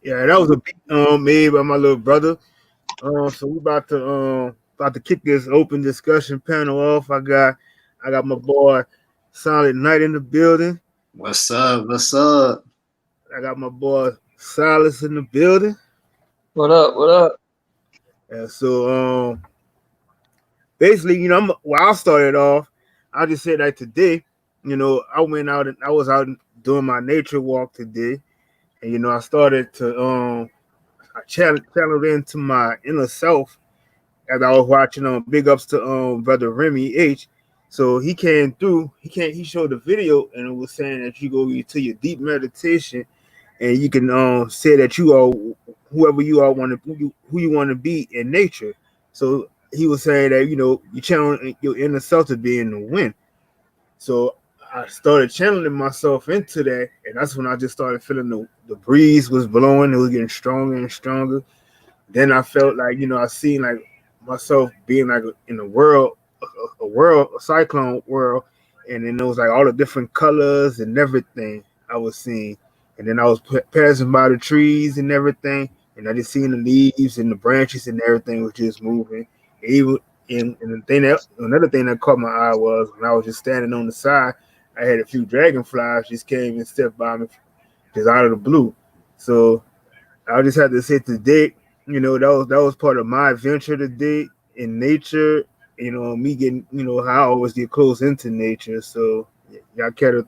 Yeah, that was a beat made by my little brother. So we about to kick this open discussion panel off. I got my boy Solid Knight in the building. What's up? What's up? I got my boy Silas in the building. What up? What up? And so basically, I started off, I just said that today, I went out and I was out doing my nature walk today. And I started to I channeled into my inner self as I was watching big ups to brother Remy H. So he came through, he showed the video and it was saying that you go into your deep meditation and you can say that you are whoever you are who you want to be in nature. So he was saying that you channel your inner self to be in the wind. So I started channeling myself into that, and that's when I just started feeling the breeze was blowing. It was getting stronger and stronger. Then I felt like I seen like myself being like in a world, a cyclone world, and then it was like all the different colors and everything I was seeing. And then I was passing by the trees and everything, and I just seen the leaves and the branches and everything was just moving. Even and another thing that caught my eye was when I was just standing on the side, I had a few dragonflies just came and stepped by me just out of the blue. So I just had to say today, that was part of my adventure today in nature. Me getting, how I always get close into nature. So y'all care to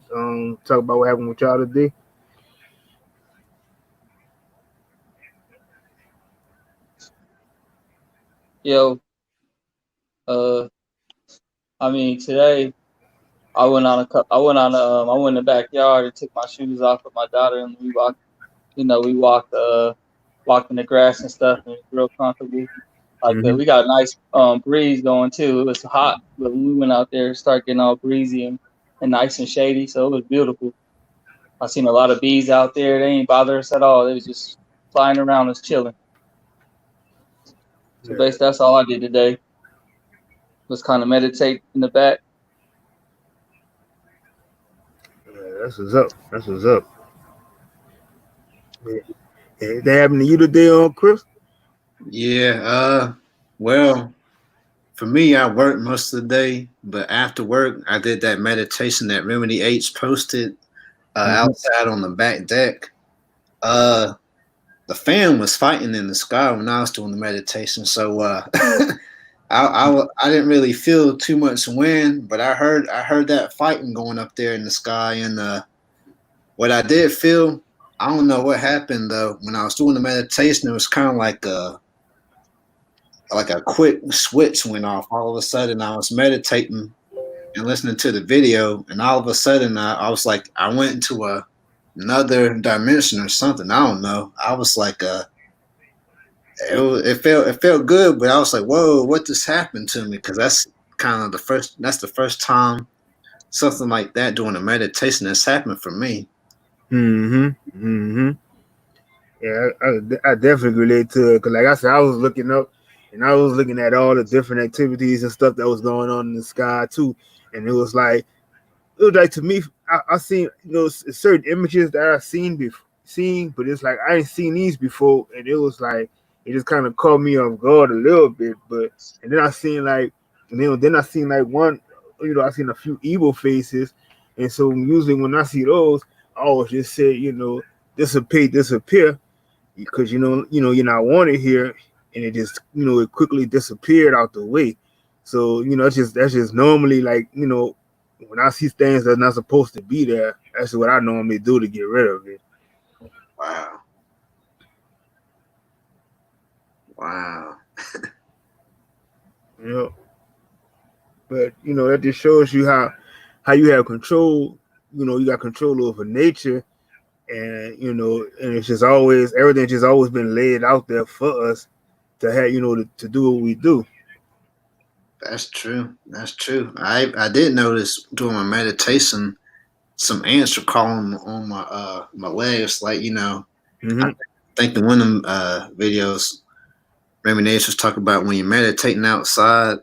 talk about what happened with y'all today? Yo, I mean today I went in the backyard and took my shoes off with my daughter and we walked. Walked in the grass and stuff and it was real comfortable. Like Mm-hmm. we got a nice breeze going too. It was hot, but when we went out there, it started getting all breezy and nice and shady, so it was beautiful. I seen a lot of bees out there. They ain't bother us at all. They was just flying around us chilling. So Yeah. basically, that's all I did today. Was kind of meditate in the back. Yeah, that's what's up. That's what's up. Yeah. Anything happened to you today, Chris? Yeah. Well, for me, I worked most of the day, but after work, I did that meditation that Remedy H posted outside on the back deck. The fan was fighting in the sky when I was doing the meditation, so I didn't really feel too much wind, but I heard that fighting going up there in the sky, and what I did feel, I don't know what happened though. When I was doing the meditation, it was kind of like a quick switch went off. All of a sudden, I was meditating, and listening to the video, and all of a sudden I was like, I went into another dimension or something. I don't know. I was like, it felt good, but I was like, whoa, what just happened to me? Because that's kind of the first time something like that during a meditation that's happened for me. Yeah, I definitely relate to it because, like I said, I was looking up and I was looking at all the different activities and stuff that was going on in the sky too, and it was like to me, I seen certain images that I seen, but it's like I ain't seen these before, and it was like it just kind of caught me off guard a little bit. But and then I seen like, then I seen like one, I seen a few evil faces, and so usually when I see those, I always just say, disappear, because you're not wanted here, and it just it quickly disappeared out the way. So that's just normally like when I see things that's not supposed to be there, that's what I normally do to get rid of it. Wow. But that just shows you how you have control. You got control over nature, and and it's just always everything just always been laid out there for us to have to do what we do. That's true. That's true. I did notice during my meditation some ants were crawling on my legs. Like I think the one of them videos Remy Nate was talking about when you're meditating outside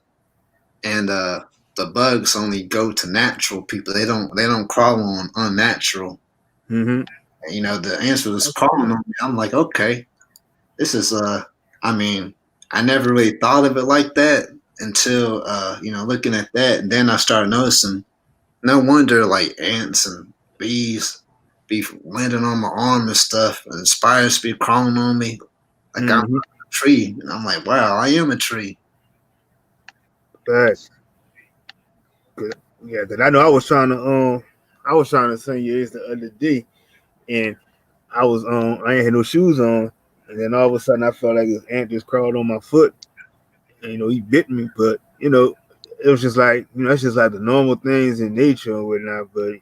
and the bugs only go to natural people. They don't crawl on unnatural. And, the ants was crawling on me. I'm like, okay, this is I mean, I never really thought of it like that until looking at that, and then I started noticing. No wonder like ants and bees be landing on my arm and stuff, and spiders be crawling on me like I'm a tree, and I'm like, wow, I am a tree. But yeah, because I know I was trying to send you this the other day, and I ain't had no shoes on, and then all of a sudden I felt like this ant just crawled on my foot, and he bit me. But it was just like it's just like the normal things in nature and whatnot. But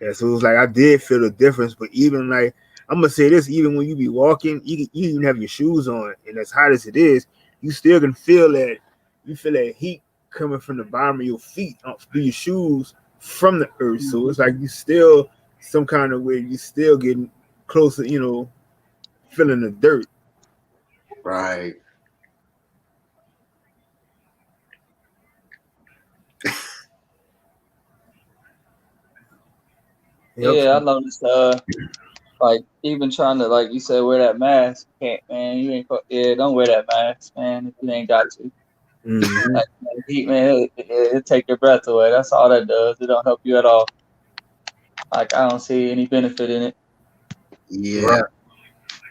yeah, so it was like I did feel the difference. But even like I'm gonna say this, even when you be walking, you even have your shoes on, and as hot as it is, you still can feel that. You feel that heat coming from the bottom of your feet through your shoes from the earth. So it's like you still some kind of way you still getting closer, feeling the dirt. Right. Yeah, I noticed. Like even trying to, like you said, wear that mask. Can't, man. You ain't. Yeah, don't wear that mask, man. If you ain't got to. Like, heat, man, it take your breath away. That's all that does. It don't help you at all. Like I don't see any benefit in it. Yeah.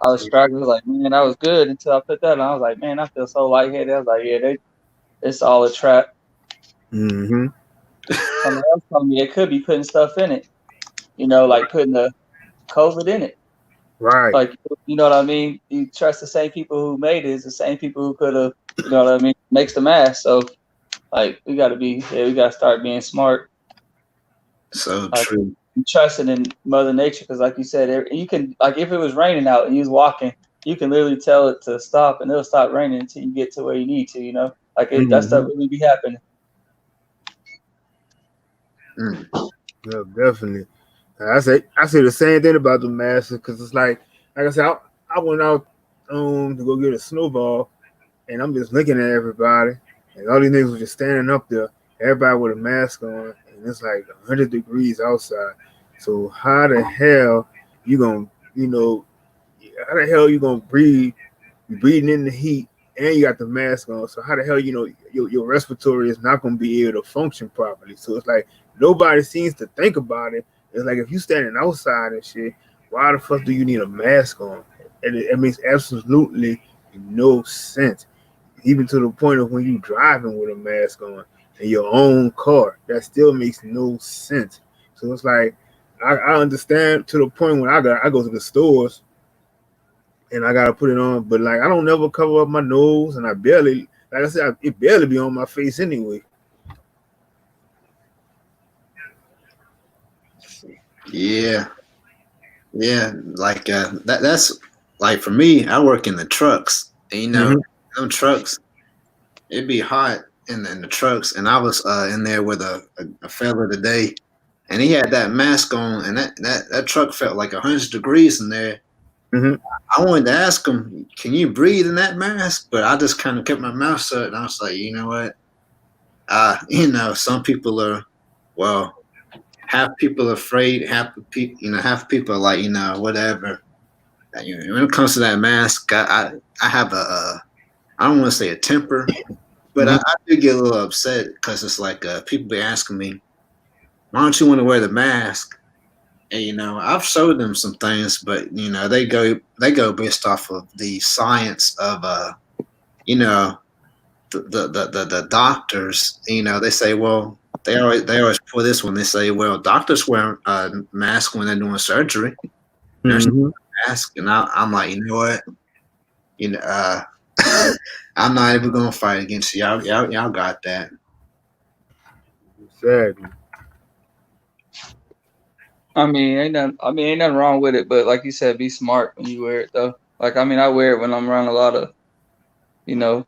I was struggling. Like, man, that was good until I put that on. I was like, man, I feel so lightheaded. I was like, yeah, it's all a trap. Somebody else told me it could be putting stuff in it. Like putting the COVID in it. Right. Like, you know what I mean? You trust the same people who made it. It's the same people who could have, you know what I mean, makes the mask. So, like, we got to start being smart. So true. Trusting in Mother Nature, because like you said, you can, like, if it was raining out and you was walking, you can literally tell it to stop and it'll stop raining until you get to where you need to, Like, that stuff really be happening. Yeah, definitely. I say the same thing about the masks, because it's like I said, I went out to go get a snowball, and I'm just looking at everybody, and all these niggas were just standing up there, everybody with a mask on, and it's like 100 degrees outside. So how the hell you gonna breathe? You're breathing in the heat, and you got the mask on. So how the hell your respiratory is not gonna be able to function properly? So it's like nobody seems to think about it. It's like if you standing outside and shit, why the fuck do you need a mask on? And it makes absolutely no sense. Even to the point of when you driving with a mask on in your own car, that still makes no sense. So it's like I understand to the point when I go to the stores and I gotta put it on, but like I don't never cover up my nose, and I barely, like I said, it barely be on my face anyway. Yeah, yeah. Like that's like for me. I work in the trucks, and Mm-hmm. them trucks. It'd be hot in the trucks, and I was in there with a fella today, and he had that mask on, and that truck felt like 100 degrees in there. Mm-hmm. I wanted to ask him, "Can you breathe in that mask?" But I just kind of kept my mouth shut, and I was like, you know what? Some people are, well, half people are afraid, half people, half people are like, whatever. When it comes to that mask, I have I don't want to say a temper, but Mm-hmm. I do get a little upset because it's like people be asking me, why don't you want to wear the mask? And I've showed them some things, but they go based off of the science of you know the doctors. They say, well, they always pull this one. They say, well, doctors wear masks when they're doing surgery. Nurses Mm-hmm. wear masks, and I'm like, you know what? You know, I'm not even gonna fight against you. Y'all got that. Exactly. Ain't nothing wrong with it, but like you said, be smart when you wear it though. Like, I wear it when I'm around a lot of,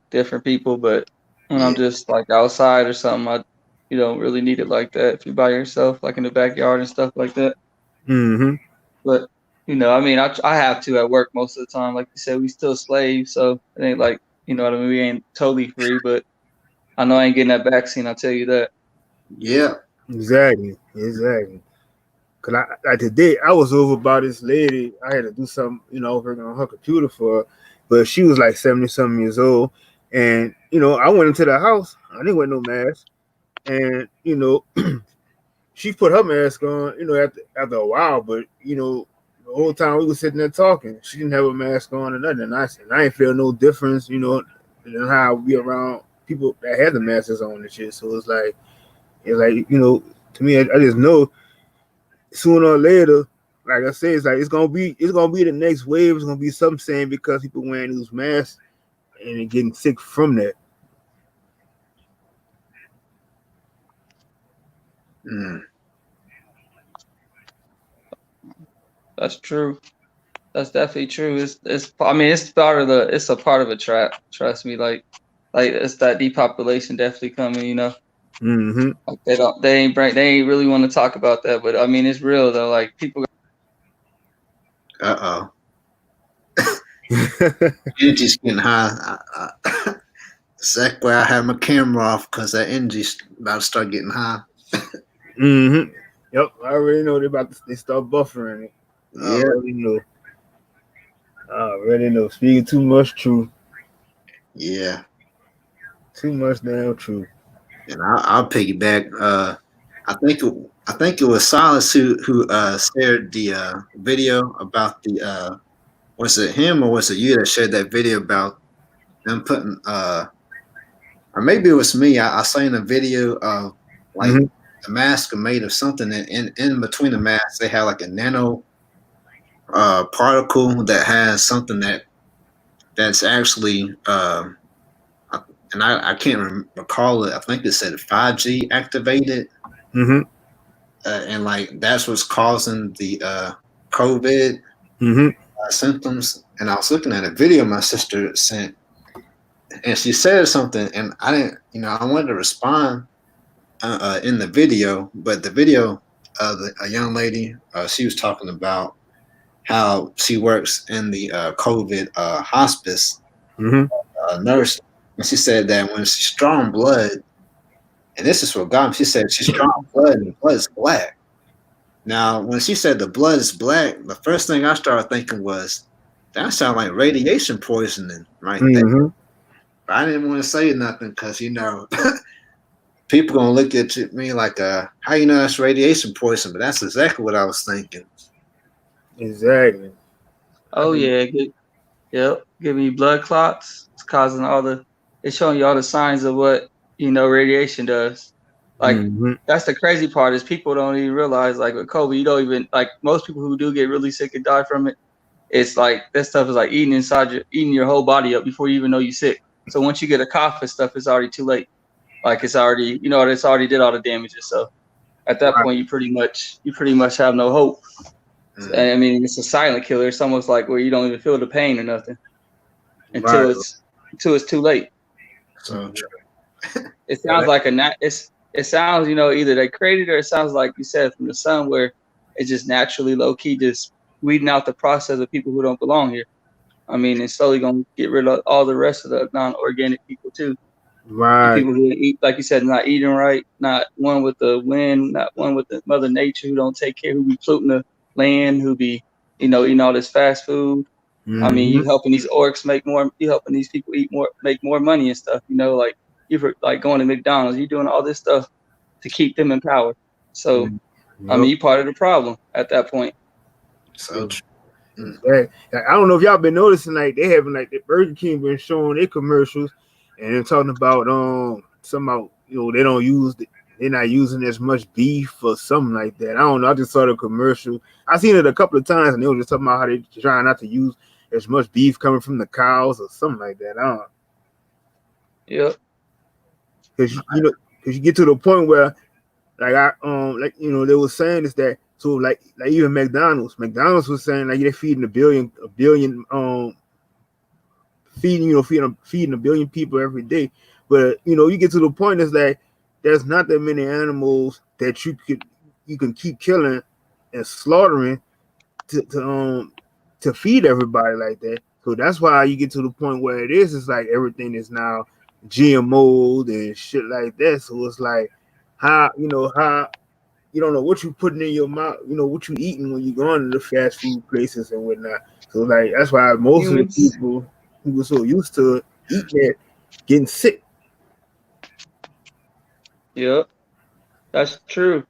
different people, but when I'm Yeah. just like outside or something, you don't really need it like that if you're by yourself, like in the backyard and stuff like that. Mm-hmm. But I have to at work most of the time. Like you said, we still slaves, so it ain't like, what I mean. We ain't totally free, but I know I ain't getting that vaccine. I'll tell you that. Yeah. Exactly. Exactly. Cause like today, I was over by this lady. I had to do something, working on her computer for her, but she was like 70 something years old, and I went into the house. I didn't wear no mask, and she put her mask on. After a while, but the whole time we were sitting there talking, she didn't have a mask on or nothing. And I ain't feel no difference, than how we around people that had the masks on and shit. So it's like to me, I just know sooner or later, like I said, it's gonna be the next wave. It's gonna be something saying because people wearing these masks and getting sick from that. Mm. That's true. That's definitely true. It's part of it's a part of a trap. Trust me. Like it's that depopulation definitely coming. Mm-hmm. Like they ain't really want to talk about that, but it's real though. Like people. Uh Energy's getting high. Exactly. I have my camera off because that energy's about to start getting high. Mm-hmm. Yep, I already know they start buffering it. I Yeah. already know. I already know. Speaking too much truth. Yeah. Too much damn truth. And I'll piggyback. I think it was Silas who shared the video about the was it him or was it you that shared that video about them putting or maybe it was me. I seen a video of like Mm-hmm. the mask are made of something, and in between the masks they have like a nano particle that has something that's actually and I can't recall it. I think it said 5G activated, Mm-hmm. and like that's what's causing the COVID Mm-hmm. symptoms. And I was looking at a video my sister sent, and she said something, and I didn't, I wanted to respond in the video, but the video, a young lady, she was talking about how she works in the COVID hospice Mm-hmm. nurse, and she said that when she's drawing blood, and this is what got me, she said she's drawing blood and the blood is black. Now, when she said the blood is black, the first thing I started thinking was that sounds like radiation poisoning right there. Mm-hmm. But I didn't want to say nothing because people gonna look at me like, how you know that's radiation poison? But that's exactly what I was thinking. Exactly. I Oh think. yeah, yep, giving you blood clots. It's causing it's showing you all the signs of what radiation does. Like Mm-hmm. that's the crazy part is people don't even realize like with COVID, you don't even like most people who do get really sick and die from it. It's like that stuff is like eating your whole body up before you even know you're sick. So once you get a cough and stuff, it's already too late. Like it's already did all the damages. So At that point, you pretty much have no hope. I mean, it's a silent killer. It's almost like where you don't even feel the pain or nothing until it's too late. So it sounds like it sounds, either they created it or it sounds like you said from the sun, where it's just naturally low key just weeding out the process of people who don't belong here. I mean, it's slowly gonna get rid of all the rest of the non-organic people too. Right. The people who eat, like you said, not eating right, not one with the wind, not one with the Mother Nature, who don't take care, who be polluting the land, who be, eating all this fast food. Mm-hmm. I mean, you helping these orcs you helping these people make more money and stuff. Like you're like going to McDonald's, you're doing all this stuff to keep them in power. So, I mean, you're part of the problem at that point. So true. I don't know if y'all been noticing, like they having like the Burger King been showing their commercials and they're talking about somehow they're not using as much beef or something like that. I don't know. I just saw the commercial. I seen it a couple of times and they were just talking about how they trying not to use as much beef coming from the cows or something like that. I don't know. Yeah. Because you get to the point where they were saying is that. So like even McDonald's was saying like they're feeding a billion feeding a billion people every day. But you get to the point is that there's not that many animals that you can keep killing and slaughtering to feed everybody like that. So that's why you get to the point where it's like everything is now GMO'd and shit like that. So it's like how you don't know what you putting in your mouth, what you eating when you going to the fast food places and whatnot. So like that's why most of the people who were so used to eating it getting sick. Yep, that's true.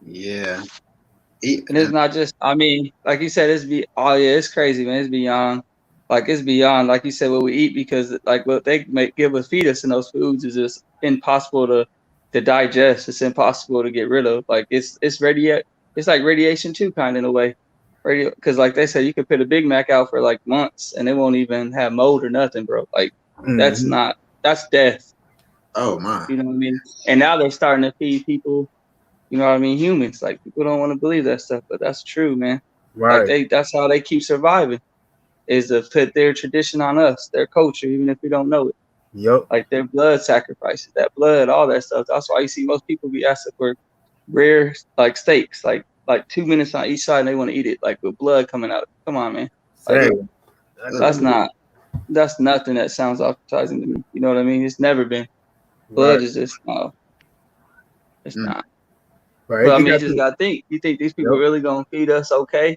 Yeah. And it's not just, I mean, like you said, it's crazy, man. It's beyond, like you said, what we eat, because like what they feed us in those foods is just impossible to digest. It's impossible to get rid of. Like it's like radiation too, kind of in a way. Because like they said, you could put a Big Mac out for like months and it won't even have mold or nothing, bro. Like that's death. Oh my. You know what I mean? And now they're starting to feed people, you know what I mean, humans. Like people don't want to believe that stuff, but that's true, man. Right. Like that's how they keep surviving, is to put their tradition on us, their culture, even if we don't know it. Yep. Like their blood sacrifices, that blood, all that stuff. That's why you see most people be asking for rare like steaks, like 2 minutes on each side, and they want to eat it like with blood coming out. Come on, man. Like, that's nothing that sounds appetizing to me. You know what I mean? It's never been. Blood is just no. It's not. Right. But I mean, you just gotta think. You think these people really gonna feed us okay?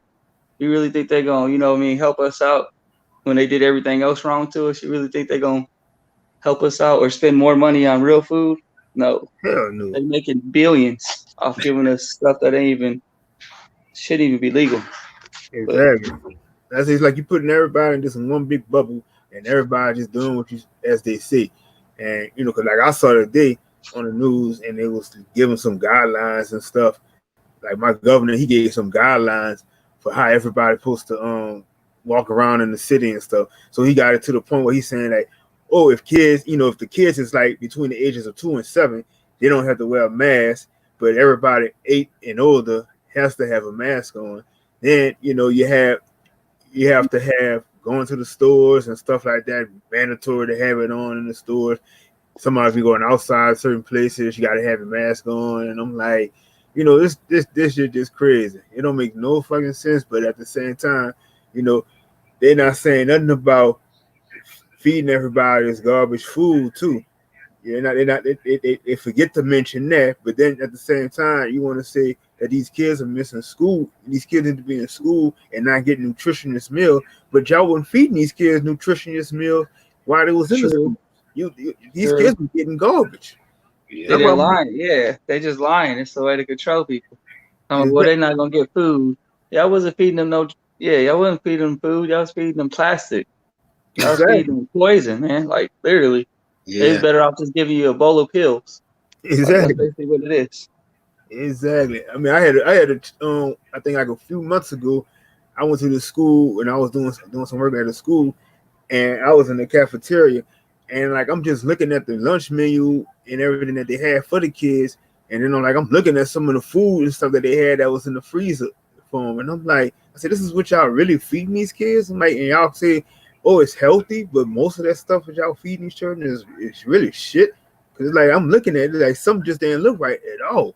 You really think they're gonna, help us out when they did everything else wrong to us? You really think they're gonna help us out or spend more money on real food? No. Hell no. They're making billions off giving us stuff that shouldn't even be legal. Exactly. That's it's like you putting everybody in just one big bubble and everybody just doing as they say. And because like I saw today on the news and they was giving some guidelines and stuff. Like my governor, he gave some guidelines for how everybody supposed to walk around in the city and stuff. So he got it to the point where he's saying like, oh, if the kids is like between the ages of 2 and 7, they don't have to wear a mask, but everybody 8 and older has to have a mask on. Then you have to have going to the stores and stuff like that, mandatory to have it on in the stores. Somebody be going outside certain places, you got to have a mask on. And I'm like, this shit just crazy. It don't make no fucking sense. But at the same time, they're not saying nothing about feeding everybody this garbage food too. They forget to mention that. But then at the same time, you want to say that these kids are missing school. These kids need to be in school and not getting nutritious meal. But y'all wasn't feeding these kids nutritious meal while they was in the school. These kids were getting garbage. Yeah, they're lying. Yeah, they just lying. It's a way to control people. Well, they're not gonna get food. Y'all wasn't feeding them y'all wasn't feeding them food. Y'all was feeding them plastic. Y'all was feeding them poison, man. Like literally. Yeah. It's better off just giving you a bowl of pills. Exactly. Like, that's basically what it is. Exactly. I mean, I had I think like a few months ago, I went to the school and I was doing some work at the school, and I was in the cafeteria, and like I'm just looking at the lunch menu and everything that they had for the kids, And then I'm looking at some of the food and stuff that they had that was in the freezer for them, and I'm like, I said, this is what y'all really feeding these kids? I'm like, and y'all say, oh, it's healthy, but most of that stuff that y'all feeding these children is really shit. Cause like I'm looking at it, like something just didn't look right at all.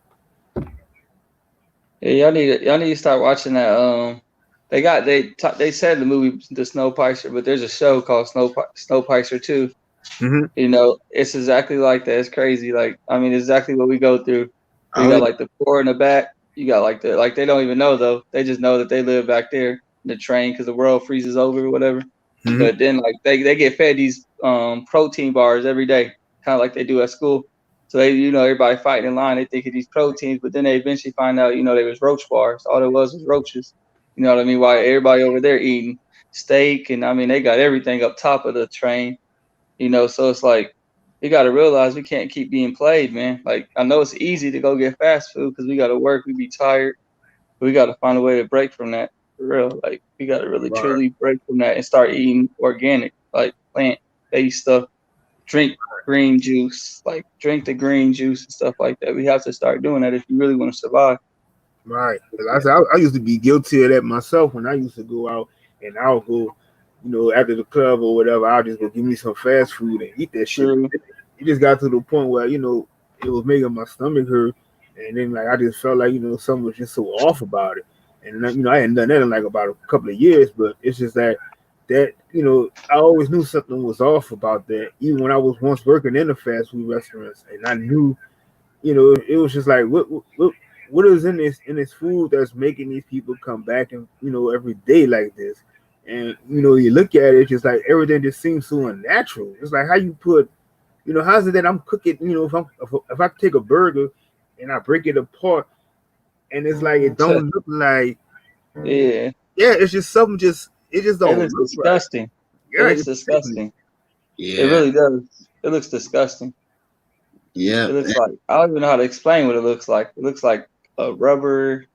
Yeah, y'all need to start watching that. They said the movie The Snowpiercer, but there's a show called Snowpiercer 2. Mm-hmm. You know, it's exactly like that. It's crazy. Like, I mean, it's exactly what we go through. You got like the poor in the back. You got like they don't even know though. They just know that they live back there in the train because the world freezes over or whatever. Mm-hmm. But then like they get fed these protein bars every day, kind of like they do at school. So they, everybody fighting in line. They think of these proteins, but then they eventually find out, they was roach bars. All it was roaches. You know what I mean? Why everybody over there eating steak, and I mean they got everything up top of the train. So it's like you got to realize we can't keep being played, man. Like I know it's easy to go get fast food because we got to work, we be tired, but we got to find a way to break from that for real. Like we got to really truly break from that and start eating organic, like plant-based stuff. Drink green juice, like drink the green juice and stuff like that. We have to start doing that if you really want to survive. Right. I used to be guilty of that myself when I used to go out and I'll go, after the club or whatever, I'll just go give me some fast food and eat that shit. True. It just got to the point where, it was making my stomach hurt. And then like I just felt like, something was just so off about it. And I hadn't done that in like about a couple of years, but it's just that I always knew something was off about that, even when I was once working in the fast food restaurants, and I knew, it was just like what is in this food that's making these people come back and every day like this. And you look at it, it's just like everything just seems so unnatural. It's like how you put, how's it that I'm cooking, if I take a burger and I break it apart and it's like it don't look like it's just something it just don't looks look disgusting. Right. Yeah, it looks disgusting. Yeah. It really does. It looks disgusting. Yeah. It looks like I don't even know how to explain what it looks like. It looks like a rubber.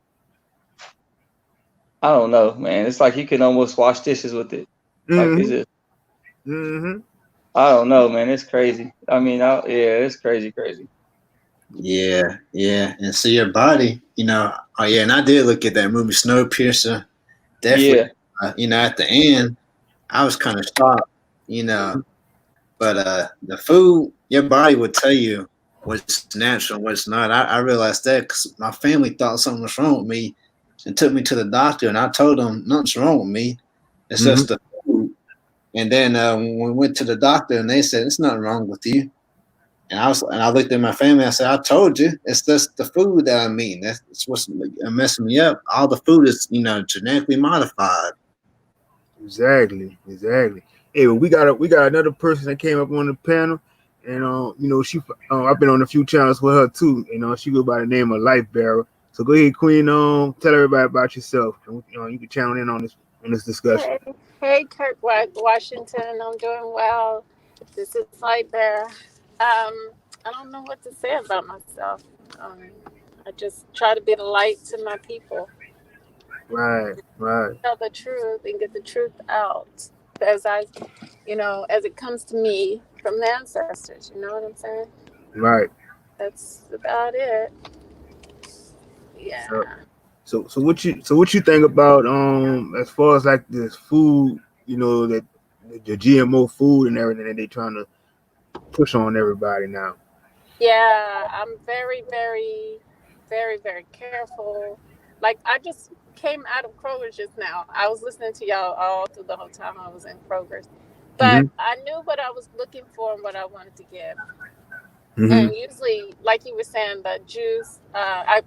I don't know, man. It's like you can almost wash dishes with it. Like it's just. Mm-hmm. I don't know, man. It's crazy. I mean, it's crazy. Yeah. And so your body, and I did look at that movie Snowpiercer. Definitely, at the end, I was kind of shocked, but the food, your body would tell you what's natural and what's not. I realized that because my family thought something was wrong with me and took me to the doctor, and I told them nothing's wrong with me. It's just the food. And then when we went to the doctor, and they said it's nothing wrong with you. And I looked at my family. I said, I told you, it's just the food that I'm eating. That's what's messing me up. All the food is, genetically modified. Exactly. Hey, well, we got another person that came up on the panel, and she I've been on a few channels with her too. She go by the name of Life Bearer. So go ahead, Queen. Tell everybody about yourself. And, you can channel in on this discussion. Hey, Kirk Washington. I'm doing well. This is Life Bearer. I don't know what to say about myself. I just try to be the light to my people. Right. Tell the truth and get the truth out as as it comes to me from the ancestors. You know what I'm saying? Right. That's about it. Yeah. So what you think about as far as like this food, that the GMO food and everything that they trying to push on everybody now? Yeah, I'm very, very, very, very careful. Like I just came out of Kroger's just now. I was listening to y'all all through the whole time I was in Kroger's, but I knew what I was looking for and what I wanted to get. And usually, like you were saying, the juice. I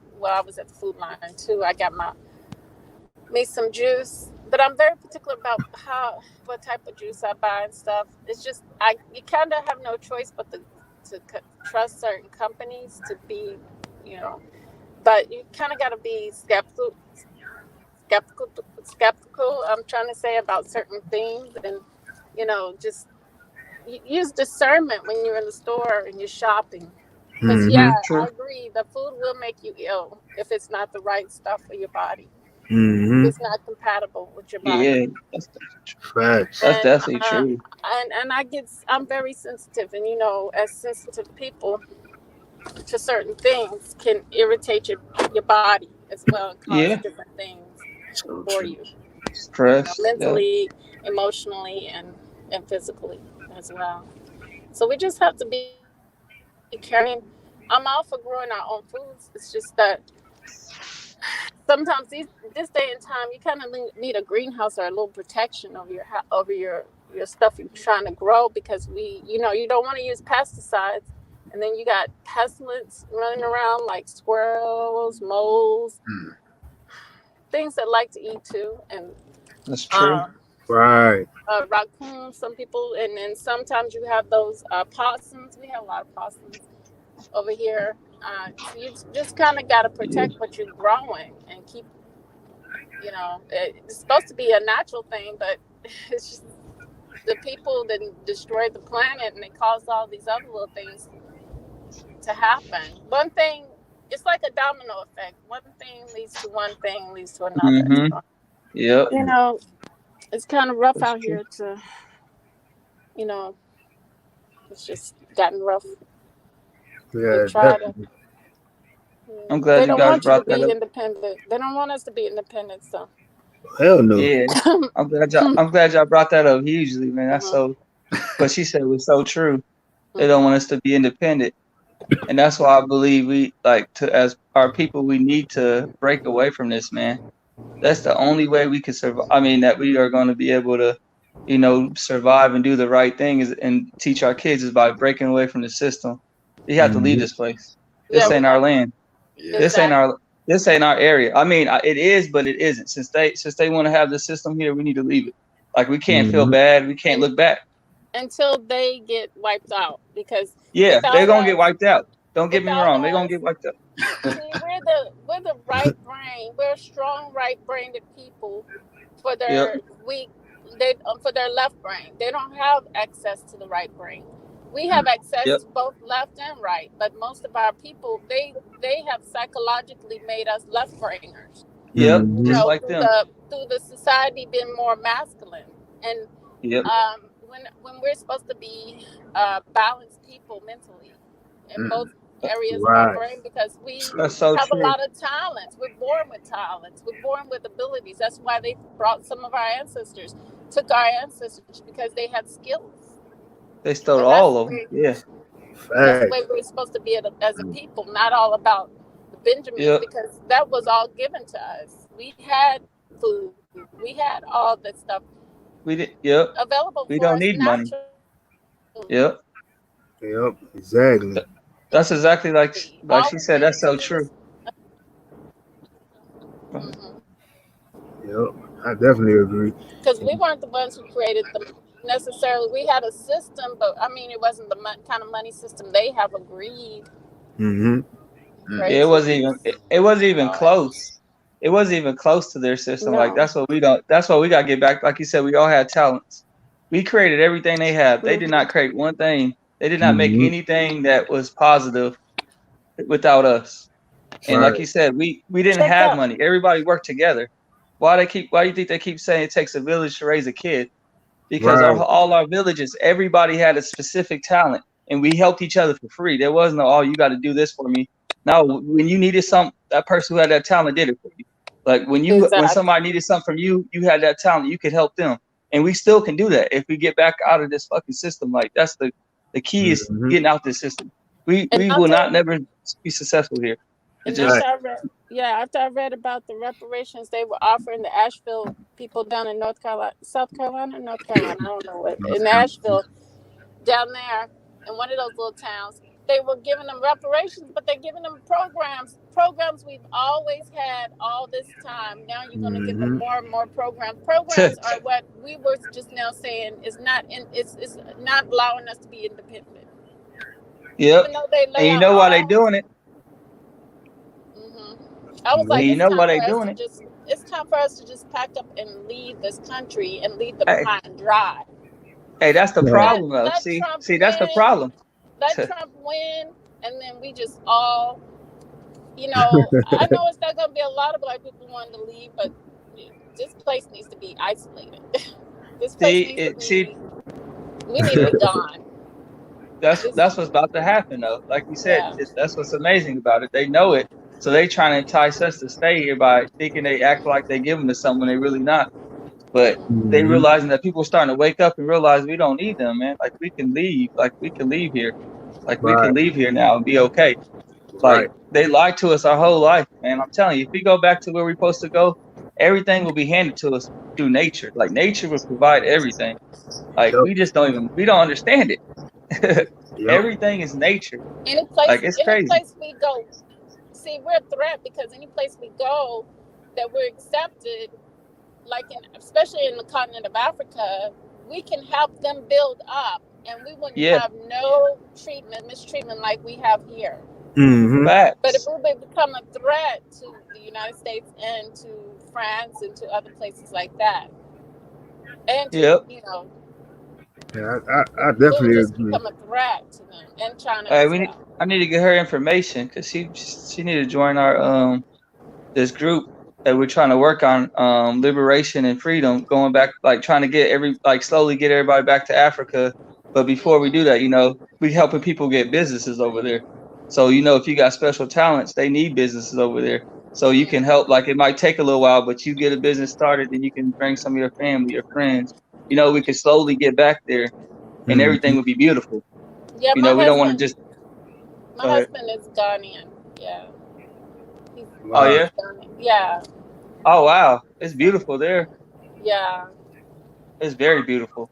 was at the food line too. I got me some juice, but I'm very particular about what type of juice I buy and stuff. It's just you kind of have no choice but to trust certain companies to be, but you kind of got to be skeptical. I'm trying to say about certain things, and just use discernment when you're in the store and you're shopping. Because I agree, the food will make you ill if it's not the right stuff for your body. It's not compatible with your body. Yeah, that's definitely true. And I'm very sensitive, and as sensitive people, to certain things can irritate your body as well and cause Yeah. different things So for true. you, Stress. Yeah. mentally, emotionally, and physically as well. So we just have to be careful. I mean, I'm all for growing our own foods. It's just that sometimes this day and time, you kind of need a greenhouse or a little protection over your stuff you're trying to grow, because you don't want to use pesticides, and then you got pestilence running around like squirrels, moles, Mm. things that like to eat too, and That's true. Right. raccoons. Some people, and then sometimes you have those possums. We have a lot of possums over here. So you just kind of got to protect what you're growing and keep. It's supposed to be a natural thing, but it's just the people that destroyed the planet, and they caused all these other little things to happen. One thing, it's like a domino effect. One thing leads to one thing, leads to another. Mm-hmm. So, Yep. it's kind of rough That's out true. here to, you know, it's just gotten rough. Yeah, They try to. definitely. I'm They glad you don't guys want you to brought that be up. independent. They don't want us to be independent. So, Hell no. Yeah. I'm glad y'all brought that up hugely, man. That's Mhm. so what she said was so true. They don't want us to be independent. And that's why I believe we as our people, we need to break away from this, man. That's the only way we can survive. I mean, that we are going to be able to, survive and do the right thing and teach our kids is by breaking away from the system. We have to leave this place. This Yeah, ain't our land. Yeah. This ain't our area. I mean, it is, but it isn't. Since they want to have the system here, we need to leave it. Like, we can't feel bad. We can't look back. until they get wiped out, because Yeah, they're without gonna get us, wiped out. Don't get me without wrong. They're gonna us, get wiped out. see, we're the right brain. We're strong right-brained people for Yep. their weak. They for their left brain. They don't have access to the right brain. We have access Yep. to both left and right, but most of our people, they have psychologically made us left brainers. Yep. Just Mhm. like them. Through the society being more masculine, and Yep. when we're supposed to be balanced people mentally in both areas of our Right. brain, because we That's so have a true. lot of talents. We're born with talents. We're born with abilities. That's why they brought some of our ancestors, took our ancestors, because they had skills. They stole And all of them. Yeah. that's the Facts. way we're supposed to be as a people, not all about the Benjamins, Yep. because that was all given to us. We had food. We had all that stuff We did. Yep. available We for don't us need money. naturally. Yep. Yep. Exactly. That's exactly like All she we said. needed That's so to do true. was Yep. I definitely agree. because we weren't the ones who created them necessarily. We had a system, but I mean, it wasn't the kind of money system they have agreed. Mm-hmm. It wasn't even. It wasn't even All that. close. It wasn't even close to their system. Like, No. that's what we don't. That's what we got to get back. Like you said, we all had talents. We created everything they have. They did not create one thing. They did not make Mhm. anything that was positive without us. And like Right. you said, we didn't Check have out. money. Everybody worked together. Why do you think they keep saying it takes a village to raise a kid? Because Right. all our villages, everybody had a specific talent, and we helped each other for free. There was no, oh, you got to do this for me. Now, when you needed something, that person who had that talent did it for you. Like when Exactly. somebody needed something from you, you had that talent, you could help them. And we still can do that if we get back out of this fucking system. Like, that's the key is Mhm. getting out this system. We And will not after, never be successful here. It and just after I read about the reparations they were offering the Asheville people down in North Carolina, I don't know what, in Asheville, down there in one of those little towns, they were giving them reparations, but they're giving them programs we've always had all this time. Now you're going to give them more and more programs. Programs are what we were just now saying is not it's not allowing us to be independent. Yep. Even though they lay And you out know why they all. doing it? I was like, And you it's know time why for they us doing to it? it's time for us to just pack up and leave this country and leave them Hey. high and dry. Hey, that's the Right. problem though. Let See, Trump that's the win. problem. Let Trump win, and then we just all, I know it's not going to be a lot of black people wanting to leave, but this place needs to be isolated. This place needs to be. We need to be gone. that's what's about to happen though. Like you said, Yeah. that's what's amazing about it. They know it, so they trying to entice us to stay here by thinking they act like they giving us something when they really not. But they Mm-hmm. realizing that people starting to wake up and realize we don't need them, man. Like we can leave. Like we can leave here. Like we Right, can leave here now and be okay. right. Like they lied to us our whole life, man. I'm telling you, if we go back to where we're supposed to go, everything will be handed to us through nature. Like nature will provide everything. Like Yep, we don't understand it. yep. Everything is nature. Any Like it's crazy. place we go, see, we're a threat because any place we go that we're accepted, like especially in the continent of Africa, we can help them build up, and we wouldn't Yeah, have no mistreatment like we have here. Mm-hmm. But if facts. we become a threat to the United States and to France and to other places like that, and to Yep. Yeah, I we'll definitely just agree. become a threat to them and China All right, as well. I need to get her information because she need to join our this group that we're trying to work on liberation and freedom, going back like trying to get slowly get everybody back to Africa. But before we do that, we helping people get businesses over there. So if you got special talents, they need businesses over there. So you can help. Like it might take a little while, but you get a business started, then you can bring some of your family, your friends. We can slowly get back there, and everything Mm-hmm. would be beautiful. Yeah, We don't want to just my go ahead. husband is Ghanaian. Yeah, he's, Oh Wow. yeah. he's Ghanaian. Yeah, Oh wow, it's beautiful there. yeah. It's very beautiful.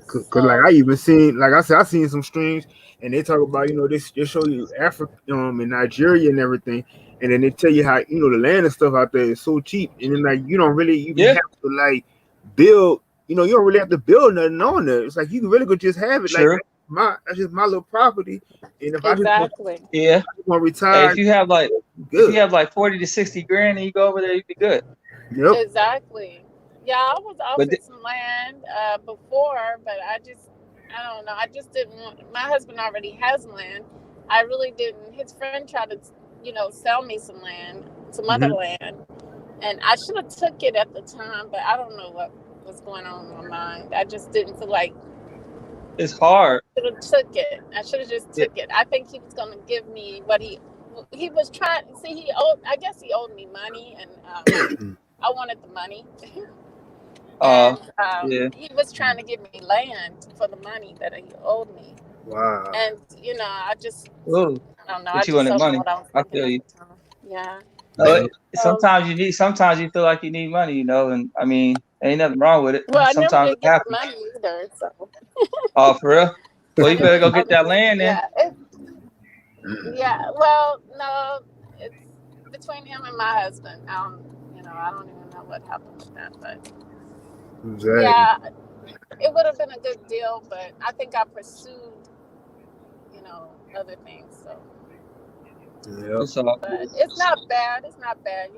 Cause like So I even seen, like I said, I seen some streams and they talk about, they show you Africa, and Nigeria and everything, and then they tell you how the land and stuff out there is so cheap, and then like you don't really even Yeah, have to like build, you don't really have to build nothing on there. It's like you can really go just have it like true. that's just my little property, and if I just want exactly, Yeah. to Hey, retire, if you good. have like 40 to 60 grand and you go over there, you'd be good. Yep. exactly. Yeah, I was But offered some land before, but I don't know. I just didn't want. My husband already has land. I really didn't. His friend tried to, sell me some land, some other Mm-hmm. land, and I should have took it at the time, but I don't know what was going on in my mind. I just didn't feel like it's hard. should have took it. I should have just Yeah. took it. I think he was going to give me what he was trying. See, he owed. I guess he owed me money, and I wanted the money. Uh, And yeah. he was trying to give me land for the money that he owed me. Wow. And Ooh, I don't know. I but you just wanted don't know money. what I was I thinking feel at you. the time. Yeah. But Yep. So, sometimes you feel like you need money, and I mean, ain't nothing wrong with it. well, I never Sometimes did it get the happens. money either. So Oh, for real? Well, I you better never. go get that land then. Yeah. Well, no, it's between him and my husband. I don't even know what happened with that, but Exactly. yeah, it would have been a good deal. But I think I pursued, other things. So. Yep. It's all But good. it's not bad. It's not bad.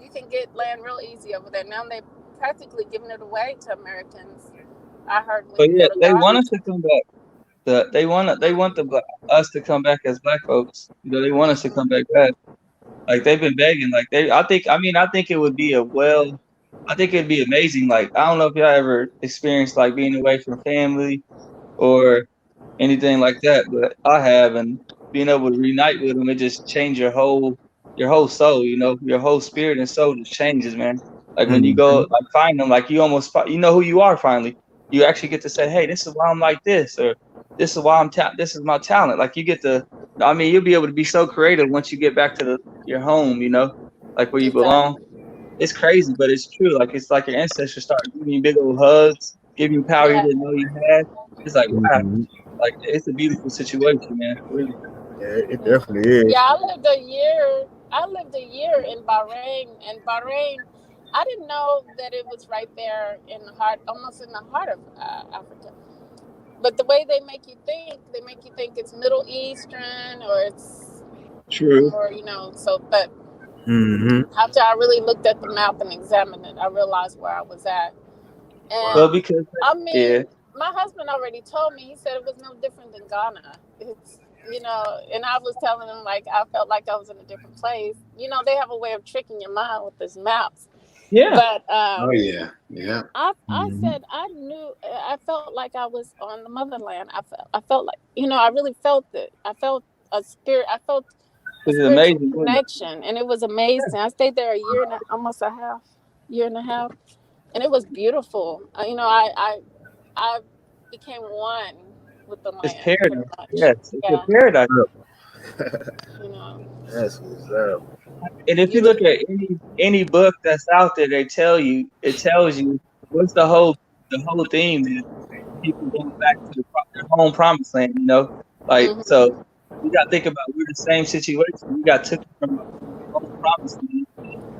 You can get land real easy over there. Now they're practically giving it away to Americans. I heard when But you yeah, go to they want Ghana. us to come back. They want us to come back as black folks. They want us to come back bad. Like they've been begging. Like I think it would be I think it'd be amazing. Like I don't know if y'all ever experienced like being away from family or anything like that, but I have, and being able to reunite with them, it just changed your whole soul. Your whole spirit and soul just changes, man. Like when you go Mm-hmm. like find them, like you almost you know who you are finally. You actually get to say, hey, this is why I'm like this, or this is why this is my talent. Like you get to, I mean, you'll be able to be so creative once you get back to your home, like where you belong. Exactly. It's crazy, but it's true. Like it's like your ancestors start giving you big old hugs, giving you power you Yeah. didn't know you had. It's like wow, Mm-hmm. like it's a beautiful situation, man. Really. Yeah, it Yeah. definitely is. Yeah. I lived a year in Bahrain, and Bahrain. I didn't know that it was right there in the heart, almost in the heart of Africa. But the way they make you think it's Middle Eastern or it's True. more, So, but Mm-hmm. after I really looked at the map and examined it, I realized where I was at. Wow. Well, And because I yeah, mean, my husband already told me. He said it was no different than Ghana. It's and I was telling him like I felt like I was in a different place. They have a way of tricking your mind with these maps. Yeah. But Oh yeah, yeah. I said I knew I felt like I was on the motherland. I felt like I really felt it. I felt a spirit. I felt a This is spiritual amazing, wasn't it? connection, and it was amazing. I stayed there a year and almost a half, year and a half, and it was beautiful. I became one with the It's land, pretty paradise. much. Yes, it's a Yeah, paradise. you know. That's what's up. And if you You look at any book that's out there, it tells you what's the whole theme is people going back to their home promised land. Like mhm. so, you got to think about we're the same situation. We got took from our home promised land,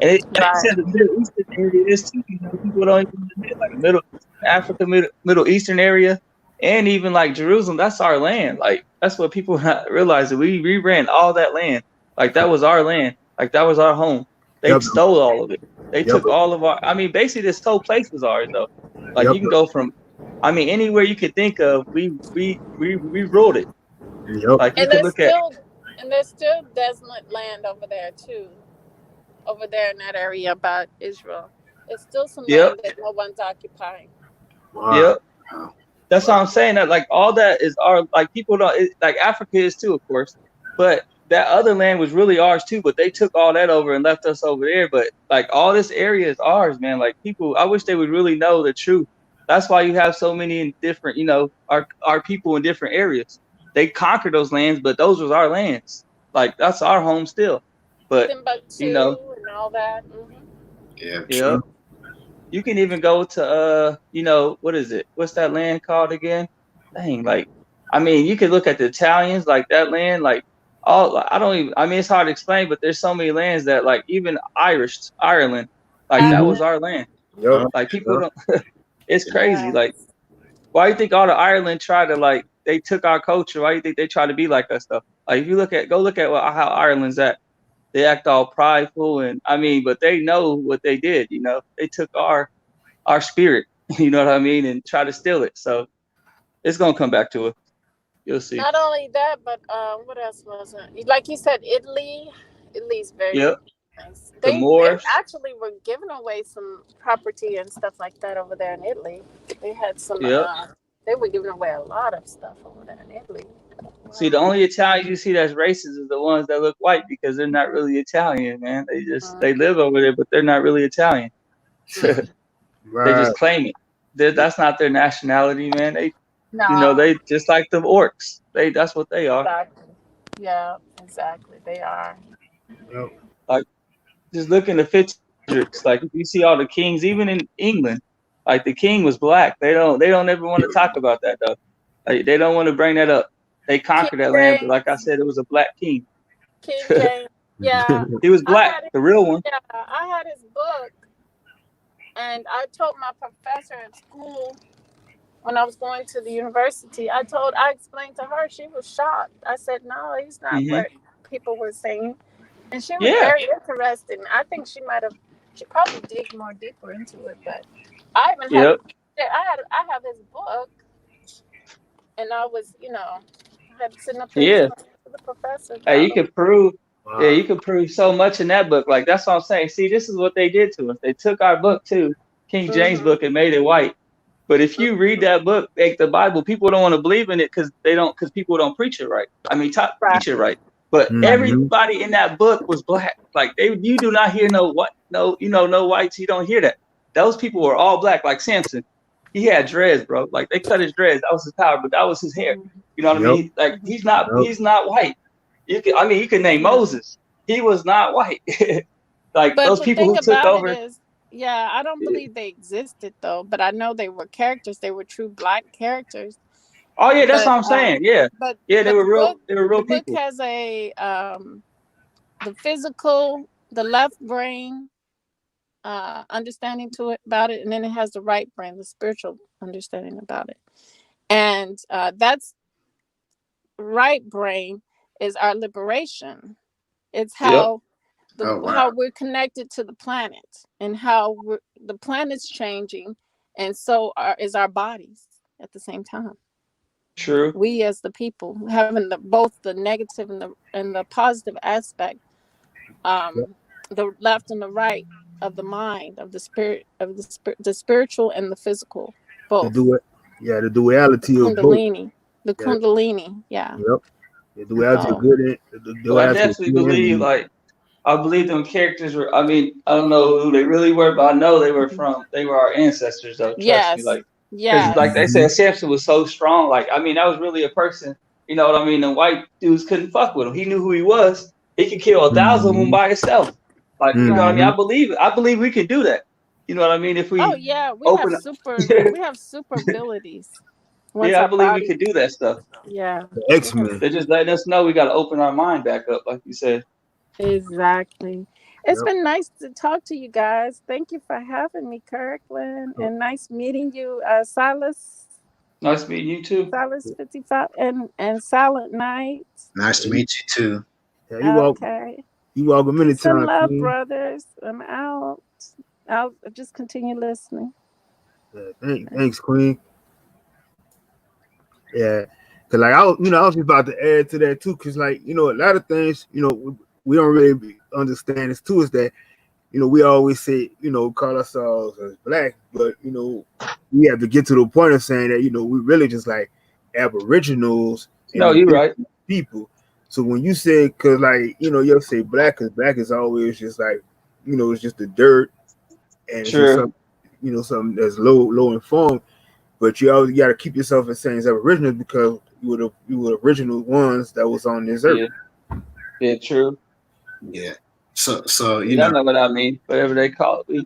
and they Right. said the Middle Eastern area is too. People don't even admit like Middle Africa, Middle Eastern area, and even like Jerusalem. That's our land. Like that's what people not realize that we ran all that land. Like that was our land. Like that was our home. They Yep. stole all of it. They Yep. took all of our. I mean, basically, this whole place was ours though. Like Yep. you can go from. I mean, anywhere you could think of, we ruled it. Yep. Like you And could look at. there's still desolate land over there too. Over there in that area about Israel. It's still some Yep. land that no one's occupying. Wow. Yep. That's what I'm saying. That like all that is our like people don't like Africa is too, of course, but that other land was really ours too. But they took all that over and left us over there. But like all this area is ours, man. Like people, I wish they would really know the truth. That's why you have so many in different, our people in different areas. They conquered those lands, but those was our lands. Like that's our home still. But you know, Timbuktu and all that. Yeah, yeah. true. You can even go to what is it? What's that land called again? Dang, like I mean, you could look at the Italians, like that land, like all I don't even I mean it's hard to explain, but there's so many lands that like even Ireland, like that Mhm. was our land. Yep. Like people don't it's crazy. Yeah. Like why do you think all the Ireland try to like they took our culture? Why do you think they try to be like us stuff? Like if you go look at how Ireland's at. They act all prideful and I mean, but they know what they did, They took our spirit, you know what I mean, and try to steal it. So it's gonna come back to us. You'll see. Not only that, but what else was it? Like you said, Italy. Italy's very Yep. nice. The They Moors. actually were giving away some property and stuff like that over there in Italy. They had some. Yep. They were giving away a lot of stuff over there in Italy. See, the only Italians you see that's racist is the ones that look white because they're not really Italian, man. They live over there, but they're not really Italian. They Right. just claim it. That's not their nationality, man. No. They just like the orcs. That's what they are. Exactly. Yeah, exactly. They are. Yep. Like just look in the Fitzgeralds. Like if you see all the kings, even in England, like the king was black. They don't ever want to talk about that though. Like they don't want to bring that up. They conquered King that land, but James. like I said, it was a black king. King James. Yeah. He was I black, had the real one. Yeah, I had his book, and I told my professor at school when I was going to the university. I explained to her. She was shocked. I said, "No, he's not Mm-hmm. what people were saying," and she was Yeah. very interested. I think she probably dig more deeper into it. But I even Yep. I have his book, and I was, I had to sit up there Yeah. to the professor. Hey, you could prove. Wow. Yeah, you could prove so much in that book. Like that's what I'm saying. See, this is what they did to us. They took our book too, King James book, and made it white. But if you read that book, like the Bible, people don't want to believe in it because people don't preach it right. I mean, teach it right. But everybody in that book was black. Like you do not hear no whites. You don't hear that. Those people were all black. Like Samson, he had dreads, bro. Like they cut his dreads. That was his power, but that was his hair. You know what I mean? Like he's not white. You can name Moses. He was not white. Like But those the people thing who took about over. it is, I don't believe they existed though, but I know they were characters. They were true black characters. Oh yeah, that's what I'm saying. Yeah, But they were real. Book, They were real the people. book has the physical, the left brain understanding to it about it, and then it has the right brain, the spiritual understanding about it. And that's right brain is our liberation. It's how how we're connected to the planet, and how the planet's changing, and so is our bodies at the same time. True. We as the people having both the negative and the positive aspect, the left and the right of the mind, of the spirit, of the spiritual and the physical, The both. the duality of both. The Yeah, Kundalini, yeah. yep. The duality of So good and the Well, I duality of definitely good and believe evil. like I believe them characters were. I mean, I don't know who they really were, but I know they were from. They were our ancestors, though. Trust me, yes, like because like yes. they Mm-hmm. said, Samson was so strong. Like I mean, that was really a person. You know what I mean? The white dudes couldn't fuck with him. He knew who he was. He could kill 1,000 of them Mm-hmm. by himself. Like you know what I mean? Mm-hmm. I believe it. I believe we can do that. You know what I mean? If Oh we yeah, open. we have super abilities once Yeah, I our believe we body. could do that stuff. Yeah, The we have X-Men. They're just letting us know we got to open our mind back up, like you said. exactly. It's Yep. been nice to talk to you guys. Thank you for having me, Kirkland, So, and nice meeting you, Silas. Nice meeting you too. Silas 55 and Silent Night. Nice to yeah, meet you too. Okay. you welcome Peace and anytime, love, Queen. brothers. I'm out. I'll just continue listening. Yeah, thanks, Queen. Yeah, cause like I was just about to add to that too, cause like a lot of things, we don't really understand this too, is that we always say, call ourselves as black, but we have to get to the point of saying that we really just like aboriginals and No, you're indigenous right. people. So when you say, cause like you'll say black, cause black is always just like it's just the dirt and it's just Sure. something something that's low in form. But you always got to keep yourself as saying as aboriginals because you were the original ones that was on this earth. Yeah. Yeah, true. Yeah. So Yeah, I know what I mean. Whatever they call it.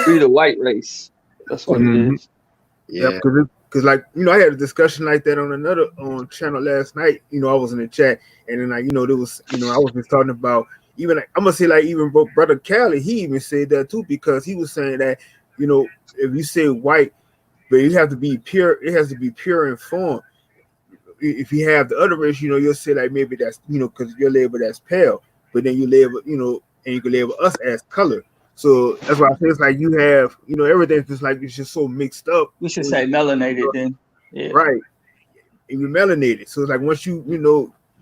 We the white race. That's what it Mm-hmm. is. Yep, yeah. because like I had a discussion like that on another channel last night. I was in the chat, and then like there was I was just talking about even like, I'm gonna say like even brother Cali, he even said that too because he was saying that if you say white, but it have to be pure, it has to be pure in form. If you have the other race, you'll say like maybe that's because you're labeled as pale, but then you label and you can label us as color. So that's why I say it's like you have everything's just like it's just so mixed up. We should say melanated then. Yeah. Right, and you're melanated. So it's like once you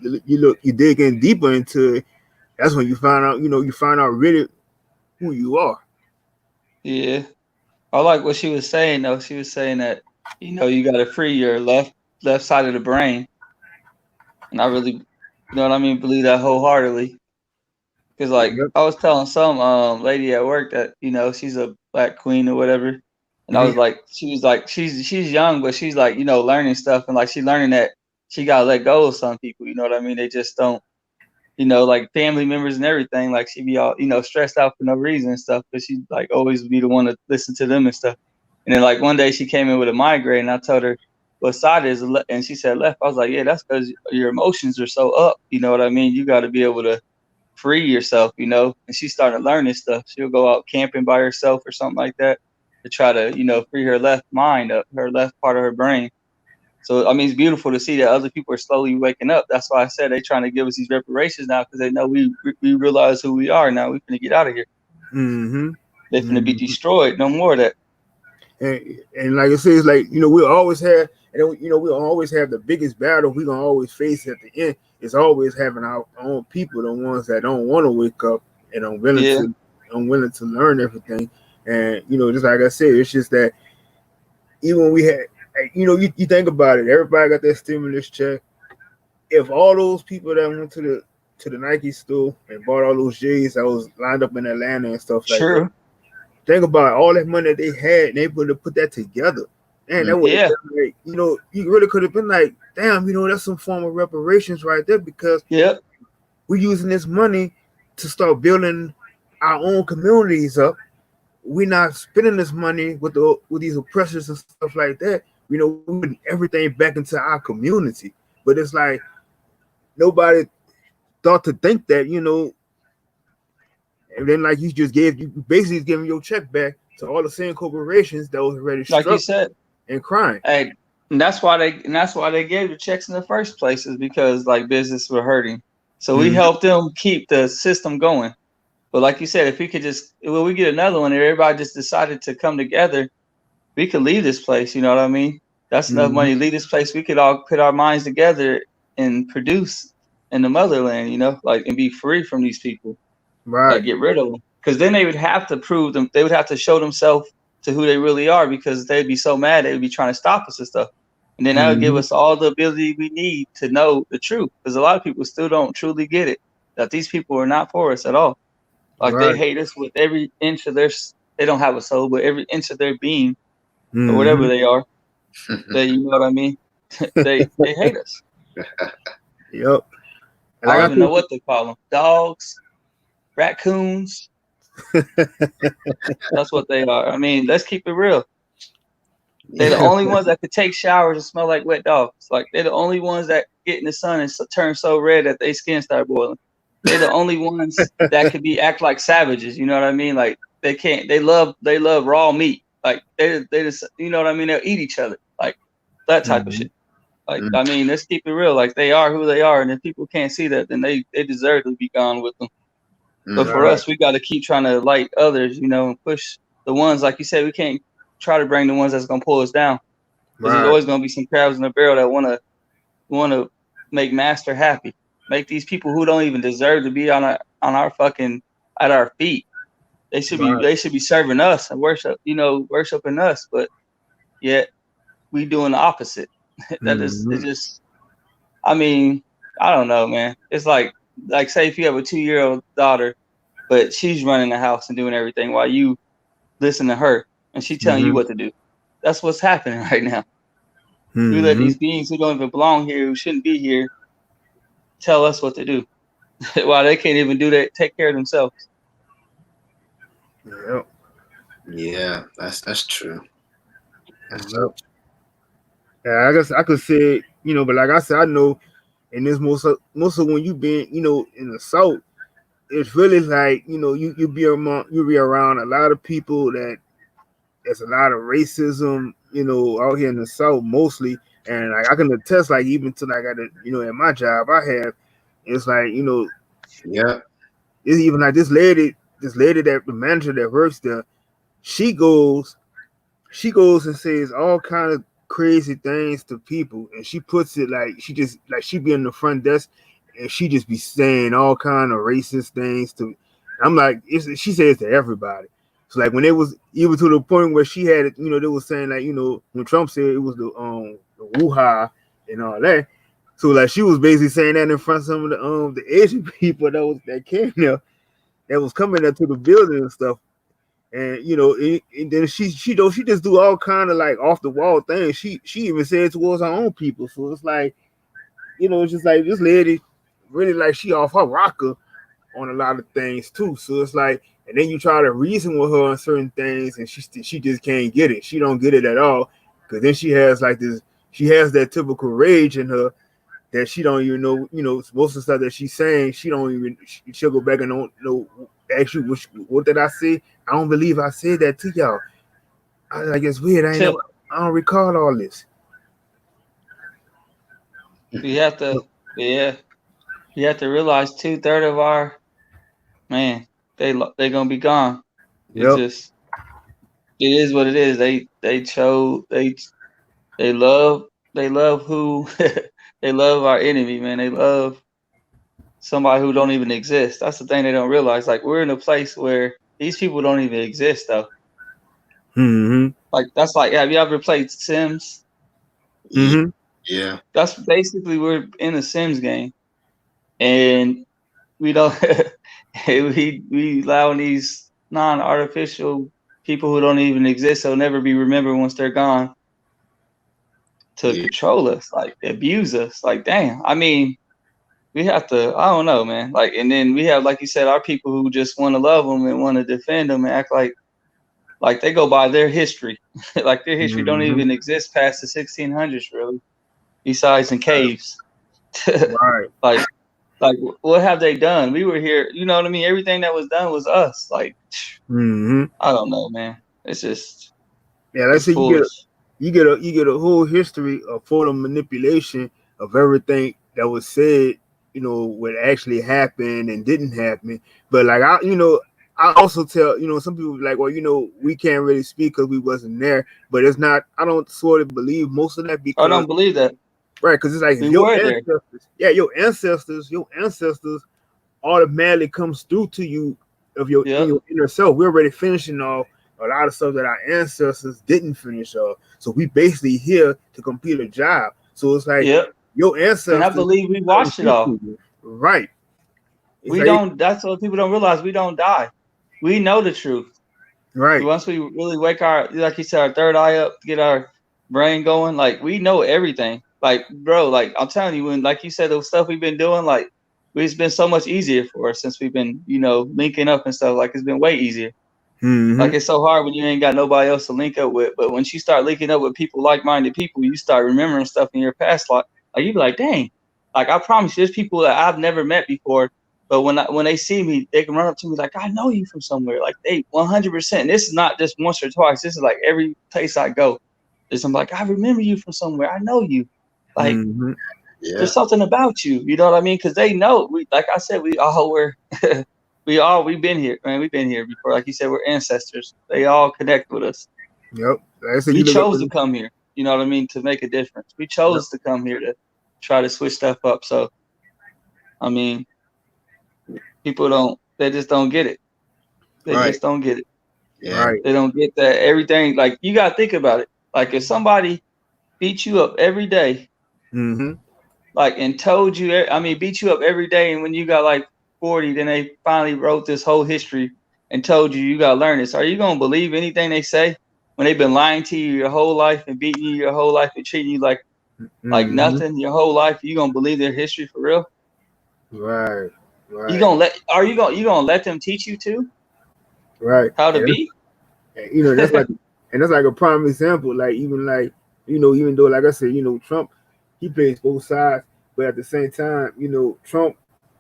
dig in deeper into it, that's when you find out really who you are. Yeah. I like what she was saying though. She was saying that, you gotta free your left side of the brain. And I really what I mean, believe that wholeheartedly. Because like Yep. I was telling some lady at work that, she's a black queen or whatever. And I was Mm-hmm. like, she was like, she's young, but she's like, learning stuff and like she learning that she gotta let go of some people, you know what I mean? They just don't, like family members and everything. Like she be all, stressed out for no reason and stuff, but she like always be the one to listen to them and stuff. And then like one day she came in with a migraine and I told her what side is and she said left. I was like, yeah, that's because your emotions are so up. You know what I mean? You got to be able to free yourself, and she started learning stuff. She'll go out camping by herself or something like that to try to, free her left mind up, her left part of her brain. So, I mean, it's beautiful to see that other people are slowly waking up. That's why I said they're trying to give us these reparations now because they know we realize who we are now. We're going to get out of here. Mm-hmm. They're going to be Mm-hmm. destroyed. No more of that. And like I said, it's like we'll always have, and then, we'll always have the biggest battle we're gonna always face at the end. Is always having our own people, the ones that don't want to wake up and Yeah. unwilling to learn everything. And just like I said, it's just that even when we had, you think about it, everybody got that stimulus check. If all those people that went to the Nike store and bought all those J's that was lined up in Atlanta and stuff like that. True. Think about all that money that they had, and they would have put that together. And that would have been like, you really could have been like, damn, that's some form of reparations right there because Yep. we're using this money to start building our own communities up. We're not spending this money with these oppressors and stuff like that. We're putting everything back into our community. But it's like nobody thought to think that, and then like you basically giving your check back to all the same corporations that was already Like you struck said. and crying. Hey, and that's why they gave the checks in the first place is because like business were hurting. So we helped them keep the system going. But like you said, if we could we get another one, and everybody just decided to come together, we could leave this place. You know what I mean? That's enough money to leave this place. We could all put our minds together and produce in the motherland, and be free from these people. Right. Like get rid of them. because then they would have to prove them. They would have to show themselves to who they really are, because they'd be so mad they would be trying to stop us and stuff. And then that would give us all the ability we need to know the truth, because a lot of people still don't truly get it, that these people are not for us at all. Like they hate us with every inch of their. They don't have a soul, but every inch of their being, or whatever they are. They, you know what I mean? they hate us. Yep. I don't even know what they call them. Dogs, raccoons. That's what they are. I mean, let's keep it real. They're the only ones that could take showers and smell like wet dogs. Like they're the only ones that get in the sun and turn so red that their skin start boiling. They're the only ones that could act like savages. You know what I mean? Like they can't. They love raw meat. Like they just, you know what I mean? They'll eat each other. Like that type of shit. Like I mean, let's keep it real. Like they are who they are, and if people can't see that, then they deserve to be gone with them. But for us, we got to keep trying to like others, you know, and push the ones, like you said, we can't try to bring the ones that's gonna pull us down. Because there's always gonna be some crabs in the barrel that wanna make master happy, make these people who don't even deserve to be on our fucking at our feet. They should be serving us and worshiping us, but yet we doing the opposite. That is, it just, I mean, I don't know, man. It's like say if you have a 2-year-old daughter, but she's running the house and doing everything while you listen to her and she's telling you what to do. That's what's happening right now. We let these beings who don't even belong here, who shouldn't be here, tell us what to do while they can't even do that, take care of themselves. Yep. Yeah, that's true. That's true. Yeah, I guess I could say, you know, but like I said, I know, and this most of when you been, you know, in the South, it's really like, you know, you be around a lot of people that there's a lot of racism, you know, out here in the South mostly, and like I can attest, like even to like you know, at my job I have, it's like, you know, it's even like this lady that the manager that works there, she goes and says all kind of crazy things to people, and she puts it like she be in the front desk and she just be saying all kind of racist things to. I'm like, she says to everybody. So like when it was even to the point where she had it, you know, they was saying like, you know, when Trump said it was the Wuha and all that. So like she was basically saying that in front of some of the Asian people that came there, that was coming there to the building and stuff. And you know, and then she just do all kind of like off the wall things. She even said towards her own people. So it's like, you know, it's just like this lady really like she off her rocker on a lot of things too. So it's like, and then you try to reason with her on certain things, and she just can't get it. She don't get it at all, because then she has like this. She has that typical rage in her that she don't even know. You know, most of the stuff that she's saying, she don't even. She'll go back and don't know. Ask you what did I say? I don't believe I said that to y'all. I guess weird. I don't recall all this. You have to realize 2/3 of our man, they're gonna be gone. It is what it is. They love who they love our enemy, man. They love somebody who don't even exist. That's the thing they don't realize. Like we're in a place where these people don't even exist though. Like that's like, have you ever played Sims? Yeah. That's basically, we're in a Sims game, and we don't we allow these non-artificial people who don't even exist, so never be remembered once they're gone, to control us, like abuse us. Like damn, I mean, we have to, I don't know, man. Like, and then we have, like you said, our people who just want to love them and want to defend them and act like they go by their history. Like their history don't even exist past the 1600s, really, besides in caves. Right. Like what have they done? We were here, you know what I mean? Everything that was done was us. Like, I don't know, man. It's just, that's you get a whole history of photo manipulation of everything that was said, you know, what actually happened and didn't happen. But like I also tell, you know, some people like, well, you know, we can't really speak because we wasn't there. But it's not. I don't sort of believe most of that, because I don't believe that. Right, because it's like your ancestors, your ancestors automatically comes through to you of your, in your inner self. We're already finishing off a lot of stuff that our ancestors didn't finish off. So we basically here to complete a job. So it's like your ancestors. And I believe we watched it all. Right. It's we like, don't. That's what people don't realize. We don't die. We know the truth. Right. Once we really wake our, like you said, our third eye up, get our brain going, like we know everything. Like, bro, like I'm telling you, when, like you said, the stuff we've been doing, like it's been so much easier for us since we've been, you know, linking up and stuff. Like it's been way easier. Mm-hmm. Like it's so hard when you ain't got nobody else to link up with. But once you start linking up with people, like-minded people, you start remembering stuff in your past. Like you be like, dang, like I promise you, there's people that I've never met before. But when they see me, they can run up to me like, I know you from somewhere. Like they 100%. And this is not just once or twice. This is like every place I go. I'm like, I remember you from somewhere. I know you. Like there's something about you. You know what I mean? Because they know. We, like I said, we all were. We've been here, man. We've been here before. Like you said, we're ancestors. They all connect with us. Yep. We chose to come here. You know what I mean? To make a difference. We chose to come here to try to switch stuff up. So, I mean, people they just don't get it. They just don't get it. Yeah. Right. They don't get that everything. Like you got to think about it. Like if somebody beat you up every day, like and told you, beat you up every day, and when you got like 40, then they finally wrote this whole history and told you got to learn this. Are you going to believe anything they say when they've been lying to you your whole life and beating you your whole life and treating you like nothing your whole life? You going to believe their history for real? Right. You going to let them teach you too? Right. How to be? You know, that's like a prime example. Like even like, you know, even though like I said, you know, Trump, he plays both sides, but at the same time, you know, Trump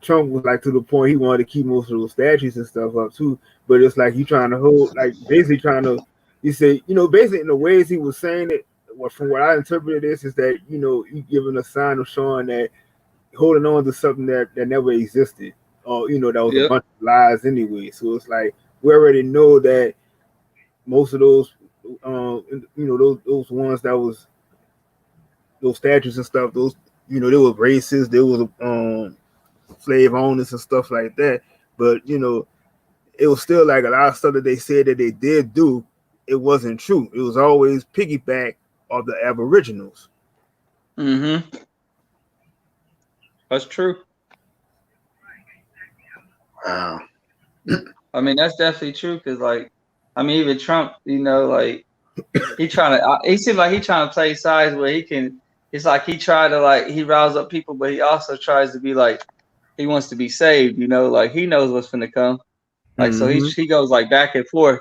was like to the point he wanted to keep most of those statues and stuff up too. But it's like he trying to hold, like basically trying to, you say, you know, basically in the ways he was saying it, from what I interpreted this is that, you know, he giving a sign of showing that holding on to something that never existed, or, you know, that was a bunch of lies anyway. So it's like, we already know that most of those, you know, those ones that was, those statues and stuff, those, you know, they were racist, they was, slave owners and stuff like that, but you know, it was still like a lot of stuff that they said that they did do, it wasn't true. It was always piggyback of the Aboriginals. That's true. Wow. I mean, that's definitely true. Cause like, I mean, even Trump, you know, like he seems like he trying to play sides where he can. It's like he tried to like he riles up people, but he also tries to be like. He wants to be saved, you know, like he knows what's finna come. Like, so he goes like back and forth,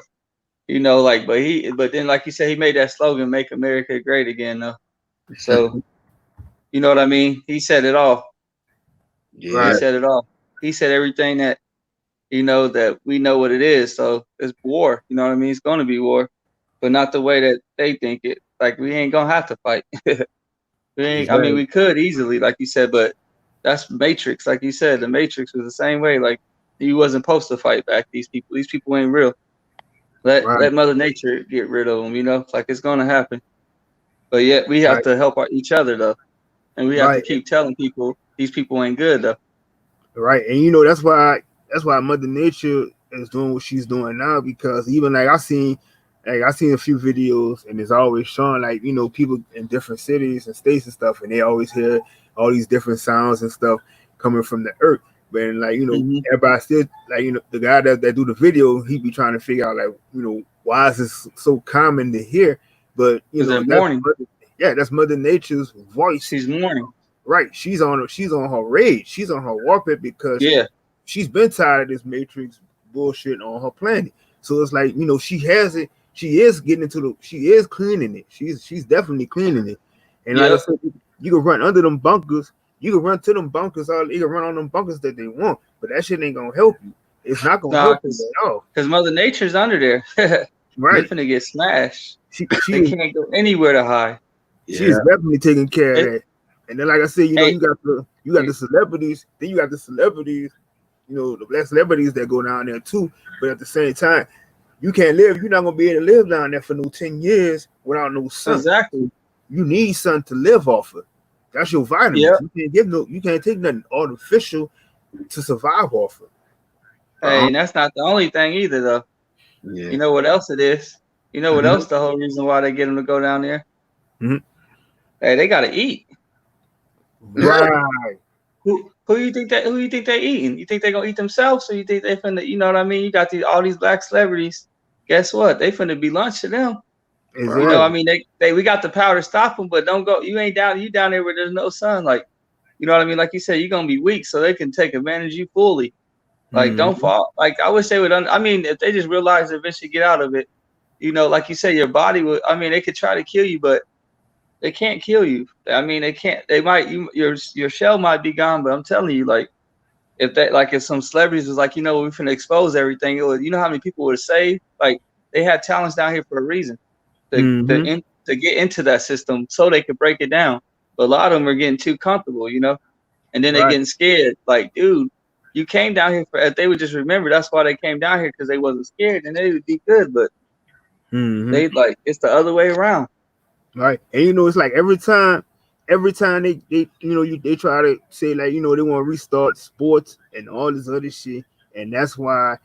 you know, like, but then, like you said, he made that slogan, "Make America Great Again," though. So, you know what I mean? He said it all. Yeah. He said it all. He said everything that, you know, that we know what it is. So it's war, you know what I mean? It's going to be war, but not the way that they think it. Like, we ain't going to have to fight. I mean, we could easily, like you said, but that's Matrix, like you said. The Matrix was the same way. Like you wasn't supposed to fight back these people. These people ain't real. Let Mother Nature get rid of them. You know, like it's gonna happen. But yet we have to help each other though, and we have to keep telling people these people ain't good though. Right, and you know that's why Mother Nature is doing what she's doing now, because even like I seen a few videos and it's always showing like, you know, people in different cities and states and stuff, and they always hear all these different sounds and stuff coming from the earth. But like, you know, everybody still like, you know, the guy that do the video, he be trying to figure out like, you know, why is this so common to hear? But you know, that's Mother Nature's voice. She's mourning. Right. She's on her rage. She's on her warpath because she's been tired of this Matrix bullshit on her planet. So it's like, you know, she has it. She is getting she is cleaning it. She's definitely cleaning it. And like I said, you can run under them bunkers. You can run to them bunkers. You can run on them bunkers that they want. But that shit ain't going to help you. It's not going to help you at all. Because Mother Nature's under there. Right. They're finna get smashed. They can't go anywhere to hide. She's definitely taking care of that. And then, like I said, you know, you got the celebrities. Then you got the celebrities, you know, the black celebrities that go down there too. But at the same time, you can't live. You're not gonna be able to live down there for no 10 years without no sun. Exactly. You need sun to live off of. That's your vitamins. You can't take nothing artificial to survive off of. Hey, and that's not the only thing either, though. Yeah. You know what else it is? You know what else the whole reason why they get them to go down there? Mhm. Hey, they gotta eat. Right. Who you think they eating? You think they gonna eat themselves, or you think they finna? You know what I mean? You got all these black celebrities. Guess what? They finna be lunch to them. Exactly. You know, I mean, we got the power to stop them, but don't go. You ain't down. You down there where there's no sun. Like, you know what I mean? Like you said, you're gonna be weak, so they can take advantage of you fully. Like, don't fall. Like, I wish they would. I mean, if they just realize eventually get out of it, you know, like you said, your body would. I mean, they could try to kill you, but they can't kill you. I mean, they can't. They might. Your shell might be gone, but I'm telling you, like, if some celebrities was like, you know, we're finna expose everything. It would, you know how many people would save? Like, they had talents down here for a reason to get into that system so they could break it down. But a lot of them are getting too comfortable, you know, and then they're getting scared. Like, dude, you came down here if they would just remember that's why they came down here, because they wasn't scared, and they would be good. But they like it's the other way around. Right. And you know, it's like every time they you know, they try to say, like, you know, they want to restart sports and all this other shit, and that's why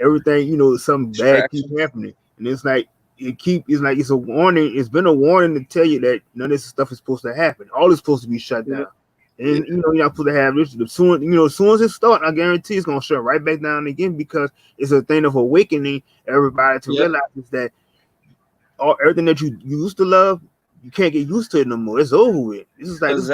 everything, you know, something bad keeps happening. And it's like it's a warning. It's been a warning to tell you that none of this stuff is supposed to happen. All is supposed to be shut down. And you know, you're not supposed to have this. As soon as it starts, I guarantee it's gonna shut right back down again, because it's a thing of awakening everybody to realize is that everything that you used to love, you can't get used to it no more. It's over with. This is like this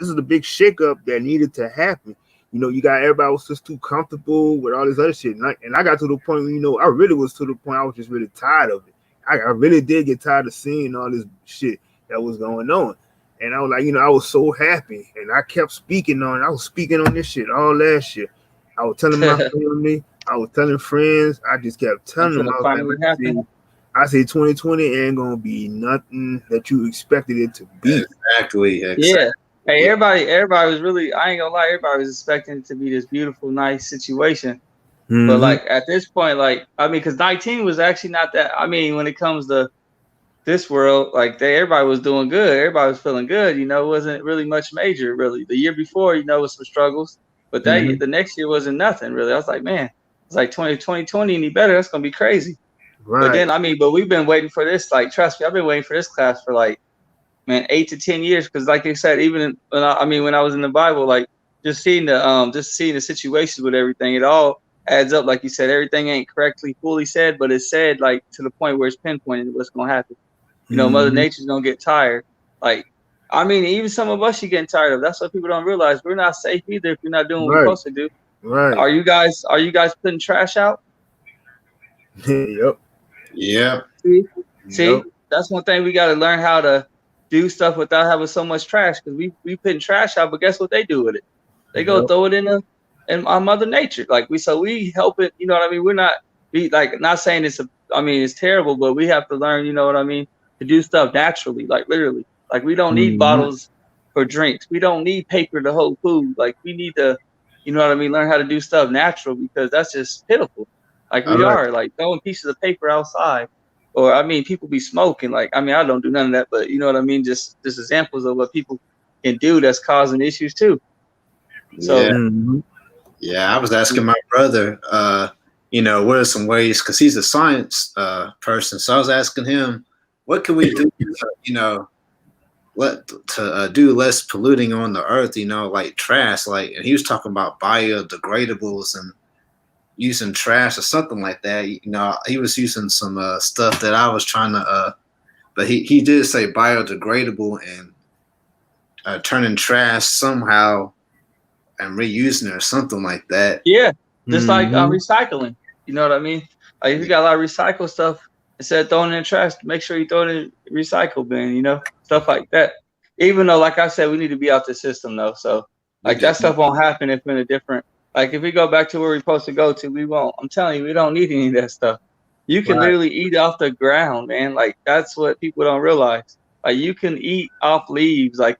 is the big shakeup that needed to happen. You know, you got everybody was just too comfortable with all this other shit, and I got to the point where, you know, I really was to the point I was just really tired of it. I really did get tired of seeing all this shit that was going on, and I was like, you know, I was so happy, and I kept speaking on. I was speaking on this shit all last year. I was telling my family, I was telling friends. I just kept telling them. I say 2020 ain't gonna be nothing that you expected it to be. Exactly. Yeah. Hey, everybody was really, I ain't gonna lie, everybody was expecting it to be this beautiful, nice situation. But like at this point, like, I mean, because 19 was actually not that. I mean, when it comes to this world, like everybody was doing good, everybody was feeling good. You know, it wasn't really much major, really. The year before, you know, was some struggles, but that the next year wasn't nothing really. I was like, man, it's like 2020 any better? That's gonna be crazy. Right. But then, I mean, but we've been waiting for this. Like, trust me, I've been waiting for this class for like, man, 8 to 10 years. Because, like you said, even when I was in the Bible, like just seeing the situations with everything, it all adds up. Like you said, everything ain't correctly fully said, but it's said like to the point where it's pinpointed what's gonna happen. You know, Mother Nature's gonna get tired. Like, I mean, even some of us, you getting tired of. That's what people don't realize. We're not safe either if you're not doing what we're supposed to do. Right? Are you guys putting trash out? Yep. Yeah. See, that's one thing we got to learn, how to do stuff without having so much trash, because we putting trash out, but guess what they do with it? They go throw it in our Mother Nature. Like we help it. You know what I mean? We're not saying it's terrible, but we have to learn. You know what I mean? To do stuff naturally, like literally. Like we don't need bottles for drinks. We don't need paper to hold food. Like we need to, you know what I mean? Learn how to do stuff natural, because that's just pitiful. Like we are like throwing pieces of paper outside, or I mean, people be smoking. Like, I mean, I don't do none of that, but you know what I mean? Just examples of what people can do that's causing issues too. So yeah, I was asking my brother, you know, what are some ways, because he's a science person. So I was asking him, what can we do, you know, to do less polluting on the earth, you know, like trash, like, and he was talking about biodegradables and using trash or something like that. You know, he was using some stuff that I was trying to, but he did say biodegradable and turning trash somehow and reusing it or something like that. Yeah, just like recycling. You know what I mean? Like if you got a lot of recycled stuff, instead of throwing it in trash, make sure you throw it in the recycle bin. You know, stuff like that. Even though, like I said, we need to be out the system though. So like that stuff won't happen if we're in a different. Like if we go back to where we're supposed to go to, we won't. I'm telling you, we don't need any of that stuff. You can literally eat off the ground, man. Like that's what people don't realize. Like you can eat off leaves. Like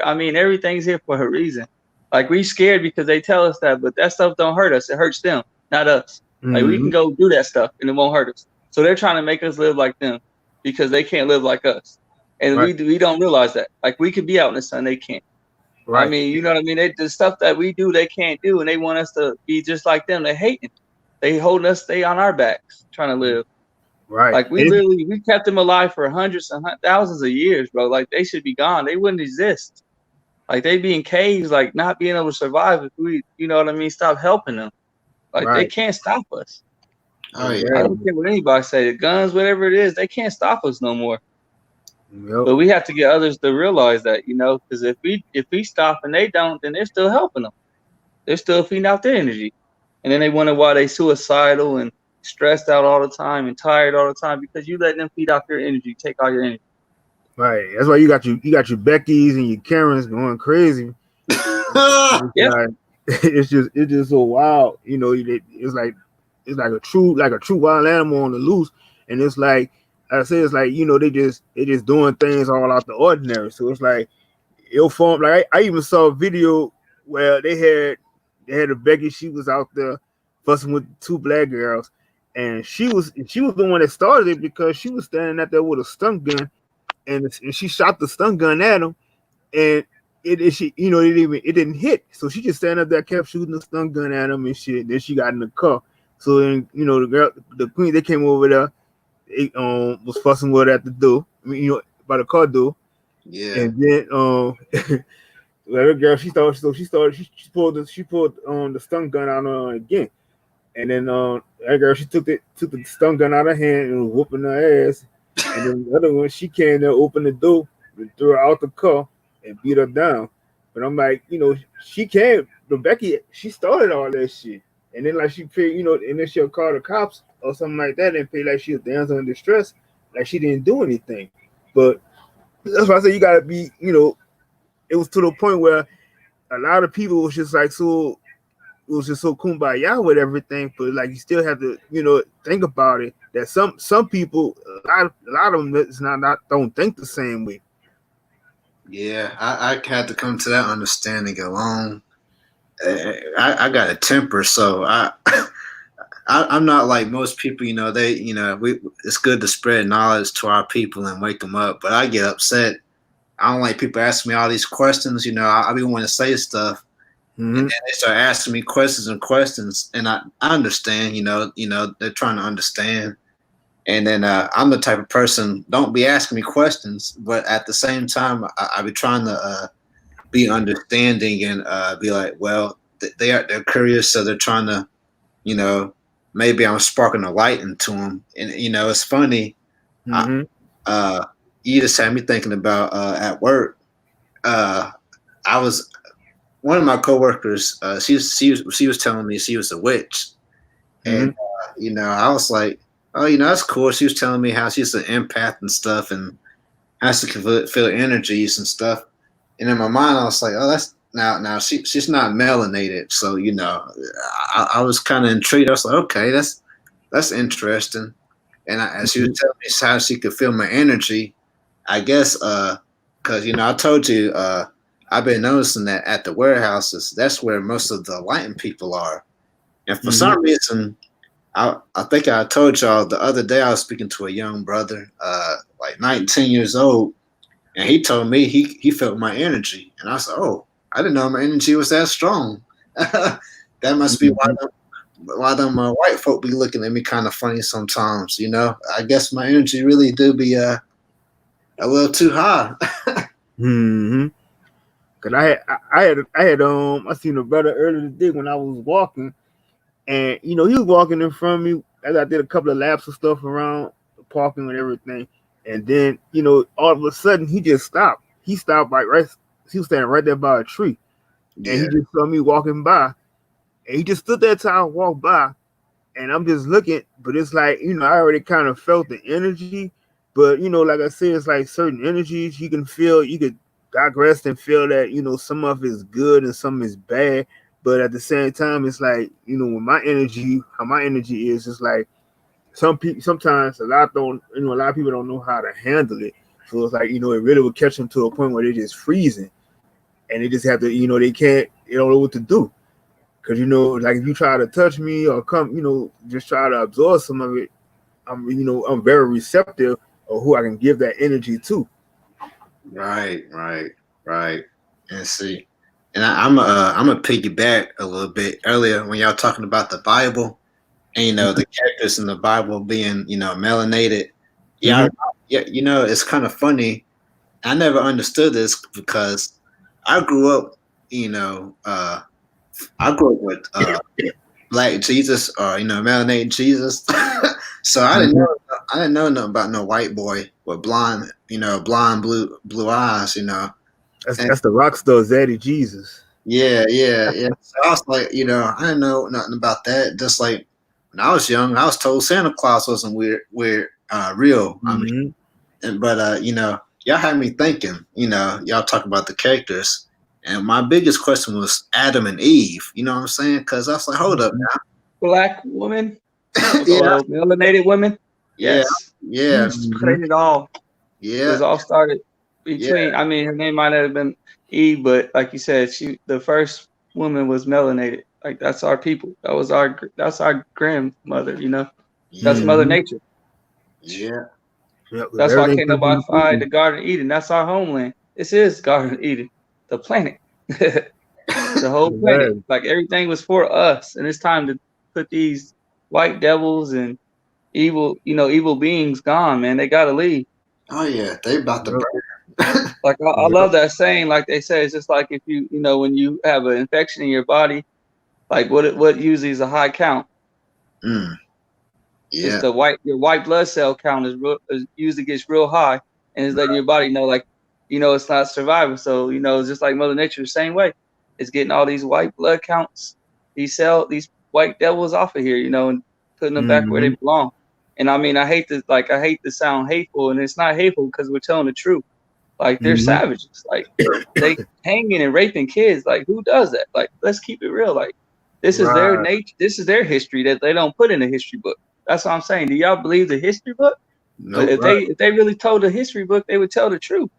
I mean, everything's here for a reason. Like we scared because they tell us that, but that stuff don't hurt us. It hurts them, not us. Like we can go do that stuff and it won't hurt us. So they're trying to make us live like them because they can't live like us. And we don't realize that. Like we could be out in the sun, they can't. Right. I mean, you know what I mean? The stuff that we do, they can't do, and they want us to be just like them. They're hating. They holding us, stay on our backs, trying to live. Right. Like we kept them alive for hundreds and thousands of years, bro. Like they should be gone. They wouldn't exist. Like they be in caves, like not being able to survive if we, you know what I mean, stop helping them. Like they can't stop us. Oh yeah. I don't care what anybody say. The guns, whatever it is, they can't stop us no more. Yep. But we have to get others to realize that, you know, because if we stop and they don't, then they're still helping them. They're still feeding out their energy, and then they wonder why they suicidal and stressed out all the time and tired all the time because you let them feed out their energy, take all your energy. Right. That's why you got your Beckys and your Karens going crazy. Yeah. It's just so wild. You know, it's like a true wild animal on the loose, and it's like I say, it's like, you know, they just doing things all out the ordinary. So it's like it'll form. Like I even saw a video where they had a Becky. She was out there fussing with two black girls, and she was the one that started it because she was standing out there with a stun gun, and she shot the stun gun at him, and it didn't hit. So she just standing up there, kept shooting the stun gun at him and shit. Then she got in the car. So then, you know, the queen, they came over there, was fussing with her at the door. I mean, you know, by the car door. Yeah. And then the other girl, she pulled the stun gun out on her again. And then that girl, she took the stun gun out of her hand and was whooping her ass. And then the other one, she came there, opened the door, and threw her out the car and beat her down. But I'm like, you know, she can't. But Becky, she started all that shit. And then like she paid, you know, and then she'll call the cops or something like that and pay like she was damsel in distress, like she didn't do anything. But that's why I say you gotta be, you know, it was to the point where a lot of people was just like so kumbaya with everything, but like you still have to, you know, think about it that some people, a lot of them is not don't think the same way. Yeah, I had to come to that understanding alone. I got a temper, so I'm not like most people. You know, it's good to spread knowledge to our people and wake them up, but I get upset. I don't like people asking me all these questions. You know, I be wanting to say stuff, and then they start asking me questions, and I understand. You know, they're trying to understand. And then I'm the type of person, don't be asking me questions, but at the same time, I be trying to be understanding and be like, well, they're curious, so they're trying to, you know, maybe I'm sparking a light into them. And, you know, it's funny. You just had me thinking about at work. I was, one of my coworkers, she was telling me she was a witch. And, you know, I was like, oh, you know, that's cool. She was telling me how she's an empath and stuff and has to feel energies and stuff. And in my mind, I was like, oh, that's now she's not melanated. So, you know, I was kind of intrigued. I was like, okay, that's interesting. And as she was telling me how she could feel my energy, I guess, because, you know, I told you, I've been noticing that at the warehouses, that's where most of the lighting people are. And for some reason, I think I told y'all the other day I was speaking to a young brother, like 19 years old, and he told me he felt my energy. And I said, oh, I didn't know my energy was that strong. That must be why them white folk be looking at me kind of funny sometimes, you know? I guess my energy really do be a little too high. Cause I seen a brother earlier today when I was walking. And, you know, he was walking in front of me as I did a couple of laps of stuff around the parking and everything. And then, you know, all of a sudden he just stopped. He stopped he was standing right there by a tree. Yeah. And he just saw me walking by. And he just stood there till I walked by. And I'm just looking, but it's like, you know, I already kind of felt the energy. But, you know, like I said, it's like certain energies you could digress and feel that, you know, some of it's good and some is bad. But at the same time, it's like, you know, when how my energy is, it's like sometimes a lot of people don't know how to handle it. So it's like, you know, it really will catch them to a point where they're just freezing and they just have to, you know, they don't know what to do. Cause, you know, like if you try to touch me or come, you know, just try to absorb some of it, I'm very receptive of who I can give that energy to. Right. And see. And I'm a piggyback a little bit earlier when y'all talking about the Bible. and the characters in the Bible being melanated. Yeah, yeah. It's kind of funny. I never understood this because I grew up, I grew up with Black Jesus or melanated Jesus. So I didn't know nothing about no white boy with blonde blue eyes. That's the rock star Zaddy Jesus. Yeah. So I was like, I didn't know nothing about that. Just like when I was young, I was told Santa Claus wasn't real. But y'all had me thinking. Y'all talk about the characters, and my biggest question was Adam and Eve. You know what I'm saying? Because I was like, hold up now. Black woman, Yeah. melanated women. Yes. Yeah. Created all. Yeah. It was all started between. I mean, her name might have been Eve, but like you said, the first woman was melanated. Like that's our people. That's our grandmother. That's Mother Nature. Yeah. That's why can't nobody find the Garden of Eden. That's our homeland. This is Garden of Eden, the planet, the whole planet. Like everything was for us, and it's time to put these white devils and evil beings gone. Man, they gotta leave. Oh yeah, they about to burn. Like I love that saying. Like they say, it's just like if you when you have an infection in your body, like what usually is a high count. Yeah. It's your white blood cell count is usually gets real high, and it's letting your body know it's not surviving. So it's just like Mother Nature the same way. It's getting all these white blood counts, these white devils off of here, and putting them back where they belong. And I mean, I hate to sound hateful, and it's not hateful because we're telling the truth. Like they're savages. Like they hanging and raping kids. Like who does that? Like let's keep it real. Like this is their nature. This is their history that they don't put in the history book. That's what I'm saying. Do y'all believe the history book? Nope. If they really told the history book, they would tell the truth.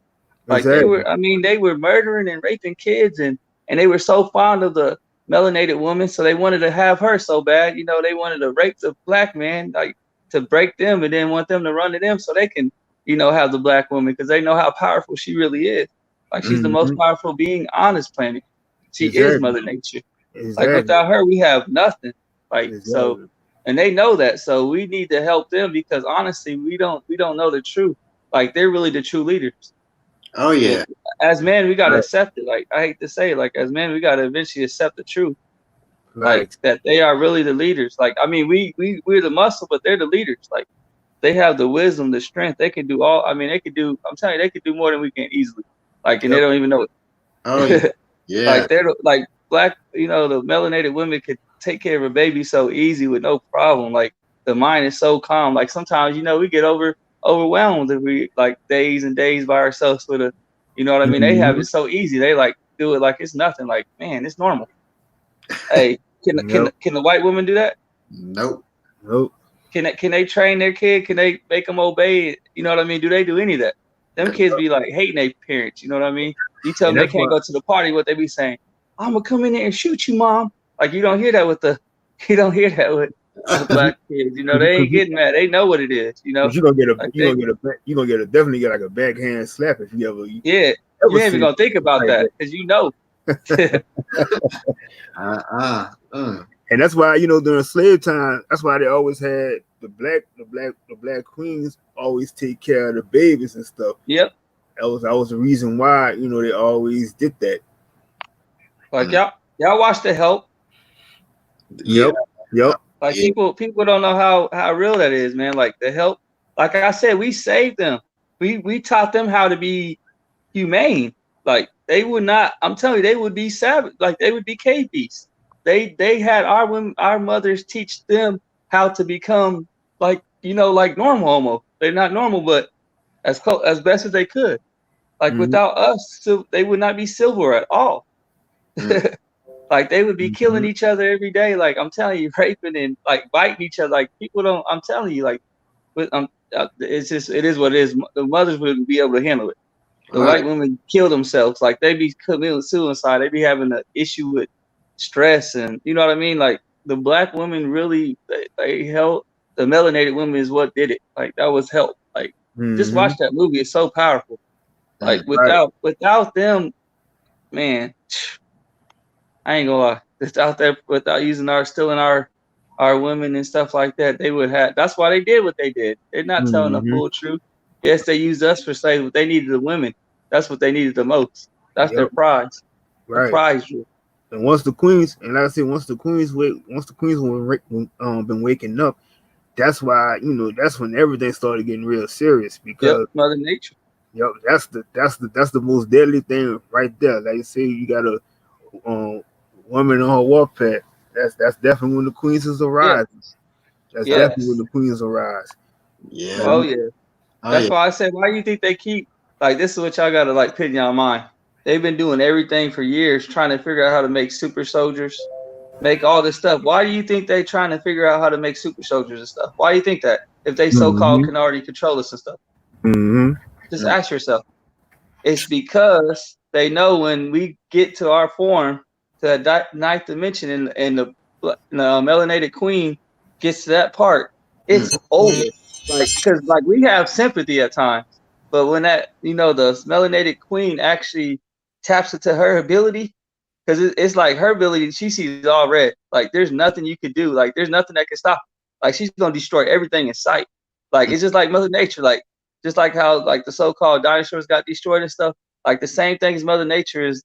Like they were murdering and raping kids, and they were so fond of the melanated woman, so they wanted to have her so bad. They wanted to rape the black man, like to break them, and then want them to run to them so they can, have the black woman because they know how powerful she really is. Like she's the most powerful being on this planet. She is Mother Nature. Like without her, we have nothing. Like so. And they know that, so we need to help them because honestly, we don't know the truth. Like they're really the true leaders. Oh yeah. As men, we gotta accept it. Like I hate to say, like as men, we gotta eventually accept the truth. Like that they are really the leaders. Like I mean, we're the muscle, but they're the leaders. Like they have the wisdom, the strength. They can do all. I mean, they could do. I'm telling you, they could do more than we can easily. Like and they don't even know it. Oh yeah. Yeah. Like they're like black. The melanated women could take care of a baby so easy with no problem. Like the mind is so calm. Like sometimes we get overwhelmed if we like days and days by ourselves with a what I mean. They have it so easy. They like do it like it's nothing. Like man, it's normal. Hey, can the white woman do that? Nope. Can they train their kid? Can they make them obey? You know what I mean? Do they do any of that? Them kids be like hating their parents. You know what I mean? You tell them they can't go to the party. What they be saying? I'm gonna come in there and shoot you, mom. Like you don't hear that with the black kids. They ain't getting that. They know what it is. But you're gonna definitely get like a backhand slap if you ever. You ain't even gonna think about that because And that's why during slave time, that's why they always had the black queens always take care of the babies and stuff. Yep. That was the reason why they always did that. Like y'all watch The Help. Yep. Like people don't know how real that is, man. Like The Help, like I said, we saved them. We taught them how to be humane. Like they would not. I'm telling you, they would be savage. Like they would be cave beasts. They had our mothers teach them how to become like normal homo. They're not normal, but as best as they could. Like without us, so they would not be silver at all. Like they would be killing each other every day. Like I'm telling you, raping and like biting each other. Like people don't. I'm telling you, like, it's just it is what it is. The mothers wouldn't be able to handle it. The white women kill themselves. Like they be committing suicide. They be having an issue with stress and you know what I mean. Like the black women really they helped. The melanated women is what did it. Like that was help. Like just watch that movie. It's so powerful. Like without them, man. I ain't gonna lie. It's out there without stealing our our women and stuff like that, they would have. That's why they did what they did. They're not telling the full truth. Yes, they used us for slaves, but they needed the women. That's what they needed the most. That's their prize. The Right. prize drill. And once the queens, and like I said, once the queens been waking up, that's why, you know, that's when everything started getting real serious, because Mother Nature. Yep, that's the most deadly thing right there. Like you say, you got a woman on her warpath. That's definitely when the queens is arise. That's definitely when the queens arise. Yeah. Oh yeah. That's why I said, why do you think they keep, like, this is what y'all gotta like put in y'all mind. They've been doing everything for years, trying to figure out how to make super soldiers, make all this stuff. Why do you think they trying to figure out how to make super soldiers and stuff? Why do you think that? If they so-called can already control us and stuff. Just ask yourself. It's because they know when we get to our form, to that ninth dimension, and the melanated queen gets to that part, it's over. Like, because like we have sympathy at times, but when that, you know, the melanated queen actually taps into her ability, because it's like her ability, she sees all red. Like there's nothing you could do. Like there's nothing that can stop her. Like she's gonna destroy everything in sight. Like it's just like Mother Nature. Like just like how like the so-called dinosaurs got destroyed and stuff. Like the same thing as Mother Nature is.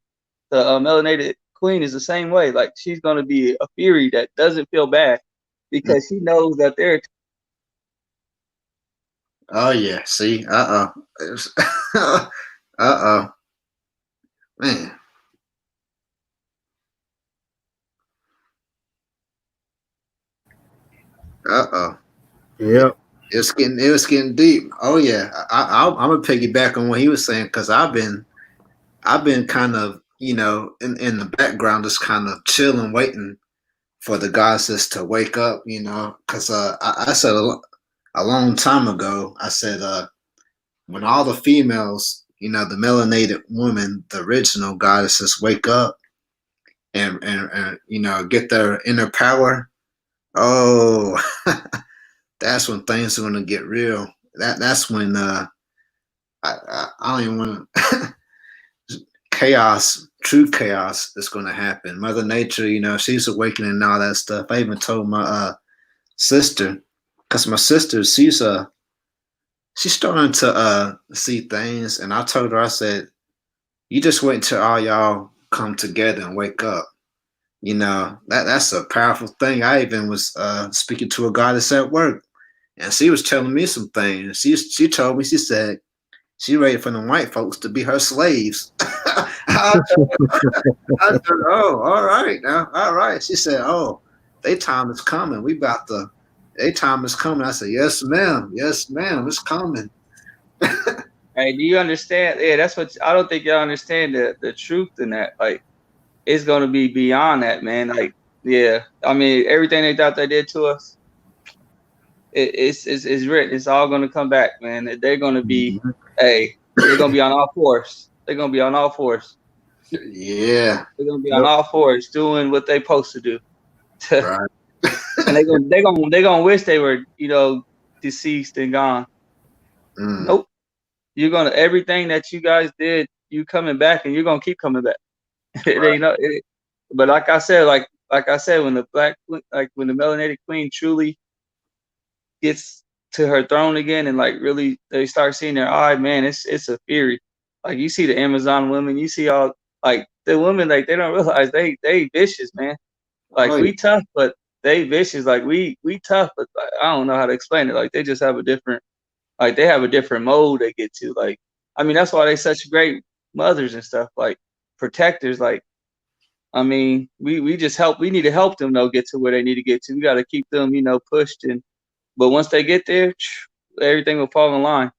The melanated queen is the same way. Like she's gonna be a fury that doesn't feel bad because she knows that they're. Oh yeah. See. Man. Yep. It was getting deep. Oh yeah. I'm gonna piggyback on what he was saying, because I've been kind of, you know, in the background, just kind of chilling, waiting for the goddesses to wake up, you know, because I said a long time ago, I said when all the females, you know, the melanated women, the original goddesses, wake up and you know, get their inner power, oh, that's when things are gonna get real. That's when I don't even want to. True chaos is going to happen. Mother Nature, you know, she's awakening and all that stuff. I even told my sister, because my sister, she's starting to see things, and I told her, I said, you just wait until all y'all come together and wake up. You know, that's a powerful thing. I even was speaking to a goddess at work, and she was telling me some things. She told me, she said, she ready for the white folks to be her slaves. I said, oh, all right now, all right. She said, oh, their time is coming. Their time is coming. I said, yes, ma'am, it's coming. Hey, do you understand? Yeah, that's what I don't think y'all understand the truth in that. Like, it's gonna be beyond that, man. Like, yeah, I mean, everything they thought they did to us, it's written. It's all gonna come back, man. They're gonna be, they're gonna be on all fours. They're gonna be on all fours. Yeah, they're gonna be on all fours doing what they supposed to do. Right. And they're gonna wish they were, you know, deceased and gone. Nope. You're gonna, everything that you guys did, you coming back, and you're gonna keep coming back. Right. But like I said, when the when the melanated queen truly gets to her throne again, and like really they start seeing their eye, man, it's a fury. Like you see the Amazon women, you see all like the women, like they don't realize they vicious, man. Like we tough, but they vicious. Like we tough, but like, I don't know how to explain it. Like they just have a different, like they have a different mode they get to. Like, I mean, that's why they such great mothers and stuff, like protectors. Like, I mean, we need to help them though get to where they need to get to. We got to keep them, you know, pushed, and but once they get there, everything will fall in line.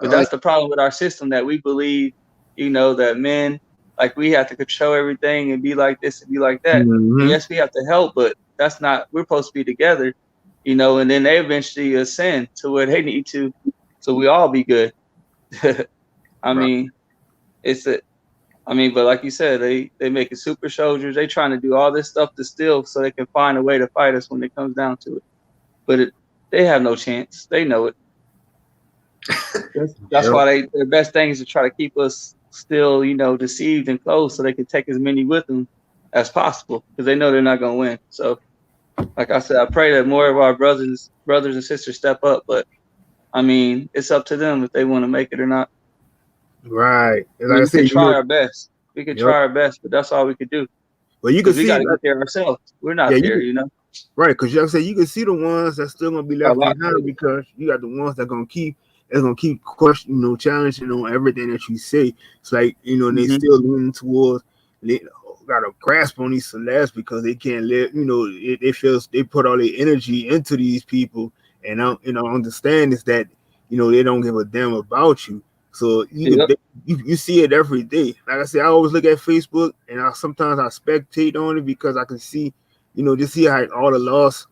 But that's the problem with our system, that we believe, you know, that men, like we have to control everything and be like this and be like that. And yes, we have to help, but that's not, we're supposed to be together, you know, and then they eventually ascend to where they need to, so we all be good. I mean, but like you said, they make it super soldiers. They trying to do all this stuff to steal so they can find a way to fight us when it comes down to it. But they have no chance. They know it. That's why their best thing is to try to keep us still, you know, deceived and closed, so they can take as many with them as possible, because they know they're not gonna win. So Like I said, I pray that more of our brothers and sisters step up. But I mean, it's up to them if they want to make it or not. Right. I Like mean, I we said, can you try know, our best. We can yep. try our best, but that's all we could do. But you can Because we see, got to get there ourselves. We're not yeah, there, you know. right? Because like I said, you can see the ones that's still gonna be A left lot. behind because you got the ones that's gonna keep questioning, challenging on everything that you say. It's like they Mhm. still leaning towards they got a grasp on these celebs because they can't live. They feel they put all their energy into these people, and understand is that they don't give a damn about you. So Yep. you see it every day. Like I said, I always look at Facebook, and sometimes I spectate on it because I can see, just see how all the lost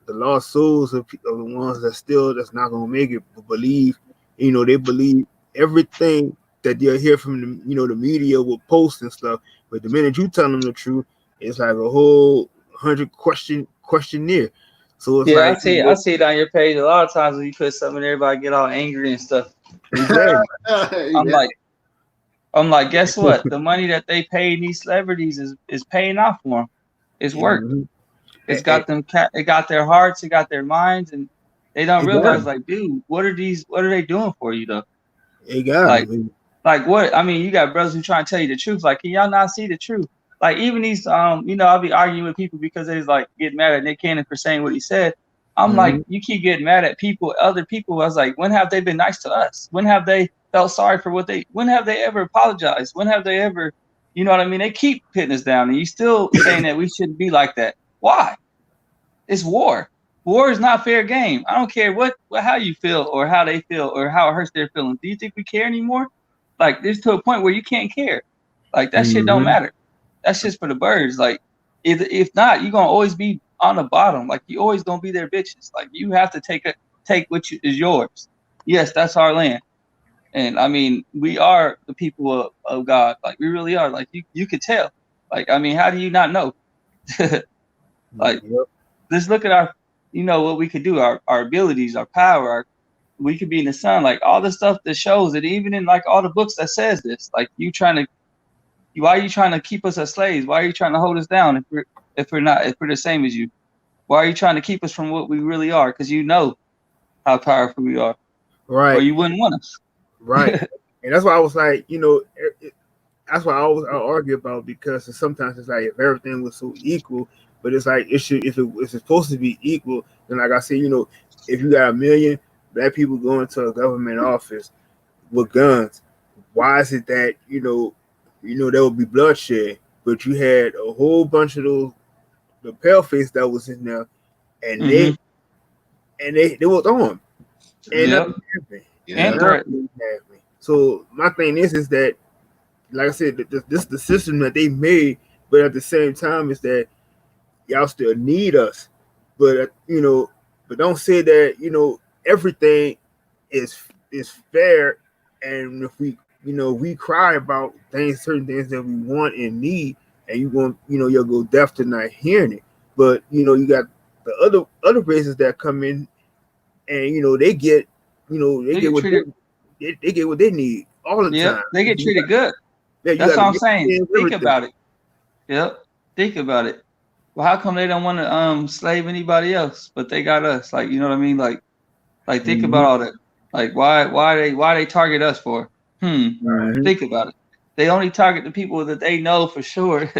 souls of the ones that's not gonna make it believe, they believe everything that they'll hear from the media will post and stuff. But the minute you tell them the truth, it's like a whole 100 questionnaire. So it's Yeah, like, I see it on your page a lot of times when you put something, everybody get all angry and stuff. exactly. I'm Yeah. like, guess what? The money that they pay these celebrities is paying off for them. It's worked. Mhm. It's got them. It got their hearts. It got their minds, and they don't It got realize, 'em. like, dude, what are they doing for you though? It got Like, 'em. what? I mean, you got brothers who try to tell you the truth. Like, can y'all not see the truth? Like, even these, I'll be arguing with people because they like get mad at Nick Cannon for saying what he said. I'm like, Mhm. you keep getting mad at other people. I was like, when have they been nice to us? When have they felt sorry for when have they ever apologized? When have they ever, you know what I mean? They keep putting us down, and you still saying that we shouldn't be like that. Why? It's war. War is not fair game. I don't care how you feel or how they feel or how it hurts their feelings. Do you think we care anymore? Like, there's to a point where you can't care. Like, that shit don't Mhm. matter. That's just for the birds. Like, if not, you're gonna always be on the bottom. Like, you always gonna be their bitches. Like, you have to take what is yours. Yes, that's our land. And I mean, we are the people of God. Like, we really are. Like, you could tell. Like, I mean, how do you not know? Like, Yep. let's look at our, what we could do, our abilities, our power, we could be in the sun, like all the stuff that shows it, even in like all the books that says this. Like, why are you trying to keep us as slaves? Why are you trying to hold us down if we're the same as you? Why are you trying to keep us from what we really are? Because you know how powerful we are, or Right. you wouldn't want us. Right. And that's why I was like, that's why I argue about because sometimes it's like if everything was so equal, but it's like if it's supposed to be equal, then like I said, if you got a million black people going to a government office with guns, why is it that there would be bloodshed, but you had a whole bunch of the pale face that was in there, and Mm-hmm. they was armed, and Yep. nothing happened. Yeah. And threatened. So my thing is that, like I said, this is the system that they made, but at the same time, is that y'all still need us, but but don't say that everything is fair, and if we cry about certain things that we want and need, and you'll go deaf to not hearing it, but you got the other races that come in, and they get They get treated. they get what they need all the Yep. time. They get treated good. Yeah, you That's got what to I'm get saying. Think everything. about it. Yep. Think about it. Well, how come they don't want to slave anybody else, but they got us? Like, you know what I mean? Like think about all that. Like, why they target us for? Think about it. They only target the people that they know for sure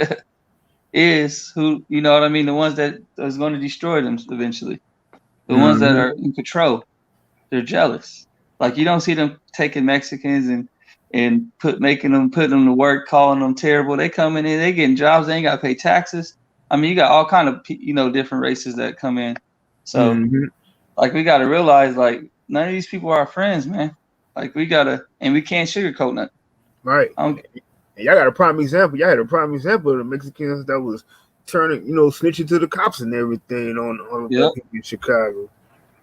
is who, you know what I mean? The ones that is going to destroy them eventually. The ones that are in control. They're jealous. Like, you don't see them taking Mexicans and putting them to work, calling them terrible. They come in, they getting jobs, they ain't got to pay taxes. I mean, you got all kind of different races that come in. So like, we got to realize, like, none of these people are our friends, man. Like, we can't sugarcoat nothing. Right. And y'all got a prime example. Y'all had a prime example of the Mexicans that was turning, snitching to the cops and everything on black people in Chicago.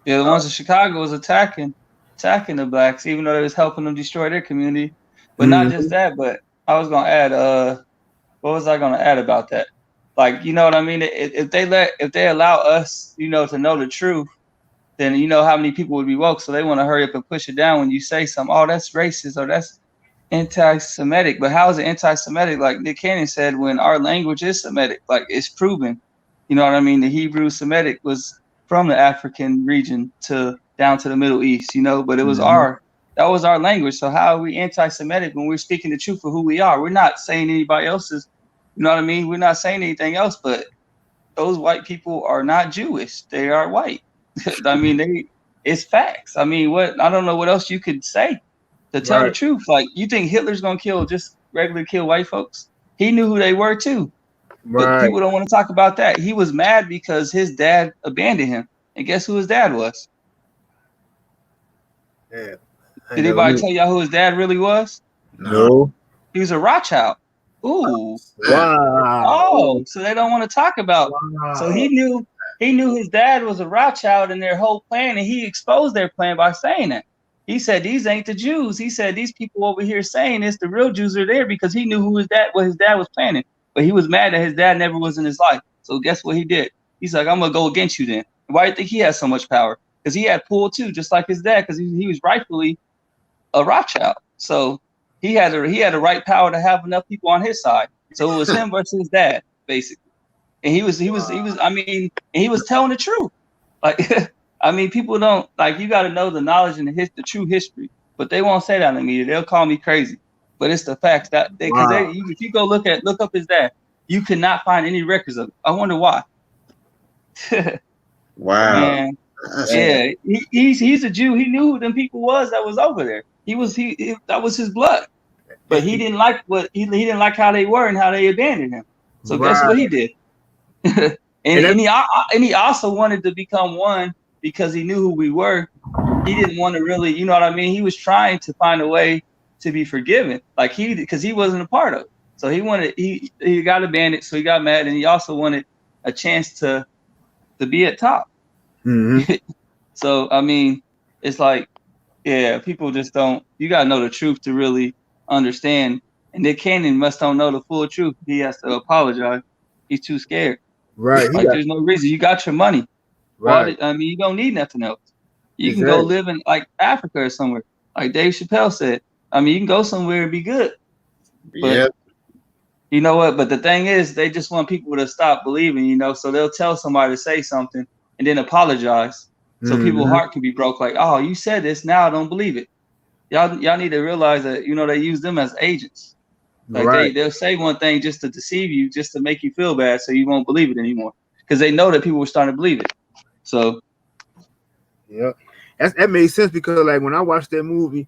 Yeah, the ones in Chicago was attacking the blacks, even though they was helping them destroy their community. But not just that, but I was gonna add, what was I gonna add about that? Like, you know what I mean? If they allow us, to know the truth, then you know how many people would be woke. So they want to hurry up and push it down when you say something. Oh, that's racist or that's anti-Semitic. But how is it anti-Semitic? Like Nick Cannon said, when our language is Semitic, like, it's proven You know what I mean? The Hebrew Semitic was from the African region to down to the Middle East, you know, but it was that was our language. So how are we anti-Semitic when we're speaking the truth of who we are? We're not saying anybody else's, you know what I mean? We're not saying anything else, but those white people are not Jewish. They are white. I mean, it's facts. I mean, I don't know what else you could say to tell the truth. Like, you think Hitler's gonna kill white folks? He knew who they were too. But people don't want to talk about that. He was mad because his dad abandoned him. And guess who his dad was? Yeah. Did anybody tell y'all who his dad really was? No. He was a Rothschild. Ooh. Wow. Oh, so they don't want to talk about. Wow. So he knew his dad was a Rothschild in their whole plan, and he exposed their plan by saying that. He said, these ain't the Jews. He said, these people over here saying this, the real Jews are there, because he knew what his dad was planning. But he was mad that his dad never was in his life. So guess what he did? He's like, I'm going to go against you then. Why do you think he has so much power? Because he had pull too, just like his dad, because he was rightfully a Rothschild. So he had the right power to have enough people on his side. So it was him versus his dad, basically. And he was telling the truth. Like, I mean, people don't, like, you got to know the knowledge and the true history. But they won't say that in the media. They'll call me crazy. But it's the facts if you go look up his dad, you cannot find any records of it. I wonder why. Wow. Man. Yeah, he's a Jew. He knew who them people was that was over there. That was his blood. But he didn't like he didn't like how they were and how they abandoned him. So guess what he did? and he also wanted to become one because he knew who we were. He didn't want to really, you know what I mean? He was trying to find a way to be forgiven, because he wasn't a part of it. So he got abandoned, so he got mad, and he also wanted a chance to be at top. Mm-hmm. So I mean, it's like, yeah, people just don't. You gotta know the truth to really understand. And Nick Cannon don't know the full truth. He has to apologize. He's too scared. Right. There's no reason. You got your money. Right. I mean, you don't need nothing else. You can go live in like Africa or somewhere, like Dave Chappelle said. I mean, you can go somewhere and be good. But you know what? But the thing is, they just want people to stop believing, you know, so they'll tell somebody to say something and then apologize. So people's heart can be broke. Like, oh, you said this, now I don't believe it. Y'all need to realize that, you know, they use them as agents. Like they'll say one thing just to deceive you, just to make you feel bad, so you won't believe it anymore. Because they know that people were starting to believe it. So yeah. That made sense, because like when I watched that movie,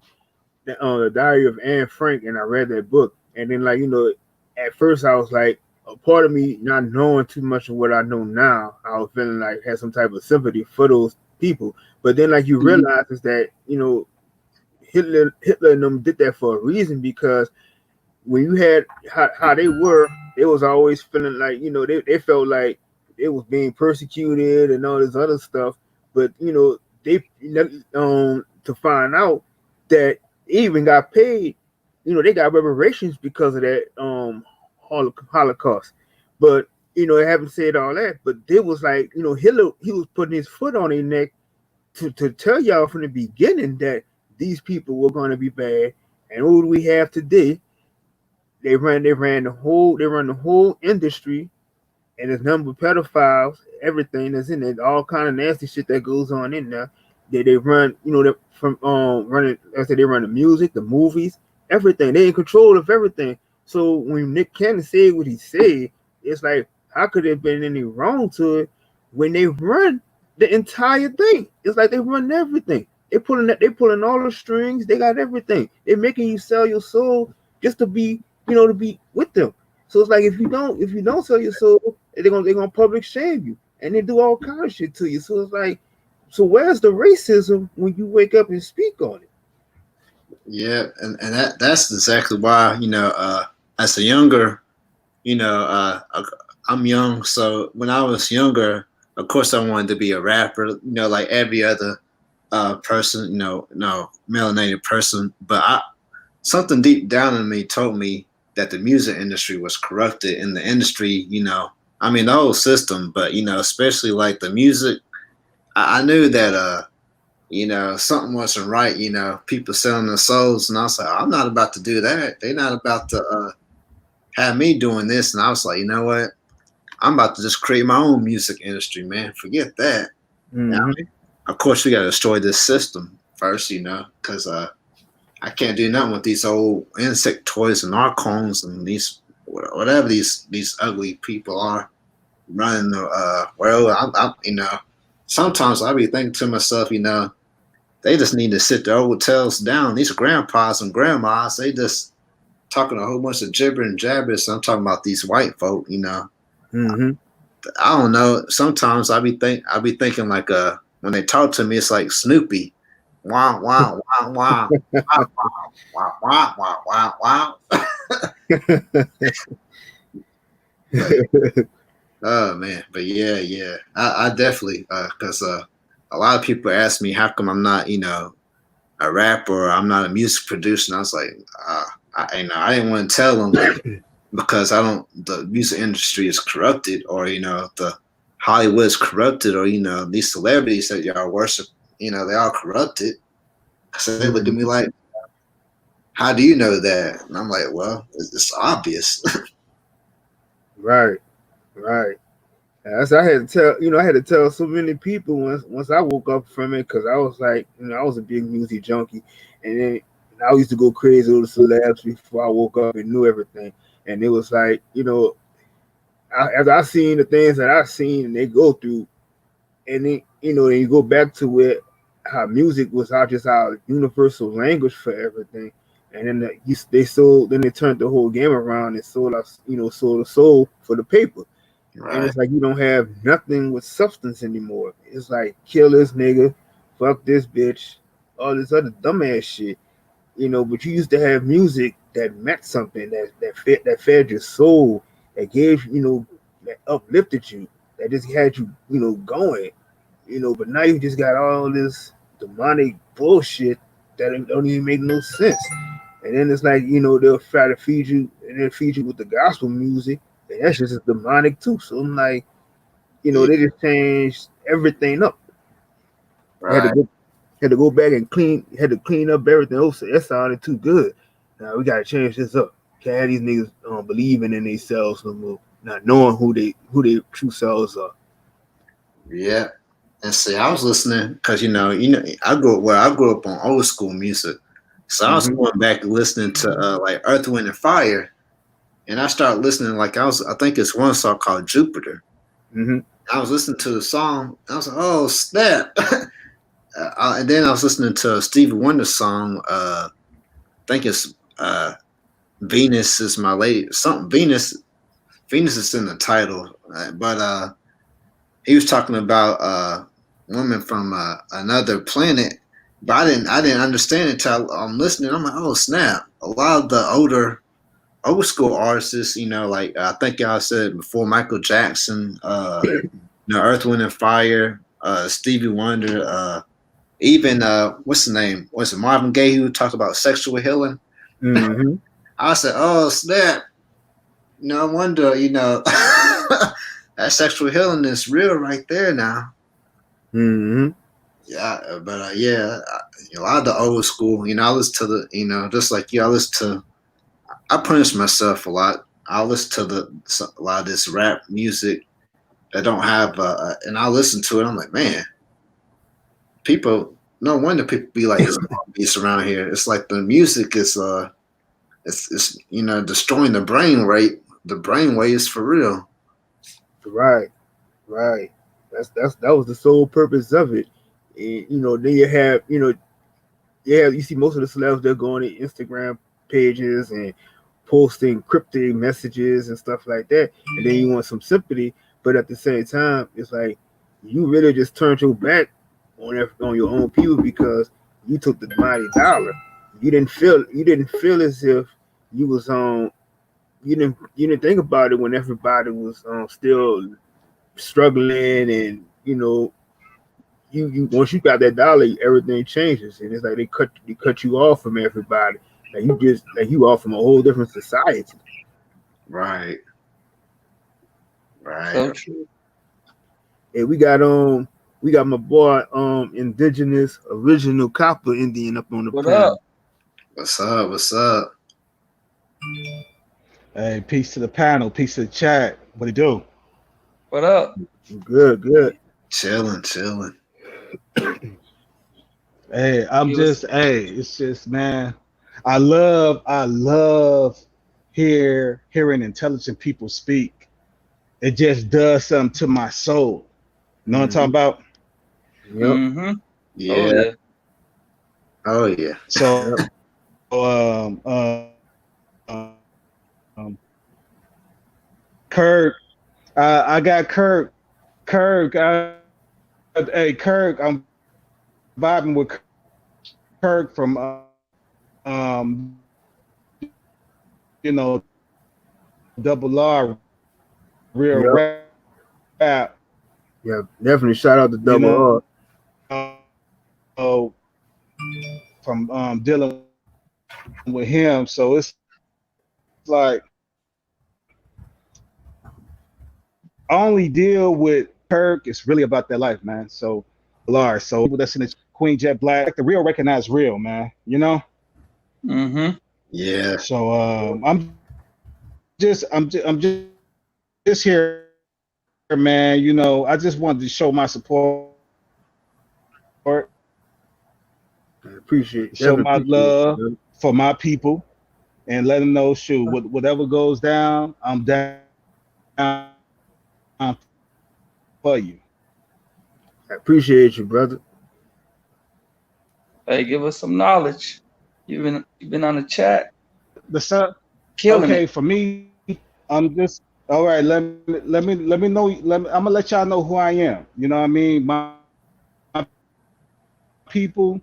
The Diary of Anne Frank, and I read that book, and then, like, you know, at first I was like, a part of me not knowing too much of what I know now, I was feeling like had some type of sympathy for those people. But then, like, you realize is that, you know, Hitler and them did that for a reason, because when you had how they were, they was always feeling like, you know, they felt like it was being persecuted and all this other stuff. But, you know, they to find out that they even got paid, you know, they got reparations because of that Holocaust. But, you know, I haven't said all that, but they was like, you know, Hitler, he was putting his foot on their neck to tell y'all from the beginning that these people were going to be bad. And what we have today, they run the whole industry, and there's number of pedophiles, everything that's in it, all kind of nasty shit that goes on in there. They run, you know, from running. I said they run the music, the movies, everything. They in control of everything. So when Nick Cannon said what he said, it's like, how could there have been any wrong to it when they run the entire thing? It's like they run everything. They pulling all the strings. They got everything. They're making you sell your soul just to be, you know, to be with them. So it's like, if you don't sell your soul, they're gonna public shame you, and they do all kind of shit to you. So it's like, so where's the racism when you wake up and speak on it? Yeah, and that's exactly why, you know, as a younger, you know, I'm young, so when I was younger, of course I wanted to be a rapper, you know, like every other person, you know, melanated person. But something deep down in me told me that the music industry was corrupted, and the industry, you know, I mean the whole system, but, you know, especially like the music, I knew that you know, something wasn't right, you know, people selling their souls, and I was like, I'm not about to do that. They're not about to have me doing this. And I was like, you know what? I'm about to just create my own music industry, man. Forget that. Mm-hmm. Of course, we got to destroy this system first, because I can't do nothing with these old insect toys and Archons and these whatever these ugly people are running the world. Sometimes I be thinking to myself, they just need to sit their old tails down. These grandpas and grandmas, they just talking a whole bunch of gibber and jabbers. I'm talking about these white folk, Mm-hmm. I don't know. Sometimes I be thinking like when they talk to me, it's like Snoopy. Wow, wow, wow, wow, wow, wow, wow, wow, wow, wow. Oh man, but yeah. I definitely because a lot of people ask me how come I'm not, a rapper or I'm not a music producer. And I was like, I didn't want to tell them because the music industry is corrupted, or the Hollywood is corrupted, or these celebrities that y'all worship, they are corrupted. So they look at me like, how do you know that? And I'm like, well, it's obvious. Right. As I had to tell, I had to tell so many people once I woke up from it, because I was like, I was a big music junkie, and then I used to go crazy over the celebs before I woke up and knew everything. And it was like, as I seen the things that I seen and they go through, and then and you go back to it, how music was just our universal language for everything. And then they turned the whole game around and sold us, sold the soul for the paper. Right. And it's like you don't have nothing with substance anymore. It's like kill this nigga, fuck this bitch, all this other dumbass shit. But you used to have music that meant something, that fed your soul, that gave that uplifted you, that just had you going. But now you just got all this demonic bullshit that don't even make no sense. And then it's like, they'll try to feed you and then feed you with the gospel music, and that's just demonic too. So I'm like, they just changed everything up. Right. Had to go back and had to clean up everything else. That sounded too good. Now we gotta change this up. Can't have these niggas believing in themselves no more, not knowing who their true selves are. Yeah. And see, I was listening because I grew up on old school music, so I was going back and listening to like Earth, Wind, and Fire, and I started listening I think it's one song called Jupiter. Mm-hmm. I was listening to the song, and I was like, oh snap! And then I was listening to a Stevie Wonder song. I think it's Venus is my lady. Something Venus is in the title, but he was talking about women from another planet, but I didn't understand it until I'm listening. I'm like, oh snap! A lot of the old school artists, like I think y'all said before, Michael Jackson, Earth, Wind, and Fire, Stevie Wonder, even what's the name? Was it Marvin Gaye who talked about sexual healing? Mm-hmm. I said, oh snap! I wonder, that sexual healing is real right there now. Mm-hmm. Yeah, but a lot of the old school, I listen to the, just like you, I punish myself a lot. I listen to a lot of this rap music that don't have, and I listen to it. I'm like, man, no wonder people be like, it's beats around here. It's like the music is, it's destroying the brain rate. The brain waves for real. Right. That was the sole purpose of it. And, then you have, you see most of the celebs, they're going to Instagram pages and posting cryptic messages and stuff like that. And then you want some sympathy, but at the same time, it's like you really just turned your back on your own people because you took the mighty dollar. You didn't feel as if you was on. You didn't think about it when everybody was still struggling, and you once you got that dollar, everything changes, and it's like they cut you off from everybody. Like you off from a whole different society. Right. So true. Hey, we got my boy Indigenous Original Copper Indian up on the What panel. up? What's up? Hey, peace to the panel, peace to the chat. What it do? What up? Good. Chilling. Hey, it's just, man, I love hearing intelligent people speak. It just does something to my soul. You know what I'm talking about? Yep. Mm-hmm. Yeah. Oh yeah. So, um, Kirk, I got Kirk. Hey, Kirk, I'm vibing with Kirk from, um, you know, Double R, real Yep. rap. Yeah, definitely shout out to Double R. So from dealing with him, so it's like I only deal with Kirk. It's really about their life, man. So Lars, so people that's in the Queen Jet Black, like the real recognize real, man. You know. Mm-hmm. Yeah. So I'm just here, man. You know, I just wanted to show my support, I appreciate show definitely my appreciate love it, for my people, and let them know, shoot, whatever goes down, I'm down for you. I appreciate you, brother. Hey, give us some knowledge. You've been on the chat, The sun. killing Okay, it. for me, I'm just all right. Let me know. I'm gonna let y'all know who I am. You know what I mean? My people,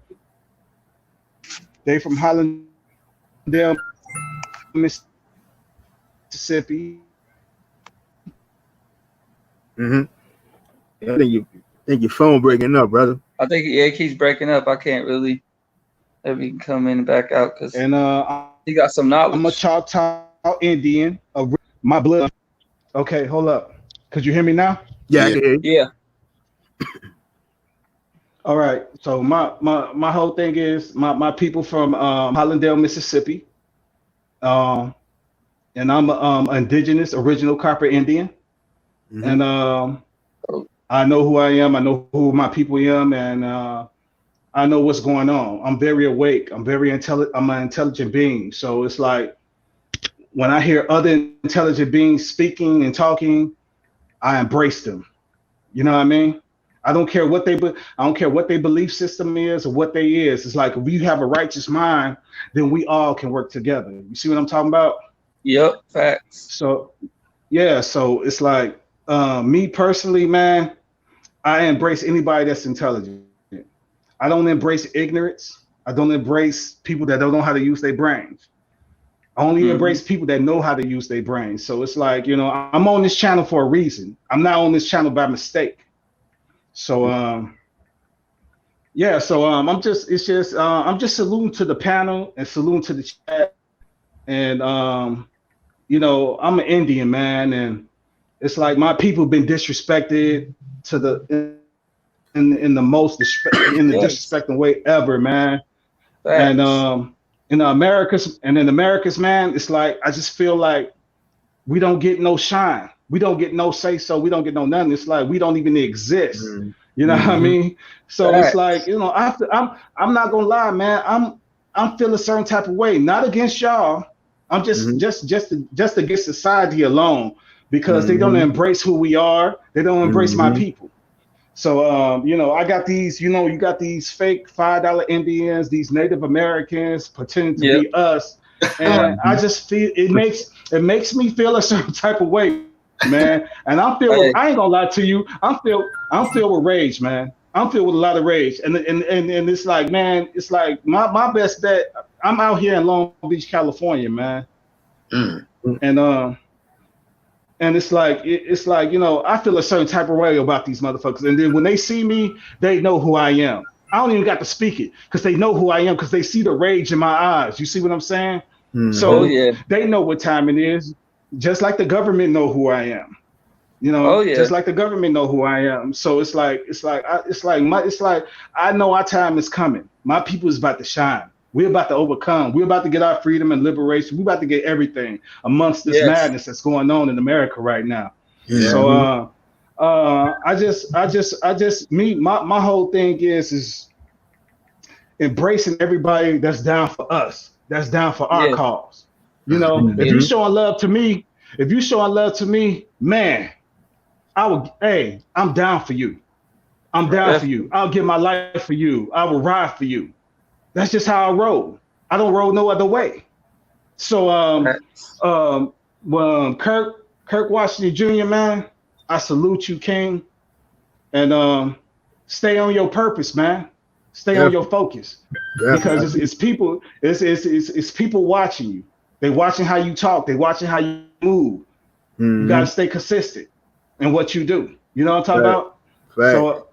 they from Hollandale, Mississippi. I think your phone breaking up, brother. I think it keeps breaking up. I can't really. Maybe he can come in and back out because And he got some I'm a knowledge. Choctaw Indian. My blood. Okay, hold up. Could you hear me now? Yeah, I Yeah. can hear you. Yeah. All right. So my whole thing is my people from Hollandale, Mississippi. Um, and I'm indigenous, original Copper Indian. And I know who I am. I know who my people am, and I know what's going on. I'm very awake. I'm very intelligent. I'm an intelligent being. So it's like when I hear other intelligent beings speaking and talking, I embrace them. You know what I mean? I don't care what I don't care what their belief system is or what they is. It's like if we have a righteous mind, then we all can work together. You see what I'm talking about? Yep. Facts. So yeah, so it's like me personally, man, I embrace anybody that's intelligent. I don't embrace ignorance. I don't embrace people that don't know how to use their brains. I only embrace people that know how to use their brains. So it's like, you know, I'm on this channel for a reason. I'm not on this channel by mistake. So yeah, so I'm just saluting to the panel and saluting to the chat. And you know, I'm an Indian, man, and it's like my people been disrespected to the in the most disrespecting way ever, man. Facts. And in the Americas, man, it's like I just feel like we don't get no shine. We don't get no say so. We don't get no nothing. It's like we don't even exist. You know what I mean? So Facts. it's like, you know, I'm not gonna lie, man. I'm feeling a certain type of way, not against y'all. I'm just against society alone because they don't embrace who we are. They don't embrace my people. So you know, I got these, you know, you got these fake $5 Indians, these Native Americans pretending to be us. And I just feel it makes me feel a certain type of way, man. And I ain't gonna lie to you, I'm filled with rage, man. I'm filled with a lot of rage. And it's like, man, it's like my best bet, I'm out here in Long Beach, California, man. And it's like, you know, I feel a certain type of way about these motherfuckers. And then when they see me, they know who I am. I don't even got to speak it because they know who I am because they see the rage in my eyes. You see what I'm saying? So they know what time it is. Just like the government know who I am. You know, just like the government know who I am. So it's like I know our time is coming. My people is about to shine. We're about to overcome. We're about to get our freedom and liberation. We're about to get everything amongst this madness that's going on in America right now. So My whole thing is embracing everybody that's down for us, that's down for our Yeah, cause. You know, if yeah, you Mhm. showing love to me, if you showing love to me, man, hey, I'm down for you. I'm down for you. definitely. I'll give my life for you. I will ride for you. That's just how I roll. I don't roll no other way. So Facts. Kirk Washington Jr., man, I salute you, King, and stay on your purpose, man. Stay on your Definitely, focus because definitely. it's people it's people watching you. They watching how you talk. They watching how you move. You got to Mm-hmm. stay consistent in what you do. You know what I'm talking Fact, about? fact. So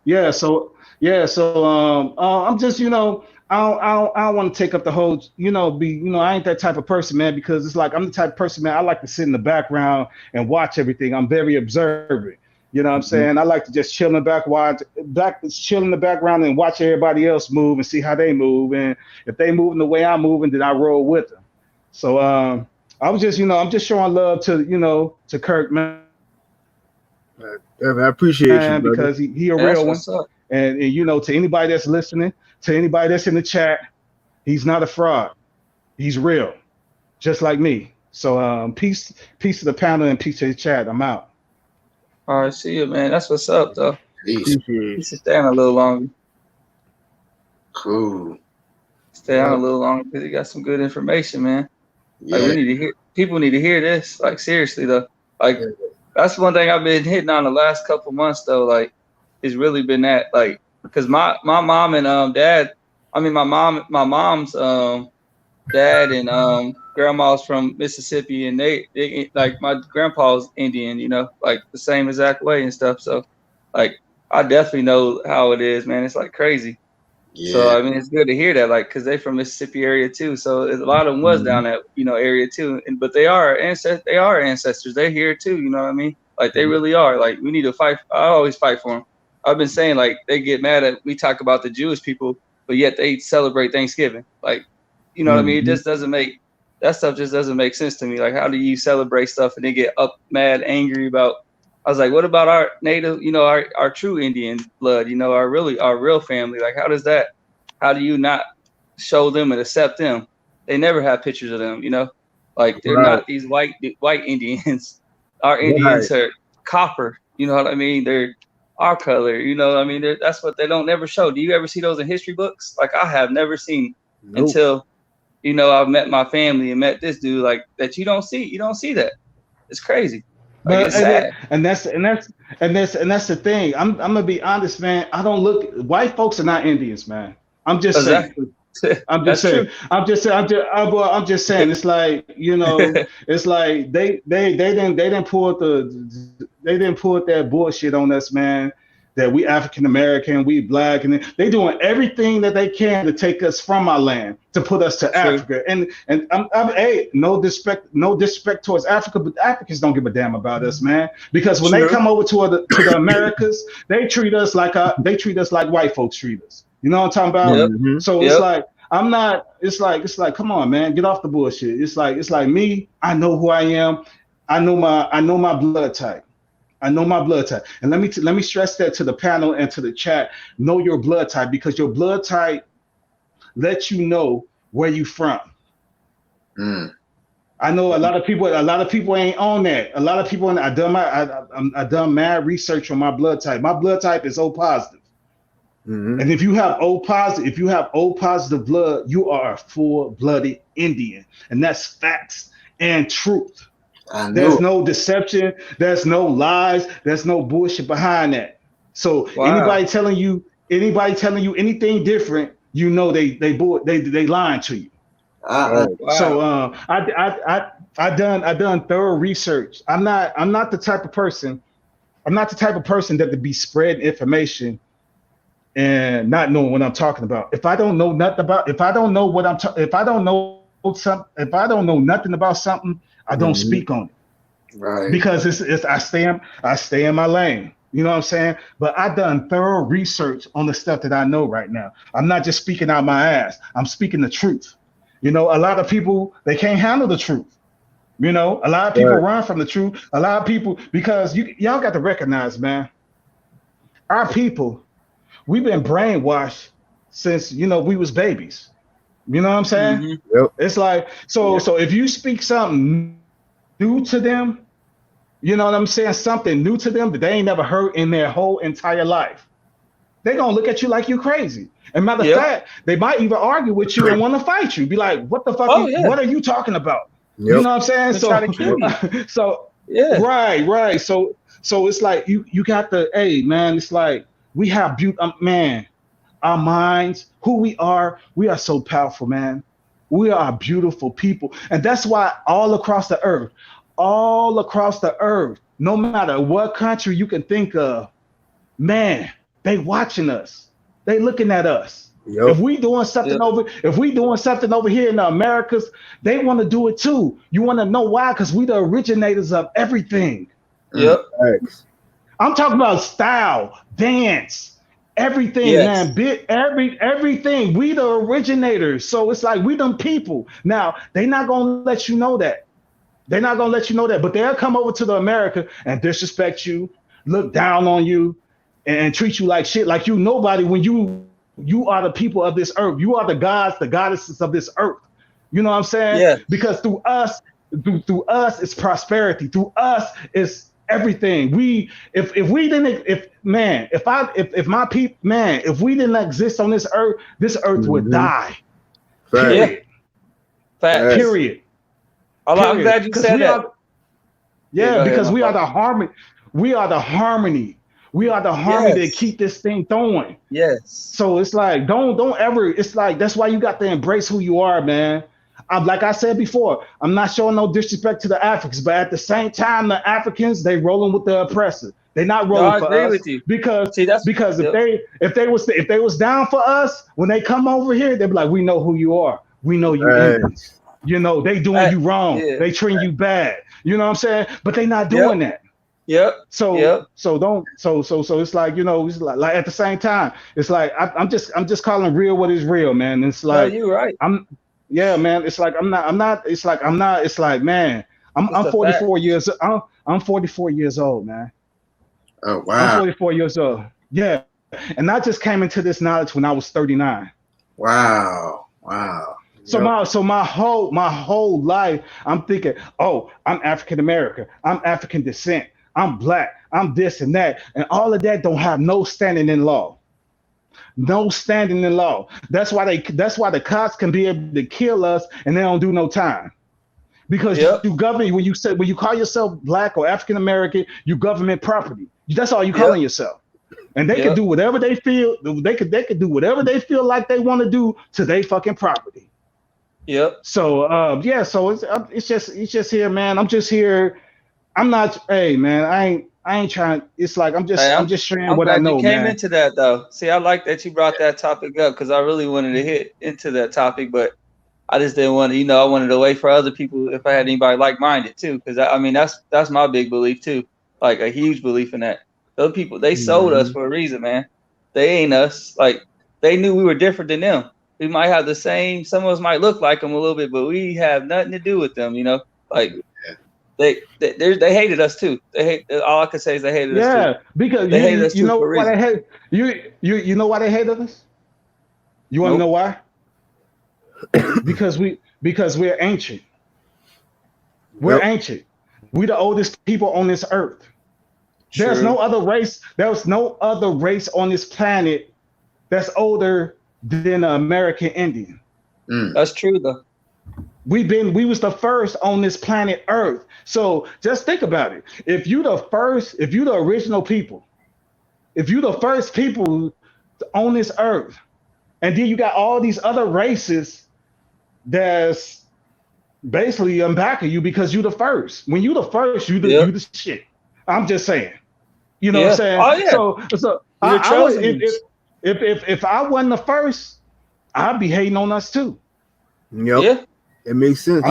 I'm just I don't want to take up the whole I ain't that type of person, man, because it's like I'm the type of person, man. I like to sit in the background and watch everything. I'm very observant. You know what I'm Mm-hmm. saying? I like to just chill in the chill in the background and watch everybody else move and see how they move. And if they moving the way I'm moving, then I roll with them. So I'm just showing love to Kirk, Definitely. I appreciate you, man, brother. because he a Yeah, that's real one. what's up. And to anybody that's listening, to anybody that's in the chat, he's not a fraud. He's real, just like me. So peace to the panel and peace to the chat. I'm out. All right, see you, man. That's what's up, though. Peace. You Appreciate should stay on a little longer. Cool. Stay you. on a Yeah. little longer because you got some good information, man. Like Yeah. we need to hear. People need to hear this. Like seriously, though. Like Yeah. that's one thing I've been hitting on the last couple months, though. Like it's really been that, like, because my mom and dad. I mean, my mom's dad and grandma's from Mississippi, and they like my grandpa's Indian, like the same exact way and stuff. So, like, I definitely know how it is, man. It's like crazy. So Yeah. I mean, it's good to hear that, like, because they from Mississippi area too. So a lot of them was Mm-hmm. down that area too. And but they are ancestors. They are ancestors. They're here too. You know what I mean? Like they really are. Like we need to fight. I always fight for them. I've been saying like they get mad at we talk about the Jewish people, but yet they celebrate Thanksgiving. Like you know what I mean? It Mm-hmm. just doesn't make that stuff just doesn't make sense to me. Like how do you celebrate stuff and then get up mad, angry about? I was like, what about our native, our true Indian blood, our real family? Like, how do you not show them and accept them? They never have pictures of them, like they're Right. not these white Indians. Our Right. Indians are copper, you know what I mean? They're our color, you know what I mean? That's what they don't never show. Do you ever see those in history books? Like I have never seen Nope. until, I've met my family and met this dude like that. You don't see that. It's crazy. Like But it's sad. that's the thing. I'm gonna be honest, man. I don't look. White folks are not Indians, man. I'm just saying. Exactly. I'm just That's saying. true. I'm just saying. It's like it's like they didn't pull that bullshit on us, man. That we African American, we black, and they doing everything that they can to take us from our land to put us to True. Africa. And hey, no disrespect towards Africa, but Africans don't give a damn about us, man. Because when they True. come over to the Americas, they treat us like white folks treat us. You know what I'm talking about? Yep. Mm-hmm. So Yep. it's like I'm not. It's like, come on, man, get off the bullshit. It's like me. I know who I am. I know my blood type. I know my blood type. And let me stress that to the panel and to the chat. Know your blood type because your blood type lets you know where you from. Mm. I know a lot of people ain't on that. A lot of people I done mad research on my blood type. My blood type is O positive. Mm-hmm. And if you have O positive blood, you are a full-blooded Indian. And that's facts and truth. I knew There's it. no deception. There's no lies. There's no bullshit behind that. So Wow. anybody telling you anything different, they lying to you. Right. Wow. So I done thorough research. I'm not the type of person. I'm not the type of person that to be spreading information and not knowing what I'm talking about. If I don't know nothing about, if I don't know nothing about something, I don't Mm-hmm. speak on it Right. because I stay in my lane. You know what I'm saying? But I done thorough research on the stuff that I know right now. I'm not just speaking out my ass. I'm speaking the truth. A lot of people they can't handle the truth. You know, a lot of people run from the truth. A lot of people, because y'all got to recognize, man, our people, we've been brainwashed since, you know, we was babies. You know what I'm saying? Mm-hmm. Yep. It's like, so if you speak something new to them, you know what I'm saying? Something new to them that they ain't never heard in their whole entire life. They're going to look at you like you crazy. And matter of fact, they might even argue with you and want to fight you. Be like, what the fuck? What are you talking about? Yep. You know what I'm saying? Try to kill you. So right. So it's like you got the, hey man, it's like we have man, our minds, who we are so powerful, man. We are beautiful people. And that's why all across the earth, no matter what country you can think of, man, they watching us. They looking at us. Yep. If we doing something over here in the Americas, they want to do it too. You want to know why? Because we the originators of everything. Yep. Thanks. I'm talking about style, dance, everything, man. Everything. We the originators. So it's like we them people. Now, they not gonna let you know that. But they'll come over to the America and disrespect you, look down on you, and treat you like shit, like you nobody when you are the people of this earth. You are the gods, the goddesses of this earth. You know what I'm saying? Yeah. Because through us it's prosperity. Through us it's everything. If we didn't exist on this earth would die. Period. Fact. Period. I'm glad you said that. Because we are the harmony. We are the harmony. We are the harmony that keep this thing going. Yes. So it's like, don't ever, it's like, that's why you got to embrace who you are, man. Like I said before, I'm not showing no disrespect to the Africans, but at the same time, the Africans, they rolling with the oppressor. They're not rolling for us. With you. Because if they was down for us, when they come over here, they'd be like, we know who you are. We know you Indians. You know, they doing you wrong. Yeah. They treating you bad. You know what I'm saying? But they not doing that. Yep. So it's like, you know, it's like at the same time, it's like I'm just calling real what is real, man. It's like you're right. Man. It's like I'm not. It's like, man, I'm 44 years. I'm 44 years old, man. Oh wow. I'm 44 years old. Yeah, and I just came into this knowledge when I was 39. Wow. So my whole life, I'm thinking, oh, I'm African American, I'm African descent, I'm black, I'm this and that, and all of that don't have no standing in law. No standing in law. That's why the cops can be able to kill us and they don't do no time. Because you govern, when you call yourself black or African American, you government property. That's all you calling yourself. And they can do whatever they feel. They could do whatever they feel like they want to do to their fucking property. Yep. So so it's just here, man. I'm just here. I'm not. Hey, man. I ain't trying. It's like I'm just sharing what I know, you came into that though. See, I like that you brought that topic up because I really wanted to hit into that topic, but I just didn't want to. I wanted to wait for other people if I had anybody like-minded too, because I mean that's my big belief too, like a huge belief in that. Those people, they sold us for a reason, man. They ain't us. Like they knew we were different than them. We might have the same. Some of us might look like them a little bit, but we have nothing to do with them. Like they hated us too. They hate. All I can say is they hated us too. Yeah, because they hated us too. You know why they hate you know why they hated us? You want to know why? because we're ancient. We're ancient. We're the oldest people on this earth. True. There's no other race on this planet that's older than an American Indian. That's true though. We was the first on this planet Earth. So just think about it. If you the original people, if you the first people on this earth, and then you got all these other races that's basically on back of you because you the first. When you the first, you the shit. I'm just saying. You know what I'm saying? Oh, yeah. So if I wasn't the first, I'd be hating on us too. Yep. Yeah. It makes sense.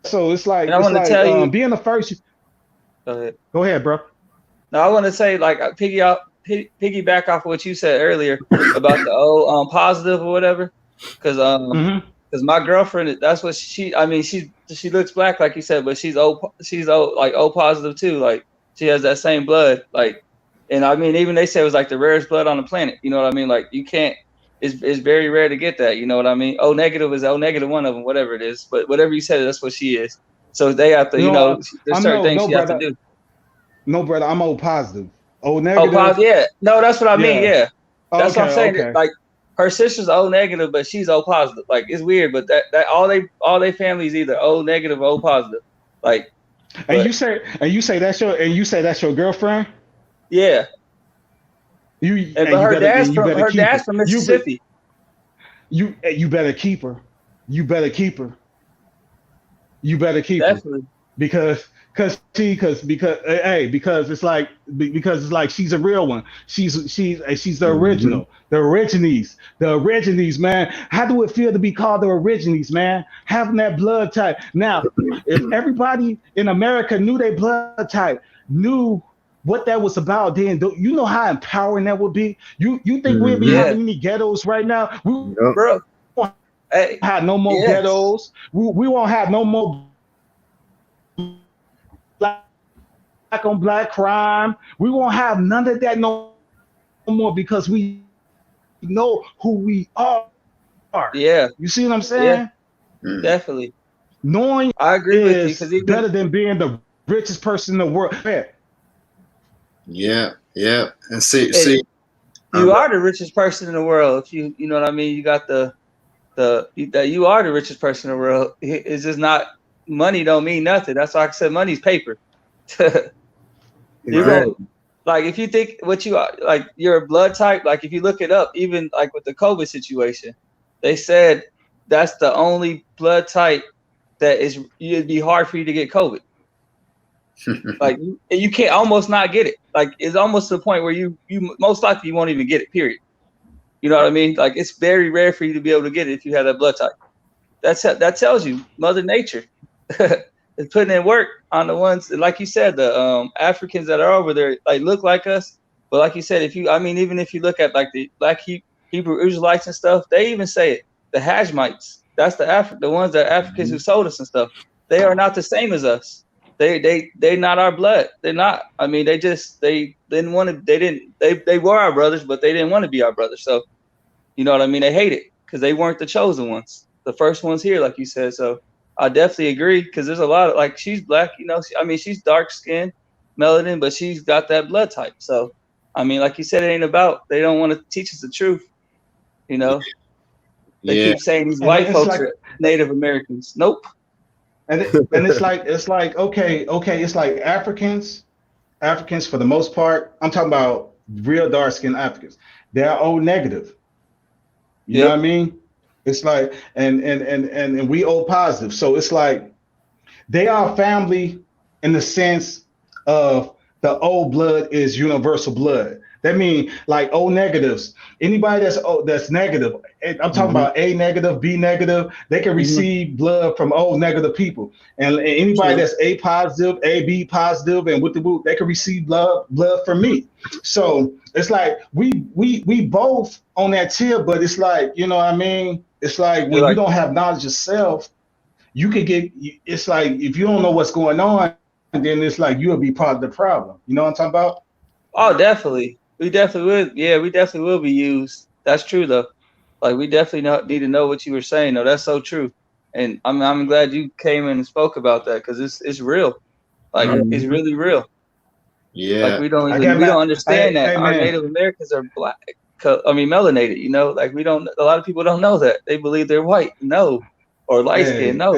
So it's like, and I want to tell you, being the first. Go ahead, bro. No, I want to say, like, piggyback off of what you said earlier about the positive or whatever, because Because my girlfriend, that's what she. I mean, she looks black, like you said, but she's O like O positive too. Like she has that same blood. Like, and I mean, even they say it was like the rarest blood on the planet. You know what I mean? Like you can't. It's very rare to get that. You know what I mean? O negative is O negative one of them, whatever it is. But whatever you said, that's what she is. So they have to, there's certain things she has to do. No, brother, I'm O positive. O O negative. positive, yeah. No, that's what I mean. Yeah, that's what I'm saying. Okay. Like her sister's O negative, but she's O positive. Like it's weird, but that all they family is either O negative or O positive. Like, and you say that's your girlfriend. Yeah. But her dad's from Mississippi. You better keep her. You better keep her. Definitely. Because it's like she's a real one. She's the original, the origines, man. How do it feel to be called the origines, man? Having that blood type. Now, if everybody in America knew their blood type, knew what that was about, then you know how empowering that would be. You think we'd be having any ghettos right now? Bro, have no more ghettos. We won't have no more black on black crime. We won't have none of that no more because we know who we are. Yeah. You see what I'm saying? Yeah. Definitely. Knowing I agree with you because it's better than being the richest person in the world. Yeah. And see, you are the richest person in the world. If you know what I mean, you got that you are the richest person in the world. It's just not money. Don't mean nothing. That's why I said money's paper. You know, like if you think what you are, like your blood type, like if you look it up, even like with the COVID situation, they said that's the only blood type that it'd be hard for you to get COVID. Like you can't almost not get it. Like it's almost to the point where you most likely you won't even get it, period. You know what I mean? Like it's very rare for you to be able to get it if you have that blood type. That tells you Mother Nature is putting in work on the ones, like you said, the Africans that are over there, like look like us. But like you said, even if you look at like the Black Hebrew Israelites and stuff, they even say it. The Hashmites, that's the ones that Africans who sold us and stuff. They are not the same as us. They're not our blood. They're not. I mean, they didn't want to. They were our brothers, but they didn't want to be our brothers. So, you know what I mean? They hate it because they weren't the chosen ones, the first ones here, like you said. So I definitely agree because there's a lot of like she's black, you know. She's dark skinned, melanin, but she's got that blood type. So, I mean, like you said, it ain't about. They don't want to teach us the truth, you know. They keep saying these white folks are Native Americans. Nope. And it's like okay, it's like Africans for the most part. I'm talking about real dark skinned Africans. They're O negative. You know what I mean? It's like and we O positive. So it's like they are family in the sense of the O blood is universal blood. That means like O negatives. Anybody that's negative, I'm talking about A negative, B negative, they can receive blood from O negative people. And anybody that's A positive, AB positive, and with the boot, they can receive blood from me. So it's like we both on that tier, but it's like, you know what I mean? It's like when you don't have knowledge of self, you could get, it's like if you don't know what's going on, then it's like you'll be part of the problem. You know what I'm talking about? Oh, definitely. We definitely would. Yeah, we definitely will be used. That's true, though. Like, we definitely need to know what you were saying, though. That's so true. And I'm glad you came in and spoke about that because it's real. Like, it's really real. Yeah. Like, we don't understand that our Native Americans are black. Melanated, you know? Like, a lot of people don't know that. They believe they're white. No. Or light skin. No.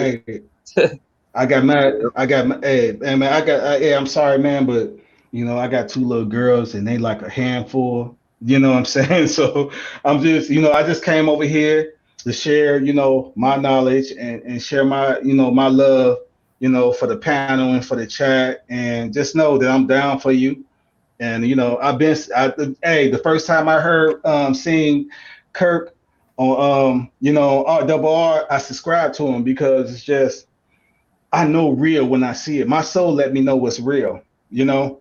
I got mad. I'm sorry, man, but you know, I got 2 little girls and they like a handful, you know what I'm saying? So I'm just, you know, I just came over here to share, you know, my knowledge and share my, you know, my love, you know, for the panel and for the chat, and just know that I'm down for you. And, you know, the first time I heard, seeing Kirk on, you know, RRR, I subscribed to him because it's just, I know real when I see it. My soul let me know what's real, you know?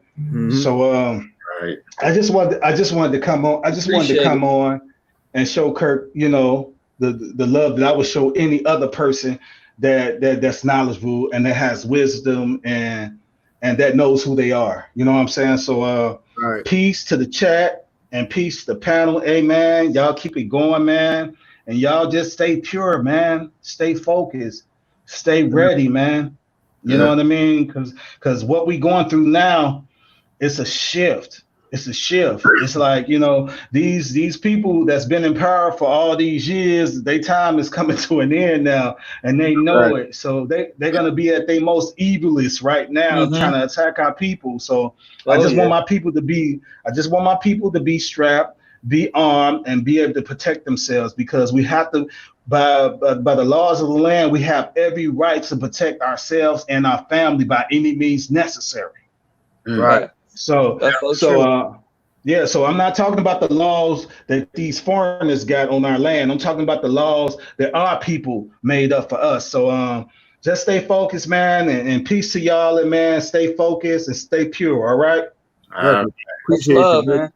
So right. I just wanted to come on. I just wanted to come on and show Kirk, you know, the love that I would show any other person that's knowledgeable and that has wisdom and that knows who they are. You know what I'm saying? So Right. peace to the chat and peace to the panel. Amen. Y'all keep it going, man. And y'all just stay pure, man. Stay focused. Stay ready, man. You know what I mean? Because what we going through now, it's a shift. It's a shift. It's like, you know, these people that's been in power for all these years, their time is coming to an end now, and they know it. So they're gonna be at their most evilest right now, trying to attack our people. So I just want my people to be strapped, be armed, and be able to protect themselves, because we have to, by the laws of the land, we have every right to protect ourselves and our family by any means necessary. Right. So I'm not talking about the laws that these foreigners got on our land. I'm talking about the laws that our people made up for us. So just stay focused, man, and peace to y'all, and man, stay focused and stay pure. All right. Appreciate love, you, man.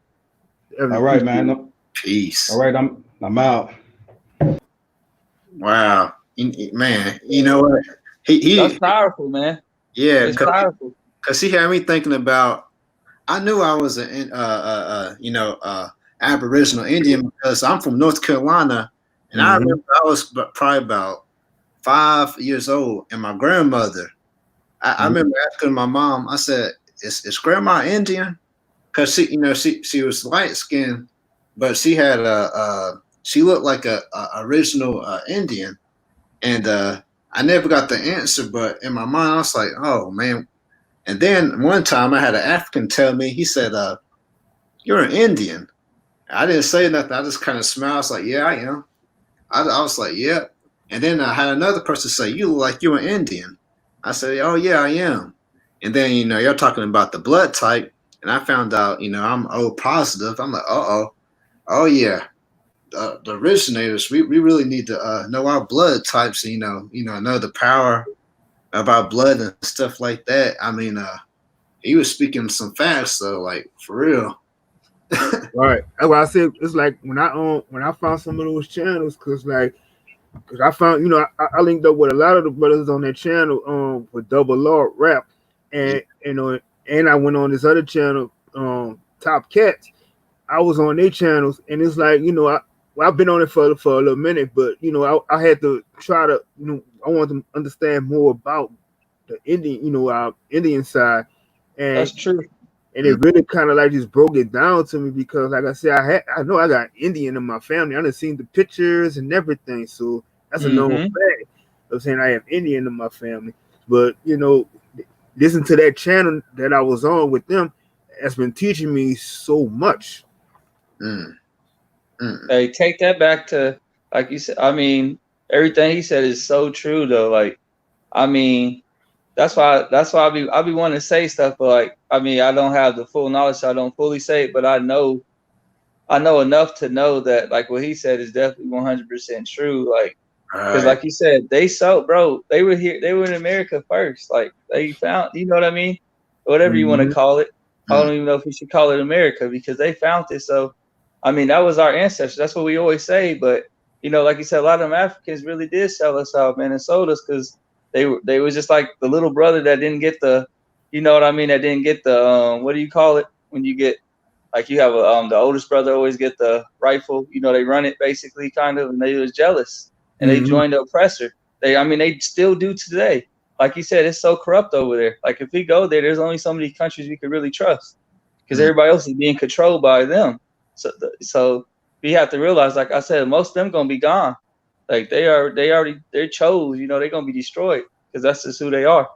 All right, man. Peace. All right, I'm out. Wow, man. You know what? That's powerful, man. Yeah, It's powerful. Because he had me thinking about. I knew I was an Aboriginal Indian because I'm from North Carolina, and I remember I was probably about 5 years old, and my grandmother. I remember asking my mom. I said, "Is Grandma Indian?" Because she was light skinned, but she had she looked like a original Indian, and I never got the answer. But in my mind, I was like, "Oh man." And then one time I had an African tell me, he said, "You're an Indian." I didn't say nothing. I just kind of smiled. I was like, "Yeah, I am." I was like, "Yeah." And then I had another person say, "You look like you're an Indian." I said, "Oh, yeah, I am." And then, you're talking about the blood type. And I found out, I'm O positive. I'm like, oh, yeah. The originators, we really need to know our blood types, know the power of our blood and stuff like that. I mean, he was speaking some facts, though, like for real. Right. That's why I said it's like when I found some of those channels, because I found, I linked up with a lot of the brothers on that channel with Double Law Rap, and and I went on this other channel, Top Cats. I was on their channels, and it's like, I've been on it for a little minute, but I had to try to, I want to understand more about the Indian, our Indian side, and That's true. And it really kind of like just broke it down to me, because, like I said, I know I got Indian in my family. I done seen the pictures and everything, so that's a known fact. I'm saying I have Indian in my family, but listen to that channel that I was on with them, has been teaching me so much. Hey, take that back to, like you said. I mean, everything he said is so true, though. Like, I mean, that's why I be wanting to say stuff, but like, I mean, I don't have the full knowledge, so I don't fully say it, but I know enough to know that, like, what he said is definitely 100% true. Like, because like you said, they were here, they were in America first. Like, they found, you know what I mean? Whatever you want to call it. I don't even know if we should call it America, because they found it. So, I mean, that was our ancestors. That's what we always say. But, like you said, a lot of them Africans really did sell us out, man, and sold us, because they was just like the little brother that didn't get the, you know what I mean? That didn't get the, what do you call it? When you get, like, you have the oldest brother always get the rifle, they run it basically, kind of, and they was jealous, and they joined the oppressor. They still do today. Like you said, it's so corrupt over there. Like, if we go there, there's only so many countries we could really trust, because everybody else is being controlled by them. So we have to realize, like I said, most of them gonna be gone. Like, they're chose, they're gonna be destroyed, because that's just who they are.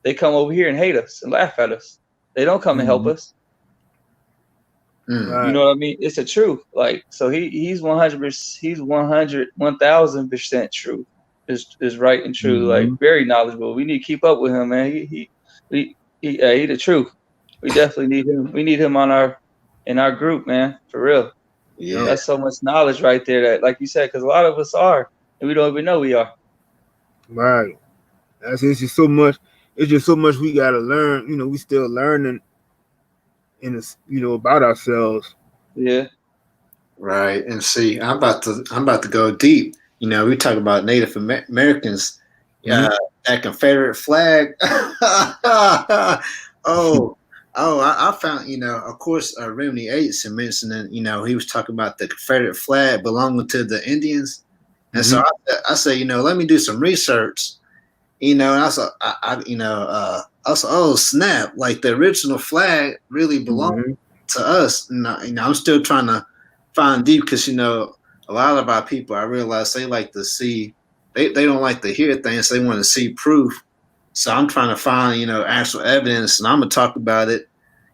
They come over here and hate us and laugh at us. They don't come and help us. You know what I mean? It's the truth. Like, so he's 100%, he's 1000% true. Is right and true. Like, very knowledgeable. We need to keep up with him, man. He the truth. We definitely need him. We need him in our group, man. For real. Yeah. That's so much knowledge right there, that, like you said, because a lot of us are, and we don't even know we are. Right. It's just so much. It's just so much we gotta learn. We still learning about ourselves. Yeah. Right. And see, I'm about to go deep. you know, we talk about Native Americans, Mhm. that Confederate flag. I found, you know, of course, Remedy Yates and mentioning, you know, he was talking about the Confederate flag belonging to the Indians. And so I said, you know, let me do some research, you know, and I was like, oh, snap, like the original flag really belonged to us. And, you know, I'm still trying to find deep because, you know, a lot of our people, I realize they like to see, they don't like to hear things, they want to see proof. So I'm trying to find, you know, actual evidence, and I'm going to talk about it,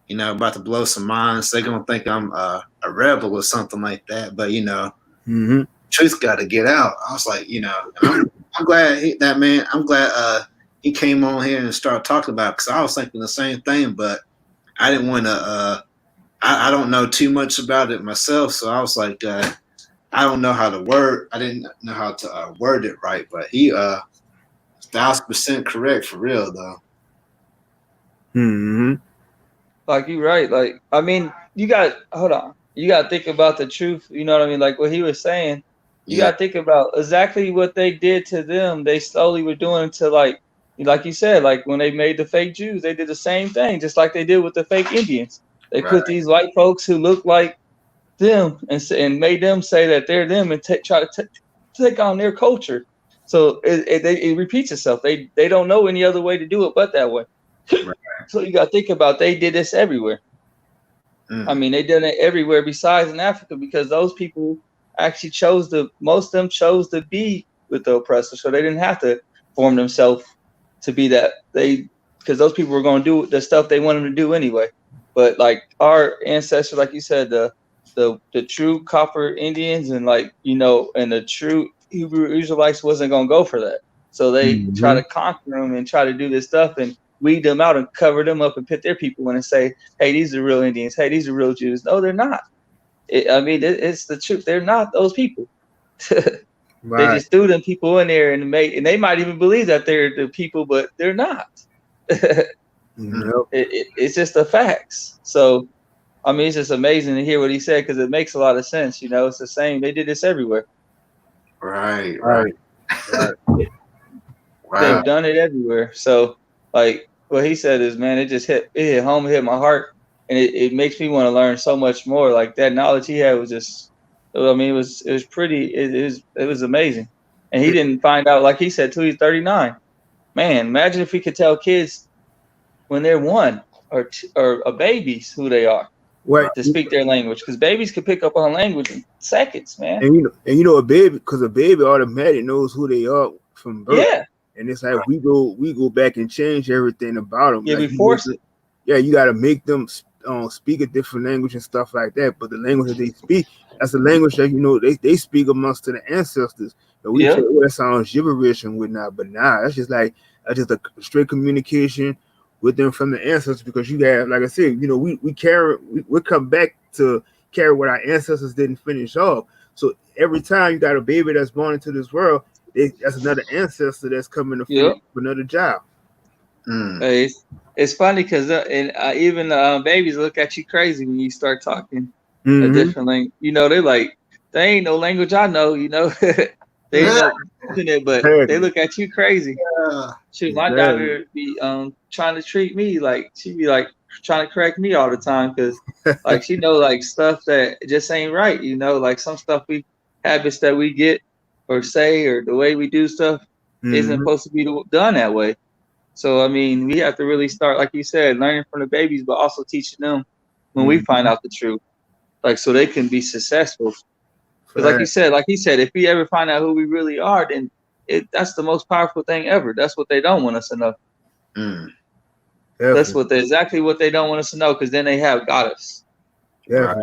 you know, about to blow some minds. They're going to think I'm a rebel or something like that. But, you know, truth got to get out. I was like, you know, I'm glad I'm glad he came on here and started talking about it, because I was thinking the same thing, but I didn't want to, I don't know too much about it myself. So I was like, I don't know how to I didn't know how to word it right, but he 1,000% correct for real though. Like you're right. Like, I mean, you got to think about the truth. You know what I mean? Like what he was saying, you got to think about exactly what they did to them. They slowly were doing to like you said, like when they made the fake Jews, they did the same thing, just like they did with the fake Indians. They put these white folks who look like them and made them say that they're them and try to take on their culture. So it repeats itself. They don't know any other way to do it but that way. So you got to think about, they did this everywhere. I mean, they did it everywhere besides in Africa, because those people actually most of them chose to be with the oppressor. So they didn't have to form themselves to be that, because those people were going to do the stuff they wanted to do anyway. But like our ancestors, like you said, the true copper Indians and like, you know, and the true Hebrew Israelites wasn't going to go for that. So they try to conquer them and try to do this stuff and weed them out and cover them up and put their people in and say, hey, these are real Indians. Hey, these are real Jews. No, they're not. It's the truth. They're not those people. They just threw them people in there and they might even believe that they're the people, but they're not. It's just the facts. So, I mean, it's just amazing to hear what he said, because it makes a lot of sense. You know, it's the same. They did this everywhere. Right. They've done it everywhere. So, like what he said is, man, it hit home, it hit my heart, and it makes me want to learn so much more. Like that knowledge he had was just, I mean, it was amazing. And he didn't find out, like he said, till he's 39. Man, imagine if we could tell kids when they're 1 or babies who they are. To speak their language, because babies can pick up on language in seconds, man. And you know a baby automatically knows who they are from birth. Yeah. And it's like we go back and change everything about them. Yeah, like we force it. Yeah, you got to make them speak a different language and stuff like that. But the language that they speak, that's the language that, you know, they speak amongst the ancestors. And we say, oh, that sounds gibberish and whatnot. But nah, that's just a straight communication with them from the ancestors, because you have, like I said, you know, we come back to carry what our ancestors didn't finish off. So every time you got a baby that's born into this world, that's another ancestor that's coming to finish another job. Hey, it's funny because even babies look at you crazy when you start talking a different language. You know, they're like, there ain't no language I know, you know. They know it, but they look at you crazy. Shoot, my daughter be trying to treat me like, she be like trying to correct me all the time, because like she know like stuff that just ain't right, you know, like some stuff habits that we get or say, or the way we do stuff isn't supposed to be done that way. So I mean, we have to really start, like you said, learning from the babies, but also teaching them when we find out the truth, like so they can be successful. Because like he said, if we ever find out who we really are, then that's the most powerful thing ever. That's what they don't want us to know. That's exactly what they don't want us to know, because then they have got us. Yeah.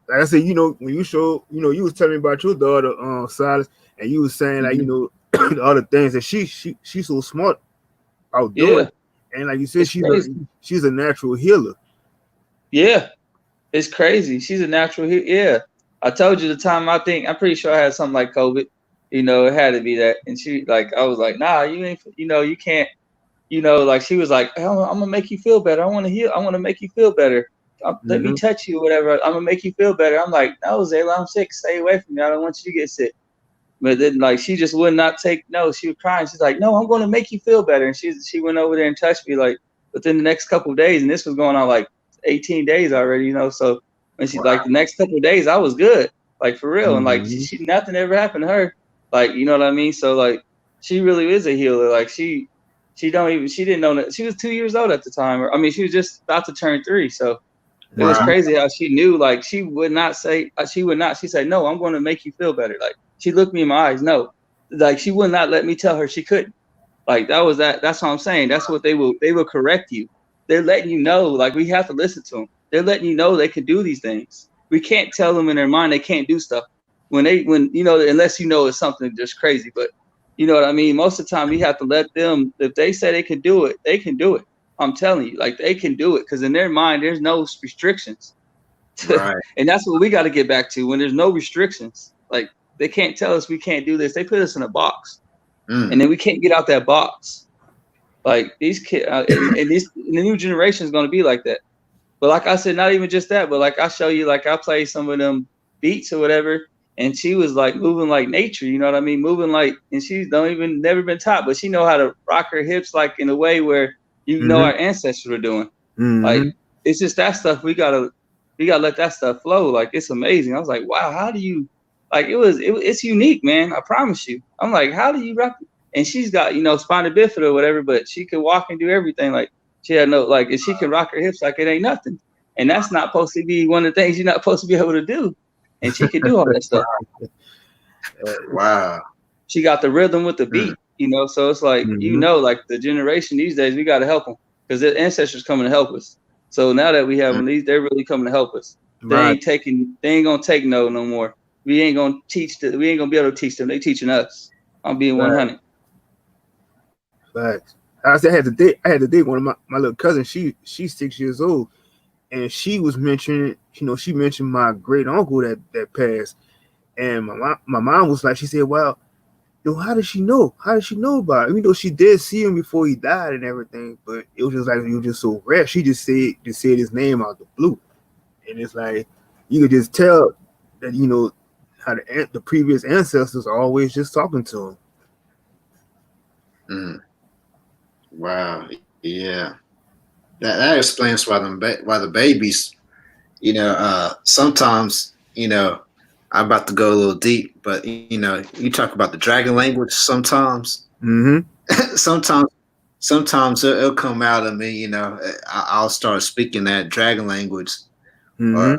Like I said, you know, when you show, you know, you was telling me about your daughter, Silas, and you was saying like, you know, all the things that she's so smart out doing. And like you said, she's a natural healer. Yeah. It's crazy. She's a natural healer. Yeah. I told you the time, I'm pretty sure I had something like COVID, you know, it had to be that. And she, like, I was like, nah, you ain't, you know, you can't, you know, like she was like, I'm going to make you feel better. I want to make you feel better. Let me touch you or whatever. I'm going to make you feel better. I'm like, no, Zayla, I'm sick. Stay away from me. I don't want you to get sick. But then, like, she just would not take no. She was crying. She's like, no, I'm going to make you feel better. And she went over there and touched me, like, within the next couple of days. And this was going on, like, 18 days already, you know. So when she, like, the next couple of days, I was good, like, for real. And, like, she nothing ever happened to her. Like, you know what I mean? So, like, she really is a healer. Like, she didn't know that. She was 2 years old at the time. I mean, she was just about to turn 3. So it was crazy how she knew, like, she would not say, she said, no, I'm going to make you feel better. Like, she looked me in my eyes. No, like, she would not let me tell her she couldn't. Like, that's what I'm saying. That's what they will correct you. They're letting you know, like, we have to listen to them. They're letting you know they can do these things. We can't tell them in their mind they can't do stuff when you know, unless you know it's something just crazy. But you know what I mean? Most of the time, you have to let them, if they say they can do it, they can do it. I'm telling you, like, they can do it, because in their mind, there's no restrictions. Right. And that's what we got to get back to, when there's no restrictions. Like, they can't tell us we can't do this. They put us in a box, and then we can't get out that box. Like, these kids, and the new generation is going to be like that. But like I said, not even just that, but like I show you, like I play some of them beats or whatever, and she was like moving like nature, you know what I mean? Moving like, and she's never been taught, but she know how to rock her hips like in a way where you know our ancestors were doing. Like, it's just that stuff we gotta let that stuff flow. Like, it's amazing. I was like, wow, how do you, like, it's unique, man. I promise you. I'm like, how do you rock? And she's got, you know, spina bifida or whatever, but she can walk and do everything. Like, she had no, like, and she can rock her hips like it ain't nothing. And that's not supposed to be one of the things you're not supposed to be able to do. And she can do all that stuff. Wow. She got the rhythm with the beat, you know? So it's like, you know, like the generation these days, we got to help them, because their ancestors coming to help us. So now that we have them, they're really coming to help us. They ain't going to take no more. We ain't going to be able to teach them. They teaching us. I'm being 100. Facts. I had to date one of my little cousin. She's 6 years old, and she was mentioning, you know, she mentioned my great uncle that passed, and my mom was like, she said, well, yo, how did she know? How did she know about it? Even though she did see him before he died and everything, but it was just like, it was just so rare. She just said his name out the blue, and it's like you could just tell that, you know, how the previous ancestors are always just talking to him. Wow. Yeah. That explains why the babies, you know, sometimes, you know, I'm about to go a little deep, but you know, you talk about the dragon language sometimes. Sometimes it'll come out of me, you know, I'll start speaking that dragon language, and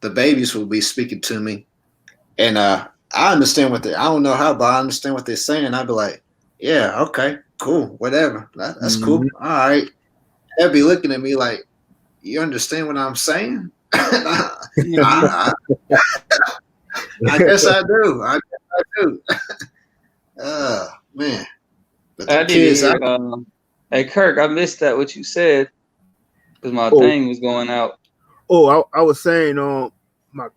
the babies will be speaking to me, and I understand I don't know how, but I understand what they're saying. I'll be like, yeah, okay, cool, whatever, that's cool, all right. They'll be looking at me like, you understand what I'm saying? I guess I do. Man. But I did hear, hey, Kirk, I missed that, what you said, because my thing was going out. Oh, I was saying, my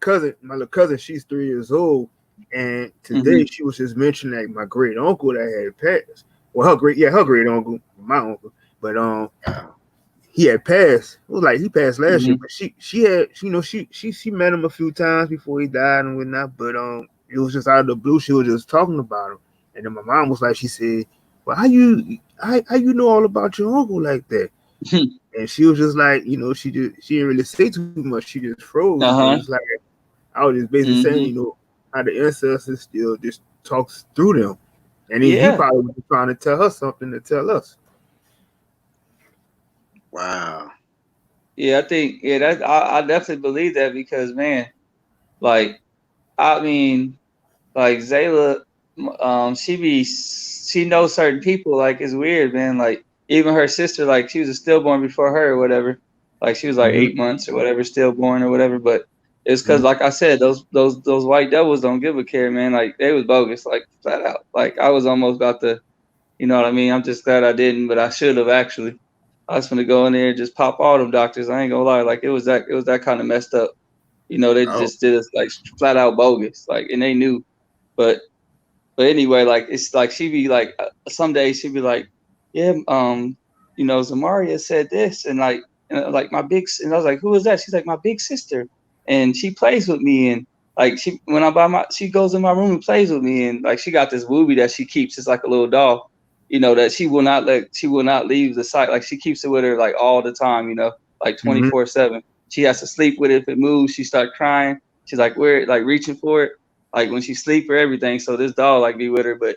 little cousin, she's 3 years old, and today she was just mentioning like my great uncle that had passed. Well, her great uncle, my uncle, but he had passed. It was like he passed last year, but she had, you know, she met him a few times before he died and whatnot. But it was just out of the blue. She was just talking about him, and then my mom was like, she said, "Well, how you know all about your uncle like that?" And she was just like, you know, she didn't really say too much. She just froze. It was like, I was just basically saying, you know, how the ancestors still just talks through them, and he probably was trying to tell her something to tell us. Wow. Yeah, I think I definitely believe that, because man, like, I mean, like Zayla, she knows certain people. Like, it's weird, man. Like, even her sister, like, she was a stillborn before her or whatever. Like, she was like 8 months or whatever, stillborn or whatever. But it's because, like I said, those white devils don't give a care, man. Like, they was bogus, like, flat out. Like, I was almost about to, you know what I mean? I'm just glad I didn't, but I should have actually. I was gonna go in there and just pop all them doctors. I ain't gonna lie, like, it was that kind of messed up. You know, they just did us like flat out bogus, like, and they knew. But anyway, like, it's like she be like, some days she'd be like, yeah, you know, Zamaria said this, and like my big, and I was like, who is that? She's like, my big sister, and she plays with me, and Like she goes in my room and plays with me, and like she got this Wooby that she keeps. It's like a little doll, that she will not leave the site. Like she keeps it with her like all the time, like 24/7. She has to sleep with it. If it moves, she start crying. She's like reaching for it, like when she sleep or everything. So this doll like be with her, but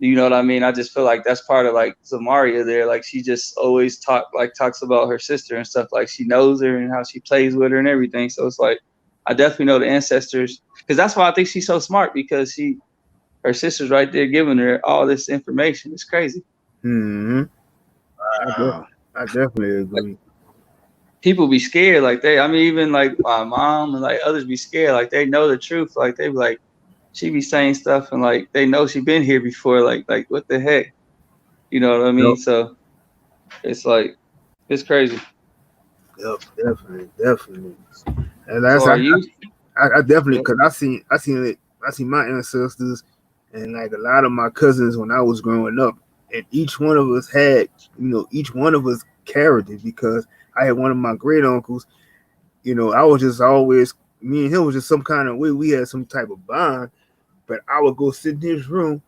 you know what I mean? I just feel like that's part of like Zamaria there. Like she just always talks about her sister and stuff. Like she knows her and how she plays with her and everything. So it's like, I definitely know the ancestors, because that's why I think she's so smart, because her sister's right there giving her all this information. It's crazy. Mm-hmm. Wow. I definitely agree. Like, people be scared. Like even like my mom and like others be scared. Like they know the truth. Like they be like, she be saying stuff and like they know she been here before. Like what the heck? You know what I mean? Yep. So it's like, it's crazy. Yep, definitely. And that's so I definitely, because I seen my ancestors and like a lot of my cousins when I was growing up, and each one of us had, each one of us character, because I had one of my great uncles, I was just always, me and him was just some kind of way, we had some type of bond, but I would go sit in his room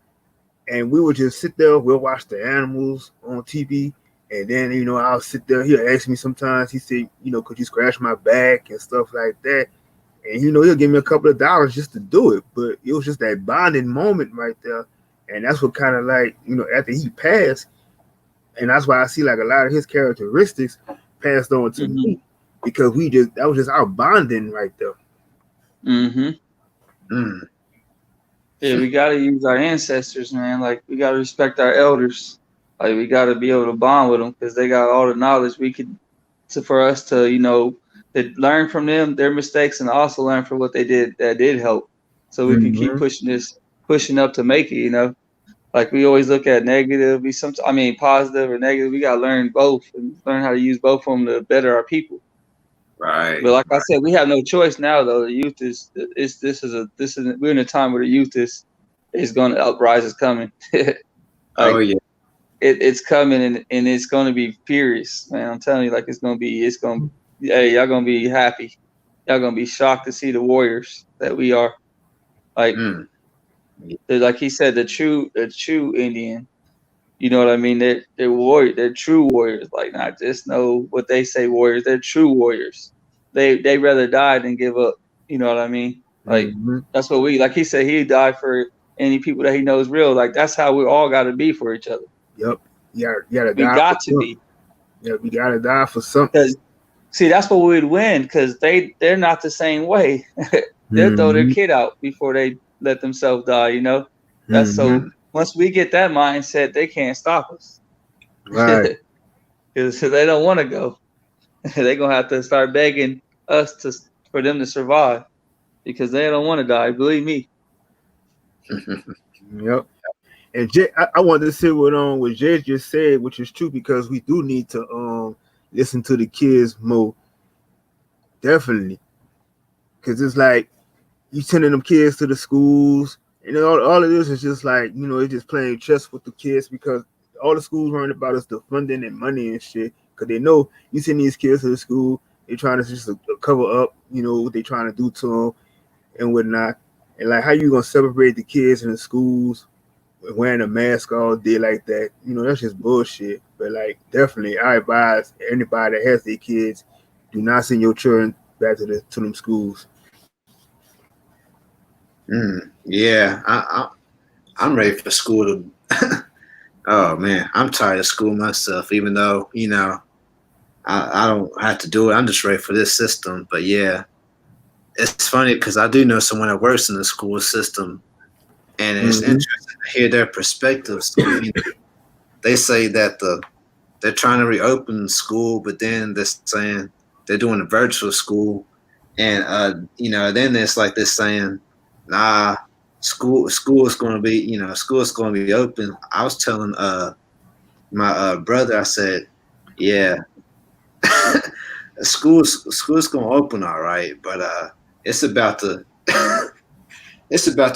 and we would just sit there, we'll watch the animals on TV. And then, I'll sit there, he'll ask me sometimes, he said, could you scratch my back and stuff like that. And, he'll give me a couple of dollars just to do it. But it was just that bonding moment right there. And that's what kind of like, after he passed, and that's why I see like a lot of his characteristics passed on to me, because that was just our bonding right there. Yeah, we got to use our ancestors, man. Like, we got to respect our elders. Like, we got to be able to bond with them, because they got all the knowledge for us to, to learn from them, their mistakes, and also learn from what they did that did help. So we can keep pushing up to make it, Like, we always look at negative, positive or negative. We got to learn both and learn how to use both of them to better our people. Right. But like I said, we have no choice now, though. The youth we're in a time where the youth is going to uprise, is coming. Oh yeah. It's coming, and it's going to be furious, man. I'm telling you, like hey, y'all going to be happy. Y'all going to be shocked to see the warriors that we are. Like, like he said, the true Indian, you know what I mean? They're warriors. They're true warriors. Like, not just know what they say warriors. They're true warriors. They rather die than give up. You know what I mean? Like, that's what like he said, he died for any people that he knows real. Like, that's how we all got to be for each other. Yep. We gotta die for something. Because, see, that's what we'd win, because they're not the same way. They'll throw their kid out before they let themselves die, That's so once we get that mindset, they can't stop us. Right. Because they don't want to go. They're gonna have to start begging us for them to survive, because they don't want to die, believe me. Yep. And Jay, I wanted to say what Jay just said, which is true, because we do need to listen to the kids more. Definitely. Because it's like you sending them kids to the schools, and all of this is just like, it's just playing chess with the kids, because all the schools worrying about is the funding and money and shit, because they know you send these kids to the school, they're trying to just cover up, what they're trying to do to them and whatnot. And like, how you gonna separate the kids in the schools wearing a mask all day like that? That's just bullshit. But like, definitely, I advise anybody that has their kids, do not send your children back to them schools. Yeah, I'm ready for school to. Oh man, I'm tired of school myself. Even though I don't have to do it. I'm just ready for this system. But yeah, it's funny because I do know someone that works in the school system, and it's interesting to hear their perspectives. They say that they're trying to reopen school, but then they're saying they're doing a virtual school, and then there's like this saying, nah, school is going to be, school is going to be open. I was telling my brother, I said, yeah, school's going to open, all right, but it's about to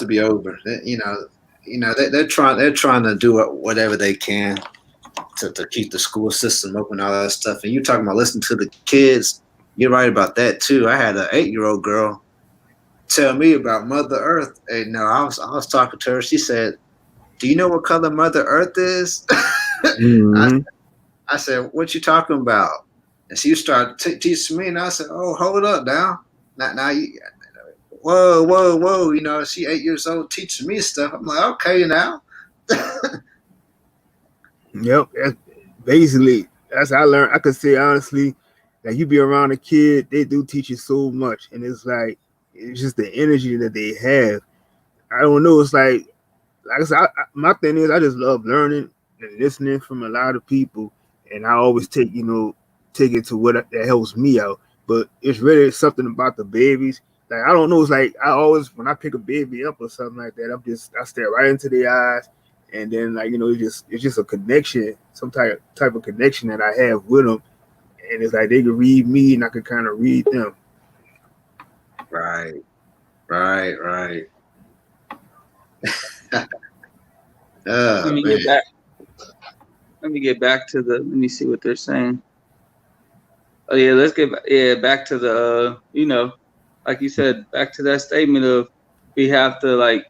be over. They're trying to do whatever they can to keep the school system open, all that stuff. And you talking about listening to the kids, you're right about that too. I had an 8-year-old girl tell me about Mother Earth. And no, I was talking to her. She said, "Do you know what color Mother Earth is?" Mm-hmm. I said, "What you talking about?" And she started teaching me, and I said, "Oh, hold up now. Now you, whoa. You know, she 8 years old teaching me stuff." I'm like, "Okay, now." Yep. Basically, that's how I learned. I could say honestly, that you be around a kid, they do teach you so much, and it's just the energy that they have. I don't know. It's like I said, my thing is I just love learning and listening from a lot of people, and I always take it to what that helps me out. But it's really something about the babies. Like I don't know. It's like I always when I pick a baby up or something like that, I stare right into their eyes, and then it's just a connection, some type of connection that I have with them, and it's like they can read me and I can kind of read them. Right. Oh, Let me man. get back. Let me get back to the. Let me see what they're saying. Oh yeah, let's get back to the. Like you said, back to that statement of we have to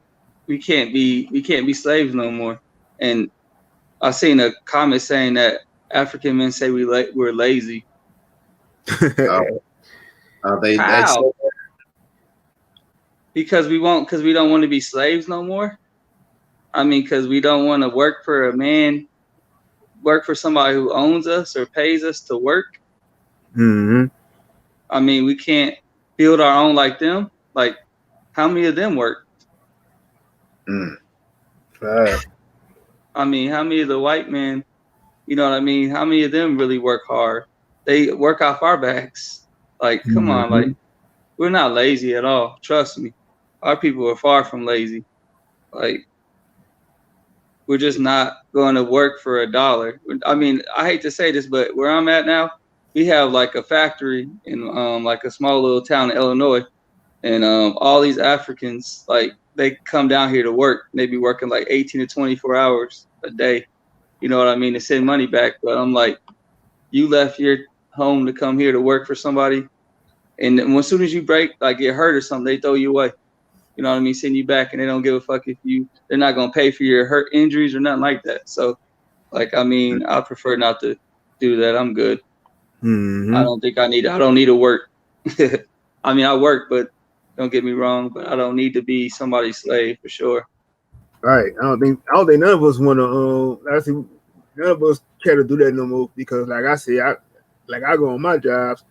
we can't be slaves no more. And I seen a comment saying that African men say we're lazy. They How? Because we don't want to be slaves no more. I mean, because we don't want to work for a man, work for somebody who owns us or pays us to work. Mm-hmm. I mean, we can't build our own like them. Like, how many of them work? Right. I mean, how many of the white men, you know what I mean? How many of them really work hard? They work off our backs. Like, come on, like, we're not lazy at all. Trust me. Our people are far from lazy. Like, we're just not going to work for $1. I mean, I hate to say this, but where I'm at now, we have like a factory in like a small little town in Illinois, and all these Africans, like, they come down here to work. They be working like 18 to 24 hours a day. You know what I mean? To send money back. But I'm like, you left your home to come here to work for somebody, and then as soon as you get hurt or something, they throw you away. You know what I mean? Send you back, and they don't give a fuck they're not gonna pay for your hurt injuries or nothing like that. So, like, I mean, I prefer not to do that. I'm good. Mm-hmm. I don't need to work. I mean, I work, but don't get me wrong, but I don't need to be somebody's slave for sure. Right. I don't think none of us want to. None of us care to do that no more because, like I say, I go on my jobs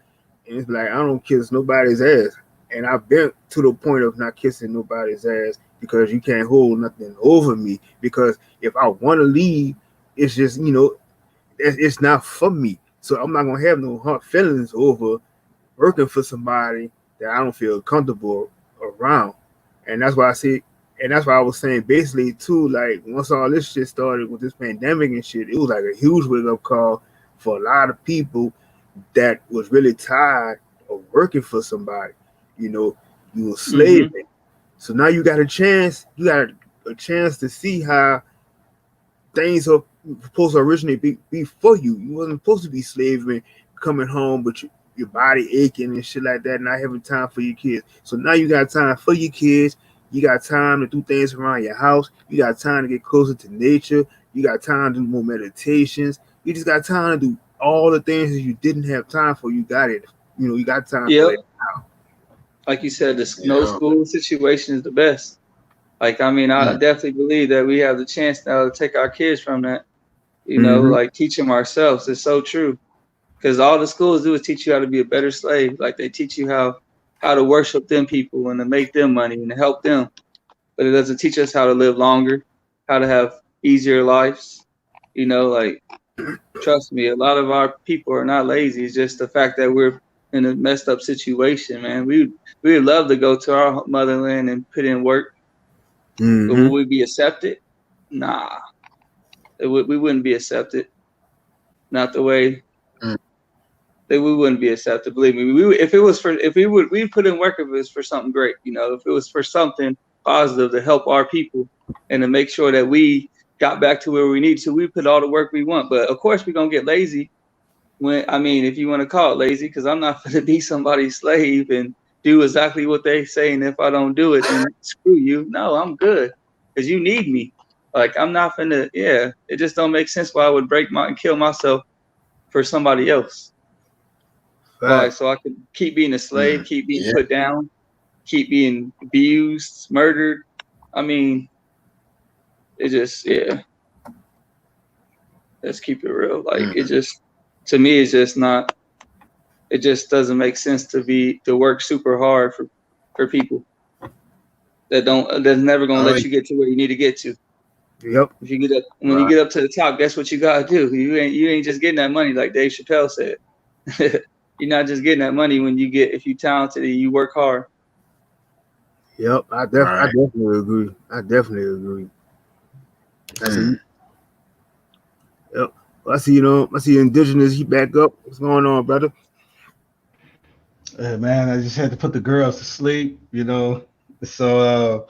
and it's like I don't kiss nobody's ass, and I've been to the point of not kissing nobody's ass because you can't hold nothing over me. Because if I want to leave, it's just it's not for me. So I'm not gonna have no hard feelings over working for somebody that I don't feel comfortable around, and that's why I see. And that's why I was saying basically too, like once all this shit started with this pandemic and shit, it was like a huge wake up call for a lot of people that was really tired of working for somebody. You were slaving. Mm-hmm. So now you got a chance to see how things are supposed to originally be for you. You wasn't supposed to be slaving, coming home, but your body aching and shit like that, not having time for your kids. So now you got time for your kids. You got time to do things around your house. You got time to get closer to nature. You got time to do more meditations. You just got time to do all the things that you didn't have time for. You got it. You got time for it now. Like you said, no school situation is the best. Like, I mean, I definitely believe that we have the chance now to take our kids from that, like teach them ourselves. It's so true. Because all the schools do is teach you how to be a better slave. Like, they teach you how to worship them people and to make them money and to help them. But it doesn't teach us how to live longer, how to have easier lives. Like, trust me, a lot of our people are not lazy. It's just the fact that we're in a messed up situation, man. We would love to go to our motherland and put in work. Mm-hmm. But would we be accepted? Nah. We wouldn't be accepted. Not the way we wouldn't be accepted. Believe me. We'd put in work if it was for something great, if it was for something positive to help our people and to make sure that we got back to where we need to. We put all the work we want. But of course we're gonna get lazy if you want to call it lazy, because I'm not gonna be somebody's slave and do exactly what they say, and if I don't do it, then screw you. No, I'm good because you need me. Like I'm not finna. Yeah, it just don't make sense why I would kill myself for somebody else. Why? Fact. So I could keep being a slave, keep being Yeah. put down, keep being abused, murdered. I mean, it just Let's keep it real. Like it just, to me, it's just not. It just doesn't make sense to work super hard for people that's never gonna let you get to where you need to get to. Yep. If you get up, when you get up to the top, that's what you gotta do. You ain't just getting that money like Dave Chappelle said. You're not just getting that money if you talented and you work hard. Yep. I definitely agree. Yep. I see Indigenous. He back up. What's going on, brother? Man, I just had to put the girls to sleep, So,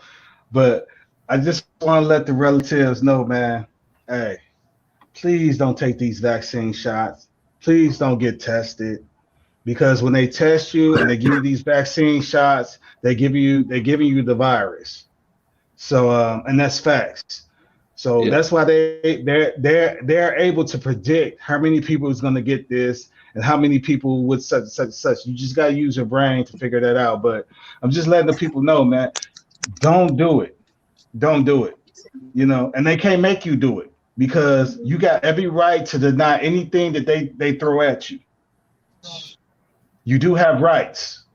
but I just want to let the relatives know, man. Hey, please don't take these vaccine shots. Please don't get tested, because when they test you and they give you these vaccine shots, they're giving you the virus. So, and that's facts. So that's why they're able to predict how many people is going to get this and how many people with such. You just got to use your brain to figure that out. But I'm just letting the people know, man, don't do it. Don't do it. And they can't make you do it, because you got every right to deny anything that they throw at you. You do have rights.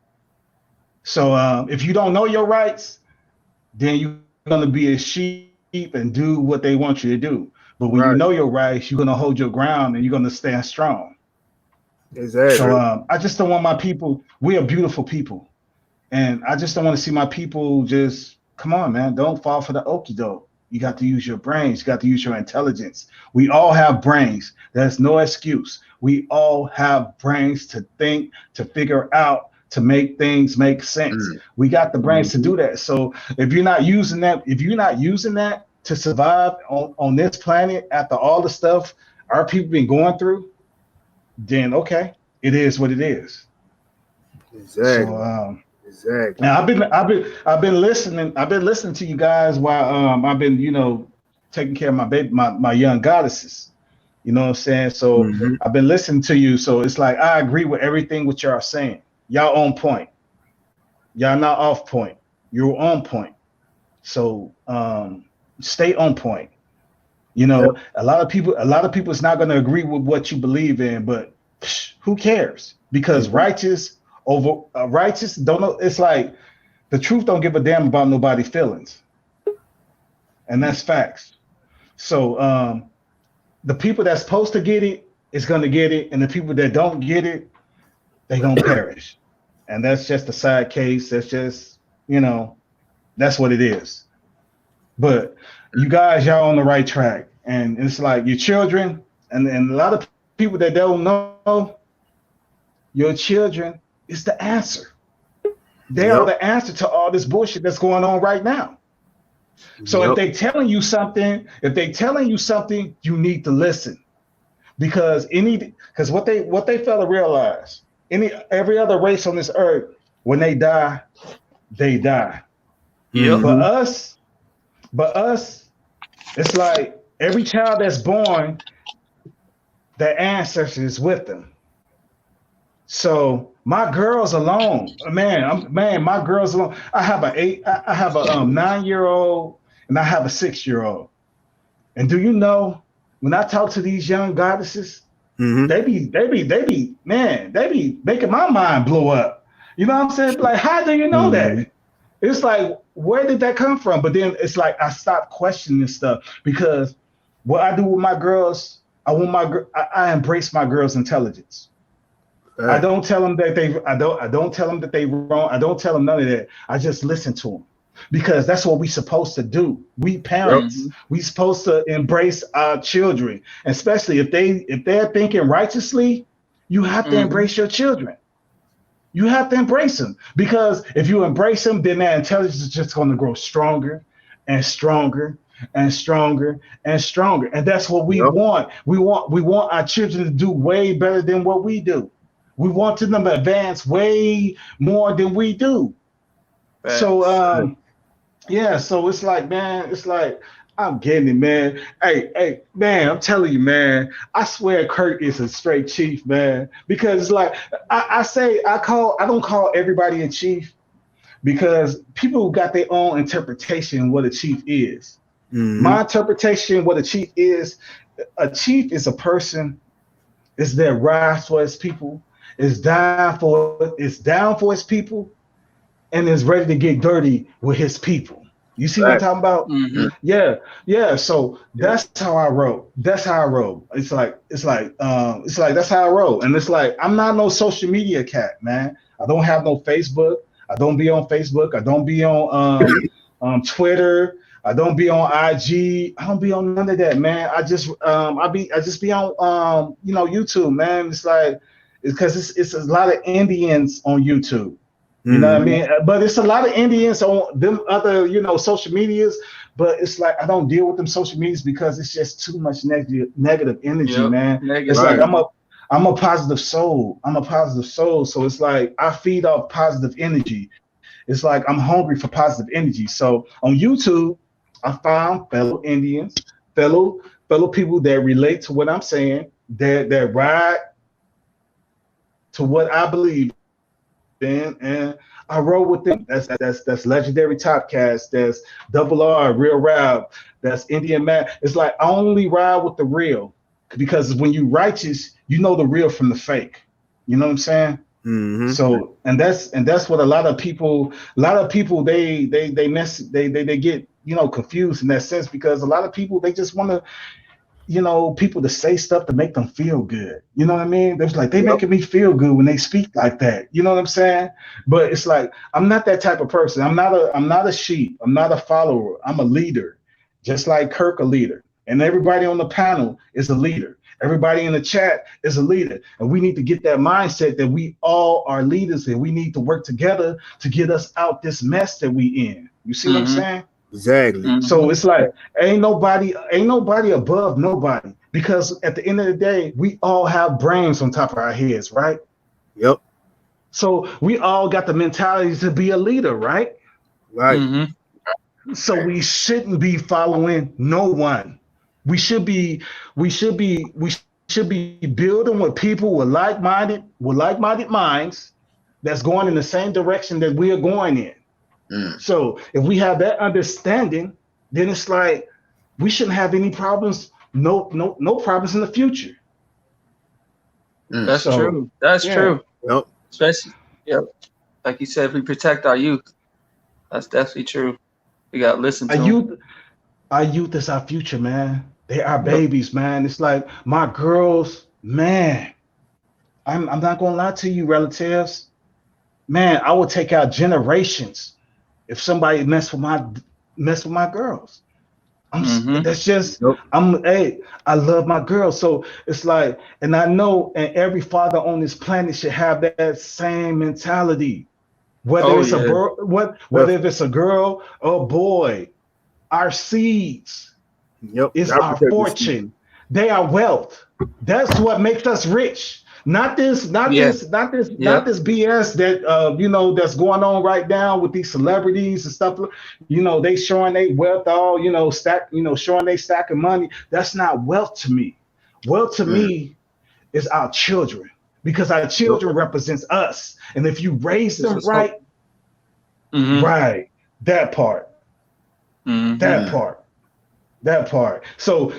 So if you don't know your rights, then you're going to be a sheep and do what they want you to do. But when you know your rights, you're going to hold your ground and you're going to stand strong. Exactly. So I just don't want my people. We are beautiful people, and I just don't want to see my people just come on, man. Don't fall for the okie doke. You got to use your brains. You got to use your intelligence. We all have brains. There's no excuse. We all have brains to think, to figure out, to make things make sense. We got the brains to do that. So if you're not using that to survive on this planet after all the stuff our people been going through, then okay, it is what it is. Exactly. So exactly. Now I've been listening to you guys while I've been taking care of my young goddesses. You know what I'm saying? So I've been listening to you. So it's like I agree with everything what y'all saying. Y'all on point. Y'all not off point. You're on point. So stay on point. A lot of people is not going to agree with what you believe in, but who cares? Because righteous don't know. It's like the truth don't give a damn about nobody's feelings, and that's facts. So the people that's supposed to get it is going to get it, and the people that don't get it, they're going to perish. And that's just a side case. That's just that's what it is. But you guys, y'all on the right track, and it's like your children, and a lot of people that don't know, your children is the answer. They are the answer to all this bullshit that's going on right now. So if they telling you something, you need to listen, because what they fail to realize, every other race on this earth, when they die, they die. But us, it's like every child that's born, their ancestors is with them. So my girls alone, my girls alone. I have a 9-year-old and I have a 6-year-old. And do you know, when I talk to these young goddesses, they be making my mind blow up. You know what I'm saying? Like, how do you know that? It's like, where did that come from? But then it's like I stopped questioning stuff, because what I do with my girls, I embrace my girls' intelligence. I don't tell them that I don't tell them that they wrong. I don't tell them none of that. I just listen to them, because that's what we supposed to do. We parents, we supposed to embrace our children, especially if they're thinking righteously. You have to embrace your children. You have to embrace them, because if you embrace them, then that intelligence is just going to grow stronger and stronger and stronger and stronger. And that's what we want. We want our children to do way better than what we do. We want them to advance way more than we do. Facts. So yeah, so it's like, man, it's like I'm getting it, man. Hey, man, I'm telling you, man. I swear, Kirk is a straight chief, man. Because it's like I don't call everybody a chief because people got their own interpretation of what a chief is. My interpretation of what a chief is a person is that rise for his people, is down for his people, and is ready to get dirty with his people. You see what I'm talking about? Mhm. Yeah. So that's how I wrote. It's like that's how I wrote. And it's like I'm not no social media cat, man. I don't have no Facebook. I don't be on Facebook. I don't be on Twitter. I don't be on IG. I don't be on none of that, man. I just be on YouTube, man. It's like because it's a lot of Indians on YouTube. You know what I mean? But it's a lot of Indians on them other, social medias. But it's like I don't deal with them social medias because it's just too much negative energy, man. It's like I'm a positive soul. So it's like I feed off positive energy. It's like I'm hungry for positive energy. So on YouTube, I found fellow Indians, fellow people that relate to what I'm saying, that ride to what I believe in, and I roll with them. That's Legendary Topcast. That's Double R, Real Rap. That's Indian Man. It's like I only ride with the real because when you righteous, you know the real from the fake. You know what I'm saying? Mm-hmm. So and that's what a lot of people they get confused in that sense because a lot of people they just want to people to say stuff to make them feel good. You know what I mean? There's like they making me feel good when they speak like that. You know what I'm saying? But it's like I'm not that type of person. I'm not a sheep. I'm not a follower. I'm a leader, just like Kirk, a leader, and everybody on the panel is a leader. Everybody in the chat is a leader, and we need to get that mindset that we all are leaders, and we need to work together to get us out this mess that we in. You see what I'm saying? Exactly. So it's like ain't nobody above nobody because at the end of the day, we all have brains on top of our heads, right? Yep. So we all got the mentality to be a leader, right? Right. Mm-hmm. So we shouldn't be following no one. We should be building with people with like-minded minds that's going in the same direction that we are going in. So if we have that understanding, then it's like we shouldn't have any problems, no problems in the future. That's true. That's true. Yep. Especially, like you said, if we protect our youth, that's definitely true. We got to listen to them. Our youth is our future, man. They are babies, man. It's like my girls, man. I'm not gonna lie to you, relatives. Man, I will take out generations if somebody mess with my girls. That's just I love my girls. So it's like, and I know, and every father on this planet should have that same mentality. Whether it's a girl or a boy, our seeds is our fortune. They are wealth. That's what makes us rich. Not this BS that that's going on right now with these celebrities and stuff. They showing their wealth all, showing they stack of money. That's not wealth to me. Wealth to me is our children, because our children represents us. And if you raise them right, right, that part. That part. So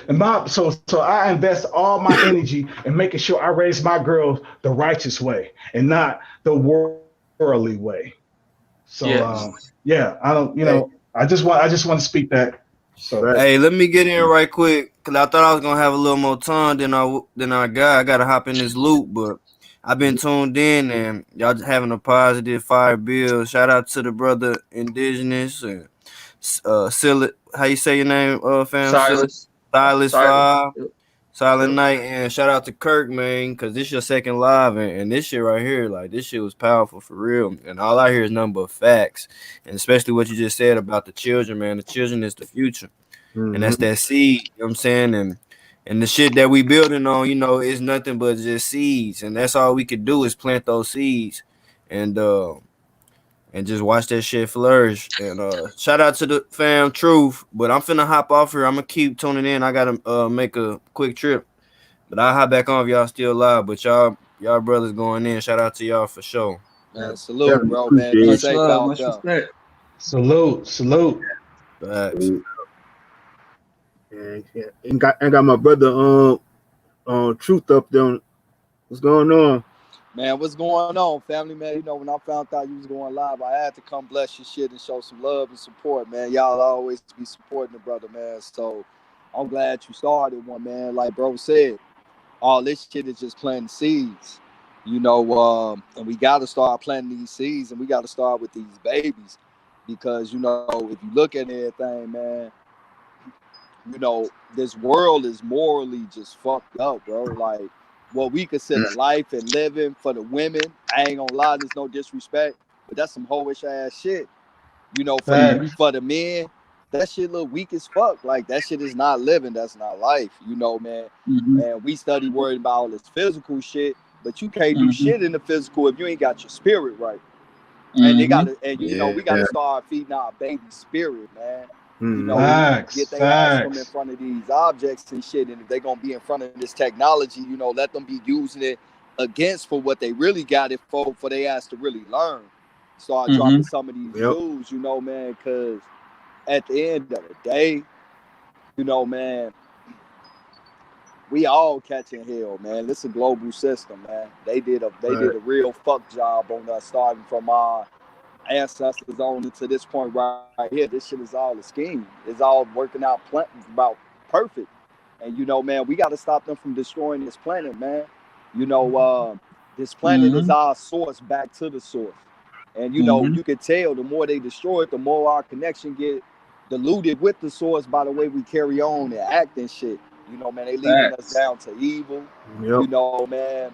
I invest all my energy in making sure I raise my girls the righteous way and not the worldly way. So I don't, I just want to speak that. So hey, let me get in right quick because I thought I was gonna have a little more time than I got. I gotta hop in this loop, but I've been tuned in and y'all just having a positive fire bill. Shout out to the brother Indigenous and how you say your name, fam? Silas 5, Silent Night, and shout out to Kirk, man, because this your second live, and this shit right here, like this shit was powerful for real, and all I hear is nothing but facts, and especially what you just said about the children, man. The children is the future, and that's that seed, you know what I'm saying, And the shit that we building on, you know, is nothing but just seeds, and that's all we could do is plant those seeds, and just watch that shit flourish. And shout out to the fam Truth, but I'm finna hop off here. I'm gonna keep tuning in. I gotta make a quick trip, but I'll hop back on if y'all still live. But y'all brothers going in. Shout out to y'all for sure. Man, salute, bro, man. Be Much safe love, out much there. respect. Salute. Facts. And got my brother Truth up there. What's going on? Man, what's going on, family, man? You know, when I found out you was going live, I had to come bless your shit and show some love and support, man. Y'all always be supporting the brother, man. So I'm glad you started one, man. Like bro said, all this shit is just planting seeds, you know, and we got to start planting these seeds, and we got to start with these babies, because, you know, if you look at everything, man, you know, this world is morally just fucked up, bro. Like, what we consider life and living for the women, I ain't gonna lie, there's no disrespect, but that's some hoish ass shit. You know, for the men, that shit look weak as fuck. Like, that shit is not living. That's not life, you know, man. And we study worried about all this physical shit, but you can't do shit in the physical if you ain't got your spirit right. And they gotta, and you know, we gotta start feeding our baby spirit, man. You know, get their ass from in front of these objects and shit. And if they're gonna be in front of this technology, you know, let them be using it against for what they really got it for their ass to really learn. Start dropping some of these jewels, you know, man, because at the end of the day, you know, man, we all catching hell, man. This is a global system, man. They did a real fuck job on us, starting from our ancestors on into this point right here. This shit is all a scheme. It's all working out about perfect. And you know, man, we got to stop them from destroying this planet, man. You know, this planet is our source back to the source. And you know, you can tell the more they destroy it, the more our connection get diluted with the source by the way we carry on and act and shit. You know, man, they leading us down to evil. You know, man,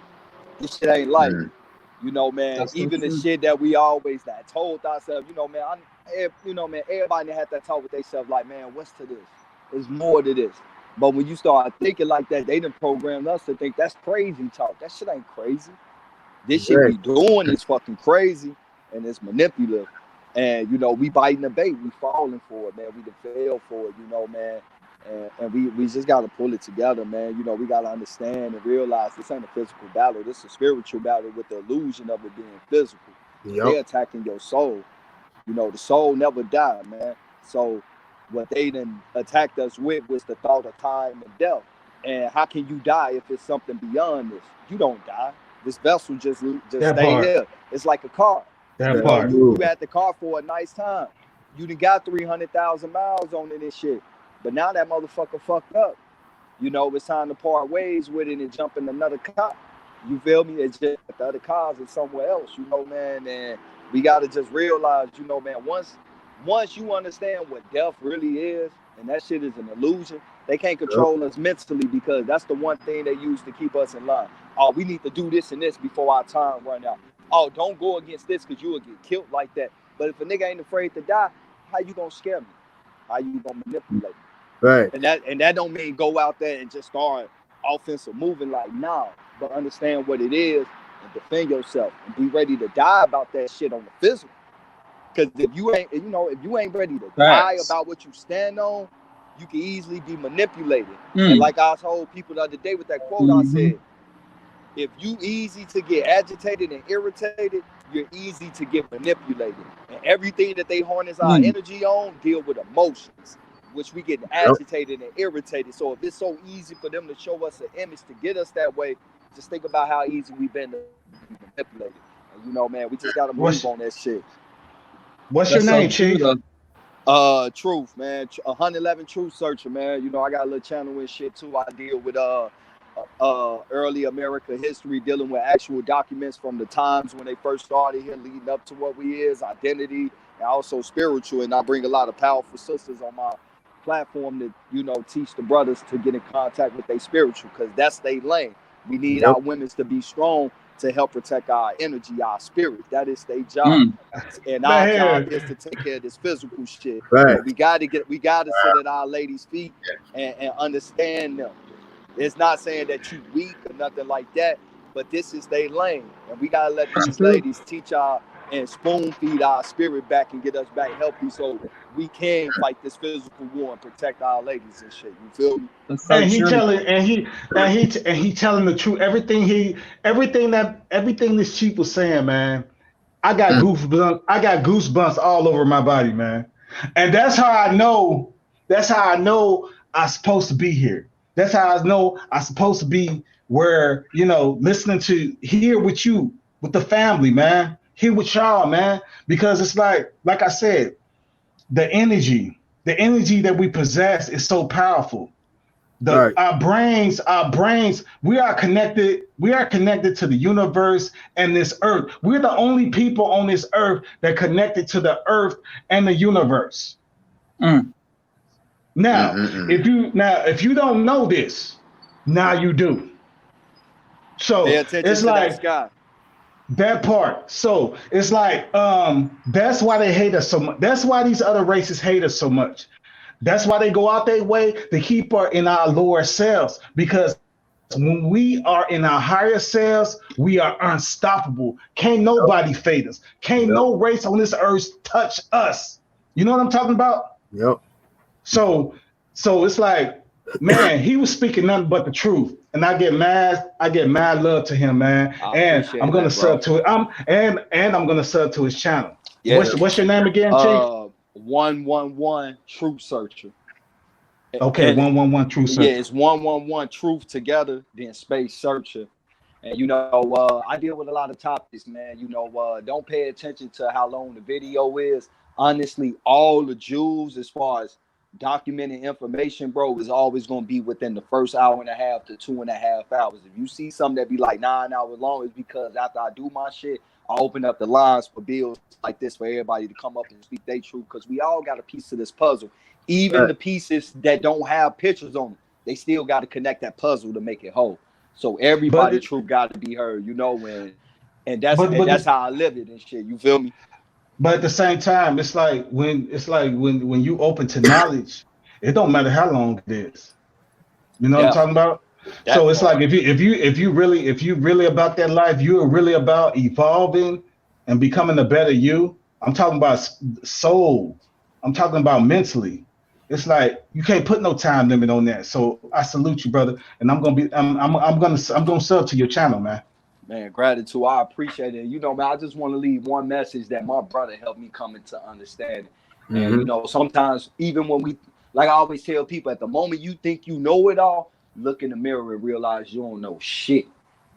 this shit ain't life. You know, man, that's even the shit that we always told ourselves, you know, man, everybody had that talk with themselves like, man, what's to this? There's more to this. But when you start thinking like that, they done programmed us to think that's crazy talk. That shit ain't crazy. This shit we doing is fucking crazy, and it's manipulative. And, you know, we biting the bait. We falling for it, man. We done fail for it, you know, man. And we just got to pull it together, man. You know, we got to understand and realize this ain't a physical battle. This is a spiritual battle with the illusion of it being physical. They're attacking your soul. You know, the soul never died, man. So what they then attacked us with was the thought of time and death. And how can you die if it's something beyond this? You don't die. This vessel just stay here. It's like a car. You had the car for a nice time. You done got 300,000 miles on it and shit. But now that motherfucker fucked up. You know, it's time to part ways with it and jump in another car. You feel me? It's just the other cars are somewhere else, you know, man. And we got to just realize, you know, man, once you understand what death really is, and that shit is an illusion, they can't control us mentally, because that's the one thing they use to keep us in line. Oh, we need to do this and this before our time run out. Oh, don't go against this because you will get killed like that. But if a nigga ain't afraid to die, how you gonna scare me? How you gonna manipulate me? Right. And that don't mean go out there and just start offensive moving like now, but understand what it is and defend yourself and be ready to die about that shit on the physical. Because if you ain't ready to die about what you stand on, you can easily be manipulated. And like I told people the other day with that quote, I said, if you easy to get agitated and irritated, you're easy to get manipulated. And everything that they harness our energy on deal with emotions, which we get agitated and irritated. So if it's so easy for them to show us an image to get us that way, just think about how easy we've been to be manipulated. And you know, man, we just got to move on that shit. What's your name, Chief? Truth, man. 111 Truth Searcher, man. You know, I got a little channel and shit too. I deal with early America history, dealing with actual documents from the times when they first started here, leading up to what we is, identity, and also spiritual. And I bring a lot of powerful sisters on my platform that, you know, teach the brothers to get in contact with their spiritual, because that's their lane. We need our women to be strong to help protect our energy, our spirit. That is their job. And our job is to take care of this physical shit. Right. But we gotta sit at our ladies' feet and understand them. It's not saying that you weak or nothing like that, but this is their lane, and we gotta let That's these true. ladies teach our and spoon feed our spirit back and get us back healthy, so we can fight this physical war and protect our ladies and shit. You feel me? That's so And he true. telling the truth. Everything this chief was saying, man. I got goosebumps. I got goosebumps all over my body, man. And that's how I know. That's how I know I'm supposed to be here. That's how I know I'm supposed to be where, listening to here with you, with the family, man. Here with y'all, man. Because it's like I said, the energy that we possess is so powerful. Right. Our brains, we are connected to the universe and this earth. We're the only people on this earth that connected to the earth and the universe. Now, if you don't know this, now you do. So Pay attention it's to like that sky. that part. So it's like that's why they hate us so much. That's why these other races hate us so much. That's why they go out their way to keep us in our lower selves, because when we are in our higher selves, we are unstoppable. Can't nobody fade us. Can't no race on this earth touch us. You know what I'm talking about? Yep. So it's like, man, he was speaking nothing but the truth. And I get mad love to him, man. And I'm gonna sub to it. I'm gonna sub to his channel. Yeah. What's your name again, Chief? 111 Truth Searcher. Okay, 111 Truth Searcher. Yeah, it's 111 Truth together, then Space Searcher. And I deal with a lot of topics, man. Don't pay attention to how long the video is. Honestly, all the jewels as far as documenting information, bro, is always going to be within the first hour and a half to 2.5 hours. If you see something that be like 9 hours long, it's because after I do my shit, I open up the lines for bills like this for everybody to come up and speak their truth, because we all got a piece of this puzzle. Even the pieces that don't have pictures on them, they still got to connect that puzzle to make it whole. So everybody's truth got to be heard, and that's how I live it and shit. You feel me? But at the same time, it's like when you open to knowledge, it don't matter how long it is. You know what I'm talking about? So it's like if you really about that life, you're really about evolving and becoming a better you. I'm talking about soul. I'm talking about mentally. It's like you can't put no time limit on that. So I salute you, brother, and I'm gonna sub to your channel, man. Man, gratitude. I appreciate it. Man, I just want to leave one message that my brother helped me come into understanding. And sometimes even when like I always tell people, at the moment you think you know it all, look in the mirror and realize you don't know shit.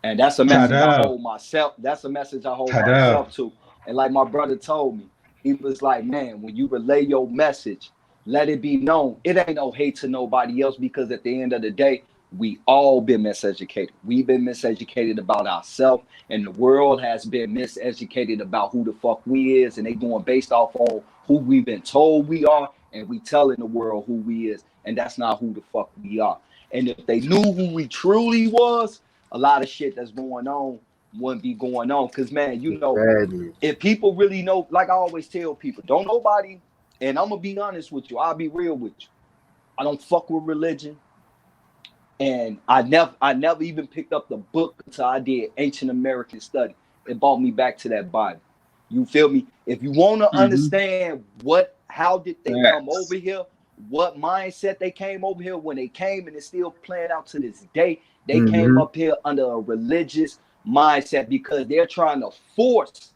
And that's a message I hold myself. That's a message I hold myself to. And like my brother told me, he was like, man, when you relay your message, let it be known. It ain't no hate to nobody else, because at the end of the day, we all been miseducated. We've been miseducated about ourselves, and the world has been miseducated about who the fuck we is, and they going based off on who we've been told we are, and we telling the world who we is, and that's not who the fuck we are. And if they knew who we truly was, a lot of shit that's going on wouldn't be going on. Because, man, if people really know, like I always tell people, don't nobody, and I'm going to be honest with you, I'll be real with you, I don't fuck with religion. And I never even picked up the book until I did Ancient American Study. It brought me back to that Bible. You feel me? If you want to understand how did they come over here, what mindset they came over here when they came, and it's still playing out to this day. They came up here under a religious mindset because they're trying to force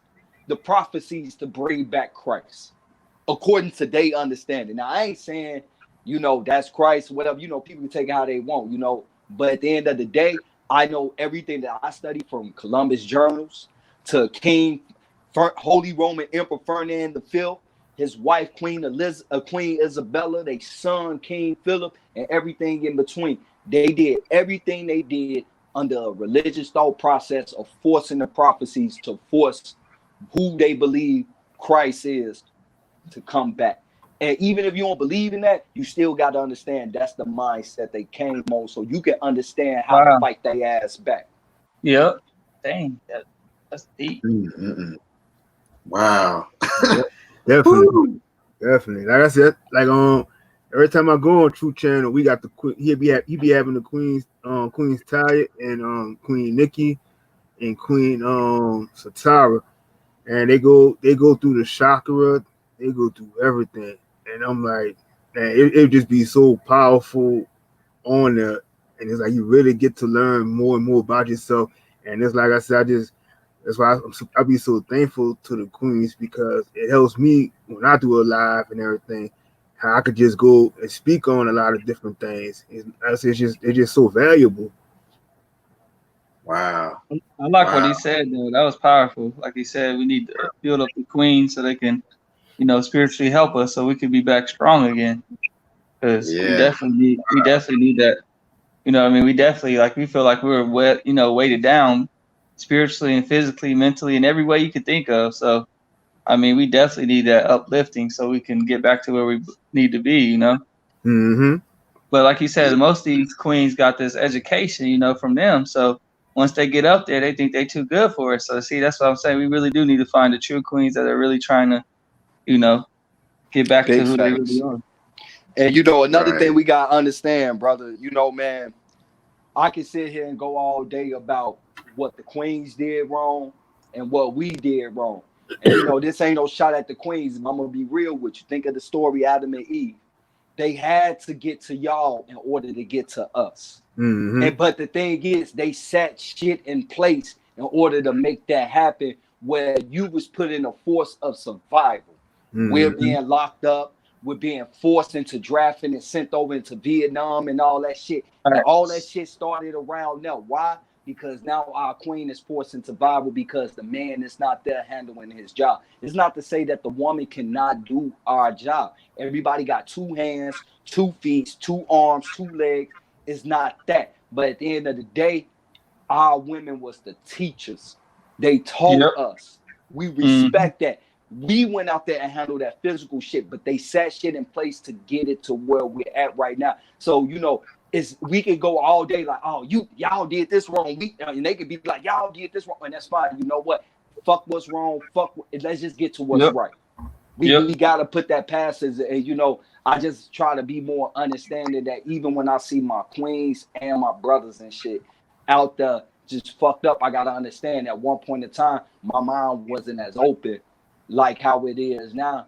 the prophecies to bring back Christ, according to their understanding. Now, I ain't saying, that's Christ, whatever, people can take it how they want, but at the end of the day, I know everything that I studied, from Columbus journals to Holy Roman Emperor Ferdinand V, his wife, Queen Isabella, their son, King Philip, and everything in between. They did everything they did under a religious thought process of forcing the prophecies to force who they believe Christ is to come back. And even if you don't believe in that, you still got to understand that's the mindset they came on, so you can understand how to fight their ass back. Yep. Dang, that's deep. Wow. Definitely. Like I said, like Every time I go on True Channel, we got the he be having the Queen's Talia and Queen Nikki and Queen Satara, and they go through the chakra, they go through everything, and I'm like, man, it just be so powerful on there, and it's like you really get to learn more and more about yourself, and it's like I said, that's why I be so thankful to the Queens because it helps me when I do a live and everything. How I could just go and speak on a lot of different things. It's just so valuable. Wow. I like what Wow. he said though. That was powerful. Like he said, we need to build up the queens so they can, spiritually help us so we can be back strong again. Because we Yeah. definitely need that. We definitely we feel like we were weighted down spiritually and physically, mentally, in every way you could think of. So we definitely need that uplifting so we can get back to where we need to be, Mm-hmm. But like you said, most of these queens got this education, from them. So once they get up there, they think they're too good for it. So see, that's what I'm saying. We really do need to find the true queens that are really trying to, get back Big to who they facts. really are. And another Right. thing we gotta understand, brother, man, I can sit here and go all day about what the queens did wrong and what we did wrong. And this ain't no shot at the queens. I'm gonna be real with you. Think of the story Adam and Eve. They had to get to y'all in order to get to us. Mm-hmm. But the thing is, they set shit in place in order to make that happen, where you was put in a force of survival. Mm-hmm. We're being locked up. We're being forced into drafting and sent over into Vietnam and all that shit. And all that shit started around now. Why? Because now our queen is forced into survival because the man is not there handling his job. It's not to say that the woman cannot do our job. Everybody got 2 hands, 2 feet, 2 arms, 2 legs. It's not that. But at the end of the day, our women was the teachers. They taught us. We respect that. We went out there and handled that physical shit, but they set shit in place to get it to where we're at right now. So, we can go all day like, oh, y'all did this wrong. And they could be like, y'all did this wrong. And that's fine. You know what? Fuck what's wrong. Let's just get to what's right. We got to put that past us. And, I just try to be more understanding that even when I see my queens and my brothers and shit out there just fucked up, I got to understand at one point in time, my mind wasn't as open like how it is now.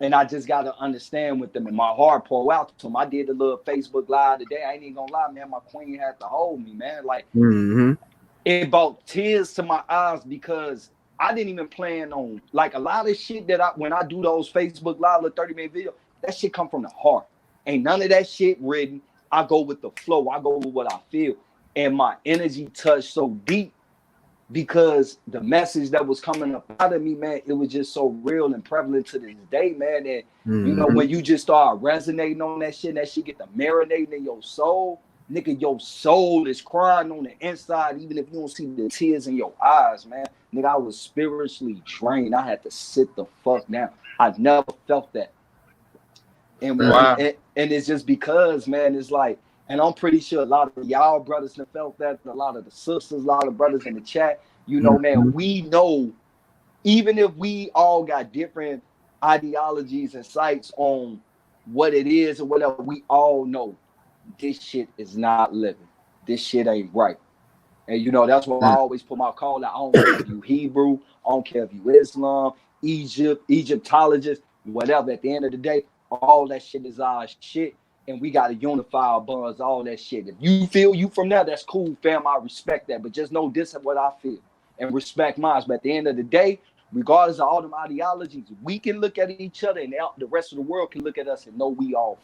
And I just got to understand with them, and my heart pour out to them. I did a little Facebook Live today. I ain't even gonna lie, man. My queen had to hold me, man. Like, it brought tears to my eyes because I didn't even plan on, like, a lot of shit that when I do those Facebook Live, the 30-minute video, that shit come from the heart. Ain't none of that shit written. I go with the flow. I go with what I feel. And my energy touched so deep because the message that was coming up out of me, man, it was just so real and prevalent to this day, man. And when you just start resonating on that shit get to marinating in your soul, nigga, your soul is crying on the inside, even if you don't see the tears in your eyes, man. Nigga, I was spiritually drained. I had to sit the fuck down. I never felt that. And it's just because, man, it's like, and I'm pretty sure a lot of y'all brothers have felt that, a lot of the sisters, a lot of brothers in the chat, man, we know, even if we all got different ideologies and sights on what it is or whatever, we all know this shit is not living. This shit ain't right. And, that's why I always put my call out. I don't care if you Hebrew, I don't care if you Islam, Egyptologist, whatever. At the end of the day, all that shit is our shit. And we got to unify our bonds, all that shit. If you feel you from there, that's cool, fam. I respect that. But just know this is what I feel and respect mine. But at the end of the day, regardless of all them ideologies, we can look at each other and the rest of the world can look at us and know we all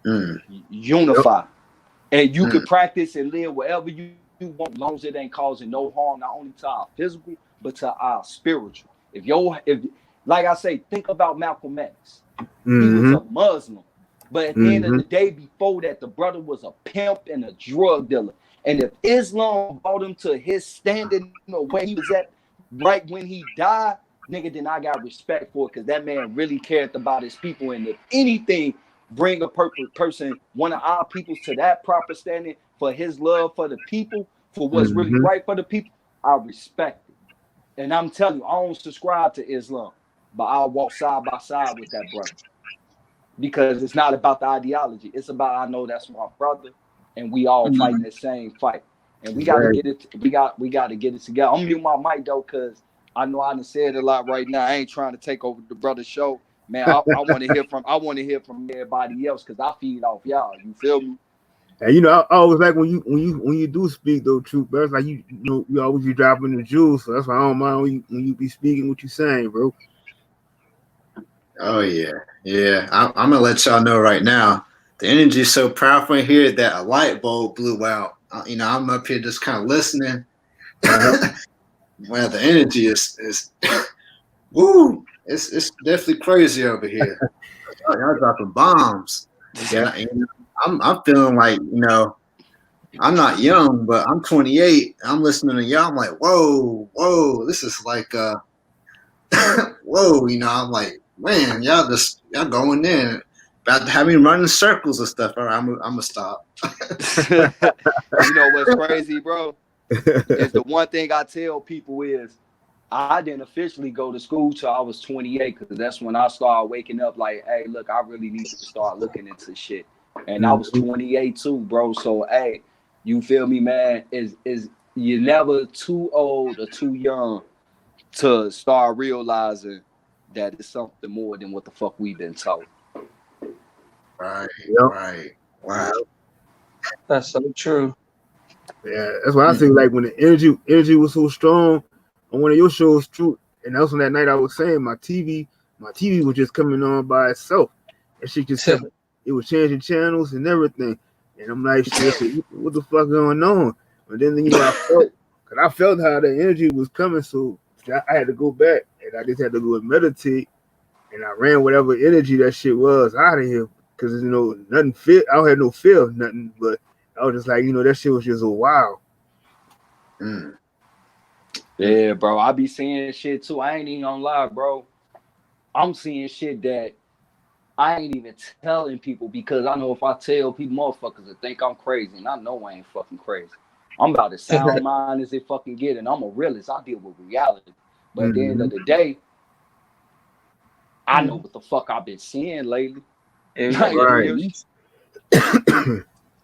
family. Unify. And you can practice and live wherever you want, as long as it ain't causing no harm, not only to our physical, but to our spiritual. If like I say, think about Malcolm X. He was a Muslim. But at the end of the day, before that, the brother was a pimp and a drug dealer. And if Islam brought him to his standing where he was at right when he died, nigga, then I got respect for it because that man really cared about his people. And if anything, bring a person, one of our peoples to that proper standing for his love for the people, for what's really right for the people, I respect it. And I'm telling you, I don't subscribe to Islam, but I'll walk side by side with that brother. because it's not about the ideology. It's about, I know that's my brother, and we all fighting the same fight. And we got to get it. We got to get it together. I'm mute my mic though, cause I know I done said a lot right now. I ain't trying to take over the brother's show, man. I want to hear from. I want to hear from everybody else, cause I feed off y'all. You feel me? And you know, I always like when you do speak though, truth, bro. It's like you know you always be dropping the jewels, so that's why I don't mind when you be speaking what you saying, bro. Oh yeah. I'm gonna let y'all know right now. The energy is so powerful in here that a light bulb blew out. You know, I'm up here just kind of listening. Well, the energy is woo. It's definitely crazy over here. Y'all dropping bombs. Yeah, I'm feeling like, you know, I'm not young, but I'm 28. I'm listening to y'all. I'm like, whoa, this is like whoa, you know. I'm like, man, y'all going in, about to have me running circles and stuff. All right, I'm gonna stop. You know what's crazy, bro? Is the one thing I tell people is I didn't officially go to school till I was 28, because that's when I started waking up like, hey, look, I really need to start looking into shit. And I was 28 too, bro. So hey, you feel me, man? Is you're never too old or too young to start realizing that it's something more than what the fuck we've been told. Right. Wow. That's so true. Yeah, that's why I say like when the energy was so strong on one of your shows, true. And that's when that night I was saying my TV was just coming on by itself, and she just kept, it was changing channels and everything. And I'm like, shit, what the fuck going on? But then you know I felt how the energy was coming, so I had to go back and I just had to go and meditate, and I ran whatever energy that shit was out of here, because you know nothing fit. I had no fear of nothing, but I was just like, you know, that shit was just a wow. Yeah, bro. I be seeing shit too. I ain't even gonna lie, bro. I'm seeing shit that I ain't even telling people, because I know if I tell people, motherfuckers will think I'm crazy, and I know I ain't fucking crazy. I'm about as sound mind as it fucking get, and I'm a realist. I deal with reality. But at the end of the day, I know what the fuck I've been seeing lately. Right.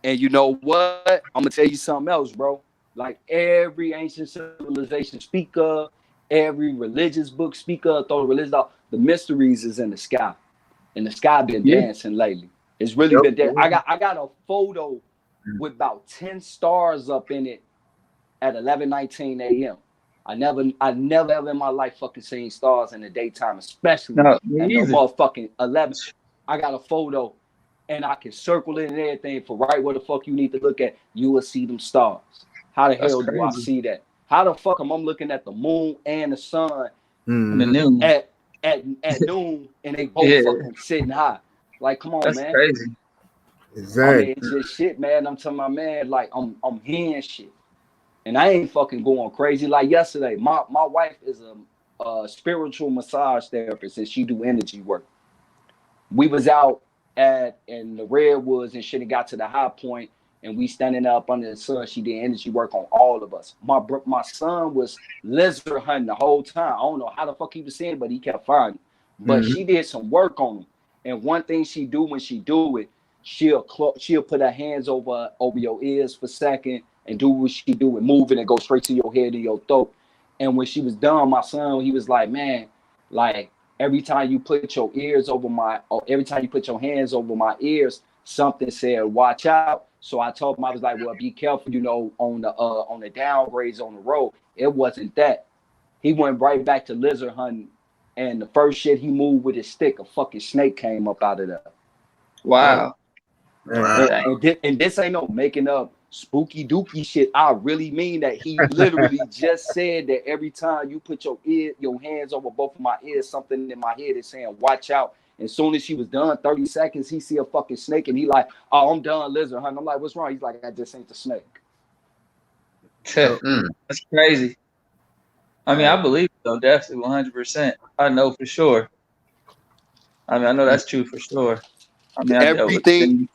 And you know what? I'm gonna tell you something else, bro. Like every ancient civilization speak of, every religious book speak of, throw the religion out, the mysteries is in the sky. And the sky been dancing lately. It's really been dancing. I got a photo with about 10 stars up in it at 11:19 a.m. I never ever in my life fucking seen stars in the daytime, especially at the motherfucking 11. I got a photo, and I can circle it and everything for right where the fuck you need to look at. You will see them stars. How the hell do I see that? How the fuck am I looking at the moon and the sun at noon, and they both fucking sitting high? Like, come on, that's man. Crazy. Exactly. I mean, it's just shit, man. I'm telling my man, like, I'm hearing shit, and I ain't fucking going crazy. Like yesterday, my wife is a spiritual massage therapist, and she do energy work. We was out in the redwoods and shit, and got to the high point, and we standing up under the sun. She did energy work on all of us. My son was lizard hunting the whole time. I don't know how the fuck he was seeing it, but he kept finding. But she did some work on him. And one thing she do when she do it, she'll put her hands over your ears for a second and do what she do and move it and go straight to your head and your throat. And when she was done, my son, he was like, man, like, every time you put your ears over every time you put your hands over my ears, something said, watch out. So I told him, I was like, well, be careful, you know, on the downgrades on the road. It wasn't that. He went right back to lizard hunting, and the first shit he moved with his stick, a fucking snake came up out of there. Wow. And this ain't no making up spooky dookie shit. I really mean that. He literally just said that every time you put your hands over both of my ears, something in my head is saying, watch out. As soon as she was done, 30 seconds, he see a fucking snake, and he like, oh, I'm done lizard hunting. I'm like, what's wrong? He's like, I just ain't the snake. That's crazy. I mean, I believe it, though, definitely 100%. I know for sure. I mean, I know that's true for sure. I mean,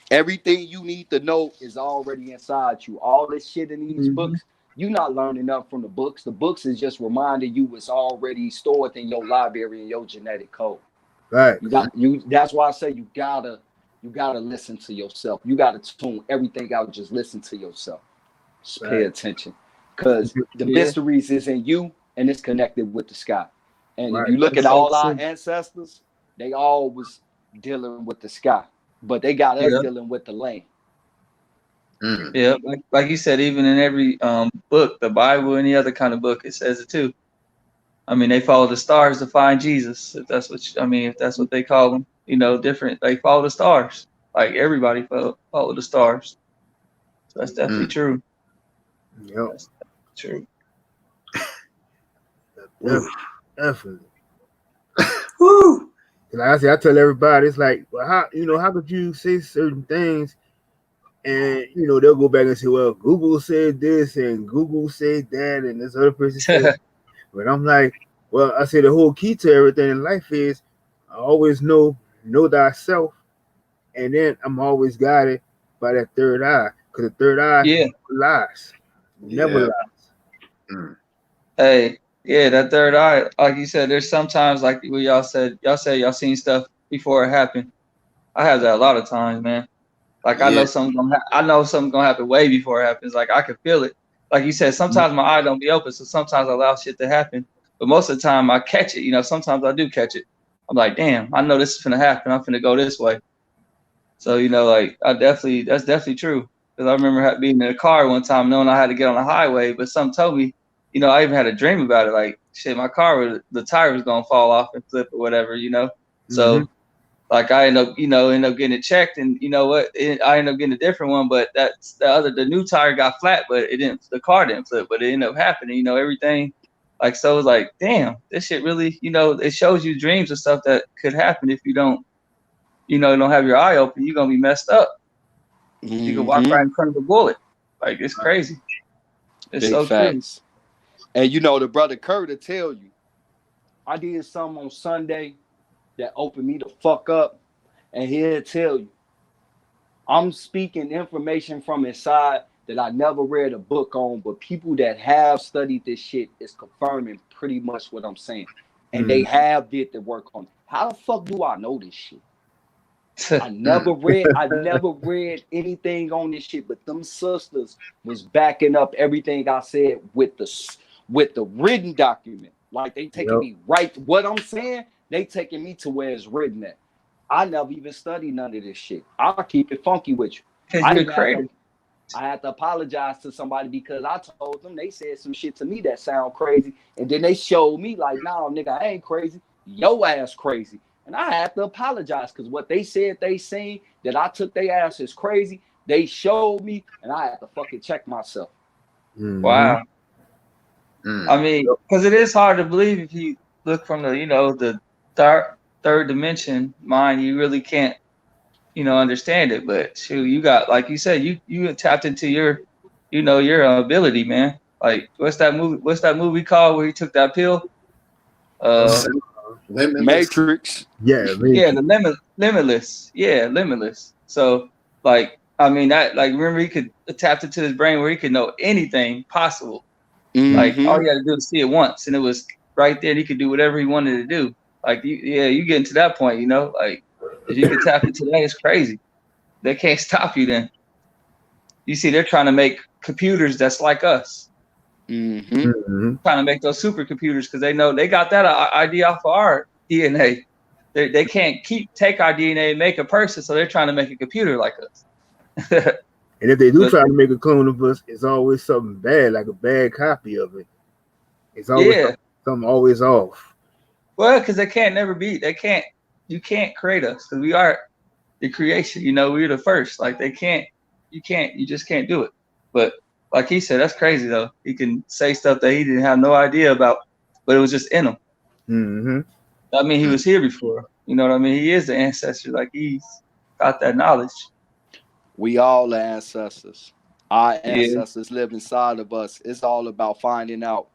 everything you need to know is already inside you. All this shit in these books, you're not learning enough from the books. The books is just reminding you it's already stored in your library in your genetic code. Right. That's why I say you gotta listen to yourself. You gotta tune everything out. Just listen to yourself. Just pay attention, because the mysteries is in you, and it's connected with the sky. And if you look at all our ancestors, they all was dealing with the sky, but they got us dealing with the land. Yeah, like you said, even in every book, the Bible, any other kind of book, it says it too. I mean, they follow the stars to find Jesus. If that's what they call them, different. They follow the stars. Like everybody follow the stars. So that's definitely true. Yep. That's true. Definitely. Woo! Like I said, I tell everybody, it's like, well, how could you say certain things, and they'll go back and say, well, Google said this and Google said that, and this other person said. But I'm like, well, I say the whole key to everything in life is I always know thyself, and then I'm always guided by that third eye, because the third eye lies, never lies. Hey, that third eye, like you said, there's sometimes like what y'all said y'all seen stuff before it happened. I have that a lot of times, man. Like I know something's gonna happen way before it happens. Like I can feel it. Like you said, sometimes my eye don't be open, so sometimes I allow shit to happen. But most of the time I catch it. Sometimes I do catch it. I'm like, damn, I know this is gonna happen. I'm gonna go this way. So like that's definitely true. Because I remember being in a car one time, knowing I had to get on the highway, but something told me, I even had a dream about it. Like shit, my car the tire was gonna fall off and flip or whatever. So. Like I end up getting it checked, and I end up getting a different one, but that's the new tire got flat, but the car didn't flip, but it ended up happening, everything. Like, so it was like, damn, this shit really, it shows you dreams and stuff that could happen if you don't have your eye open. You're going to be messed up. You can walk right in front of a bullet. Like, it's crazy. It's big so facts. True. And the brother Kurt will tell you, I did something on Sunday that opened me the fuck up, and he'll tell you, I'm speaking information from inside that I never read a book on, but people that have studied this shit is confirming pretty much what I'm saying, and they have did the work on it. How the fuck do I know this shit? I never read anything on this shit, but them sisters was backing up everything I said with the written document. Like they taking me right what I'm saying. They taking me to where it's written at. I never even studied none of this shit. I'll keep it funky with you. I had to apologize to somebody because I told them, they said some shit to me that sound crazy. And then they showed me like, nah, nigga, I ain't crazy. Your ass crazy. And I had to apologize because what they said they seen that I took their ass as crazy, they showed me, and I had to fucking check myself. Wow. I mean, because it is hard to believe if you look from the third dimension mind, you really can't understand it. But shoot, you got, like you said, you tapped into your ability, man. Like what's that movie called where he took that pill? Matrix. The Limitless. Limitless. So like, I mean, that, like, remember he could tap into his brain where he could know anything possible. Like all he had to do was see it once, and it was right there. And he could do whatever he wanted to do. Like you get into that point, like if you could tap into that, it's crazy. They can't stop you then. You see, they're trying to make computers that's like us. Trying to make those supercomputers because they know they got that idea off of our DNA. They can't take our DNA and make a person, so they're trying to make a computer like us. And if they do try to make a clone of us, it's always something bad, like a bad copy of it. It's always something always off. Well, because you can't create us because we are the creation. We're the first. Like you just can't do it. But like he said, that's crazy though. He can say stuff that he didn't have no idea about, but it was just in him. I mean, he was here before. You know what I mean? He is the ancestor. Like he's got that knowledge. We all are ancestors. Our ancestors live inside of us. It's all about finding out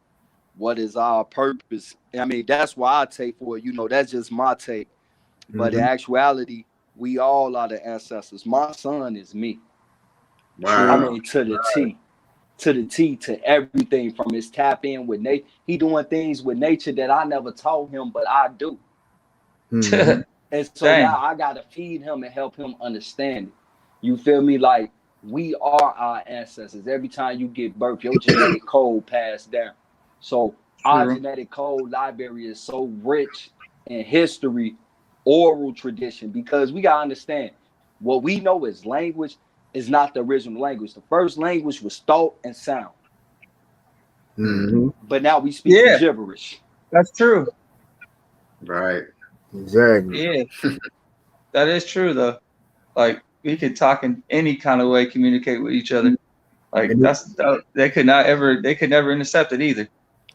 what is our purpose. I mean, that's why I take for it. That's just my take. But in actuality, we all are the ancestors. My son is me. Wow. I mean, to the T, to everything from his tap in with nature. He doing things with nature that I never told him, but I do. Mhm. And so Dang. now I gotta feed him and help him understand it. You feel me? Like we are our ancestors. Every time you get birth, your genetic code passed down. So our True. genetic code library is so rich in history, oral tradition, because we gotta understand what we know as language is not the original language. The first language was thought and sound, Mhm. but now we speak Yeah, gibberish. that's true. Right. Exactly. Yeah, that is true though. Like we could talk in any kind of way, communicate with each other. Like And it, they could never intercept it either.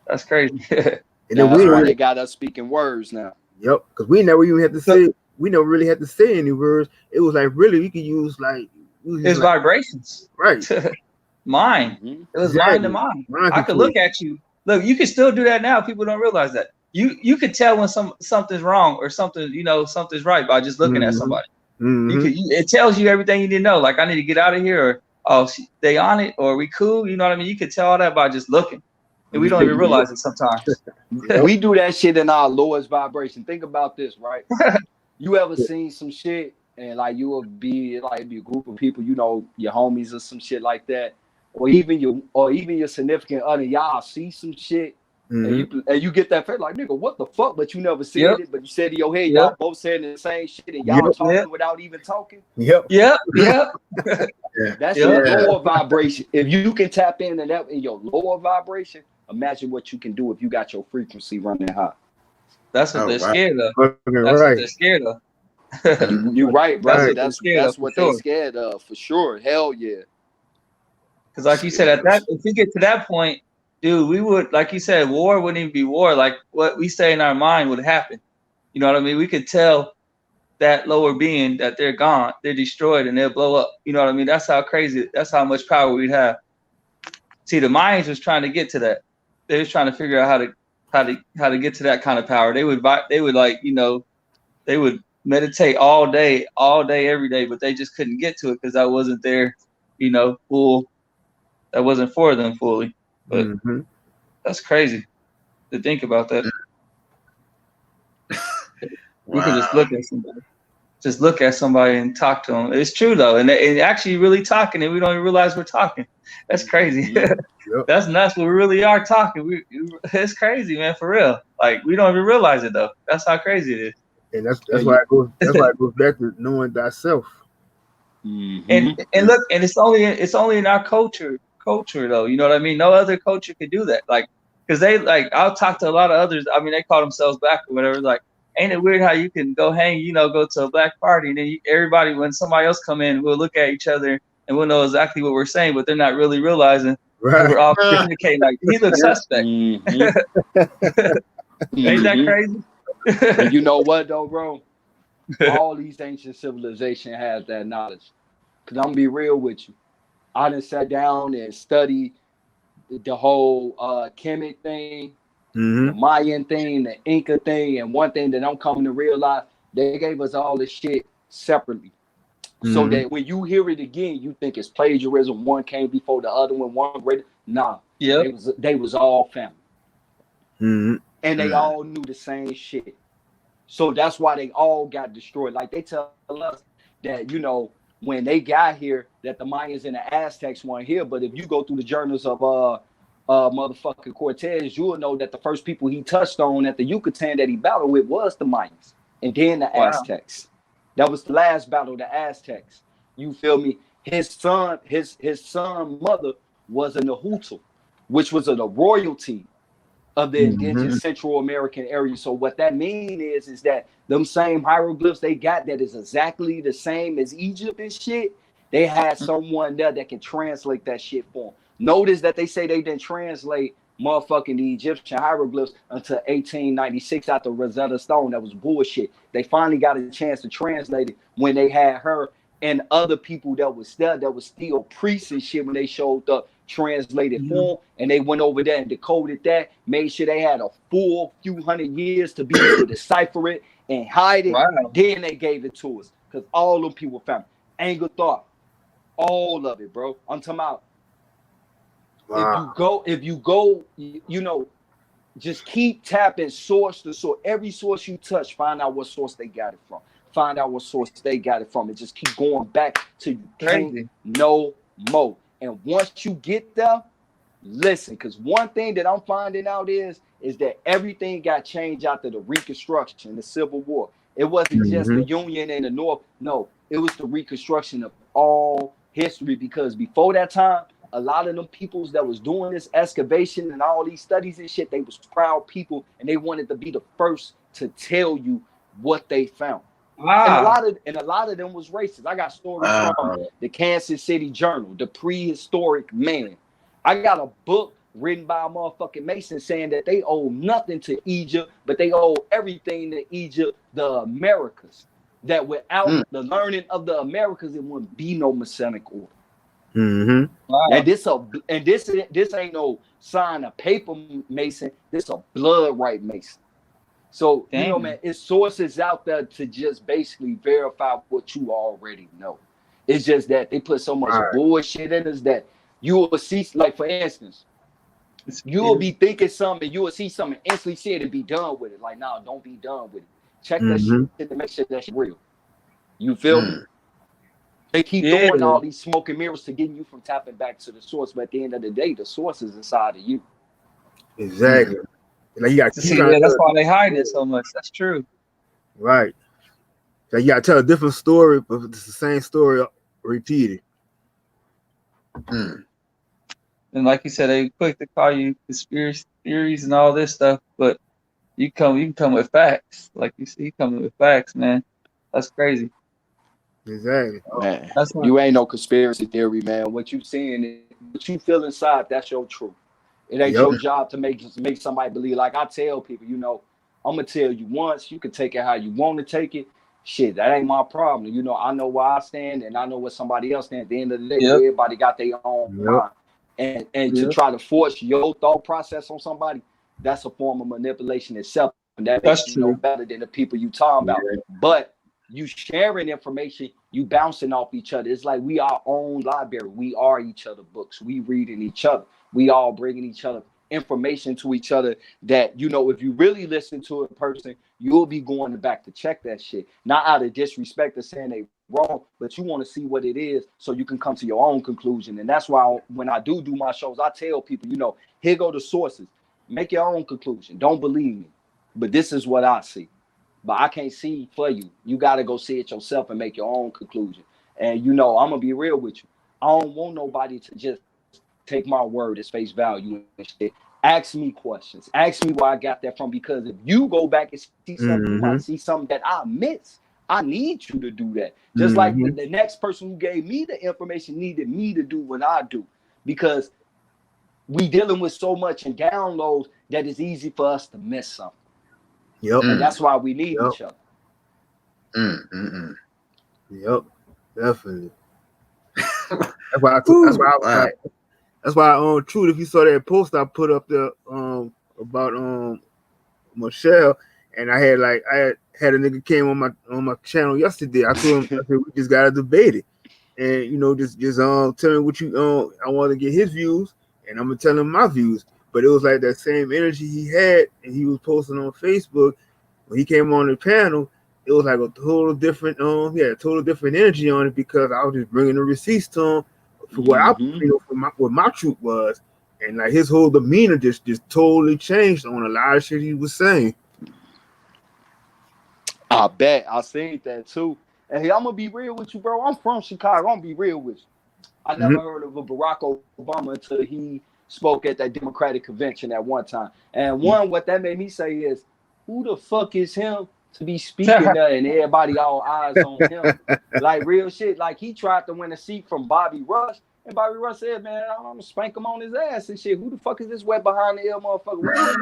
That's crazy. and then Now we that's didn't why even, they got us speaking words now. yep, because we never even had to So say, we never really had to say any words. It was like really we could use like it's vibrations. right, Mind. Mm-hmm. It was mind to exactly. mind. Mind I could control. look at you. Look, you can still do that now. People don't realize that. You could tell when something's wrong or something, something's right by just looking at Mhm. somebody. Mhm. It tells you everything you need to know. Like I need to get out of here, or they on it, or we cool. You know what I mean? You could tell all that by just looking, and we don't even realize it sometimes. Yep. We do that shit in our lowest vibration. Think about this, right? You ever seen some shit and like you will be like be a group of people, your homies or some shit like that, or even your significant other, y'all see some shit Mhm. and you get that feeling like nigga, what the fuck? But you never said Yep, it, but you said in your head, yep, y'all both saying the same shit and Yep. y'all talking yep, without even talking. Yep. yep, yep, Yeah. That's yep. your lower vibration. If you can tap into that in your lower vibration, imagine what you can do if you got your frequency running high. That's what Oh they're wow. scared of. Fucking That's what right. they're scared of. You're right, That's brother. what they're That's scared of that's for what they sure. scared of for sure. Hell yeah. Because like you said, if we get to that point, dude, we would, like you said, war wouldn't even be war. Like what we say in our mind would happen. You know what I mean? We could tell that lower being that they're gone, they're destroyed, and they'll blow up. You know what I mean? That's how crazy. That's how much power we'd have. See, the Mayans was trying to get to that. They was trying to figure out how to get to that kind of power. They would like they would meditate all day, every day, but they just couldn't get to it because that wasn't their full. That wasn't for them fully. But Mhm. that's crazy to think about that. We can just Wow. look at somebody and talk to them. It's true though, and actually really talking, and we don't even realize we're talking. That's crazy. Mhm. Yep. That's nuts. We really are talking. It's crazy, man, for real. Like we don't even realize it though. That's how crazy it is. And that's Yeah, why it goes. That's why it goes back to knowing thyself. And Mhm. look, and it's only in our culture though. You know what I mean? No other culture could do that. Like, because they like I'll talk to a lot of others. I mean, they call themselves black or whatever. Like, ain't it weird how you can go hang, go to a black party, and then everybody, when somebody else come in, we'll look at each other and we'll know exactly what we're saying, but they're not really realizing that Right. we're all communicating. Like, he looks suspect. Mhm. Ain't that Mhm. crazy? And you know what though, bro? All these ancient civilizations have that knowledge. Cause I'm gonna be real with you. I done sat down and studied the whole Kemet thing, the Mhm. Mayan thing, the Inca thing, and one thing that I'm coming to realize, they gave us all this shit separately. So Mhm. that when you hear it again, you think it's plagiarism. One came before the other one greater. Nah, Yep. they was all family. Mhm. And they all knew the same shit. So that's why they all got destroyed. Like they tell us that, when they got here, that the Mayans and the Aztecs weren't here. But if you go through the journals of motherfucking Cortez, you'll know that the first people he touched on at the Yucatan that he battled with was the Mayans. And then the Wow. Aztecs. That was the last battle, the Aztecs. You feel me? His son mother was a Nahuatl, which was a royalty of the indigenous Central American area. So what that means is that them same hieroglyphs they got that is exactly the same as Egypt and shit, they had someone there that can translate that shit for them. Notice that they say they didn't translate motherfucking the Egyptian hieroglyphs until 1896 after Rosetta Stone. That was bullshit. They finally got a chance to translate it when they had her and other people that was there that was still priests and shit when they showed up, translated for them, and they went over there and decoded that, made sure they had a full few hundred years to be able to decipher it and hide it. Wow. Then they gave it to us because all them people found it. Angle thought, all of it, bro. I'm talking about. Wow. If you go, just keep tapping source to source. Every source you touch, find out what source they got it from. Find out what source they got it from, and just keep going back to you can't no more. And once you get there, listen, because one thing that I'm finding out is that everything got changed after the Reconstruction, the Civil War. It wasn't just the Union and the North. No, it was the reconstruction of all history, because before that time, a lot of them peoples that was doing this excavation and all these studies and shit, they was proud people, and they wanted to be the first to tell you what they found. And a lot of them was racist. I got stories from the Kansas City Journal, the Prehistoric Man. I got a book written by a motherfucking Mason saying that they owe nothing to Egypt, but they owe everything to Egypt, the Americas. That without the learning of the Americas, it wouldn't be no Masonic order. And this ain't no sign of paper Mason. This a blood right Mason. So you know, man, it's sources out there to just basically verify what you already know. It's just that they put so much bullshit in us that you will see, like for instance, you will be thinking something, you will see something, instantly see it and be done with it. Like, no, don't be done with it. Check that shit to make sure that's real. You feel me? They keep throwing all these smoke and mirrors to getting you from tapping back to the source, but at the end of the day, the source is inside of you. Exactly. Like you got that's why they hide it so much. That's true. Right. So you gotta tell a different story, but it's the same story repeated. And like you said, they quick to call you conspiracy theories and all this stuff, but you can come with facts. Like you see, coming with facts, man. That's crazy. Exactly. Man, you ain't no conspiracy theory, man. What you seeing, what you feel inside, that's your truth. It ain't your job to make somebody believe. Like I tell people, you know, I'm gonna tell you once, you can take it how you want to take it. Shit, that ain't my problem. You know, I know where I stand and I know where somebody else stands. At the end of the day, everybody got their own mind. And to try to force your thought process on somebody, that's a form of manipulation itself. And that makes you know better than the people you talking about. But you sharing information, you bouncing off each other. It's like we our own library. We are each other books. We reading each other. We all bringing each other information to each other that, you know, if you really listen to a person, you'll be going back to check that shit. Not out of disrespect or saying they wrong, but you want to see what it is so you can come to your own conclusion. And that's why when I do my shows, I tell people, you know, here go the sources. Make your own conclusion. Don't believe me. But this is what I see. But I can't see for you. You got to go see it yourself and make your own conclusion. And, you know, I'm going to be real with you. I don't want nobody to just take my word as face value and shit. Ask me questions. Ask me where I got that from. Because if you go back and see something, you might see something that I miss. I need you to do that. Just like the next person who gave me the information needed me to do what I do. Because we dealing with so much in downloads that it's easy for us to miss something. And that's why we need each other. Definitely. That's why Truth, if you saw that post I put up there about Michelle, and I had a nigga came on my channel yesterday. I told him, I said, we just gotta debate it. And you know, just tell me what you I want to get his views, and I'm gonna tell him my views. But it was like that same energy he had, and he was posting on Facebook when he came on the panel. It was like a total different he had a total different energy on it, because I was just bringing the receipts to him for what I, you know, for what my truth was, and like his whole demeanor just totally changed on a lot of shit he was saying. I bet I seen that too. And hey, I'm gonna be real with you, bro. I'm from Chicago. I'm gonna be real with you. I never heard of a Barack Obama until he spoke at that Democratic convention at one time. And what that made me say is, who the fuck is him to be speaking there and everybody all eyes on him? Like real shit. Like he tried to win a seat from Bobby Rush, and Bobby Rush said, man, I'm gonna spank him on his ass and shit. Who the fuck is this wet behind the ear motherfucker? We ain't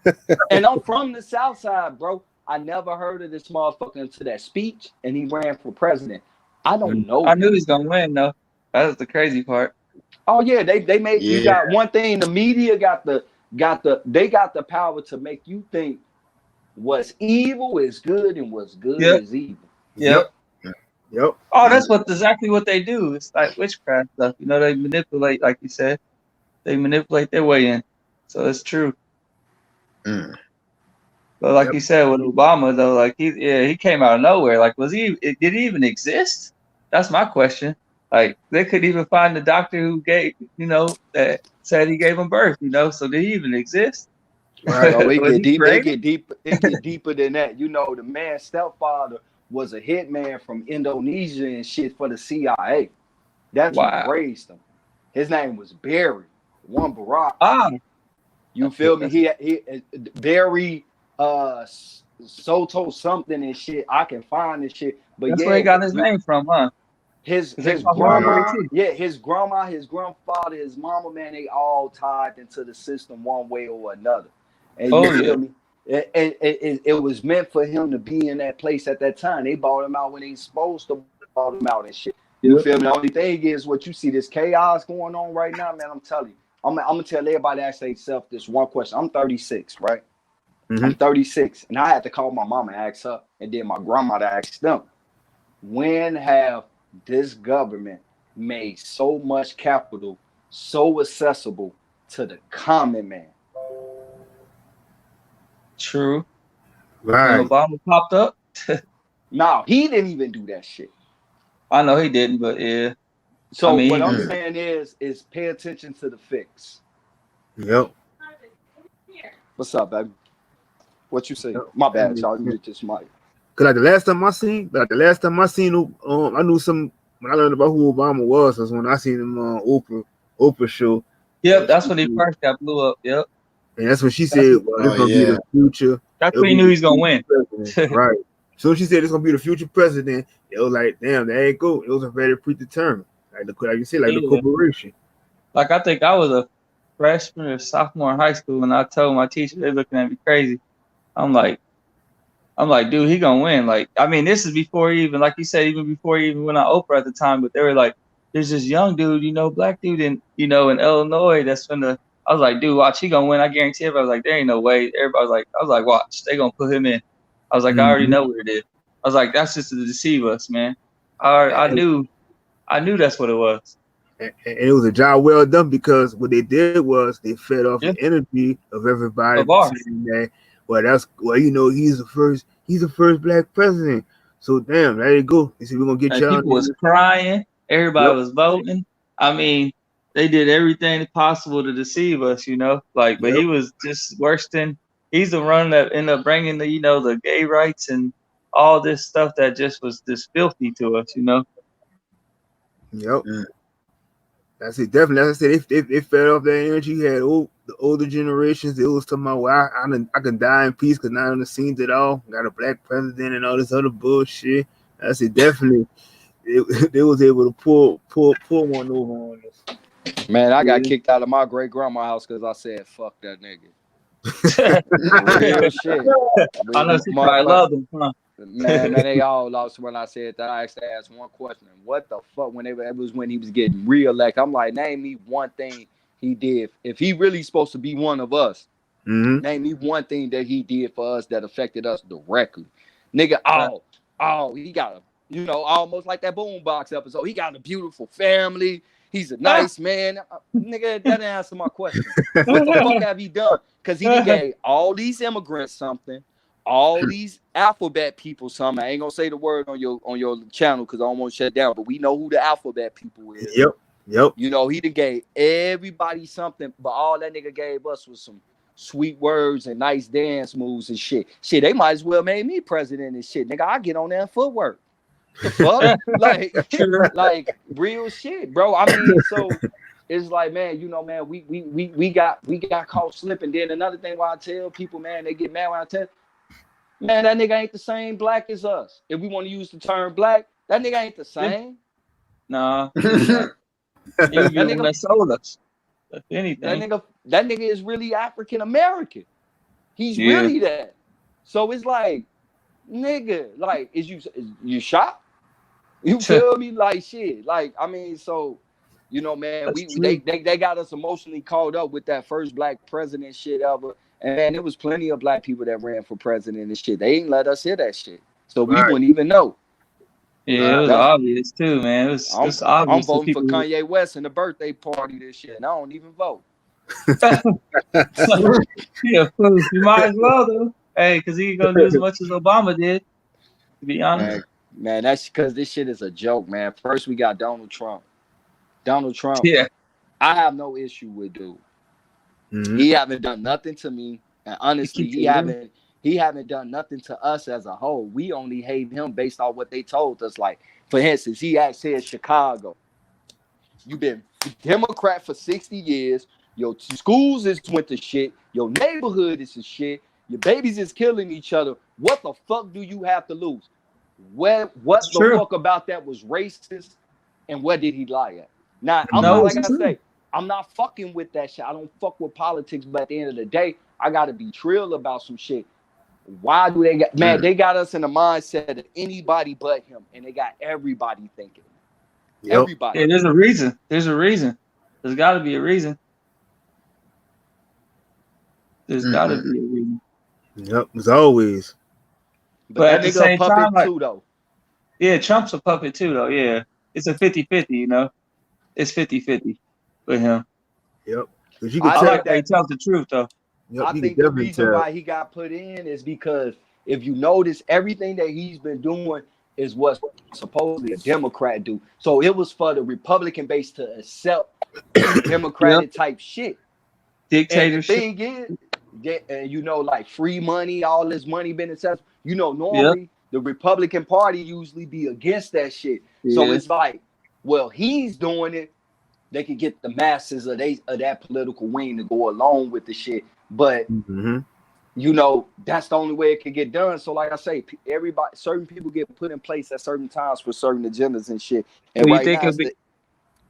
know. And I'm from the South Side, bro. I never heard of this motherfucker until that speech, and he ran for president. I don't know. I knew he's gonna win though. That was the crazy part. Oh yeah, they made you got one thing. The media got the power to make you think what's evil is good and what's good is evil. Yep. Oh, that's exactly what they do. It's like witchcraft stuff. You know, they manipulate, like you said. They manipulate their way in. So it's true. Mm. But like Yep. you said with Obama, though, like he came out of nowhere. Like, did he even exist? That's my question. Like, they couldn't even find the doctor who gave, that said he gave him birth. So did he even exist? Right. Bro, it Was get he deep. It created? get deep. It get deeper than that. The man's stepfather was a hitman from Indonesia and shit for the CIA. That's who Wow. raised him. His name was Barry, one Barack. Ah, You feel me? He Barry Soto something and shit. I can find this shit. But that's yeah, where he got his name from, huh? his 'Cause they his call him Barry grandma, too. yeah, his grandma, his grandfather, his mama, man, they all tied into the system one way or another. And you Oh feel yeah. me? It was meant for him to be in that place at that time. They bought him out when they supposed to bought him out and shit. You Yep. feel me? The only thing is what you see, this chaos going on right now, man. I'm telling you. I'm gonna tell everybody, ask themselves this one question. I'm 36, right? I'm 36, and I had to call my mama and ask her, and then my grandmother asked them, when have this government made so much capital so accessible to the common man? True. Right. When Obama popped up, No, he didn't even do that shit. I know he didn't, but yeah. So I mean, what he I'm was- saying is pay attention to the fix. Yep. What's up, baby? What you say? My bad, y'all. Let me get this mic. Cause like the last time I seen, I knew some when I learned about who Obama was when I seen him on Oprah show. Yep, that's when he first got blew up. Yep. And that's when she said, well, this Oh, gonna be yeah. the future. That's It'll when he be knew the he's gonna win. future president. Right. So she said it's gonna be the future president. It was like, damn, there ain't go. It was already predetermined. Like you said, like the Yeah. corporation. Like, I think I was a freshman or sophomore in high school, and I told my teacher, they're looking at me crazy. I'm like, dude, he gonna win. Like, I mean, this is before he even, like you said, even before he even went on Oprah at the time. But they were like, there's this young dude, black dude in Illinois that's gonna. I was like, dude, watch, he gonna win. I guarantee it. I was like, there ain't no way. Everybody was like, I was like, watch, they gonna put him in. I was like, I already know what it is. I was like, that's just to deceive us, man. I knew that's what it was. And it was a job well done because what they did was they fed off the energy of everybody saying that, he's the first black president. So damn, there you go. They said we're gonna get y'all. People was crying, everybody was voting. I mean, they did everything possible to deceive us, but he was just worse than he's the one that ended up bringing the gay rights and all this stuff that just was just filthy to us, Yep. That's it. Definitely. As I said, if fed off that energy, you had the older generations. They was talking about, well, I can die in peace because not on the scenes at all. Got a black president and all this other bullshit. I said, definitely, they was able to pull one over on us. Man, I got kicked out of my great grandma's house because I said, fuck that nigga. Real shit. I know she probably loved him, huh? Man, they all lost when I said that. I actually asked one question: what the fuck? It was when he was getting reelected. I'm like, name me one thing he did. If he really supposed to be one of us, name me one thing that he did for us that affected us directly. Nigga, he got almost like that Boombox episode. He got a beautiful family. He's a nice man. Nigga, that didn't answer my question. What the fuck have he done? Because he gave all these immigrants something. All these alphabet people, something. I ain't gonna say the word on your channel because I don't want to shut down. But we know who the alphabet people is. Yep. He done gave everybody something, but all that nigga gave us was some sweet words and nice dance moves and shit. Shit, they might as well made me president and shit. Nigga, I get on there and footwork. The fuck, like real shit, bro. I mean, so it's like, man, man, we got caught slipping. Then another thing, why I tell people, man, they get mad when I tell. Man, that nigga ain't the same black as us. If we want to use the term black, that nigga ain't the same. Nah. That nigga sold us. If anything. That nigga is really African American. He's really that. So it's like, nigga, like, is you shocked? You feel me? Like shit. Like, I mean, so man, they got us emotionally caught up with that first black president shit ever. And man, there was plenty of black people that ran for president and shit. They ain't let us hear that shit. So we wouldn't even know. Yeah, it was obvious too, man. It was obvious. I'm voting for Kanye West in the birthday party this shit, and I don't even vote. Yeah, fool. You might as well though. Hey, because he ain't gonna do as much as Obama did. To be honest. Man, that's because this shit is a joke, man. First, we got Donald Trump. Donald Trump, Yeah. I have no issue with dude. Mhm. He haven't done nothing to me, and honestly, he haven't done nothing to us as a whole. We only hate him based on what they told us. Like, for instance, he said Chicago. You've been Democrat for 60 years. Your schools is went to shit. Your neighborhood is a shit. Your babies is killing each other. What the fuck do you have to lose? What It's the true. fuck about that was racist? And what did he lie at? Now, I'm No, not, it's like I true. say, I'm not fucking with that shit. I don't fuck with politics, but at the end of the day, I gotta be trill about some shit. Why do they got they got us in the mindset of anybody but him, and they got everybody thinking. Yep. Everybody. Yeah, there's a reason. There's a reason. There's got to be a reason. There's got to be a reason. Yep, as always. But at that the nigga a same puppet time, like, too, though. yeah, Trump's a puppet too, though. Yeah, it's a 50-50, you know. It's 50-50 with him. Yep. Because you can I tell. like that he tells the truth, though. Yep, I you can think the definitely reason tell. why he got put in is because if you notice, everything that he's been doing is what supposedly a Democrat do. So it was for the Republican base to accept Democratic type shit. And the Dictatorship. thing is, you know, like free money, all this money been accepted. You know, normally the Republican Party usually be against that shit. So Yeah. it's like, well, he's doing it. They could get the masses of that political wing to go along with the shit. But you know, that's the only way it could get done. So, like I say, certain people get put in place at certain times for certain agendas and shit. And So you right think now, it'll be?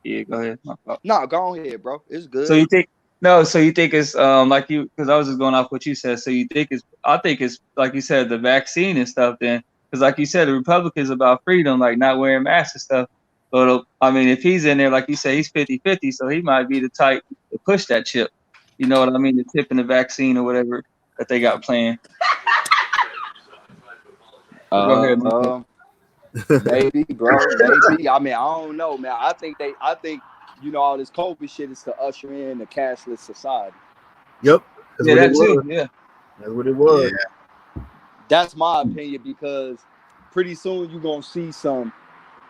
Yeah, go ahead. no, go ahead, bro. It's good. So you think? No, so you think it's like you, because I was just going off what you said. So you think it's? I think it's like you said, the vaccine and stuff. Then, because like you said, the Republicans about freedom, like not wearing masks and stuff. So I mean, if he's in there, like you say, he's 50-50, so he might be the type to push that chip. You know what I mean? The chip in the vaccine or whatever that they got planned. Go ahead, man. Maybe, bro. Maybe. I mean, I don't know, man. I think you know, all this COVID shit is to usher in a cashless society. Yep. Yeah, that too. Yeah. That's what it was. Yeah. That's my opinion, because pretty soon you're gonna see some.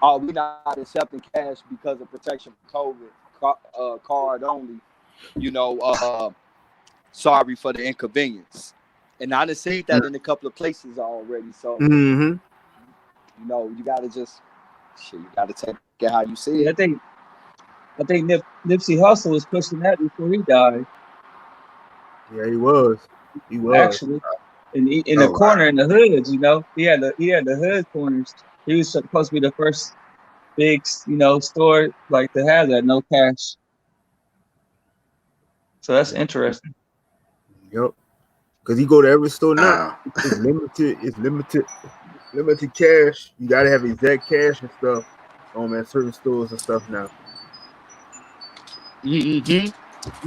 Oh, we're not accepting cash because of protection from COVID, card only. You know, sorry for the inconvenience. And I done seen that in a couple of places already. So, you know, you gotta just you gotta take it how you see it. I think Nipsey Hussle was pushing that before he died. Yeah, he was. He was actually in the corner in the hoods. You know, he had the hood corners. He was supposed to be the first big, you know, store like to have that no cash. So that's interesting. Yep. Because you go to every store now, it's limited cash. You gotta have exact cash and stuff at certain stores and stuff now.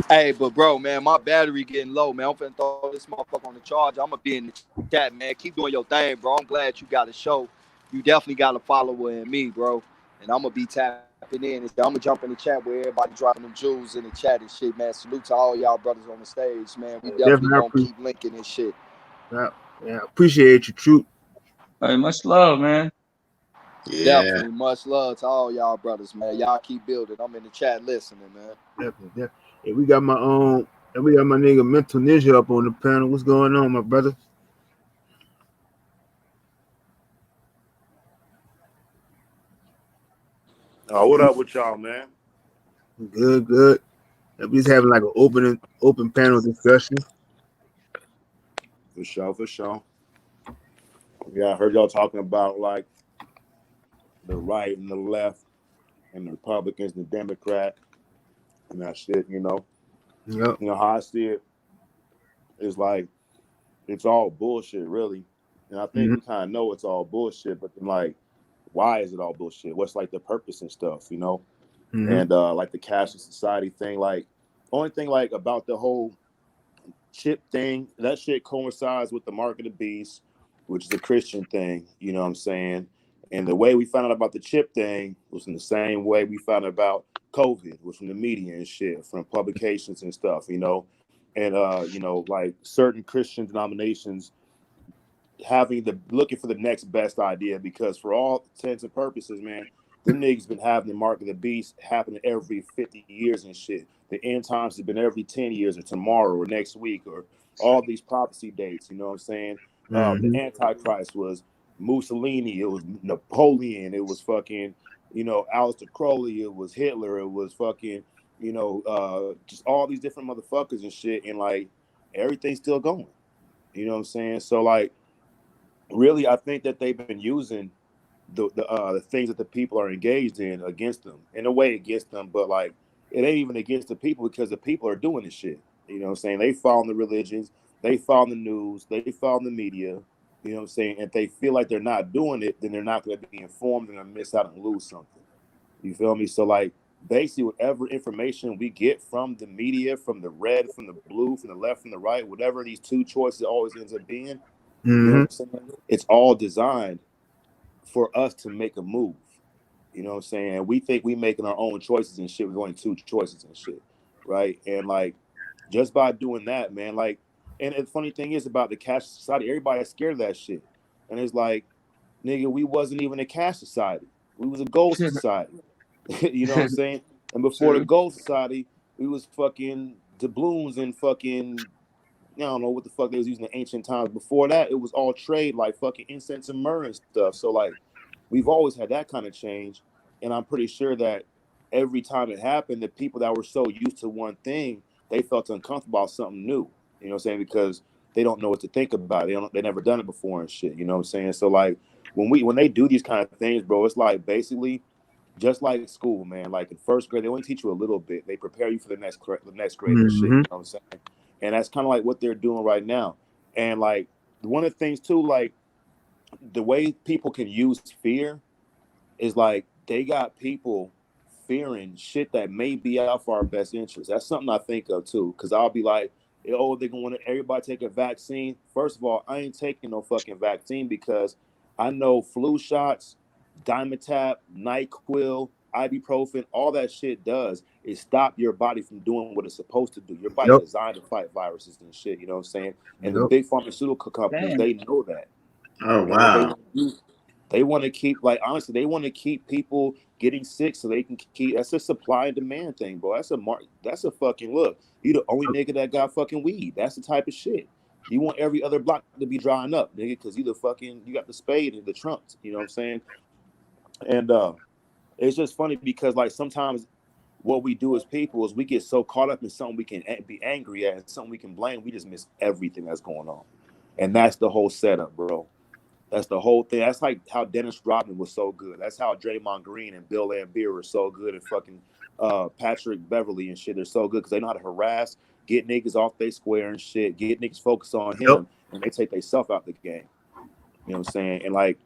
Hey, but bro, man, my battery getting low, man. I'm finna throw this motherfucker on the charge. I'm gonna be in the chat, man. Keep doing your thing, bro. I'm glad you got a show. You definitely got a follower in me, bro. And I'm gonna be tapping in. I'm gonna jump in the chat where everybody dropping them jewels in the chat and shit, man. Salute to all y'all brothers on the stage, man. We definitely gonna keep linking and shit. Yeah, appreciate you, Troop. Hey, much love, man. Yeah. Definitely much love to all y'all brothers, man. Y'all keep building. I'm in the chat listening, man. Definitely. Hey, we got my nigga Mental Ninja up on the panel. What's going on, my brother? Oh, what up with y'all, man? Good. We just having like an open panel discussion. For sure. Yeah, I heard y'all talking about like the right and the left and the Republicans and the Democrat and that shit, you know. Yep. You know how I see it is like it's all bullshit, really. And I think we kind of know it's all bullshit, but then like, why is it all bullshit? What's like the purpose and stuff, you know? And like the cashless society thing, like only thing like about the whole chip thing, that shit coincides with the mark of the beast, which is a Christian thing, you know what I'm saying? And the way we found out about the chip thing was in the same way we found out about COVID, was from the media and shit, from publications and stuff, you know. And you know, like certain Christian denominations looking for the next best idea, because for all intents and purposes, man, them niggas been having the mark of the beast happening every 50 years and shit. The end times have been every 10 years or tomorrow or next week or all these prophecy dates, you know what I'm saying? The Antichrist was Mussolini, it was Napoleon, it was fucking, you know, Aleister Crowley, it was Hitler, it was fucking, you know, just all these different motherfuckers and shit, and like everything's still going. You know what I'm saying? So like, really, I think that they've been using the things that the people are engaged in against them, in a way against them, but like it ain't even against the people, because the people are doing this shit. You know what I'm saying? They follow the religions, they follow the news, they follow the media. You know what I'm saying? If they feel like they're not doing it, then they're not going to be informed and gonna miss out and lose something. You feel me? So like basically whatever information we get from the media, from the red, from the blue, from the left, from the right, whatever these two choices always ends up being, you know what I'm saying? It's all designed for us to make a move. You know what I'm saying? And we think we making our own choices and shit with only two choices and shit. Right. And like just by doing that, man, like, and the funny thing is about the cash society, everybody's scared of that shit. And it's like, nigga, we wasn't even a cash society. We was a gold society. You know what I'm saying? And before the gold society, we was fucking doubloons and fucking, I don't know what the fuck they was using in ancient times. Before that, it was all trade, like fucking incense and myrrh and stuff. So like, we've always had that kind of change. And I'm pretty sure that every time it happened, the people that were so used to one thing, they felt uncomfortable about something new. You know what I'm saying? Because they don't know what to think about. They never done it before and shit. You know what I'm saying? So like, when they do these kind of things, bro, it's like basically just like school, man. Like in first grade, they only teach you a little bit. They prepare you for the next grade and shit. You know what I'm saying? And that's kind of like what they're doing right now. And like one of the things too, like the way people can use fear is like they got people fearing shit that may be out for our best interest. That's something I think of too, because I'll be like, oh, they're gonna want everybody take a vaccine. First of all, I ain't taking no fucking vaccine, because I know flu shots, Dimetapp, NyQuil, ibuprofen, all that shit does is stop your body from doing what it's supposed to do. Your body's designed to fight viruses and shit. You know what I'm saying? And the big pharmaceutical companies, they know that. Oh wow. They want to keep, like, honestly, they want to keep people getting sick so they can keep. That's a supply and demand thing, bro. That's a fucking look. You the only nigga that got fucking weed. That's the type of shit. You want every other block to be drying up, nigga, because you got the spade and the trunks. You know what I'm saying? And it's just funny because like sometimes what we do as people is we get so caught up in something we can be angry at and something we can blame, we just miss everything that's going on. And that's the whole setup, bro. That's the whole thing. That's like how Dennis Rodman was so good. That's how Draymond Green and Bill Laimbeer were so good, and fucking Patrick Beverly and shit. They're so good because they know how to harass, get niggas off their square and shit, get niggas focused on him, and they take themselves out the game. You know what I'm saying? And like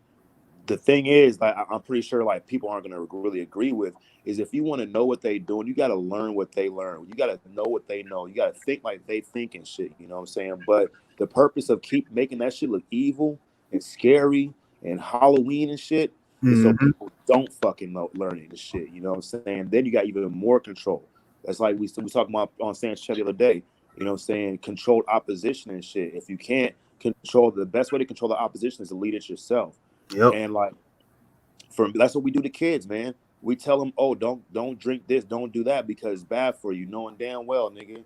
the thing is, like I'm pretty sure like people aren't gonna really agree with is if you want to know what they doing, you got to learn what they learn. You got to know what they know. You got to think like they think and shit. You know what I'm saying? But the purpose of keep making that shit look evil and scary and Halloween and shit is so people don't fucking learn it and shit. You know what I'm saying? Then you got even more control. That's like we talking about on Sans Chat the other day. You know what I'm saying? Controlled opposition and shit. If you can't control, the best way to control the opposition is to lead it yourself. And like that's what we do to kids, man. We tell them, oh, don't drink this, don't do that because it's bad for you, knowing damn well, nigga,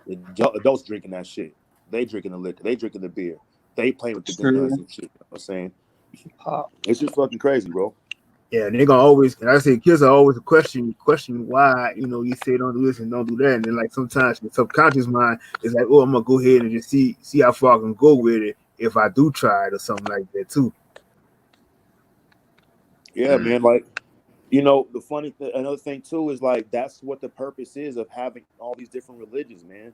the adults drinking that shit. They drinking the liquor, they drinking the beer, they playing with the guns and shit. You know what I'm saying? It's just fucking crazy, bro. Yeah, they're gonna always, and I say kids are always question why, you know, you say don't do this and don't do that. And then like sometimes the subconscious mind is like, oh, I'm gonna go ahead and just see how far I can go with it if I do try it or something like that too. Yeah, man. Like, you know, the funny thing, another thing too is like that's what the purpose is of having all these different religions, man.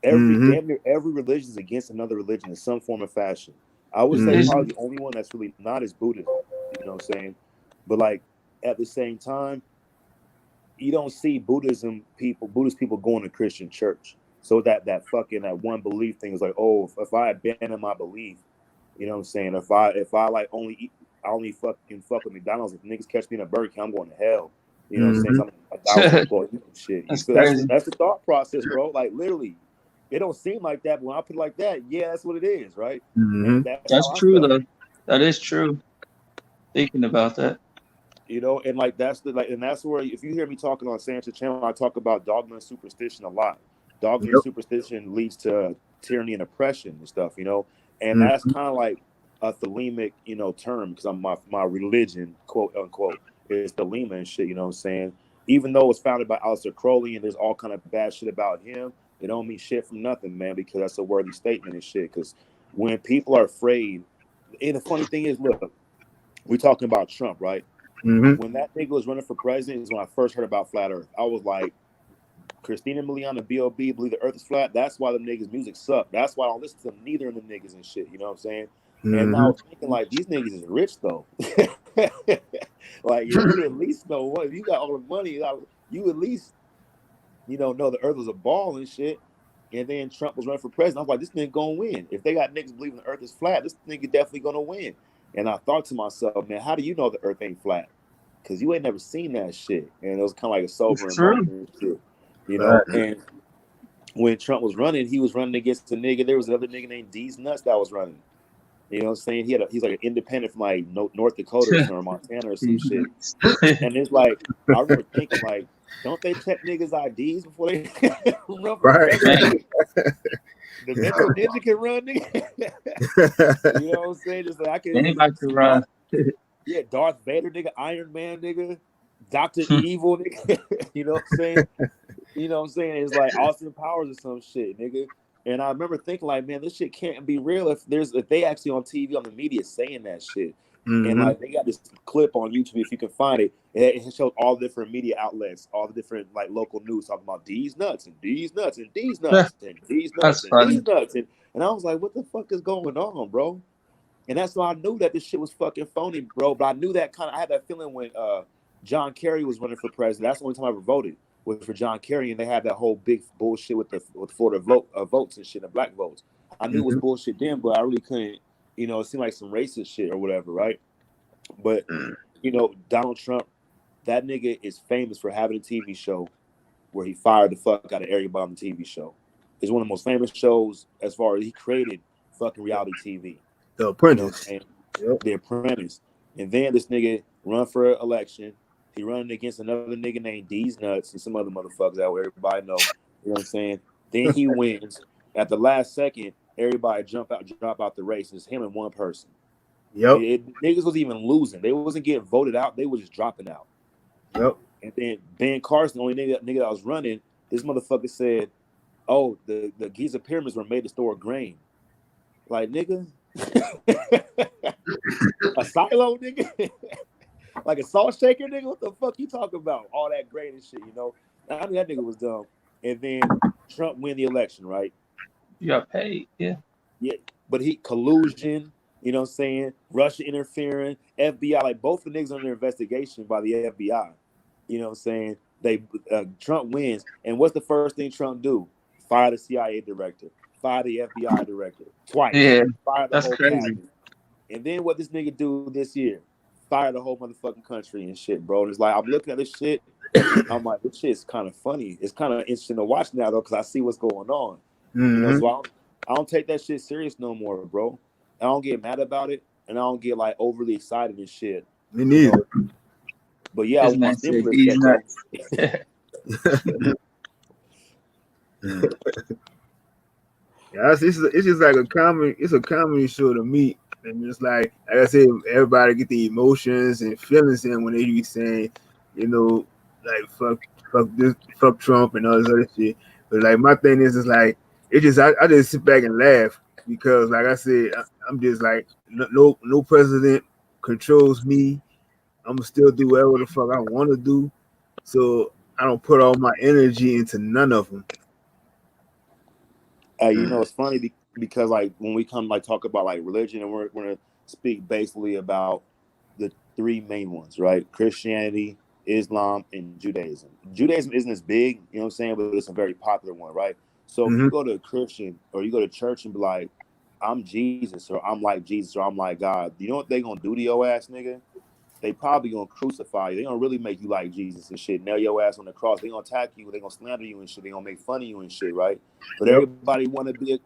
Damn near every religion is against another religion in some form or fashion. I would say probably the only one that's really not is Buddhism. You know what I'm saying? But like at the same time, you don't see Buddhist people going to Christian church. So that one belief thing is like, oh, if I abandon my belief, you know what I'm saying? If I like only eat, I only fuck with McDonald's. If niggas catch me in a Burger King, I'm going to hell. You know what I'm saying? So I'm like, I was going to eat some shit. You feel that's the thought process, bro. Like literally, it don't seem like that, but when I put it like that, yeah, that's what it is, right? And that's true though. That is true. Thinking about that. You know, and like that's where if you hear me talking on Sanchez channel, I talk about dogma and superstition a lot. Dogma and superstition leads to tyranny and oppression and stuff, you know, and that's kind of like a thelemic, you know, term because I'm my religion, quote unquote, is thelema and shit. You know what I'm saying? Even though it's founded by Aleister Crowley and there's all kind of bad shit about him, it don't mean shit from nothing, man, because that's a worthy statement and shit. Because when people are afraid, and the funny thing is, look, we're talking about Trump, right? When that nigga was running for president is when I first heard about flat Earth. I was like, Christina Milian, B.O.B. believe the Earth is flat. That's why the niggas' music suck. That's why I don't listen to neither of the niggas and shit. You know what I'm saying? And now I was thinking like these niggas is rich though. Like you at least know what if you got all the money, you at least know the Earth was a ball and shit. And then Trump was running for president. I was like, this nigga gonna win. If they got niggas believing the Earth is flat, this nigga definitely gonna win. And I thought to myself, man, how do you know the Earth ain't flat? Because you ain't never seen that shit. And it was kind of like a sobering moment and shit. You know, and when Trump was running, he was running against a nigga. There was another nigga named D's Nuts that was running. You know what I'm saying? He's like an independent from like North Dakota or Montana or some shit. And it's like, I remember thinking like, don't they check niggas' IDs before they run for president? The Metro Ninja can run, nigga. You know what I'm saying? Just like anybody can run. Yeah, Darth Vader, nigga, Iron Man, nigga, Dr. Evil, nigga. You know what I'm saying? You know what I'm saying? It's like Austin Powers or some shit, nigga. And I remember thinking like, man, this shit can't be real if they actually on TV on the media saying that shit. And like they got this clip on YouTube if you can find it. It shows all the different media outlets, all the different like local news talking about these nuts and these nuts and these nuts and these nuts and these nuts. And I was like, what the fuck is going on, bro? And that's why I knew that this shit was fucking phony, bro. But I knew that I had that feeling when John Kerry was running for president. That's the only time I ever voted was for John Kerry, and they had that whole big bullshit with the Florida votes and shit, and black votes. I knew it was bullshit then, but I really couldn't. You know, it seemed like some racist shit or whatever, right? But you know, Donald Trump, that nigga is famous for having a TV show where he fired the fuck out of everybody on the TV show. It's one of the most famous shows as far as he created fucking reality TV. The Apprentice. You know, The Apprentice. And then this nigga run for an election. He running against another nigga named D's Nuts and some other motherfuckers that everybody know. You know what I'm saying? Then he wins. At the last second, everybody drop out the race. It's him and one person. Niggas was even losing. They wasn't getting voted out. They was just dropping out. And then Ben Carson, the only nigga that was running, this motherfucker said, oh, the Giza pyramids were made to store grain. Like, nigga. A silo, nigga. Like a salt shaker, nigga. What the fuck you talking about? All that grain and shit, you know. I knew that nigga was dumb. And then Trump win the election, right? You got paid, yeah. Yeah, but he collusion, you know what I'm saying? Russia interfering, FBI, like both the niggas under investigation by the FBI. You know what I'm saying? Trump wins, and what's the first thing Trump do? Fire the CIA director, fire the FBI director twice. Yeah, fire the that's whole crazy. cabinet. And then what this nigga do this year? Fire the whole motherfucking country and shit, bro. And it's like I'm looking at this shit. I'm like, this shit's kind of funny. It's kind of interesting to watch now though, because I see what's going on. You know, so I don't take that shit serious no more, bro. I don't get mad about it, and I don't get like overly excited and shit. Me neither. You know? But yeah, I want stimulus check. Yeah, it's just like a comedy show to me. And it's like I said, everybody get the emotions and feelings in when they be saying, you know, like fuck this, fuck Trump and all this other shit. But like my thing is like it just I just sit back and laugh because like I said, I'm just like no president controls me. I'm gonna still do whatever the fuck I want to do. So I don't put all my energy into none of them. You know, it's funny because like when we come like talk about like religion, and we're gonna speak basically about the three main ones, right? Christianity, Islam, and Judaism. Judaism isn't as big, you know what I'm saying, but it's a very popular one, right? So if you go to a Christian or you go to church and be like, I'm Jesus, or I'm like Jesus, or I'm like God, you know what they gonna do to your ass, nigga? They probably gonna crucify you. They gonna really make you like Jesus and shit. Nail your ass on the cross. They gonna attack you. They gonna slander you and shit. They gonna make fun of you and shit, right? But Yep. everybody want to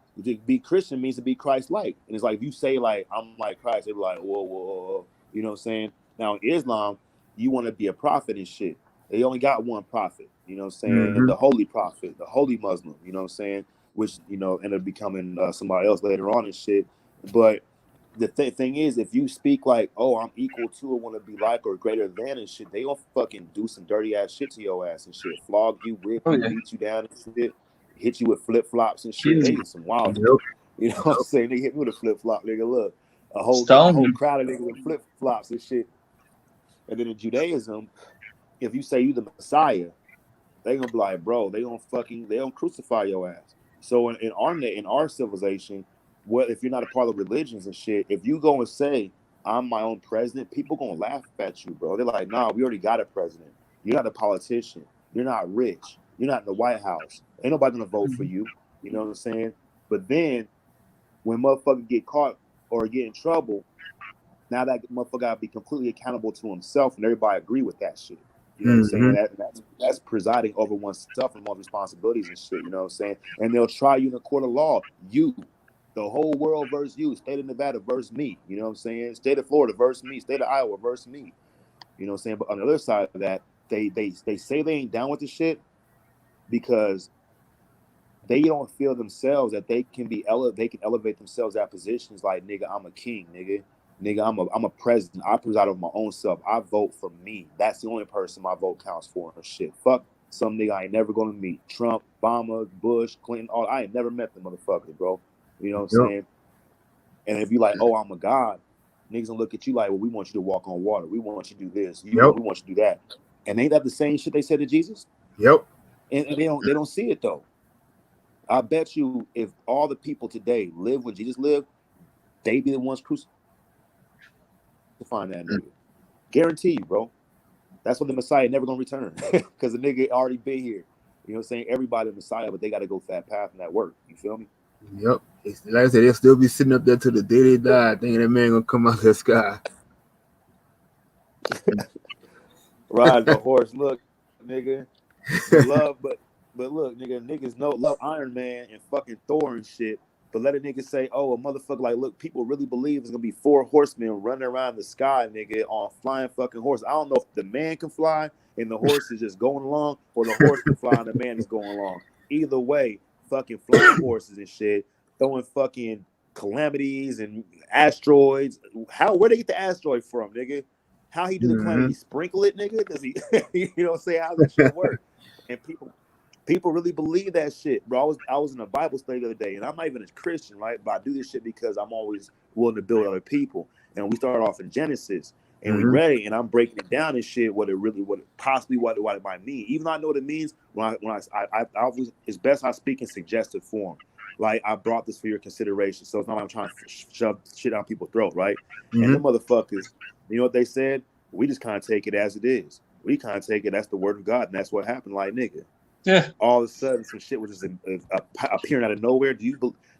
be Christian means to be Christ-like. And it's like if you say like I'm like Christ, they be like whoa. You know what I'm saying? Now in Islam, you want to be a prophet and shit. They only got one prophet. You know what I'm saying? The holy prophet, the holy Muslim. You know what I'm saying? Which ended up becoming somebody else later on and shit. But the thing is, if you speak like, oh, I'm equal to or want to be like or greater than and shit, they gonna fucking do some dirty ass shit to your ass and shit. Flog you, whip you, beat you down and shit, hit you with flip flops and shit. They some wild. Yep. You know what I'm saying? They hit me with a flip flop, nigga. Look, a whole crowd of niggas with flip flops and shit. And then in Judaism, if you say you the Messiah, they gonna be like, bro, they gonna crucify your ass. So in our civilization, what if you're not a part of religions and shit? If you go and say I'm my own president, people gonna laugh at you, bro. They're like, nah, we already got a president. You're not a politician. You're not rich. You're not in the White House. Ain't nobody gonna vote for you. You know what I'm saying? But then when motherfuckers get caught or get in trouble, now that motherfucker gotta be completely accountable to himself, and everybody agree with that shit. You know what I'm saying? That's presiding over oneself and one's responsibilities and shit. You know what I'm saying? And they'll try you in a court of law. You. The whole world versus you. State of Nevada versus me. You know what I'm saying? State of Florida versus me. State of Iowa versus me. You know what I'm saying? But on the other side of that, they say they ain't down with the shit because they don't feel themselves that they can elevate themselves at positions like, nigga, I'm a king, nigga. Nigga, I'm a president. I preside over my own self. I vote for me. That's the only person my vote counts for and shit. Fuck some nigga I ain't never gonna meet. Trump, Obama, Bush, Clinton, all I ain't never met the motherfuckers, bro. You know what I'm saying? And if you like, oh, I'm a god, niggas gonna look at you like, well, we want you to walk on water. We want you to do this. We want you to do that. And ain't that the same shit they said to Jesus? Yep. And they don't see it though. I bet you if all the people today live when Jesus lived, they be the ones crucifying that nigga. Guarantee you, bro. That's when the Messiah never gonna return. Because the nigga already been here. You know what I'm saying? Everybody Messiah, but they gotta go for that path and that work. You feel me? Yep. Like I said, they'll still be sitting up there till the day they die, thinking that man gonna come out of the sky. Ride the horse, look, nigga. But look, niggas know love Iron Man and fucking Thor and shit. But let a nigga say, oh, a motherfucker like, look, people really believe it's gonna be 4 horsemen running around the sky, nigga, on flying fucking horse. I don't know if the man can fly and the horse is just going along, or the horse can fly and the man is going along. Either way, fucking flying horses and shit, throwing fucking calamities and asteroids. Where they get the asteroid from, nigga? How he do the calamity? Sprinkle it, nigga? Does he? You know what I'm saying? How does that shit work? And people really believe that shit, bro. I was in a Bible study the other day, and I'm not even a Christian, right? But I do this shit because I'm always willing to build other people. And we started off in Genesis, and we read it, and I'm breaking it down and shit, what it might mean. Even though I know what it means, when I it's best I speak in suggestive form. Like, I brought this for your consideration, so it's not like I'm trying to shove shit down people's throat, right? And the motherfuckers, you know what they said? We just kind of take it as it is. We kind of take it as the word of God, and that's what happened. Like, nigga. Yeah. All of a sudden, some shit was just appearing out of nowhere. You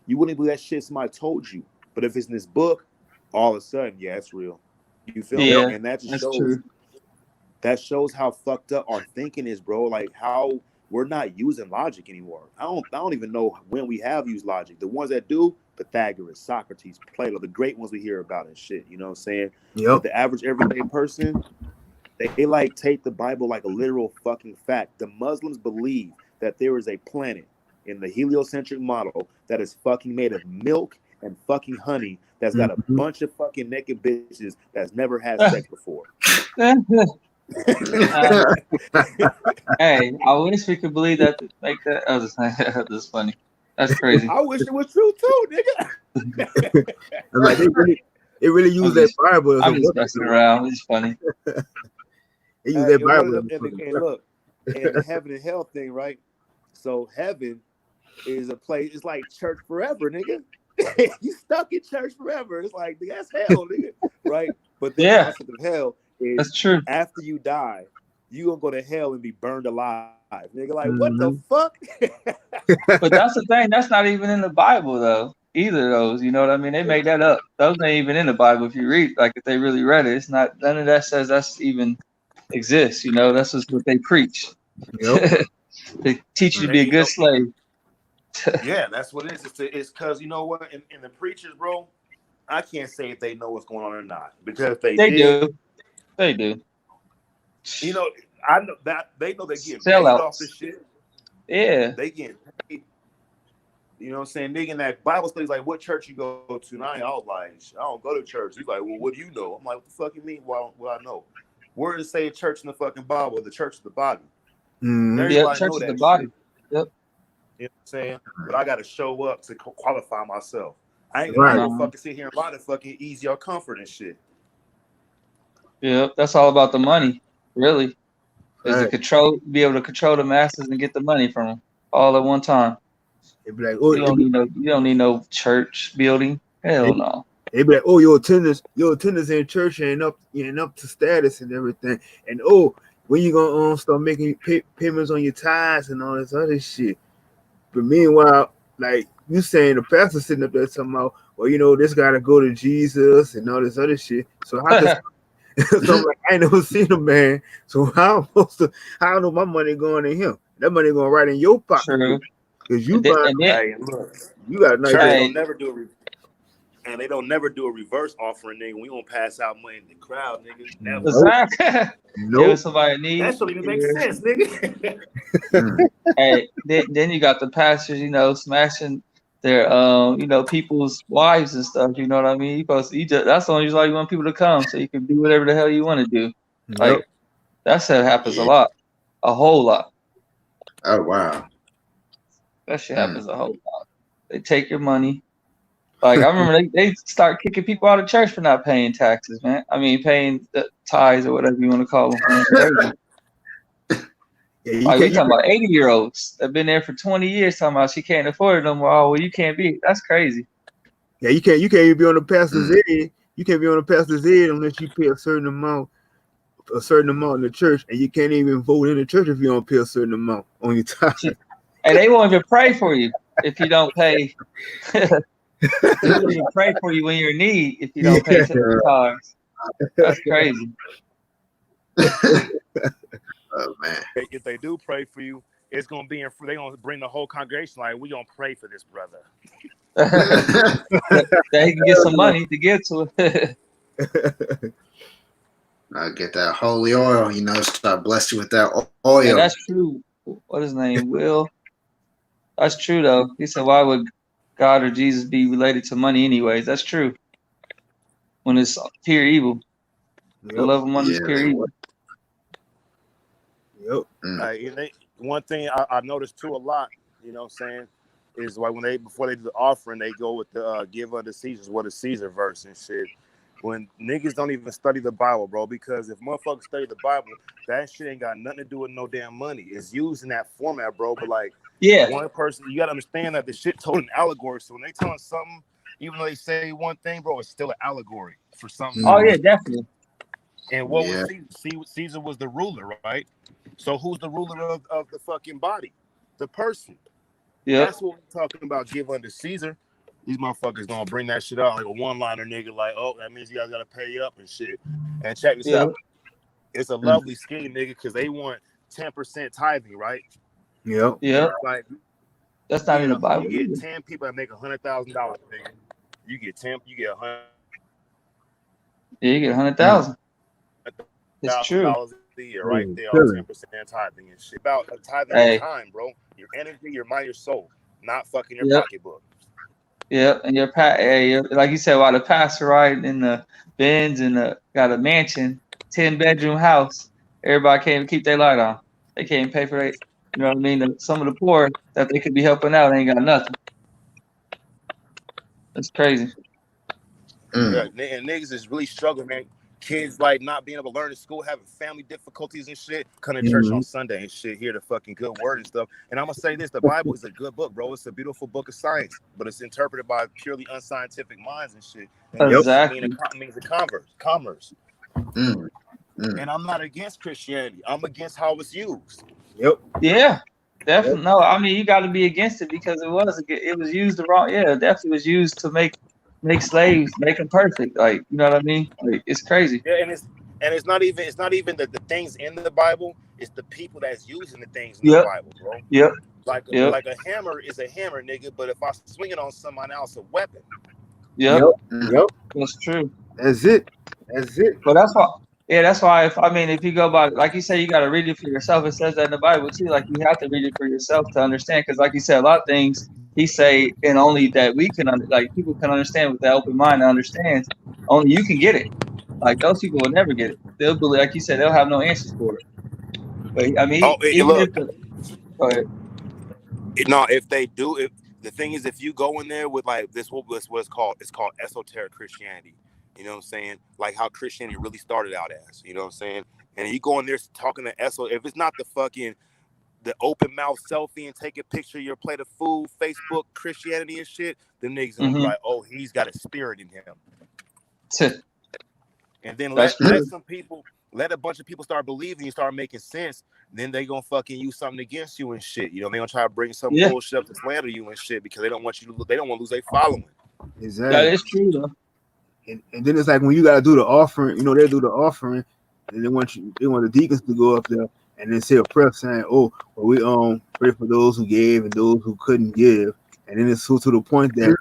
wouldn't believe that shit somebody told you. But if it's in this book, all of a sudden, yeah, it's real. You feel me? And that just shows true. That shows how fucked up our thinking is, bro. Like, how we're not using logic anymore. I don't even know when we have used logic. The ones that do, Pythagoras, Socrates, Plato, the great ones we hear about and shit. You know what I'm saying? Yep. But the average everyday person, they like take the Bible like a literal fucking fact. The Muslims believe that there is a planet in the heliocentric model that is fucking made of milk and fucking honey, that's got a bunch of fucking naked bitches that's never had sex before. Hey, I wish we could believe that like that. That's funny. That's crazy. I wish it was true too, nigga. Like they really use that Bible. I'm just messing around. It's funny. They use that Bible. And look, and the heaven and hell thing, right? So heaven is a place. It's like church forever, nigga. You stuck in church forever. It's like that's hell, nigga, right? But the concept of hell is that's true. After you die, you gonna go to hell and be burned alive, nigga. Like what the fuck? But that's the thing. That's not even in the Bible, though. either of those. You know what I mean? They made that up. Those ain't even in the Bible. If you read, like if they really read it, it's not. None of that says that's even exists. You know, that's just what they preach. Yep. They teach you to And be a you good know, slave. yeah, that's what it is. It's because you know what, in the preachers, bro, I can't say if they know what's going on or not, because if they They did, do. They do. you know, I know that they know they're getting paid off Sellouts. this shit. Yeah. They getting paid. You know what I'm saying? Nigga, in that Bible study's like, what church you go to? And I was like, I don't go to church. He's like, well, what do you know? I'm like, what the fuck you mean? Well, I know. Where does it say church in the fucking Bible? The church of the body. Mhm. Yep. Everybody Church know is that the body. shit. Yep. You know what I'm saying? But I got to show up to qualify myself. I ain't Right. gonna fucking sit here and lie to fucking ease your comfort and shit. Yep. That's all about the money, really. Is to Right. be able to control the masses and get the money from them all at one time. It'd be like, oh, You don't need no church building. Hell no. It'd be like, oh, your attendance in church ain't up to status and everything. And oh, when you gonna start making payments on your tithes and all this other shit? But meanwhile, like you saying, the pastor sitting up there talking about, well, you know, this gotta go to Jesus and all this other shit. So how does so I'm like, I ain't never seen a man. So how I know my money going to him? That money going right in your pocket. True. Because you Hey, look, you got a nice church Hey. don't never do a and they don't never do a reverse offering, nigga. We gonna pass out money in the crowd, nigga. Never. Exactly. Give Nope. somebody a need. That don't even make sense, nigga. Hey, then you got the pastors, you know, smashing their you know, people's wives and stuff. You know what I mean? That's the only reason why you want people to come, so you can do whatever the hell you want to do. Yep. Like that shit happens a lot, a whole lot. Oh wow. That shit happens a whole lot. They take your money. Like I remember they start kicking people out of church for not paying taxes, man. I mean, paying the tithes or whatever you want to call them. It's crazy. Yeah, Like we talking about 80-year-olds that been there for 20 years talking about she can't afford it no more. Oh well, you can't be. That's crazy. Yeah, you can't even be on the pastor's aid. You can't be on the pastor's aid unless you pay a certain amount in the church, and you can't even vote in the church if you don't pay a certain amount on your time. And they won't even pray for you if you don't pay. They won't even pray for you when you're in need if you don't pay the tithes. That's crazy. Oh man. If they do pray for you, it's gonna be they're gonna bring the whole congregation like, we gonna pray for this brother. They can get some money to give to it. I get that holy oil, you know, start bless you with that oil. Yeah, that's true. What is his name? Will. That's true though. He said, why would God or Jesus be related to money anyways? That's true. When it's pure evil. The love of money is pure evil. Yep. One thing I noticed too a lot, you know what I'm saying, is like before they do the offering, they go with the give unto Caesar what is Caesar verse and shit. When niggas don't even study the Bible, bro, because if motherfuckers study the Bible, that shit ain't got nothing to do with no damn money. It's used in that format, bro. But like, one person, you gotta understand that the shit told an allegory. So when they telling something, even though they say one thing, bro, it's still an allegory for something. Oh yeah, definitely. And what was Caesar? Caesar was the ruler, right? So who's the ruler of the fucking body? The person. Yeah. That's what we're talking about. Give unto Caesar. These motherfuckers gonna bring that shit out like a one-liner, nigga. Like, oh, that means you guys gotta pay up and shit. And check this out. It's a lovely scheme, nigga, because they want 10% tithing, right? Yep. Yeah. Like, that's not in the Bible. You get 10 people that make $100,000, nigga. You get 10. You get 100. Yeah, you get 100,000. It's true. A year, right there, all 10% tithing and shit. About tithing your time, bro. Your energy, your mind, your soul, not fucking your pocketbook. Yeah, and like you said, while the pastor riding in the Benz and got a mansion, 10-bedroom house, everybody can't even keep their light on. They can't pay for it. You know what I mean? Some of the poor that they could be helping out ain't got nothing. That's crazy. Yeah, and niggas is really struggling, man. Kids like not being able to learn in school, having family difficulties and shit, coming to church on Sunday and shit, hear the fucking good word and stuff. And I'm gonna say this: the Bible is a good book, bro. It's a beautiful book of science, but it's interpreted by purely unscientific minds and shit. And exactly. It means commerce. And I'm not against Christianity. I'm against how it's used. Yep. Yeah. Definitely no. I mean, you got to be against it because it was used the wrong. Yeah, it definitely was used to make slaves, make them perfect. Like, you know what I mean? Like, it's crazy. Yeah, and it's not even the things in the Bible. It's the people that's using the things in the Yep. Bible, bro. Yep. Like Yep. like a hammer is a hammer, nigga. But if I swing it on someone else, a weapon. Yep. Yep. That's true. That's it. But that's why. Yeah, that's why. If you go by, like you say, you got to read it for yourself. It says that in the Bible too. Like, you have to read it for yourself to understand. Because, like you said, a lot of things he say, and only that we can, like, people can understand with that open mind and understands. Only you can get it. Like, those people will never get it. They'll believe, like you said, they'll have no answers for it. But I mean, go ahead. No, if they do, if the thing is, if you go in there with like this, what it's called esoteric Christianity. You know what I'm saying? Like how Christianity really started out as. You know what I'm saying? And you go in there talking to if it's not the open mouth selfie and take a picture of your plate of food, Facebook Christianity and shit, them niggas gonna be like, oh, he's got a spirit in him. And then let a bunch of people start believing you, start making sense. Then they gonna fucking use something against you and shit. You know, they gonna try to bring some bullshit up to slander you and shit because they don't want to lose their following. Exactly. That is true though. And then it's like when you gotta do the offering, you know, they do the offering, and they want the deacons to go up there and then say a prayer saying, "Oh, well, we pray for those who gave and those who couldn't give." And then it's so to the point that,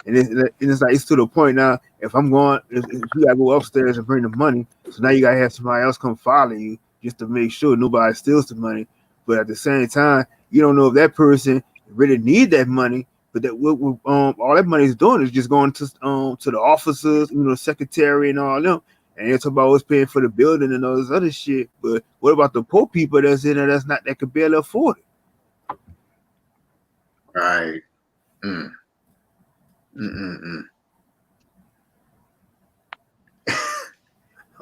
and it's to the point now. If you gotta go upstairs and bring the money, so now you gotta have somebody else come follow you just to make sure nobody steals the money. But at the same time, you don't know if that person really need that money. But that all that money is doing is just going to the officers, you know, secretary and all them, and it's about what's paying for the building and all this other shit. But what about the poor people that's in there that could barely afford it? Right. I'm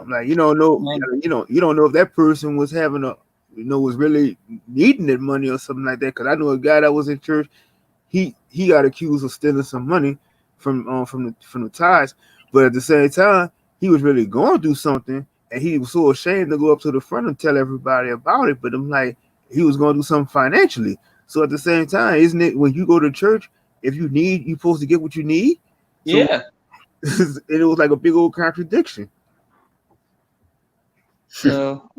like, you don't know if that person was having was really needing that money or something like that. Because I know a guy that was in church. He got accused of stealing some money from the tithes, but at the same time, he was really going through something, and he was so ashamed to go up to the front and tell everybody about it. But I'm like, he was going to do something financially. So at the same time, isn't it when you go to church, if you need, you're supposed to get what you need? So, yeah. It was like a big old contradiction. So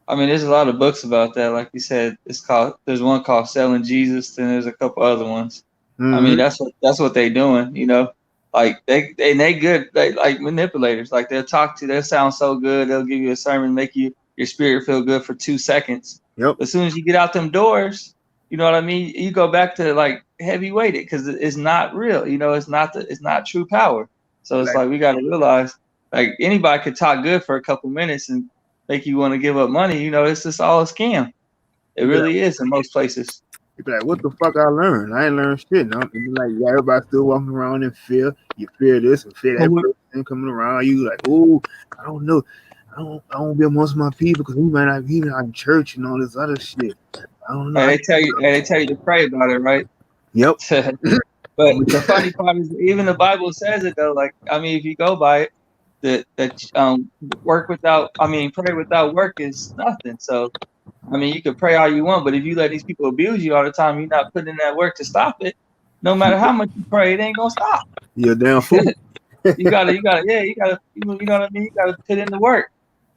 I mean, there's a lot of books about that. Like you said, there's one called Selling Jesus, and there's a couple other ones. Mm-hmm. I mean, that's what they doing, you know. Like they good, they like manipulators. Like they'll sound so good, they'll give you a sermon, make your spirit feel good for 2 seconds. Yep. As soon as you get out them doors, you know what I mean? You go back to like heavy weighted because it's not real, you know, it's not true power. So it's like we gotta realize like anybody could talk good for a couple minutes and make you want to give up money, you know, it's just all a scam. It really is in most places. You be like, what the fuck I learned? I ain't learned shit. No, like everybody still walking around in fear. You fear this and fear that person coming around. You like, oh, I don't know. I don't be amongst my people because we might not be in church and all this other shit. I don't know. And they tell you to pray about it, right? Yep. But the funny part is, even the Bible says it though. Like, I mean, if you go by it, that pray without work is nothing. So, I mean, you can pray all you want, but if you let these people abuse you all the time, you're not putting in that work to stop it. No matter how much you pray, it ain't gonna stop. You're damn fool. you gotta, you know what I mean? You gotta put in the work.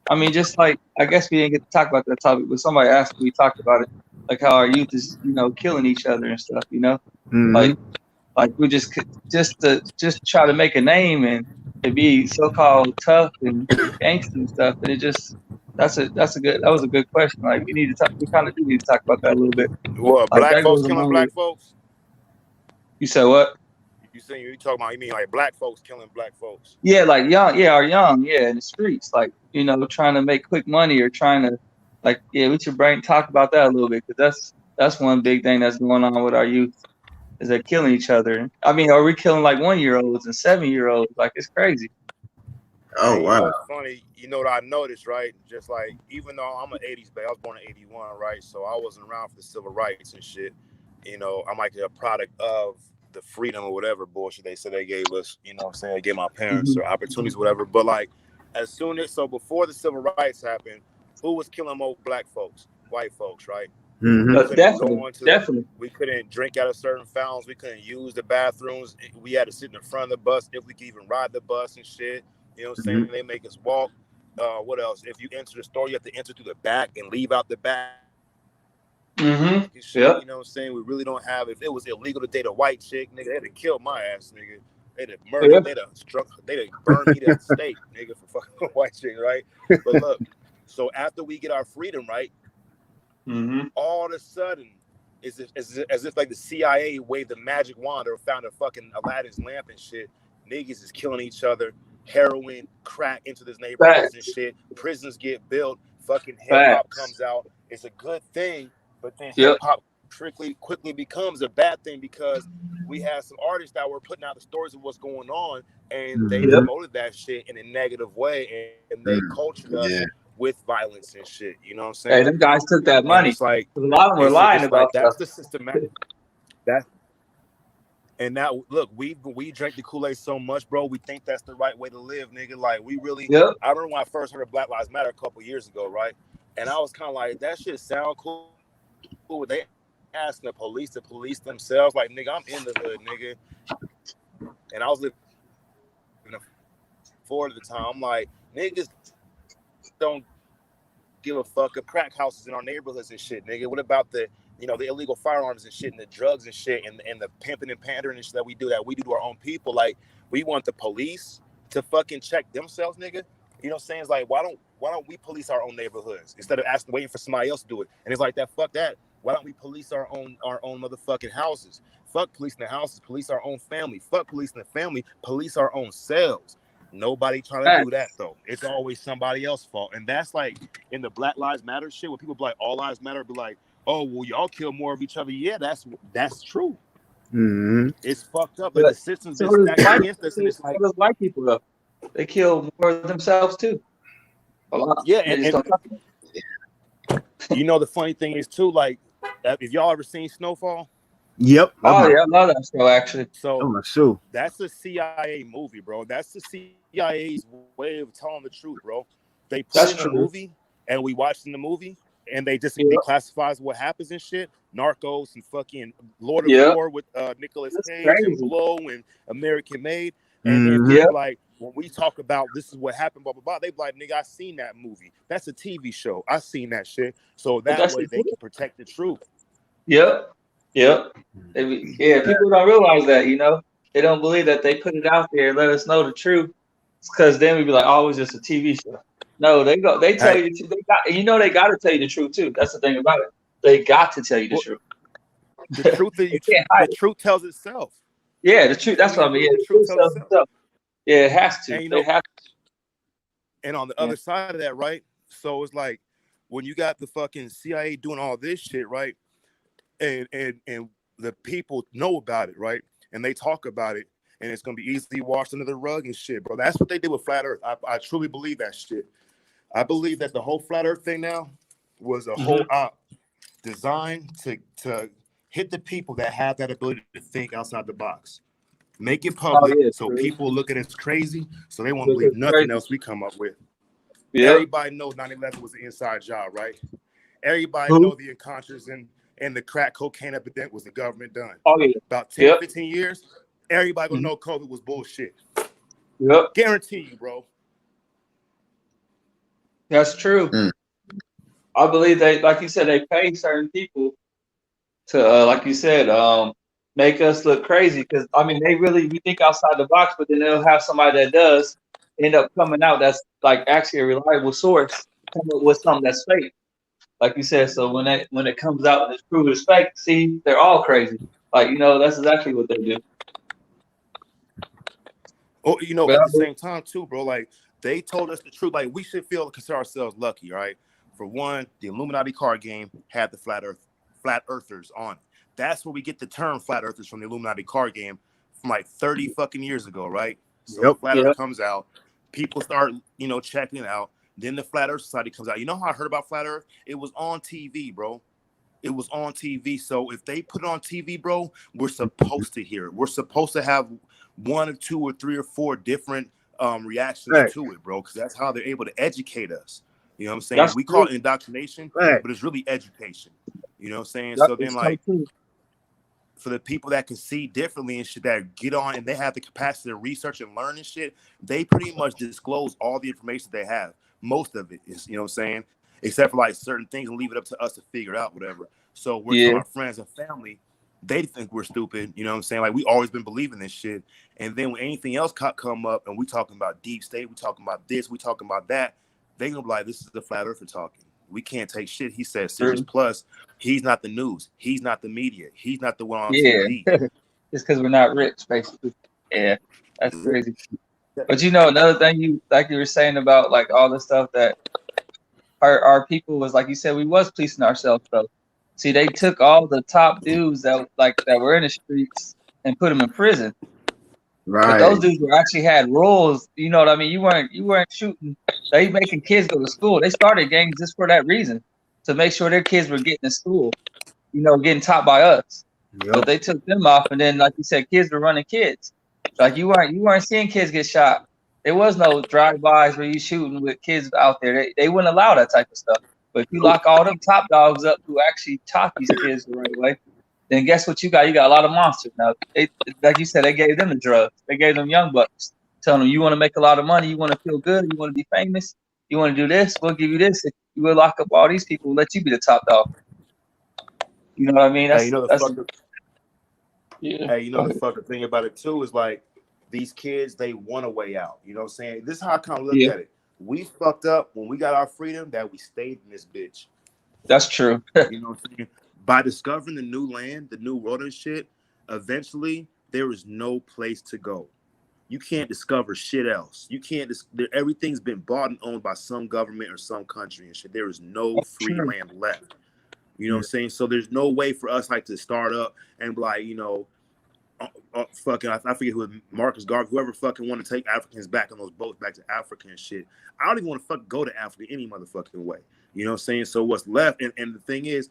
I mean, just like, I guess we didn't get to talk about that topic, but somebody asked, we talked about it, like how our youth is, you know, killing each other and stuff, you know, like we just try to make a name and to be so-called tough and gangster and stuff. And it just, that was a good question. Like we kind of do need to talk about that a little bit. What, like, black folks killing black folks? You said what? You talking about, you mean like black folks killing black folks? Yeah, like young in the streets, like, you know, trying to make quick money or trying to, like, yeah, we should talk about that a little bit because that's one big thing that's going on with our youth is they're killing each other. I mean, are we killing like 1-year-olds and 7-year-olds? Like, it's crazy. Oh wow! You know, it's funny. You know what I noticed, right? Just like, even though I'm an '80s baby, I was born in '81, right? So I wasn't around for the civil rights and shit. You know, I'm like a product of the freedom or whatever bullshit they said they gave us. You know what I'm saying? They gave my parents or opportunities, whatever. But like, before the civil rights happened, who was killing more black folks? White folks, right? Mhm. We couldn't Definitely, go into definitely. we couldn't drink out of certain fountains. We couldn't use the bathrooms. We had to sit in the front of the bus if we could even ride the bus and shit. You know what I'm saying? Mhm. They make us walk. What else? If you enter the store, you have to enter through the back and leave out the back. Mm-hmm. And shit, Yep. you know what I'm saying? We really don't have. If it was illegal to date a white chick, nigga, they'd have killed my ass, nigga. They'd have murdered. Yep. They'd have struck. They'd have burned me to stake, nigga, for fucking a white chick, right? But look, so after we get our freedom, right? Mm-hmm. All of a sudden, as if like the CIA waved the magic wand or found a fucking Aladdin's lamp and shit. Niggas is killing each other. Heroin, crack into this neighborhoods and shit. Prisons get built. Fucking hip hop Facts. comes out. It's a good thing, but then Yep. hip hop quickly becomes a bad thing because we had some artists that were putting out the stories of what's going on, and they Yep. promoted that shit in a negative way, and they cultured us Yeah. with violence and shit. You know what I'm Hey, saying? them guys took that And money. it's like A lot of them were lying it's about like that's stuff. the systematic that. And now, look, we drank the Kool-Aid so much, bro. We think that's the right way to live, nigga. Like, we really. Yep. I remember when I first heard of Black Lives Matter a couple years ago, right? And I was kind of like, that shit sound cool. They asking the police to police themselves. Like, nigga, I'm in the hood, nigga. And I was living in Florida at the time. I'm like, niggas don't give a fuck of crack houses in our neighborhoods and shit, nigga. What about the illegal firearms and shit and the drugs and shit and the pimping and pandering and shit that we do to our own people? Like, we want the police to fucking check themselves, nigga. You know what I'm saying? It's like, why don't we police our own neighborhoods instead of waiting for somebody else to do it? And it's like that, fuck that. Why don't we police our own motherfucking houses? Fuck policing the houses, police our own family. Fuck policing the family, police our own selves. Nobody trying to do that though. It's always somebody else's fault. And that's like in the Black Lives Matter shit, when people be like, all lives matter, be like, oh, well, y'all kill more of each other. Yeah, that's true. Mm-hmm. It's fucked up. Like, the system's been stacked against us, and it's like, white people though. They kill more of themselves too. A lot. Yeah, and you know the funny thing is too, like, if y'all ever seen Snowfall? Yep. Oh yeah, I love that show actually. So that's a CIA movie, bro. That's the CIA's way of telling the truth, bro. They put it in a movie, and we watched in the movie, and they just declassifies what happens and shit. Narcos and fucking Lord of War with Nicolas Cage and Blow and American Made. And then people like, when we talk about this is what happened, blah, blah, blah, they be like, nigga, I seen that movie. That's a TV show. I seen that shit. So that way they can protect the truth. Yep. Yeah, people don't realize that, they don't believe that they put it out there and let us know the truth. Because then we'd be like, oh, it's just a TV show. No, they tell you, they got to tell you the truth too. That's the thing about it. They got to tell you the truth. The truth is, the truth tells itself. Yeah, the truth. That's what I mean. Yeah, the truth tells itself. Yeah, it has to. And, they have to. And on the other side of that, right? So it's like when you got the fucking CIA doing all this shit, right? And the people know about it, right? And they talk about it, and it's gonna be easily washed under the rug and shit, bro. That's what they did with Flat Earth. I truly believe that shit. I believe that the whole Flat Earth thing now was a whole op designed to hit the people that have that ability to think outside the box. Make it public so people look at us crazy, so they won't believe nothing else we come up with. Everybody knows 9/11 was an inside job, right? Everybody know the Encontras and the crack cocaine epidemic was the government done. About 10, 15 years, everybody gonna know COVID was bullshit. Guarantee you, bro. That's true. I believe they, like you said, they pay certain people to, like you said, make us look crazy. Because I mean, we think outside the box, but then they'll have somebody that does end up coming out that's like actually a reliable source, come up with something that's fake. Like you said, so when it comes out and it's proven it's fake, see, they're all crazy. Like, that's exactly what they do. Oh, at the same time too, bro, like they told us the truth. Like, we should consider ourselves lucky, right? For one, the Illuminati card game had the flat earthers on it. That's where we get the term flat earthers from, the Illuminati card game from like 30 fucking years ago, right? So flat earth comes out, people start, checking it out. Then the Flat Earth Society comes out. You know how I heard about Flat Earth? It was on TV, bro. It was on TV. So if they put it on TV, bro, we're supposed to hear it. We're supposed to have 1 or 2 or 3 or 4 different reactions to it, bro, because that's how they're able to educate us. You know what I'm saying? We call it indoctrination, but it's really education. You You know what I'm saying? Yep, So then it's so like true. for the people that can see differently and shit, that get on and they have the capacity to research and learn and shit, they pretty much disclose all the information they have. Most of it is, you know what I'm saying? Except for like certain things and leave it up to us to figure out, whatever. So we're talking Yeah. about friends and family. They think we're stupid, you know what I'm saying? Like we always been believing this shit. And then when anything else come up and we talking about deep state, we talking about this, we talking about that, they gonna be like, this is the flat earther talking. We can't take shit. He said Sirius True. Plus. He's not the news. He's not the media. He's not the one on Yeah. TV. It's because we're not rich, basically. Yeah, that's crazy. But you know, another thing you were saying about like all the stuff that our people was, like you said, we was policing ourselves though. See, they took all the top dudes that were in the streets and put them in prison. But those dudes were actually had rules. You know what I mean? You weren't shooting. They making kids go to school. They started gangs just for that reason, to make sure their kids were getting to school. You know, getting taught by us. Yep. But they took them off, and then, like you said, kids were running kids. Like you weren't seeing kids get shot. There was no drive-bys where you shooting with kids out there. They wouldn't allow that type of stuff. But if you lock all them top dogs up who actually taught these kids the right way, then guess what you got? You got a lot of monsters. Now, like you said, they gave them the drugs. They gave them young bucks, telling them, you want to make a lot of money, you want to feel good, you want to be famous, you want to do this, we'll give you this. If you will lock up all these people, we'll let you be the top dog. You know what I mean? Hey, you know the fucking thing about it too is like these kids, they want a way out. You know what I'm saying? This is how I kind of look at it. We fucked up when we got our freedom that we stayed in this bitch. That's true. You know what I'm saying? By discovering the new land, the new world and shit, eventually there is no place to go. You can't discover shit else. You can't. Everything's been bought and owned by some government or some country and shit. There is no free land left. You know what I'm saying? So there's no way for us like to start up and be like, you know, fucking, I forget who, Marcus Garvey, whoever fucking want to take Africans back on those boats back to Africa and shit. I don't even want to fucking go to Africa any motherfucking way. You know what I'm saying? So what's left, and the thing is,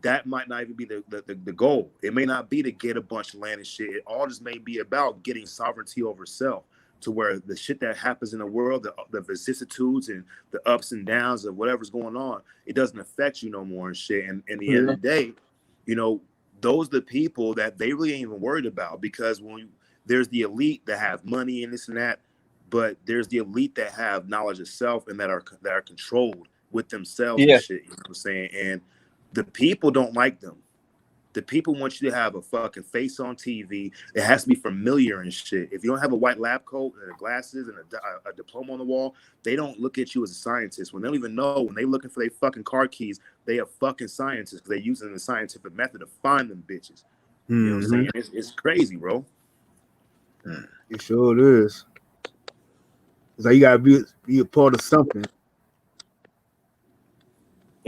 that might not even be the goal. It may not be to get a bunch of land and shit. It all just may be about getting sovereignty over self, to where the shit that happens in the world, the vicissitudes and the ups and downs of whatever's going on, it doesn't affect you no more and shit. And at the end of the day, you know, those are the people that they really ain't even worried about, because there's the elite that have money and this and that, but there's the elite that have knowledge of self and that are controlled with themselves and shit. You know what I'm saying? And the people don't like them. The people want you to have a fucking face on TV. It has to be familiar and shit. If you don't have a white lab coat and glasses and a diploma on the wall, they don't look at you as a scientist. When they don't even know, when they looking for their fucking car keys, they are fucking scientists, because they're using the scientific method to find them bitches. You know what I'm saying? It's crazy, bro. It sure is. It's like you gotta be a part of something.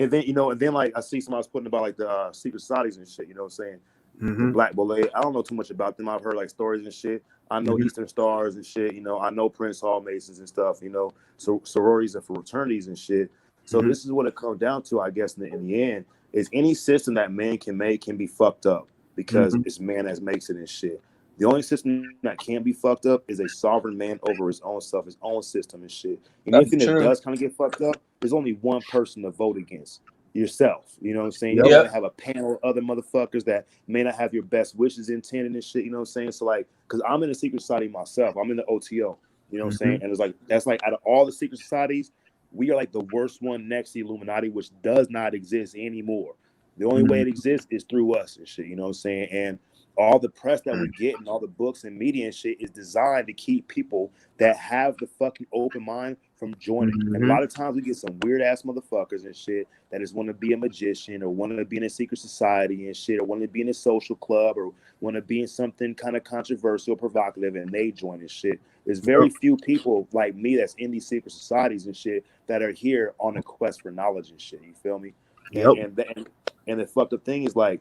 And then, you know, like I see somebody was putting about like the secret societies and shit, you know what I'm saying? The Black Ballet. I don't know too much about them. I've heard like stories and shit. I know Eastern Stars and shit, you know. I know Prince Hall Masons and stuff, you know, so sororities and fraternities and shit. So this is what it comes down to, I guess, in the end, is any system that man can make can be fucked up, because it's man that makes it and shit. The only system that can be fucked up is a sovereign man over his own stuff, his own system and shit. And anything that does kind of get fucked up, there's only one person to vote against: yourself. You know what I'm saying? You're gonna have a panel of other motherfuckers that may not have your best wishes intended and shit. You know what I'm saying? So like, because I'm in a secret society myself, I'm in the OTO. You know what I'm saying? And it's like, that's like, out of all the secret societies, we are like the worst one next to the Illuminati, which does not exist anymore. The only way it exists is through us and shit. You know what I'm saying? And all the press that we get and all the books and media and shit is designed to keep people that have the fucking open mind from joining. And a lot of times we get some weird ass motherfuckers and shit that just want to be a magician, or want to be in a secret society and shit, or want to be in a social club, or want to be in something kind of controversial, provocative, and they join and shit. There's very few people like me that's in these secret societies and shit that are here on a quest for knowledge and shit. You feel me? And the fucked up thing is, like,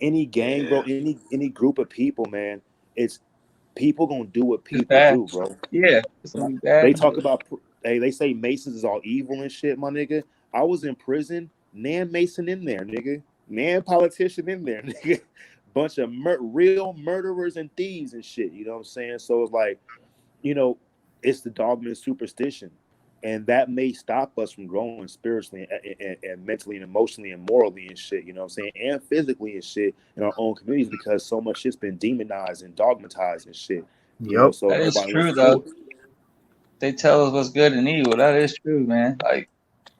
any gang, bro, any group of people, man, it's people gonna do what people do, bro. Yeah, it's gonna be bad. They talk about, they say Masons is all evil and shit, my nigga. I was in prison, Nan Mason in there, nigga. Nan politician in there, nigga. Bunch of real murderers and thieves and shit. You know what I'm saying? So it's like, you know, it's the dogma and superstition. And that may stop us from growing spiritually and mentally and emotionally and morally and shit, you know what I'm saying? And physically and shit in our own communities, because so much shit's been demonized and dogmatized and shit. You know, Yep. so That is nobody true wants to do though. it. They tell us what's good and evil. That is true, man. Like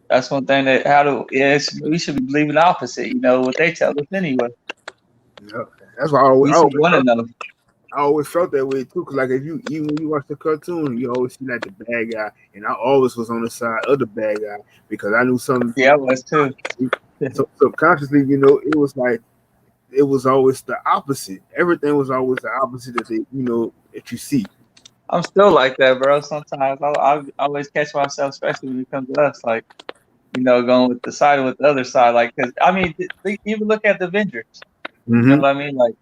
that's one thing that we should be believing the opposite. You know what they tell us anyway. Yep. That's why We should want to know. I always felt that way too. Cause like if you even when you watch the cartoon, you always see like the bad guy, and I always was on the side of the bad guy because I knew something. Yeah, I was too. So subconsciously, you know, it was like it was always the opposite. Everything was always the opposite that that you see. I'm still like that, bro. Sometimes I always catch myself, especially when it comes to us, like going with the side with the other side. Like, cause I mean, even look at the Avengers. You know Mm-hmm. what I mean? Like,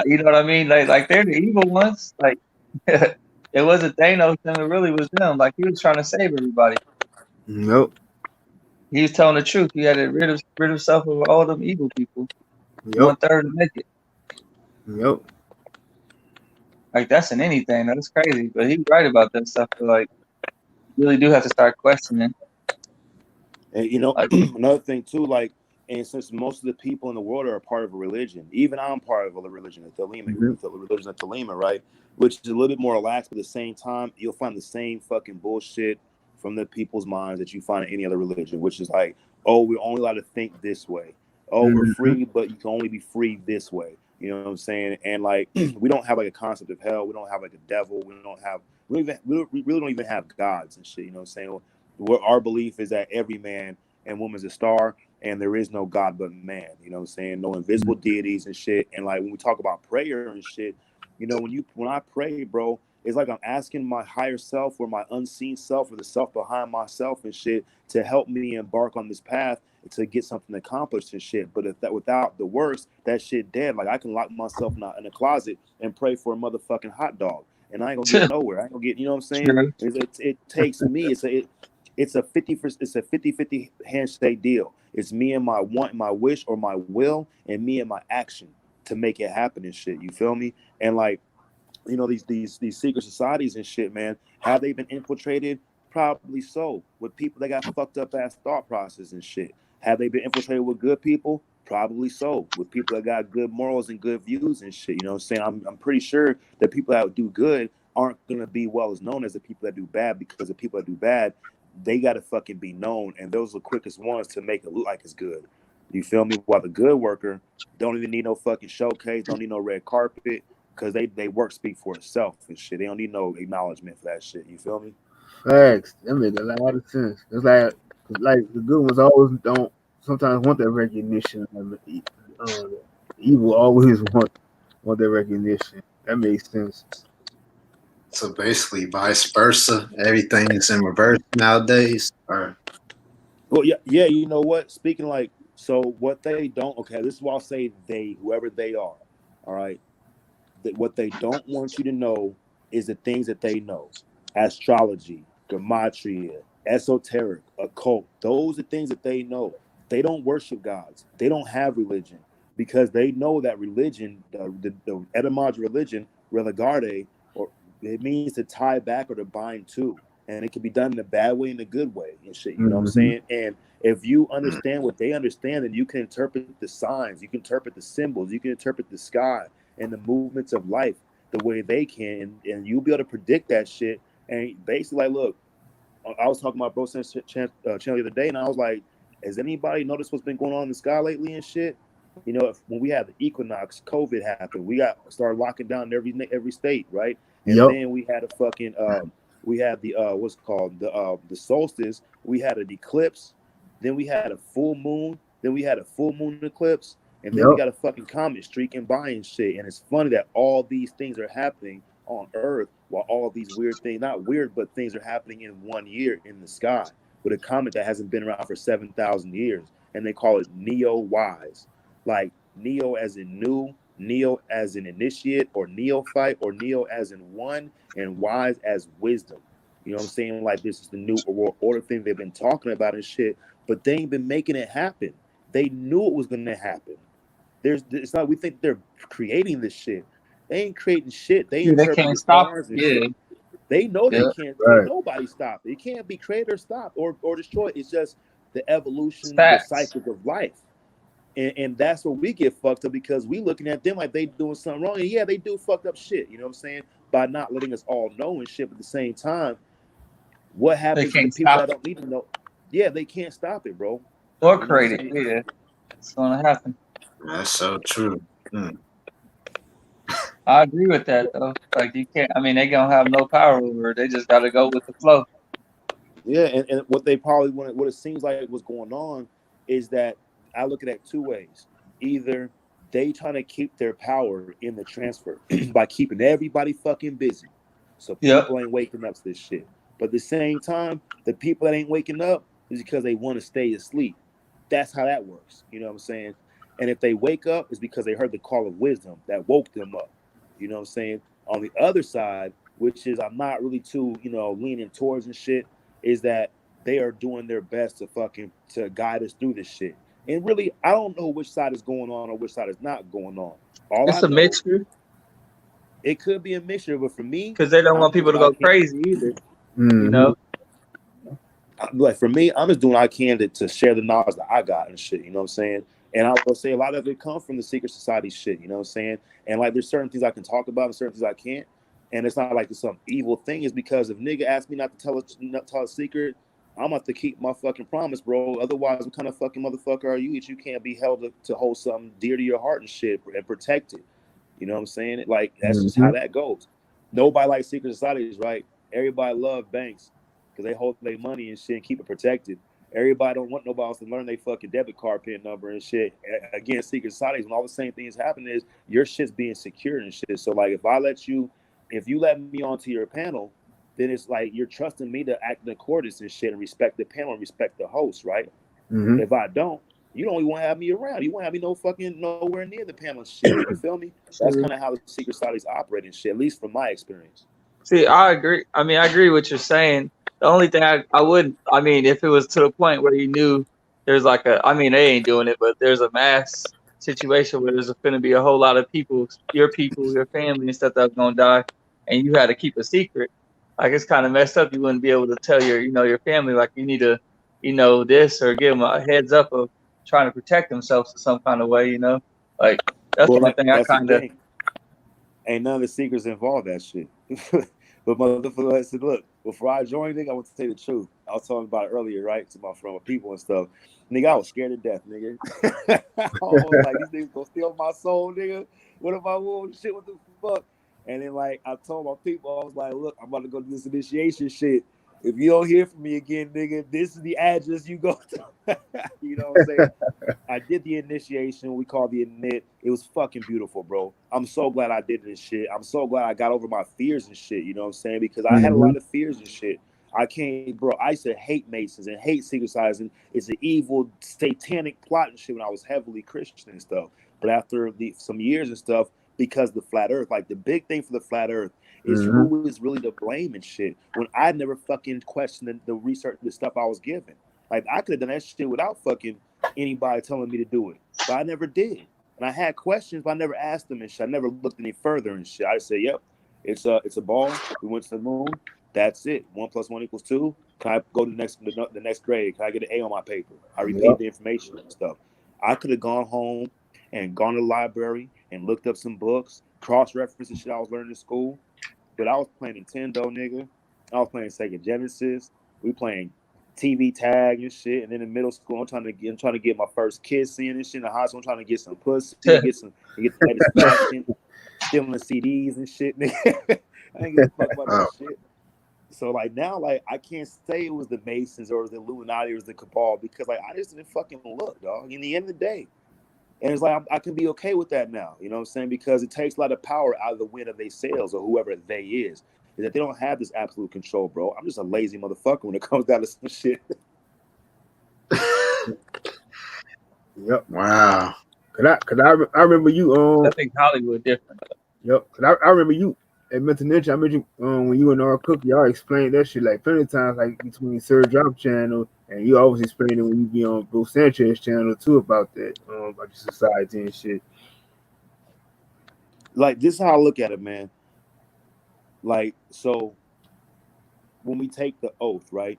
you know what I mean? Like they're the evil ones. Like, it wasn't Thanos, and it really was them. Like he was trying to save everybody. Nope. He was telling the truth. He had to rid himself of all them evil people. Yep. 1/3 to make it. Yep. Like that's in anything. That's crazy. But he's right about that stuff. But like, you really do have to start questioning. And you know, Like, another thing too, like, and since most of the people in the world are a part of a religion, even I'm part of a religion, the religion of Thelema, right? Which is a little bit more relaxed, but at the same time, you'll find the same fucking bullshit from the people's minds that you find in any other religion, which is like, oh, we're only allowed to think this way. Oh, we're free, but you can only be free this way. You know what I'm saying? And like, we don't have like a concept of hell. We don't have like a devil. We really don't even have gods and shit. You know what I'm saying? Where our belief is that every man and woman's a star, and there is no God but man. You know what I'm saying? No invisible deities and shit. And like when we talk about prayer and shit, when I pray, bro, it's like I'm asking my higher self or my unseen self or the self behind myself and shit to help me embark on this path to get something accomplished and shit. But if that without the works, that shit dead. Like I can lock myself in a closet and pray for a motherfucking hot dog, and I ain't gonna get nowhere. I ain't gonna get, you know what I'm saying? It takes me. It's a 50-50 handshake deal. It's me and my want, my wish, or my will, and me and my action to make it happen and shit. You feel me? And like, these secret societies and shit, man, have they been infiltrated? Probably so. With people that got fucked up ass thought process and shit. Have they been infiltrated with good people? Probably so. With people that got good morals and good views and shit. You know what I'm saying? I'm pretty sure that people that do good aren't gonna be well as known as the people that do bad, because the people that do bad, they gotta fucking be known, and those are the quickest ones to make it look like it's good. You feel me? While the good worker don't even need no fucking showcase, don't need no red carpet, because they work speak for itself and shit. They don't need no acknowledgement for that shit. You feel me? Facts. That make a lot of sense. It's like the good ones always don't sometimes want that recognition. Evil always want that recognition. That makes sense. So basically, vice versa. Everything is in reverse nowadays. Well, yeah. You know what? Speaking like, so what they don't. Okay, this is why I'll say they, whoever they are. All right. What they don't want you to know is the things that they know: astrology, gematria, esoteric, occult. Those are things that they know. They don't worship gods. They don't have religion, because they know that religion, the etymology of religion, religare, or it means to tie back or to bind to, and it can be done in a bad way and a good way and shit. You know what I'm saying? And if you understand what they understand, then you can interpret the signs, you can interpret the symbols, you can interpret the sky and the movements of life the way they can, and you'll be able to predict that shit. And basically, like, look, I was talking about Bro Sense channel the other day, and I was like, has anybody noticed what's been going on in the sky lately and shit? When we had the equinox, COVID happened. We started locking down every state, right? And then we had a fucking we had the what's it called, the solstice. We had an eclipse. Then we had a full moon. Then we had a full moon eclipse. And then we got a fucking comet streaking by and shit. And it's funny that all these things are happening on Earth, while all these weird things, not weird, but things are happening in 1 year in the sky with a comet that hasn't been around for 7,000 years. And they call it Neo-Wise. Like Neo as in new, Neo as in initiate or neophyte, or Neo as in one, and wise as wisdom. You know what I'm saying? Like, this is the new world order thing they've been talking about and shit, but they ain't been making it happen. They knew it was going to happen. It's not we think they're creating this shit. They ain't creating shit. They they interpret can't the stop. stars and Yeah, shit. They know they Yeah. can't. Right. Nobody stop it. It can't be created or stopped or destroyed. It's just the evolution, the Facts. cycles of life. And that's where we get fucked up because we looking at them like they doing something wrong. And yeah, they do fucked up shit, you know what I'm saying? By not letting us all know and shit. But at the same time, what They happens to the can't people stop that it don't need to know? Yeah, they can't stop it, bro. or You know what I'm create it. saying? Yeah, it's gonna happen. That's so true. I agree with that though. Like you can't. I mean, they gonna have no power over it. They just gotta go with the flow. Yeah, and what they probably want, what it seems like was going on is that I look at it two ways. Either they trying to keep their power in the transfer by keeping everybody fucking busy, so Yep. people ain't waking up to this shit. But at the same time, the people that ain't waking up is because they want to stay asleep. That's how that works. You know what I'm saying? And if they wake up, it's because they heard the call of wisdom that woke them up. You know what I'm saying? On the other side, which is I'm not really too, leaning towards and shit, is that they are doing their best to guide us through this shit. And really, I don't know which side is going on or which side is not going on. All It's I a know, mixture it could be a mixture, but for me, because they don't I'm want people to doing what I go can. crazy either. Mhm. You know. Like for me, I'm just doing what I can to share the knowledge that I got and shit. You know what I'm saying? And I will say a lot of it comes from the secret society shit. You know what I'm saying? And like, there's certain things I can talk about and certain things I can't. And it's not like it's some evil thing. It's because if nigga asks me not to tell a secret, I'm gonna have to keep my fucking promise, bro. Otherwise, what kind of fucking motherfucker are you that you can't be held to hold something dear to your heart and shit and protect it? You know what I'm saying? Like that's just how that goes. Nobody likes secret societies, right? Everybody love banks because they hold their money and shit and keep it protected. Everybody don't want nobody else to learn their fucking debit card pin number and shit. Again, secret societies, when all the same things happen is your shit's being secured and shit. So like if you let me onto your panel, then it's like you're trusting me to act in accordance and shit and respect the panel and respect the host, right? Mhm. If I don't, you don't even want to have me around. You won't have me nowhere near the panel and shit. You feel me? That's kind of how the secret societies operate and shit, at least from my experience. See, I agree. I mean, I agree with what you're saying. The only thing I wouldn't, I mean, if it was to the point where you knew there's like I mean, they ain't doing it, but there's a mass situation where there's going to be a whole lot of people, your family and stuff that's going to die, and you had to keep a secret. Like, it's kind of messed up. You wouldn't be able to tell your family, like, you need to, this or give them a heads up of trying to protect themselves in some kind of way, Like, that's the only thing I that's the kind of. thing. Ain't none of the secrets involved that shit. But motherfucker, I said, look, before I joined, nigga, I want to tell you the truth. I was talking about it earlier, right? To my friend with people and stuff. Nigga, I was scared to death, nigga. I was like, these niggas gonna steal my soul, nigga. What if I will? Shit, what the fuck? And then, like, I told my people, I was like, look, I'm about to go do this initiation shit. If you don't hear from me again, nigga, this is the address you go to. You know what I'm saying? I did the initiation. We called the init. It was fucking beautiful, bro. I'm so glad I did this shit. I'm so glad I got over my fears and shit. You know what I'm saying? Because I had a lot of fears and shit. I used to hate Masons and hate secret societies. And it's an evil, satanic plot and shit when I was heavily Christian and stuff. But after some years and stuff, because the flat earth, like the big thing for the flat earth is who is really to blame and shit. When I never fucking questioned the research, the stuff I was given. Like I could have done that shit without fucking anybody telling me to do it, but I never did. And I had questions, but I never asked them and shit. I never looked any further and shit. I just said, "Yep, it's a ball. We went to the moon. That's it. 1 + 1 = 2. Can I go to the next grade? Can I get an A on my paper? I repeated the information and stuff. I could have gone home and gone to the library and looked up some books, cross-referenced the shit I was learning in school. But I was playing Nintendo, nigga. I was playing Sega Genesis. We playing TV tag and shit. And then in middle school, I'm trying to get my first kiss in and shit. In the high school, I'm trying to get some pussy, get the latest fashion, stealing the CDs and shit. Nigga. I ain't give a fuck about that shit. So like now, like I can't say it was the Masons or the Illuminati or the Cabal because like I just didn't fucking look, dog. In the end of the day. And it's like I can be okay with that now, you know what I'm saying? Because it takes a lot of power out of the wind of their sails or whoever they is that they don't have this absolute control, bro. I'm just a lazy motherfucker when it comes down to some shit. Yep. Wow. Cause I remember you. I think Hollywood different. Yep. Cause I remember you at Mental Ninja. I remember you when you and R Cook, y'all explained that shit like plenty of times, like between Sir Drop channel and you always explain it when you be on Bruce Sanchez channel too about that, about the society and shit. Like this is how I look at it, man. Like so, when we take the oath, right?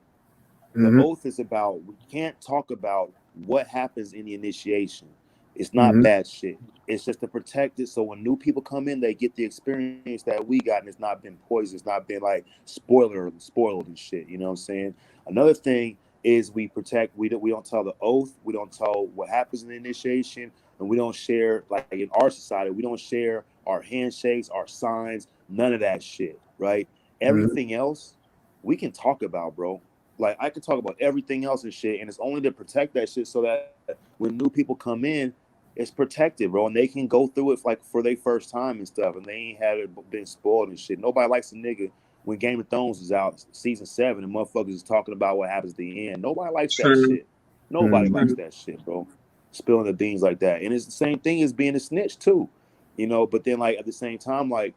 The Mhm. oath is about, we can't talk about what happens in the initiation. It's not Mhm. bad shit. It's just to protect it, so when new people come in, they get the experience that we got, and it's not been poisoned. It's not been like spoiled and shit. You know what I'm saying? Another thing is we protect. We don't tell the oath. We don't tell what happens in the initiation, and we don't share, like in our society, we don't share our handshakes, our signs, none of that shit. Right? Everything else we can talk about, bro. Like I can talk about everything else and shit, and it's only to protect that shit so that when new people come in, it's protected, bro, and they can go through it like for their first time and stuff, and they ain't had it been spoiled and shit. Nobody likes a nigga when Game of Thrones is out, season 7, and motherfuckers is talking about what happens at the end. Nobody likes that True. shit. Nobody likes True. that shit, bro. Spilling the beans like that, and it's the same thing as being a snitch too, you know. But then, like at the same time, like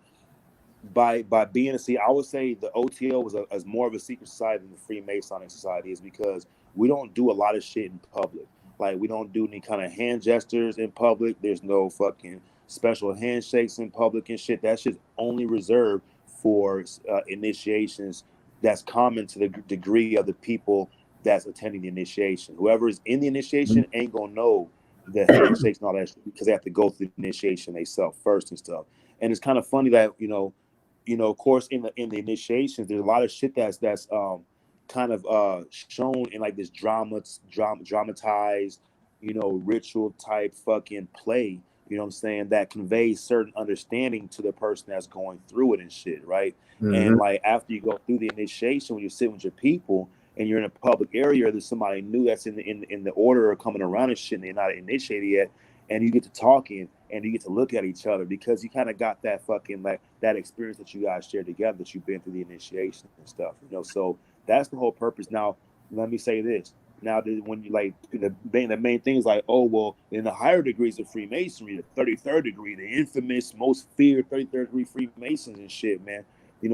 by being I would say the OTL was as more of a secret society than the Freemasonic Society is, because we don't do a lot of shit in public. Like we don't do any kind of hand gestures in public. There's no fucking special handshakes in public and shit. That shit's only reserved for initiations that's common to the degree of the people that's attending the initiation. Whoever is in the initiation ain't gonna know the handshakes and all that shit, because they have to go through the initiation themselves first and stuff. And it's kind of funny that of course, in the initiations, there's a lot of shit that's kind of shown in like this dramatized, ritual type fucking play. You know what I'm saying? That conveys certain understanding to the person that's going through it and shit, right? And like after you go through the initiation, when you're sitting with your people and you're in a public area, there's somebody new that's in the order or coming around and shit, and they're not initiated yet, and you get to talking and you get to look at each other because you kind of got that fucking like that experience that you guys shared together, that you've been through the initiation and stuff, so that's the whole purpose. Now let me say this. Now when you like the main thing is like, oh well, in the higher degrees of Freemasonry, the 33rd degree, the infamous most feared 33rd degree Freemasons and shit, man,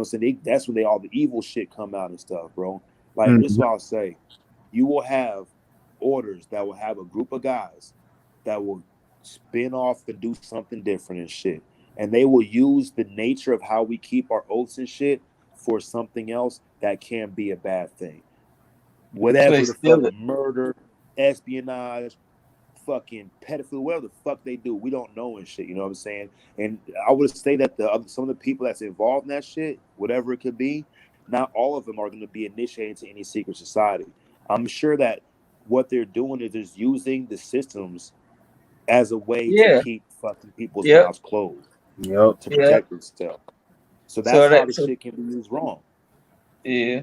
so that's when all the evil shit come out and stuff, bro. Like this is what I'll say. You will have orders that will have a group of guys that will spin off and do something different and shit. And they will use the nature of how we keep our oaths and shit for something else that can be a bad thing. Whatever the fuck, murder, espionage, fucking pedophile, whatever the fuck they do, we don't know and shit, you know what I'm saying? And I would say that some of the people that's involved in that shit, whatever it could be, not all of them are going to be initiated to any secret society. I'm sure that what they're doing is just using the systems as a way to keep fucking people's mouths closed, to protect themselves. So that's how the shit can be used wrong. Yeah.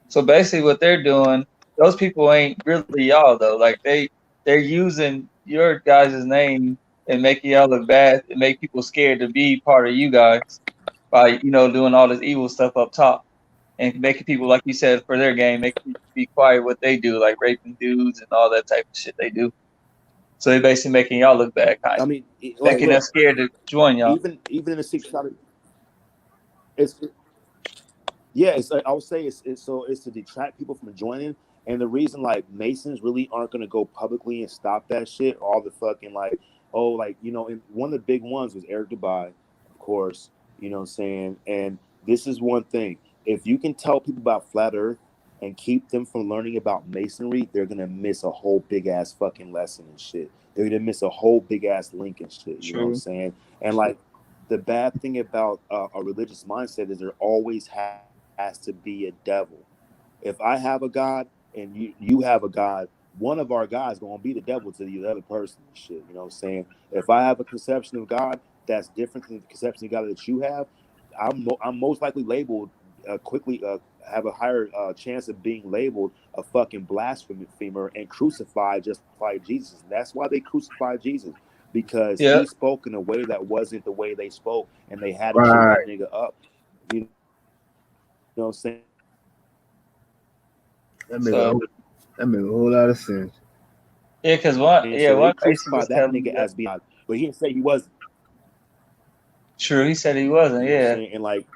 So basically, what they're doing, those people ain't really y'all though. Like they're using your guys' name and making y'all look bad and make people scared to be part of you guys by doing all this evil stuff up top and making people, like you said, for their game, making people be quiet what they do, like raping dudes and all that type of shit they do. So they're basically making y'all look bad, kind of. I mean, making them scared to join y'all. Even in the secret society, I would say it's to detract people from joining. And the reason like Masons really aren't gonna go publicly and stop that shit, all the fucking like, and one of the big ones was Eric Dubai, of course, you know what I'm saying? And this is one thing. If you can tell people about flat earth and keep them from learning about Masonry, they're gonna miss a whole big ass fucking lesson and shit. They're gonna miss a whole big ass link and shit. You know what I'm saying? And like the bad thing about a religious mindset is there always has to be a devil. If I have a God and you have a God, one of our gods gonna be the devil to the other person and shit. You know what I'm saying? If I have a conception of God that's different than the conception of God that you have, I'm most likely labeled have a higher chance of being labeled a fucking blasphemer and crucified just like Jesus. And that's why they crucified Jesus, because he spoke in a way that wasn't the way they spoke, and they had to show that nigga up. You know what I'm saying? That made a whole lot of sense. Yeah, because one crucified that nigga as being, but he didn't say he wasn't. True, he said he wasn't. You know and like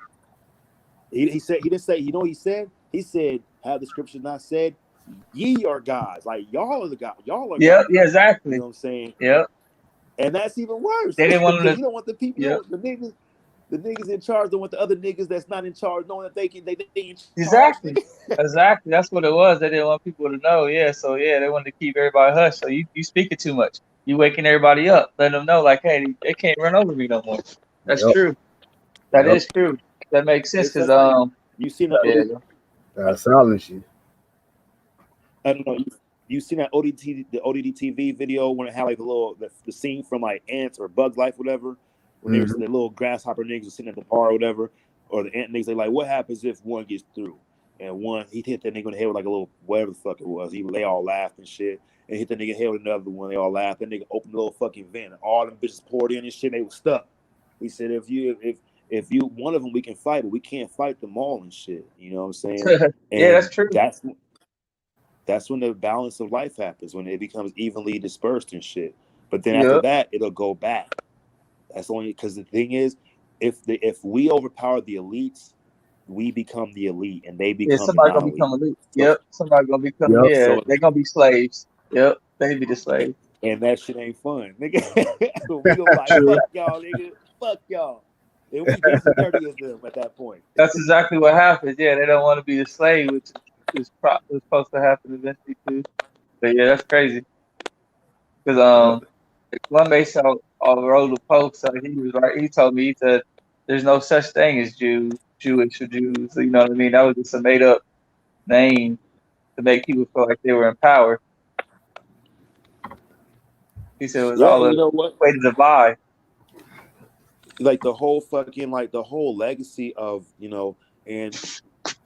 he said, he didn't say. You know what he said? He said, "Have the scriptures not said, ye are gods? Like y'all are the God. Y'all are gods." Yeah, exactly. You know what I'm saying? Yep. And that's even worse. They didn't want because you don't want the people, the niggas. The niggas in charge don't want the other niggas that's not in charge knowing that they in charge. Exactly. Exactly. That's what it was. They didn't want people to know. Yeah. So yeah, they wanted to keep everybody hush. So you speaking too much. You waking everybody up, letting them know like, hey, they can't run over me no more. That's Yep. true. That Yep. is true. That makes sense It's because like, you seen that? yeah. Silence you. I don't know. You seen that the ODD TV video when it had like the scene from like Ants or Bugs Life, whatever, when there's the little grasshopper niggas are sitting at the bar or whatever, or the ant niggas. They like, what happens if one gets through? And one, he hit that nigga in the head with like a little whatever the fuck it was. They all laughed and shit. And hit that nigga in the head with another one. They all laughed. That nigga opened the little fucking vent. And all them bitches poured in and shit. And they were stuck. He said, if you one of them we can fight, but we can't fight them all and shit. You know what I'm saying? Yeah, that's true. That's when the balance of life happens, when it becomes evenly dispersed and shit. But then after that, it'll go back. That's only because the thing is, if we overpower the elites, we become the elite, and they become somebody gonna become elite. So, somebody gonna become so, they're gonna be slaves. Yep, they be the slaves. And that shit ain't fun, nigga. We gonna like fuck y'all, nigga. Fuck y'all. And we just as dirty as them at that point. That's exactly what happens. Yeah, they don't want to be a slave, which is supposed to happen eventually too. But yeah, that's crazy. Because one Mason wrote a post. He was right. He told me, he said, "There's no such thing as Jewish or Jews." You know what I mean? That was just a made up name to make people feel like they were in power. He said it was all a way to divide. Like the whole fucking the whole legacy of and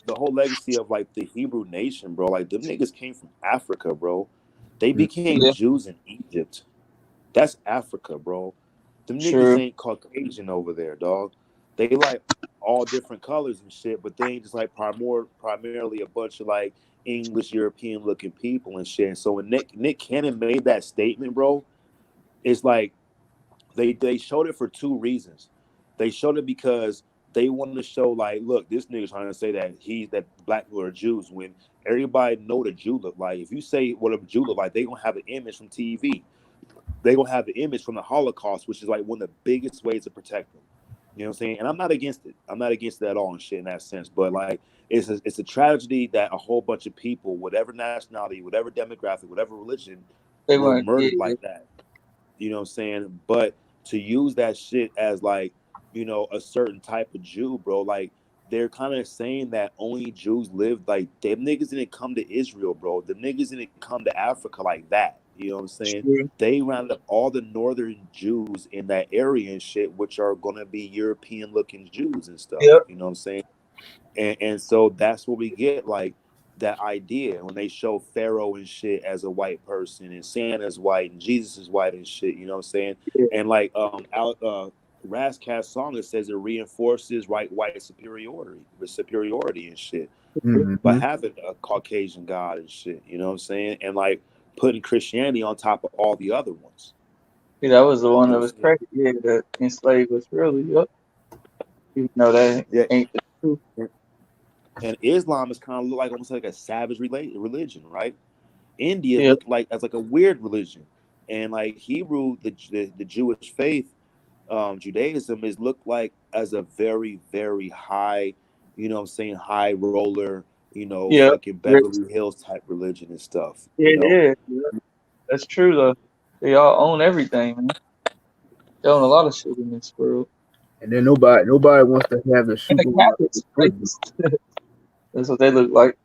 the whole legacy of like the Hebrew nation, bro. Like them niggas came from Africa, bro. They became Jews in Egypt. That's Africa, bro. Them niggas ain't Caucasian over there, dog. They like all different colors and shit, but they ain't just like primarily a bunch of like English European looking people and shit. And so when Nick Cannon made that statement, bro, it's like they showed it for two reasons. They showed it because they wanted to show like, look, this nigga's trying to say that black people are Jews when everybody know what a Jew look like. If you say what a Jew look like, they gonna have an image from TV. They gonna have the image from the Holocaust, which is like one of the biggest ways to protect them. You know what I'm saying? And I'm not against it. I'm not against it at all and shit in that sense. But like, it's a tragedy that a whole bunch of people, whatever nationality, whatever demographic, whatever religion, they were murdered like that. You know what I'm saying? But to use that shit as like, a certain type of Jew, bro, like they're kind of saying that only Jews live like them niggas didn't come to Israel, bro. The niggas didn't come to Africa like that. You know what I'm saying? Sure. They rounded up all the northern Jews in that area and shit, which are gonna be European looking Jews and stuff. Yep. You know what I'm saying? And so that's what we get, like that idea when they show Pharaoh and shit as a white person and Santa's white and Jesus is white and shit, you know what I'm saying? Yeah. And like Razzcast song, it says it reinforces white superiority and shit. Mm-hmm. But having a Caucasian God and shit, you know what I'm saying? And like putting Christianity on top of all the other ones. Yeah, that was the one that was crazy. Yeah, that enslaved was really even though that ain't the truth. And Islam is kind of like almost like a savage religion, right? India looked like as like a weird religion, and like Hebrew, the Jewish faith, Judaism is looked like as a very, very high, you know what I'm saying, high roller, fucking Beverly Hills type religion and stuff. Yeah. That's true though. They all own everything, man. They own a lot of shit in this world. And then nobody wants to have a super. That's what they look like.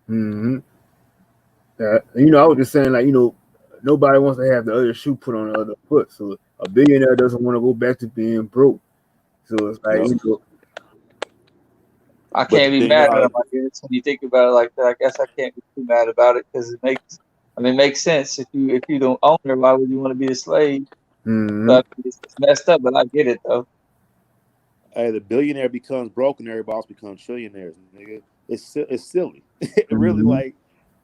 Mm-hmm. I was just saying, like, nobody wants to have the other shoe put on the other foot. So a billionaire doesn't want to go back to being broke. So it's like, I can't be mad at them. I guess when you think about it like that, I guess I can't be too mad about it because it makes sense. If you don't own her, why would you want to be a slave? Mm-hmm. So it's messed up, but I get it though. Hey, the billionaire becomes broke and everybody else becomes trillionaires, nigga. It's silly. It really like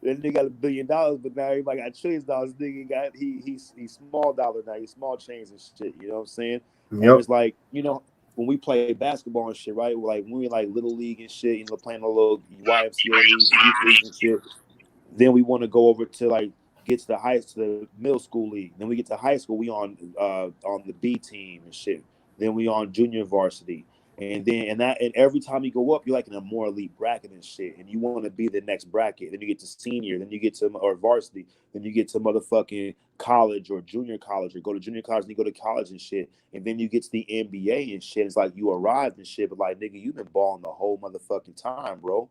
that nigga got $1 billion, but now everybody got trillions of dollars. Nigga got he's small dollar now. He's small chains and shit. You know what I'm saying? Yep. And it's like when we play basketball and shit, right? Like when we like little league and shit, playing a little YMCA leagues, youth leagues and shit. Then we want to go over to like get to the middle school league. Then we get to high school, we on the B team and shit. Then we on junior varsity. And every time you go up, you're like in a more elite bracket and shit. And you want to be the next bracket. Then you get to senior, then you get to or varsity, then you get to motherfucking college or junior college, or go to junior college and you go to college and shit. And then you get to the NBA and shit. It's like you arrived and shit, but like, nigga, you've been balling the whole motherfucking time, bro.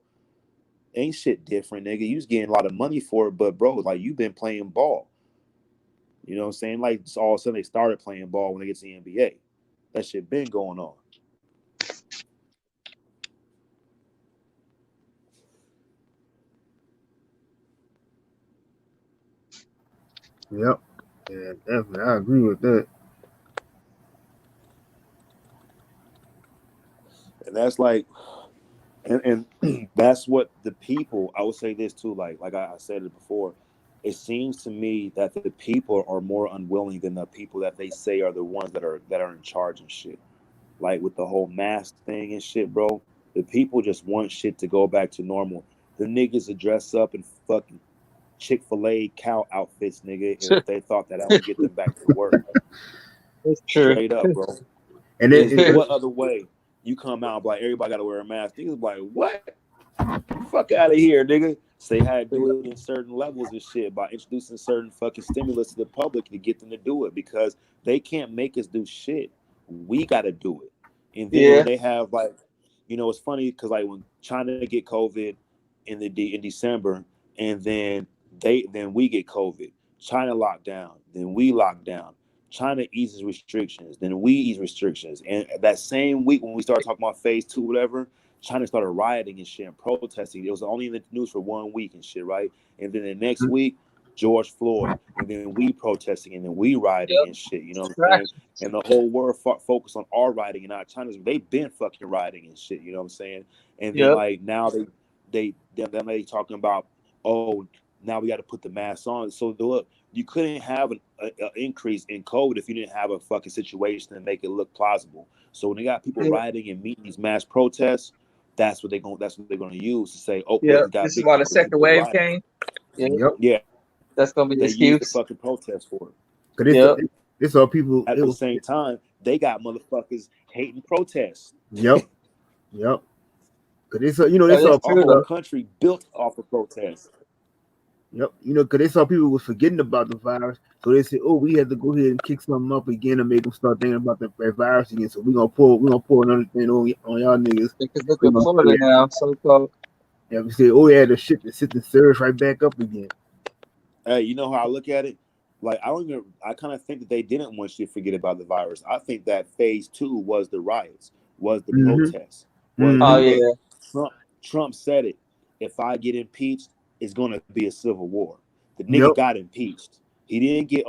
Ain't shit different, nigga. You was getting a lot of money for it, but bro, like, you've been playing ball. You know what I'm saying? Like, all of a sudden they started playing ball when they get to the NBA. That shit been going on. Yep. Yeah, definitely. I agree with that. And that's like, and that's what the people, I would say this too, like I said it before, it seems to me that the people are more unwilling than the people that they say are the ones that are in charge and shit. Like with the whole mask thing and shit, bro, the people just want shit to go back to normal. The niggas that dress up in fucking Chick-fil-A cow outfits, nigga, if they thought that would get them back to work. It's true. Straight up, bro. And what other way you come out like everybody gotta wear a mask? Niggas like, what? Fuck out of here, nigga. Say how to do it in certain levels and shit by introducing certain fucking stimulus to the public to get them to do it, because they can't make us do shit. We gotta do it. And then when they have, like, you know, it's funny because like when China get COVID in December, and then we get COVID. China locked down, then we lock down. China eases restrictions, then we ease restrictions. And that same week when we started talking about phase 2, whatever, China started rioting and shit and protesting. It was only in the news for 1 week and shit, right? And then the next week, George Floyd, and then we protesting, and then we rioting and shit, you know what I'm saying? And the whole world focused on our rioting and not China's. They've been fucking rioting and shit, you know what I'm saying? And then like now they talking about, oh, now we got to put the mask on. So look, you couldn't have an increase in COVID if you didn't have a fucking situation and make it look plausible. So when they got people rioting and meeting these mass protests, that's what they're gonna use to say, oh, this is why the second wave came. Yeah, that's gonna be the excuse. Use the fucking protest for it. Cause it's all people at the same time. They got motherfuckers hating protests. Yep. Cause it's our whole country built off of protests. Yep, because they saw people was forgetting about the virus, so they said, "Oh, we had to go ahead and kick something up again and make them start thinking about the virus again." So we're gonna pour another thing on y'all niggas. Because look at Florida now, so-called. Yeah, we said, "Oh, yeah, the shit that sit the surge right back up again." Hey, you know how I look at it? Like I kind of think that they didn't want you to forget about the virus. I think that phase 2 was the riots, was the protests. Trump said it. If I get impeached, it's going to be a civil war. The nigga got impeached. He didn't get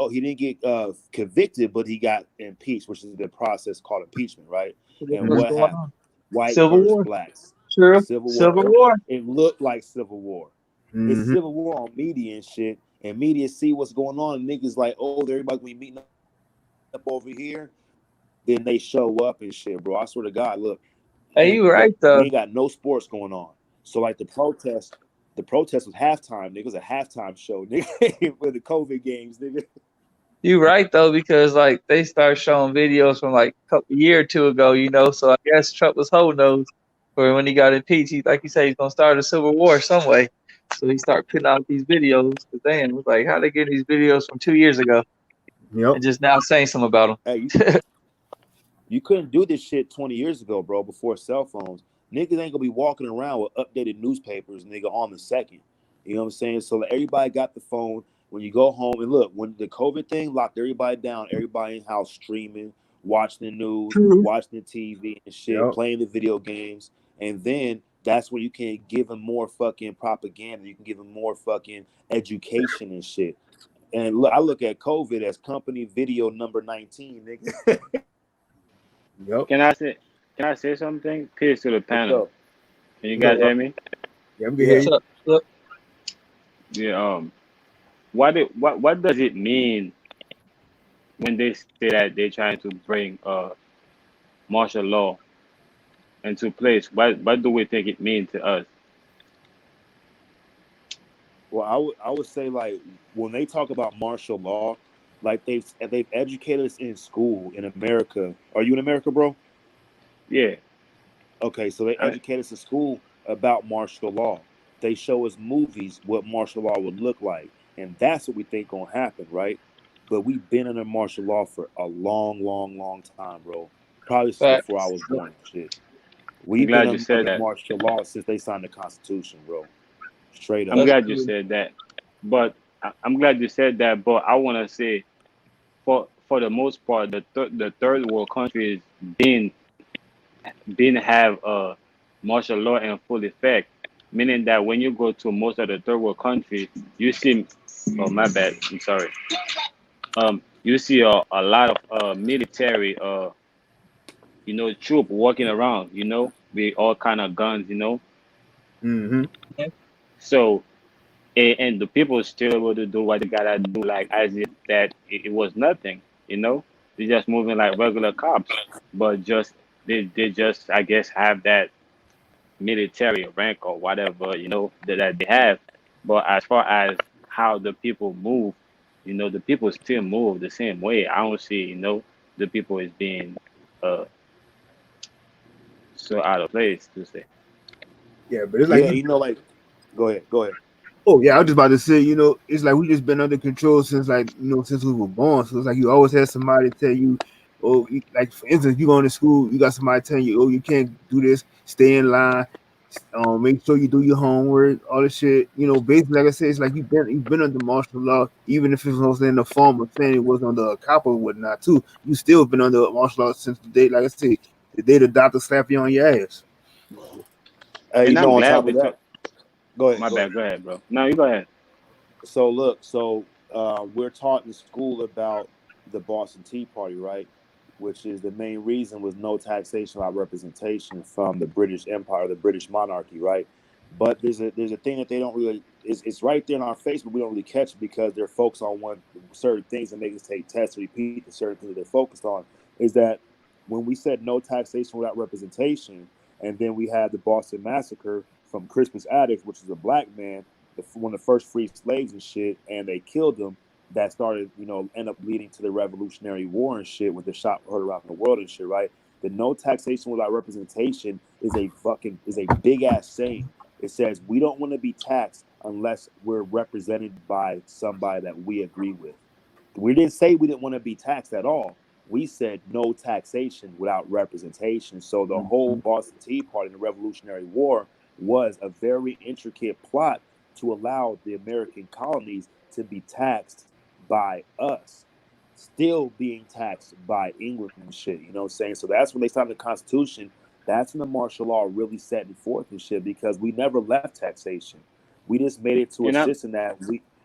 convicted, but he got impeached, which is the process called impeachment, right? And what happened? White versus blacks. True. Civil war. It looked like civil war. It's civil war on media and shit. And media see what's going on. And niggas like, oh, everybody gonna be meeting up over here. Then they show up and shit, bro. I swear to God, look. Hey, you right though. We ain't got no sports going on. So like the protest was halftime, nigga. It was a halftime show, nigga, for the COVID games, nigga. You right though, because like they start showing videos from like a year or two ago, So I guess Trump was holding those for when he got impeached. He, like you say, he's gonna start a civil war some way. So he started putting out these videos. Cause then it was like, how they get these videos from 2 years ago? And just now saying something about them. Hey, you couldn't do this shit 20 years ago, bro. Before cell phones. Niggas ain't gonna be walking around with updated newspapers, nigga, on the second. You know what I'm saying? So everybody got the phone. When you go home, and look, when the COVID thing locked everybody down, everybody in house streaming, watching the news, watching the TV and shit, playing the video games, and then that's where you can give them more fucking propaganda. You can give them more fucking education and shit. And look, I look at COVID as company video number 19, nigga. Can I say something? Peace to the panel. Can you guys hear me? Yeah, I'm good. Yeah. What does it mean when they say that they're trying to bring martial law into place? What do we think it means to us? Well, I would say, like, when they talk about martial law, Like they've educated us in school in America. Are you in America, bro? Yeah. Okay, so they educate us in school about martial law. They show us movies what martial law would look like, and that's what we think gonna happen, right? But we've been under martial law for a long, long, long time, bro. Probably since before I Facts. was born and shit. I'm We've been glad you said under that. martial law since they signed the Constitution, bro. Straight I'm up. That's glad you true. said that. But I'm glad you said that. But I want to say, for the most part, the third world countries didn't have martial law in full effect, meaning that when you go to most of the third world countries, you see, oh my bad, I'm sorry, you see a lot of military, troop walking around, with all kind of guns, Mm-hmm. so and the people still able to do what they gotta do, like as if that it was nothing, they're just moving like regular cops, but just they just I guess have that military rank or whatever, that they have. But as far as how the people move, the people still move the same way. I don't see, the people is being uh so out of place to say. Yeah, but it's like Yeah, you. like, go ahead, go ahead. Oh yeah, I was just about to say, it's like we just been under control since since we were born. So it's like you always had somebody tell you, oh, like for instance, you going to school, you got somebody telling you, oh, you can't do this, stay in line, make sure you do your homework, all this shit. Basically, like I said, it's like you've been under martial law, even if it was in the form of saying it was under a cop or whatnot too. You still been under martial law since the day, like I said, the day the doctor slap you on your ass. Hey, And I'm on glad top we of that, talk. go ahead, My go ahead. bad. Go ahead, bro. No, you go ahead. So look, we're taught in school about the Boston Tea Party, right? Which is the main reason was no taxation without representation from the British Empire, the British monarchy, right? But there's a thing that they don't really it's right there in our face, but we don't really catch it because they're focused on one certain things and make us take tests to repeat the certain things that they're focused on. Is that when we said no taxation without representation, and then we had the Boston Massacre from Crispus Attucks, which is a black man, one of the first free slaves and shit, and they killed him. That started, end up leading to the Revolutionary War and shit, with the shot heard around the world and shit, right? The no taxation without representation is a big ass saying. It says we don't want to be taxed unless we're represented by somebody that we agree with. We didn't say we didn't want to be taxed at all. We said no taxation without representation. So the whole Boston Tea Party and the Revolutionary War was a very intricate plot to allow the American colonies to be taxed by us, still being taxed by England and shit. You know what I'm saying? So that's when they signed the Constitution. That's when the martial law really setting forth and shit, because we never left taxation. We just made it to a And I'm system that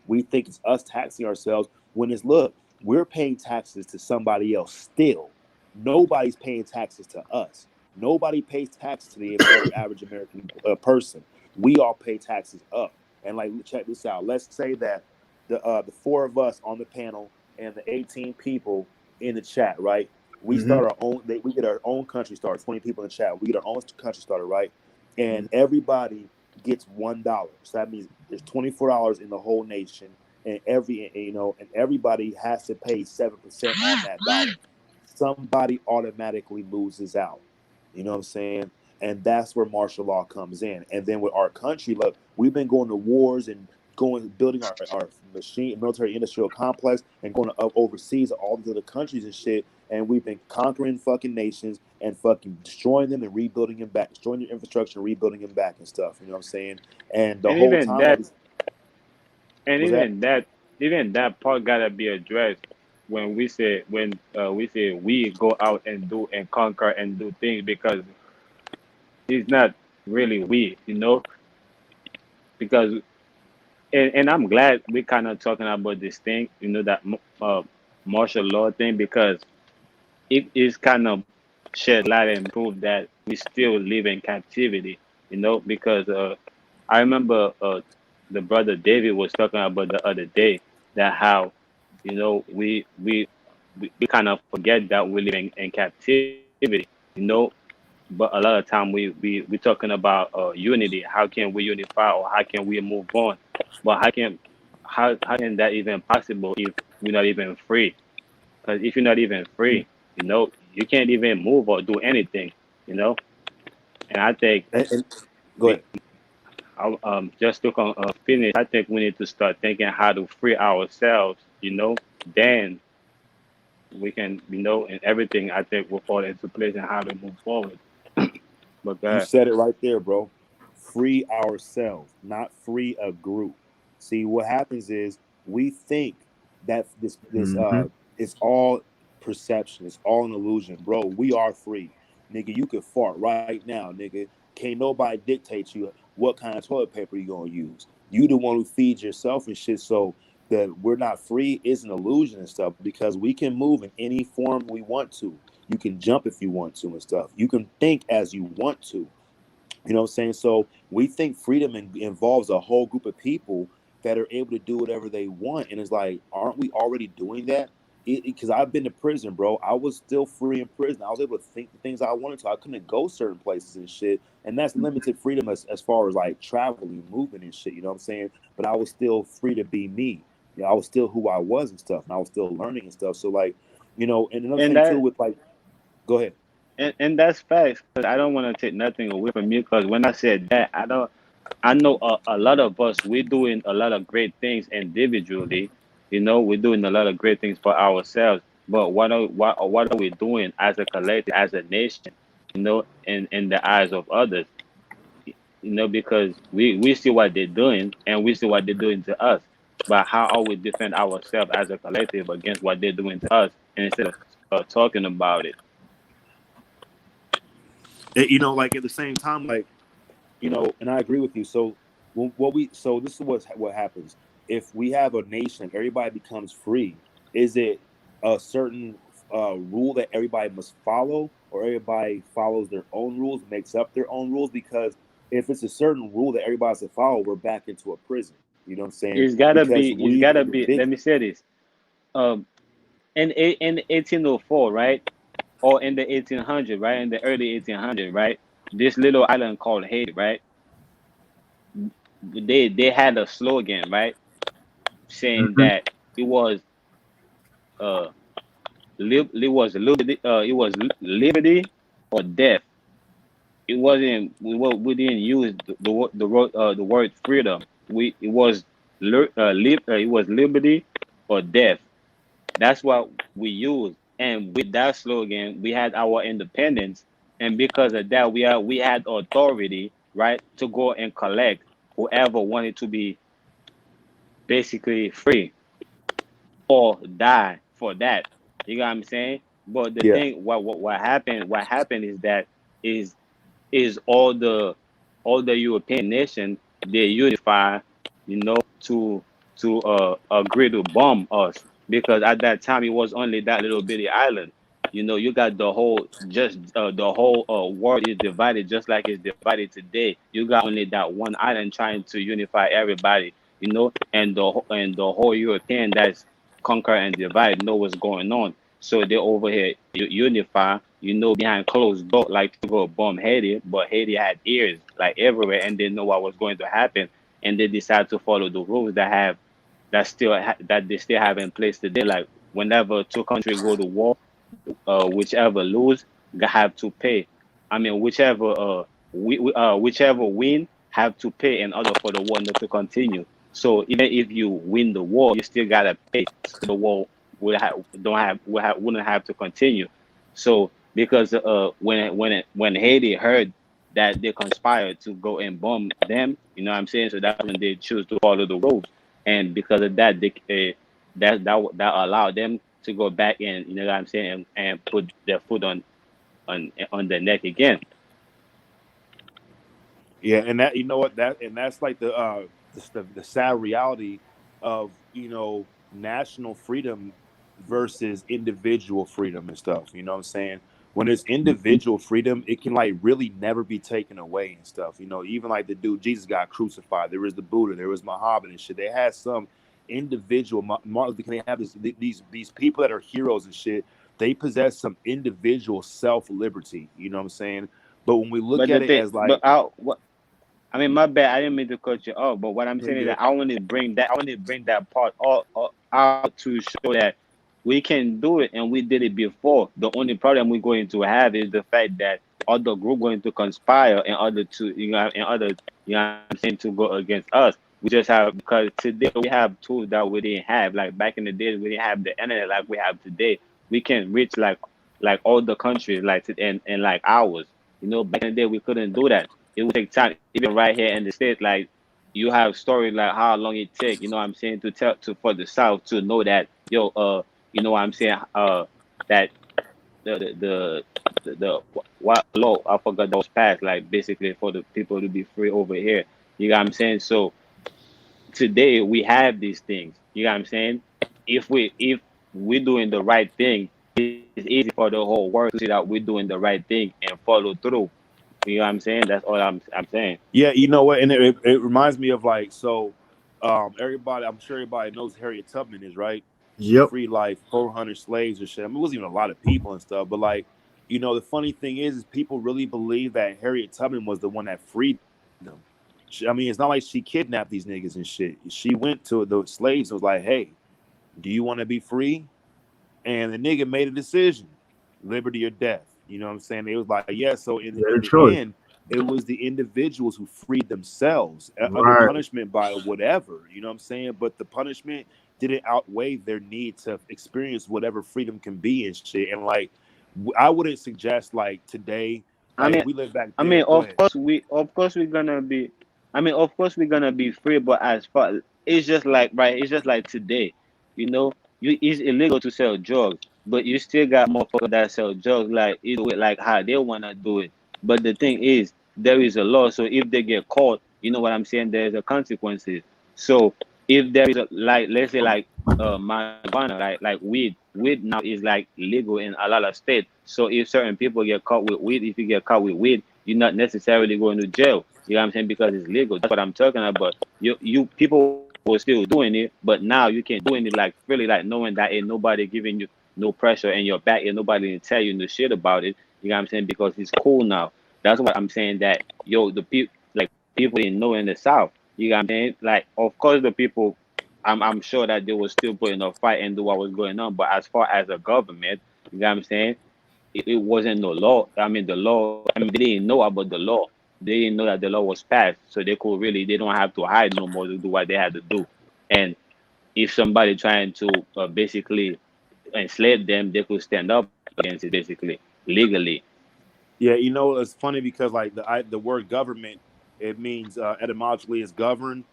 we think it's us taxing ourselves, when it's, look, we're paying taxes to somebody else still. Nobody's paying taxes to us. Nobody pays taxes to the average American person. We all pay taxes up. And like, check this out. Let's say that the four of us on the panel and the 18 people in the chat, right? We Mm-hmm. start our own. We get our own country starter. 20 people in the chat. We get our own country starter, right? And everybody gets $1. So that means there's $24 in the whole nation, and everybody has to pay 7% on that dollar. Somebody automatically loses out. You know what I'm saying? And that's where martial law comes in. And then with our country, look, we've been going to wars and building our military industrial complex, and going to overseas, all the other countries and shit. And we've been conquering fucking nations and fucking destroying them and rebuilding them back, destroying their infrastructure and rebuilding them back and stuff. You know what I'm saying? And the and whole even time that of this and was that. even that part gotta be addressed when we say we go out and do and conquer and do things, because it's not really we, because and I'm glad we kind of talking about this thing, that martial law thing, because it is kind of shed light and prove that we still live in captivity, because I remember the brother David was talking about the other day, that how, we kind of forget that we live in captivity, but a lot of time we talking about unity. How can we unify, or how can we move on? But how can that even possible if we're not even free? Because if you're not even free, you can't even move or do anything, you know. And I think And go we ahead. just to finish, I think we need to start thinking how to free ourselves, then we can, and everything I think will fall into place and how to move forward. But You said it right there, bro. Free ourselves, not free a group. See, what happens is we think that this it's all perception, it's all an illusion, bro. We are free, nigga. You can fart right now, nigga. Can't nobody dictate you what kind of toilet paper you gonna use. You the one who feeds yourself and shit. So that we're not free is an illusion and stuff because we can move in any form we want to. You can jump if you want to and stuff. You can think as you want to. You know what I'm saying? So we think freedom involves a whole group of people that are able to do whatever they want. And it's like, aren't we already doing that? Because I've been to prison, bro. I was still free in prison. I was able to think the things I wanted to. I couldn't go certain places and shit. And that's limited freedom as far as like traveling, moving and shit. You know what I'm saying? But I was still free to be me. You know, I was still who I was and stuff. And I was still learning and stuff. So like, and another and thing too that with like, go ahead. and that's facts because I don't want to take nothing away from you because when I said that I know a lot of us we're doing a lot of great things individually. We're doing a lot of great things for ourselves. But what are we doing as a collective, as a nation? In the eyes of others. Because we see what they're doing and we see what they're doing to us. But how are we defend ourselves as a collective against what they're doing to us instead of talking about it? Like at the same time, like, and I agree with you. So so this is what happens. If we have a nation, everybody becomes free. Is it a certain rule that everybody must follow, or everybody follows their own rules, makes up their own rules? Because if it's a certain rule that everybody has to follow, we're back into a prison. You know what I'm saying? Because It's we gotta be. Let me say this. Um, in 1804, right, or in the 1800, right, in the early 1800, right, this little island called Haiti, right, they had a slogan, right, saying that it was uh it was liberty or death. It wasn't we didn't use the word freedom. It was it was liberty or death. That's what we used. And with that slogan, we had our independence. And because of that, we had authority, right, to go and collect whoever wanted to be basically free or die for that. You know what I'm saying? But the yeah. thing, what happened is that is all the European nations they unify, to agree to bomb us because at that time it was only that little bitty island. You got the whole world is divided just like it's divided today. You got only that one island trying to unify everybody, and the whole European that's conquer and divide know what's going on. So they over here unify, behind closed door, like to go bomb Haiti, but Haiti had ears like everywhere, and they know what was going to happen, and they decide to follow the rules that they still have in place today. Like whenever two countries go to war, whichever lose, they have to pay. I mean, whichever win have to pay in order for the war not to continue. So even if you win the war, you still gotta pay. So the war wouldn't have to continue. So because when Haiti heard that they conspired to go and bomb them, you know what I'm saying? So that's when they choose to follow the rules, and because of that, that allowed them to go back and, you know what I'm saying, and put their foot on their neck again. Yeah, and that that's like the sad reality of national freedom versus individual freedom and stuff. You know what I'm saying? When it's individual freedom, it can like really never be taken away and stuff. Even like the dude Jesus got crucified. There was the Buddha, there was Muhammad and shit. They had some individual Martin Luther King. They have these people that are heroes and shit. They possess some individual self liberty. You know what I'm saying? But when we look But at the it thing, as like I mean, my bad. I didn't mean to cut you off, but what I'm Very saying is good. that I want to bring that. I want to bring that part all out to show that we can do it, and we did it before. The only problem we're going to have is the fact that other group going to conspire in order to, in order, what I'm saying, to go against us. We just have, because today we have tools that we didn't have. Like back in the day, we didn't have the internet like we have today. We can reach like all the countries in like hours. Back in the day we couldn't do that. It would take time. Even right here in the States, like you have stories like how long it take, what I'm saying, to tell to for the South to know that, what I'm saying, that the what law I forgot that was passed, like basically for the people to be free over here. You know what I'm saying? So today we have these things. You know what I'm saying? If we're doing the right thing, it's easy for the whole world to see that we're doing the right thing and follow through. You know what I'm saying? That's all I'm saying. Yeah, you know what? And it reminds me of like, so everybody, I'm sure everybody knows who Harriet Tubman is, right? She Yep. freed like 400 slaves or shit. I mean, it wasn't even a lot of people and stuff, but like, the funny thing is people really believe that Harriet Tubman was the one that freed them. I mean, it's not like she kidnapped these niggas and shit. She went to the slaves and was like, hey, do you want to be free? And the nigga made a decision, liberty or death. You know what I'm saying? It was like, yeah. So in Very the choice. end, it was the individuals who freed themselves under Right. punishment by whatever. You know what I'm saying? But the punishment didn't outweigh their need to experience whatever freedom can be and shit. And like, I wouldn't suggest like today, I like mean, we live back I then. mean, Go of ahead. course we're gonna be. I mean, of course we're gonna be free, but as far it's just like right, it's just like today, it's illegal to sell drugs, but you still got motherfuckers that sell drugs like do it like how they wanna do it. But the thing is, there is a law, so if they get caught, you know what I'm saying, there's a consequences. So if there is a, like, let's say like marijuana, like weed now is like legal in a lot of states. So if certain people get caught with weed, if you get caught with weed, you're not necessarily going to jail. You know what I'm saying? Because it's legal. That's what I'm talking about. You people were still doing it, but now you can doing it like really, like knowing that ain't nobody giving you no pressure in your back, and nobody didn't tell you no shit about it. You know what I'm saying? Because it's cool now. That's what I'm saying. That the people, like, people didn't know in the South. You know what I'm saying? Like, of course the people, I'm sure that they were still putting a fight and do what was going on. But as far as a government, you know what I'm saying? It wasn't no law. I mean, the law, I mean, they didn't know about the law. They didn't know that the law was passed. So they don't have to hide no more to do what they had to do. And if somebody trying to basically enslave them, they could stand up against it basically, legally. Yeah, it's funny because like the word government, it means etymologically is govern,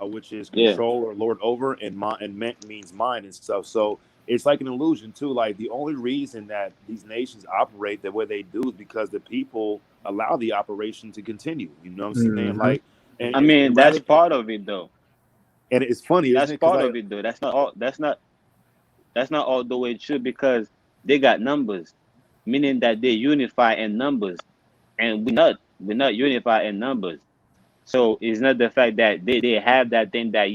which is Yeah. control or lord over, and meant means mind and stuff. So it's like an illusion too. Like the only reason that these nations operate the way they do is because the people allow the operation to continue. You know what I'm saying? Mm-hmm. Like, and I mean, that's rather, part of it though. and it's funny, isn't That's it? Because part like, of it though. That's not all the way true, because they got numbers, meaning that they unify in numbers, and we're not unified in numbers. So it's not the fact that they have that thing that,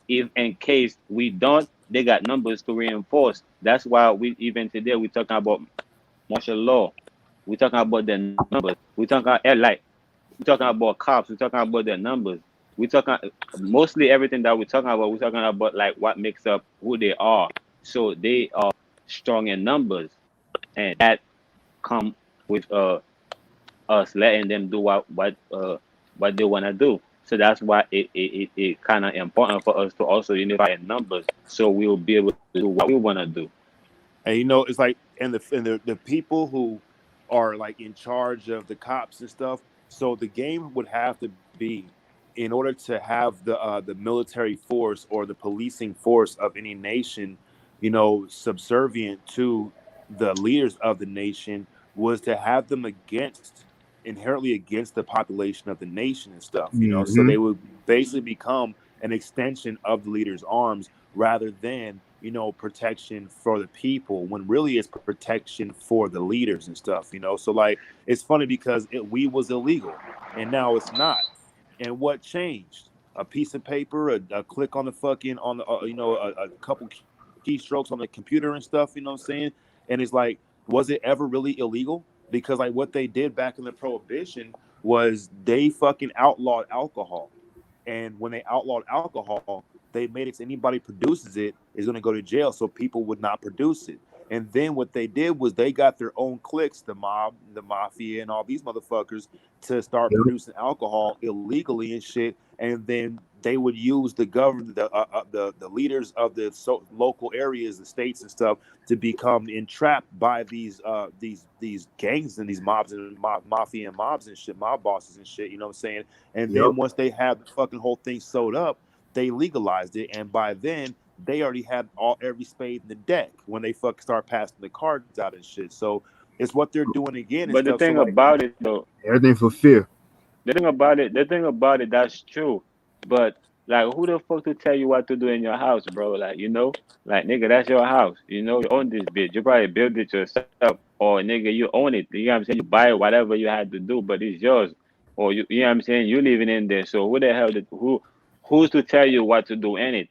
if in case we don't, they got numbers to reinforce. That's why we even today we talking about martial law. We talking about the numbers. We talking like we talking about cops. We talking about the numbers. We talking mostly everything that we're talking about. We're talking about like what makes up who they are. So they are strong in numbers, and that come with us letting them do what they want to do. So that's why it kind of important for us to also unify in numbers, so we'll be able to do what we want to do. and it's like, and the people who are like in charge of the cops and stuff. So the game would have to be, in order to have the military force or the policing force of any nation, subservient to the leaders of the nation, was to have them inherently against the population of the nation and stuff. So Mm-hmm. they would basically become an extension of the leader's arms rather than protection for the people, when really it's protection for the leaders and stuff. So like, it's funny because we was illegal and now it's not. And what changed? A piece of paper, a click on the fucking on the a couple keystrokes on the computer and stuff. You know what I'm saying? And it's like, was it ever really illegal? Because like what they did back in the prohibition was they fucking outlawed alcohol. And when they outlawed alcohol, they made it so anybody produces it is going to go to jail, so people would not produce it. And then what they did was they got their own cliques, the mob, the mafia, and all these motherfuckers to start Yep. producing alcohol illegally and shit. And then they would use the government, the leaders of the local areas, the states and stuff, to become entrapped by these gangs and these mobs and mafia and mobs and shit, mob bosses and shit. You know what I'm saying? And Yep. then once they had the fucking whole thing sewed up, they legalized it, and by then they already had every spade in the deck when they fucking start passing the cards out and shit. So it's what they're doing again. But the thing about it though, Everything for fear. the thing about it, that's true. But like, who the fuck to tell you what to do in your house, bro? Like, you know, like nigga, that's your house. You know, you own this bitch. You probably built it yourself, or nigga, you own it. You know what I'm saying? You buy it, whatever you had to do, but it's yours. Or you know what I'm saying? You living in there. So who the hell who's to tell you what to do in it?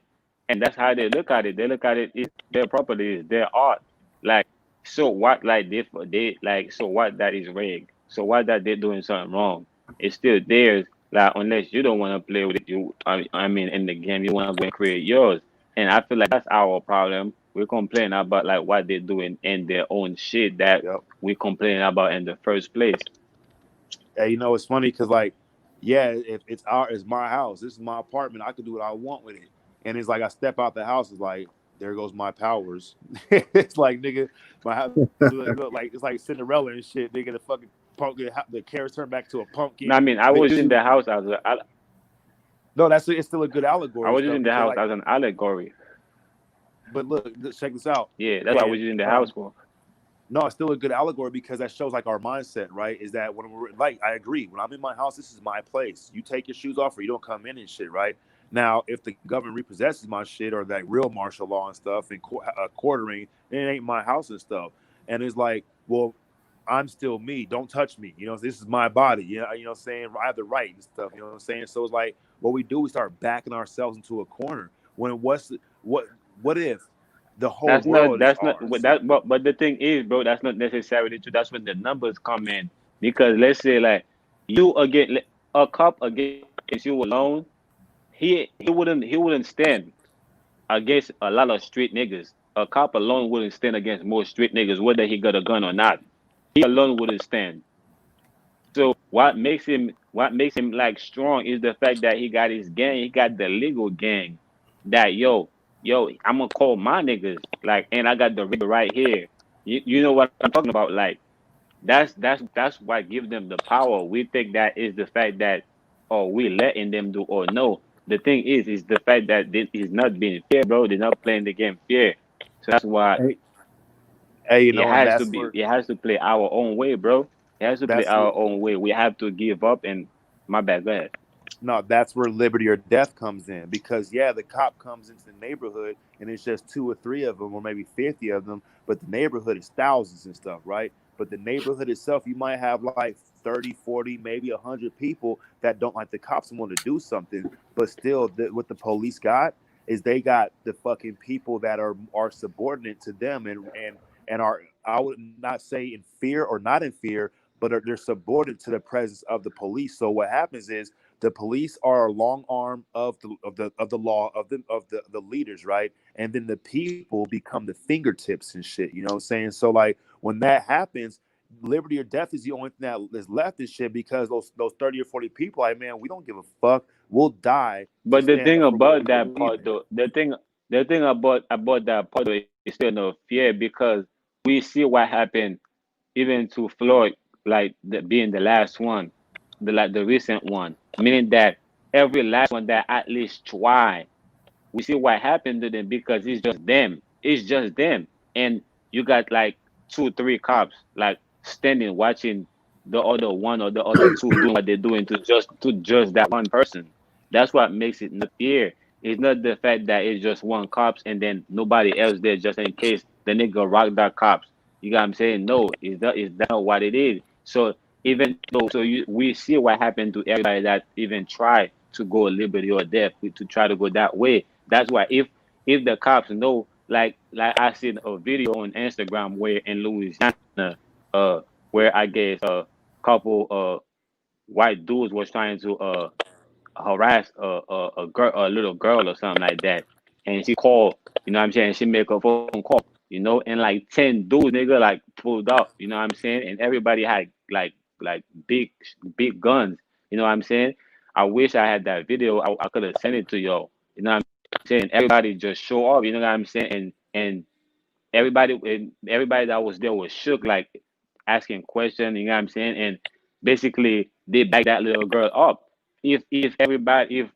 And that's how they look at it. They look at it, it's their property, it's their art. Like, so what? Like they like, so what? That is rigged. So what? That they're doing something wrong? It's still theirs. Like, unless you don't want to play with it, I mean, in the game, you want to go and create yours. And I feel like that's our problem. We're complaining about like what they're doing in their own shit that we complaining about in the first place. Hey, you know, it's funny because like, yeah, if it's my house, this is my apartment, I can do what I want with it. And it's like I step out the house, it's like, there goes my powers. It's like, nigga, my house, like it's like Cinderella and shit. Nigga, the fucking the carrots turn back to a pumpkin. I mean, I was using the house as no, it's still a good allegory. I was using the house as an allegory. But look, check this out. Yeah, that's what I was using the house for. No, it's still a good allegory because that shows like our mindset, right? Is that when we're like, I agree. When I'm in my house, this is my place. You take your shoes off or you don't come in and shit, right? Now, if the government repossesses my shit or that real martial law and stuff and quartering, it ain't my house and stuff. And it's like, well, I'm still me. Don't touch me. You know, this is my body. You know what I'm saying? I have the right and stuff. You know what I'm saying? So it's like, what we do, we start backing ourselves into a corner. When what if the whole world is ours? But the thing is, bro, that's not necessarily true. That's when the numbers come in. Because let's say like a cop against you alone, he wouldn't stand against a lot of street niggas. A cop alone wouldn't stand against most street niggas, whether he got a gun or not. He alone wouldn't stand. So what makes him like strong is the fact that he got his gang, he got the legal gang. That yo, I'm gonna call my niggas, like, and I got the right here. You know what I'm talking about? Like, that's what gives them the power. We think that is the fact that, oh, we letting them do, or no. The thing is the fact that this is not being fair, bro. They're not playing the game fair. So that's why hey, you know, it has to play our own way, bro. It has to play our own way. We have to give up. And my bad, go ahead. No, that's where liberty or death comes in. Because the cop comes into the neighborhood and it's just 2 or 3 of them, or maybe 50 of them, but the neighborhood is thousands and stuff, right? But the neighborhood itself, you might have like 30, 40, maybe 100 people that don't like the cops and want to do something. But still, what the police got is they got the fucking people that are subordinate to them and are, I would not say in fear or not in fear, but they're subordinate to the presence of the police. So what happens is the police are a long arm of the law of the leaders, right? And then the people become the fingertips and shit. You know what I'm saying? So like when that happens, liberty or death is the only thing that is left and shit, because those 30 or 40 people, like, man, we don't give a fuck. We'll die. But the thing about that part, though, the thing about that part though, is still no fear, because we see what happened even to Floyd, like being the last one, the recent one, meaning that every last one that at least try, we see what happened to them, because it's just them. It's just them, and you got like 2, 3 cops like standing watching the other one or the other 2 doing what they're doing to just that one person. That's what makes it not fear. It's not the fact that it's just one cops and then nobody else there just in case the nigga rock that cops. You got what I'm saying? No, is that not what it is? So even though, we see what happened to everybody that even try to go liberty or death, to try to go that way. That's why if the cops know, like I seen a video on Instagram where in Louisiana, where I guess a couple white dudes was trying to harass a girl, a little girl or something like that, and she called, you know what I'm saying? She make a phone call, you know, and like 10 dudes, nigga, like pulled up, you know what I'm saying? And everybody had like big guns, you know what I'm saying? I wish I had that video. I could have sent it to y'all, you know what I'm saying? Everybody just show up, you know what I'm saying? And everybody that was there was shook, like asking questions, you know what I'm saying? And basically they backed that little girl up. If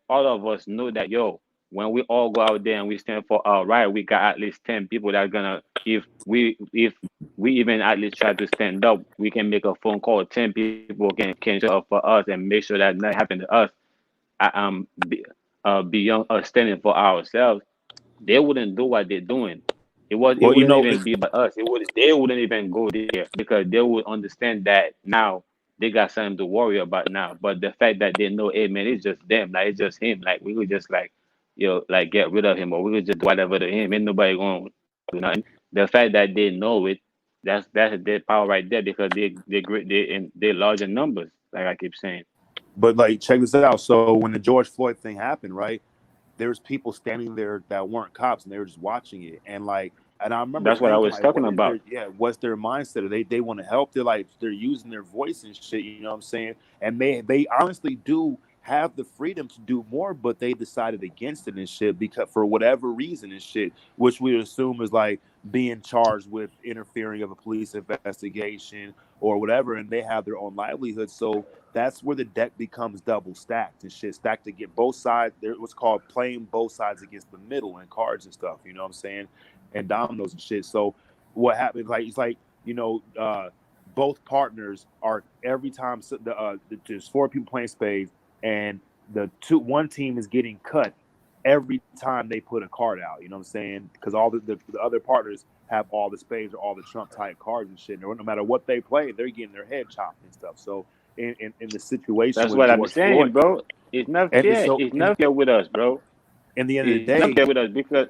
all of us know that, yo, when we all go out there and we stand for our right, we got at least 10 people that are gonna, if we even at least try to stand up, we can make a phone call. 10 people can show up for us and make sure that nothing happen to us. Beyond us standing for ourselves, they wouldn't do what they're doing. It Well, you wouldn't know, even be about us. They wouldn't even go there because they would understand that now they got something to worry about now. But the fact that they know, hey man, it's just them, like it's just him. Like we could just like, like get rid of him, or we could just do whatever to him. Ain't nobody going to do nothing. The fact that they know it, that's their power right there, because they large in numbers, like I keep saying. but like check this out. So when the George Floyd thing happened, right? There's people standing there that weren't cops and they were just watching it. And I remember That's what I thinking was like, talking about. what's their mindset? They want to help? They're using their voice and shit, you know what I'm saying? And they honestly do have the freedom to do more, but they decided against it and shit because for whatever reason and shit, which we assume is like being charged with interfering of a police investigation or whatever, and they have their own livelihood. So that's where the deck becomes double stacked and shit, stacked to get both sides. There what's called playing both sides against the middle and cards and stuff, you know what I'm saying? And dominoes and shit. So what happens, like it's like, both partners are every time there's 4 people playing spades and one team is getting cut every time they put a card out, you know what I'm saying? Because all the other partners have all the spades or all the trump type cards and shit. And no matter what they play, they're getting their head chopped and stuff. So in the situation That's with what I'm George saying, Floyd, bro. It's not and fair. so It's not fair with us, bro. in the end of the It's not day, fair with us because,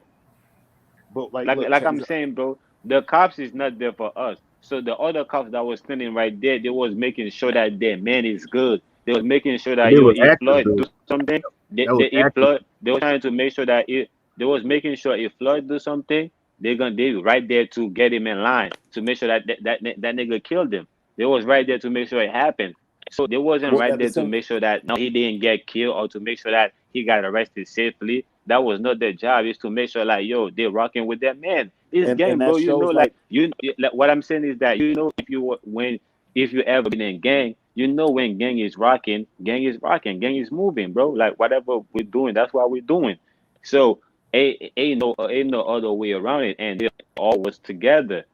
but like, look, like check I'm this out. saying, bro, the cops is not there for us. So the other cops that was standing right there, they was making sure that their man is good. They was making sure that, They was if active Floyd though. do something, That was active. they were trying to make sure that they was making sure if Floyd do something, they right there to get him in line to make sure that nigga killed him. They was right there to make sure it happened. So they wasn't Well, right at the there to same make sure that no, he didn't get killed, or to make sure that he got arrested safely. That was not their job. Is to make sure like, yo, they're rocking with that man. This and gang, that bro. You know, shows like like like, what I'm saying is that, if you ever been in gang, you know when gang is rocking, gang is moving, bro. Like whatever we're doing, that's what we're doing. So ain't no other way around it, and they all was together.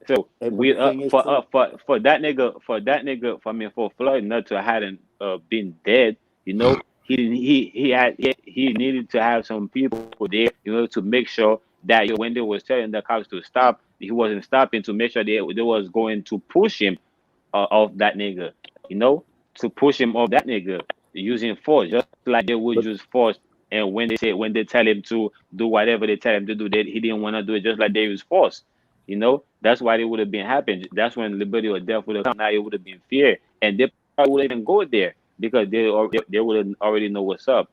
So but we the thing is too. for that nigga for me, for Floyd not to hadn't been dead, he needed to have some people there, to make sure that, when they was telling the cops to stop, he wasn't stopping, to make sure they was going to push him off that nigga, you know, to push him off that nigga using force, just like they would But use force. And when they tell him to do whatever they tell him to do, he didn't want to do it, just like they use force. That's why it would have been happened. That's when liberty or death would have come. Now it would have been fear, and they probably wouldn't even go there because they would already know what's up.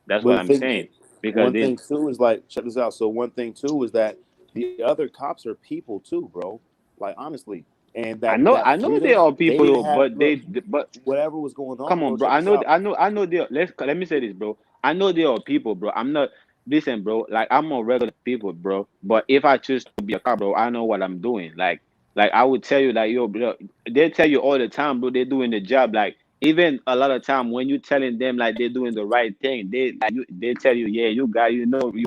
That's but what the I'm thing, saying. Because one thing too is like check this out. So one thing too is that the other cops are people too, bro. Like honestly, and that I know they freedom are they people, didn't though, have. but Look, but whatever was going come on, on, bro. bro. Check this out. I know they are. Let me say this, bro. I know they are people, bro. I'm not. Listen, bro. Like, I'm a regular people, bro. But if I choose to be a cop, bro, I know what I'm doing. Like I would tell you, like, yo, bro. They tell you all the time, bro. They're doing the job. Like, even a lot of time when you telling them like they're doing the right thing, they tell you, yeah, you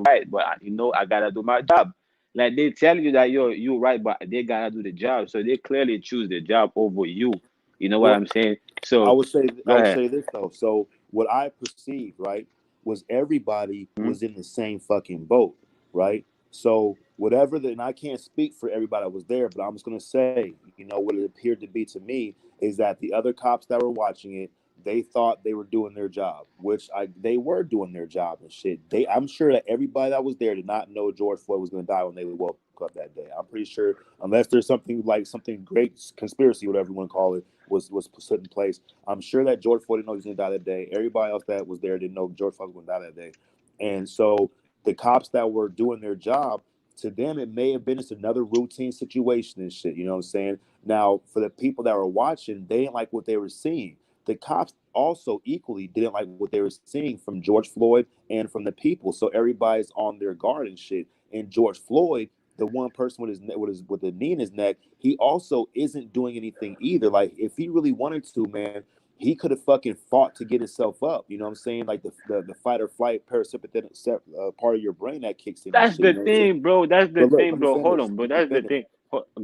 right, but I gotta do my job. Like, they tell you that, yo, you right, but they gotta do the job. So they clearly choose the job over you. You know what Well, I'm saying? I So would say go ahead. this though. So what I perceived, right, was everybody Mhm. was in the same fucking boat, right? So whatever and I can't speak for everybody that was there, but I'm just gonna say, what it appeared to be to me is that the other cops that were watching it, they thought they were doing their job, which they were doing their job and shit. I'm sure that everybody that was there did not know George Floyd was gonna die when they woke up that day. I'm pretty sure, unless there's something like something great conspiracy, whatever you want to call it, was put in place. I'm sure that George Floyd didn't know he was going to die that day. Everybody else that was there didn't know George Floyd was going to die that day. And so the cops that were doing their job, to them, it may have been just another routine situation and shit. You know what I'm saying? Now, for the people that were watching, they didn't like what they were seeing. The cops also equally didn't like what they were seeing from George Floyd and from the people. So everybody's on their guard and shit. And George Floyd, the one person with the knee in his neck, he also isn't doing anything either. Like, if he really wanted to, man, he could have fucking fought to get himself up. You know what I'm saying? Like the fight or flight parasympathetic part of your brain that kicks in. That's shit, the you know what I'm saying? thing, bro. That's the But look, thing, let me bro. finish. Hold on, bro. Let me That's the finish. thing.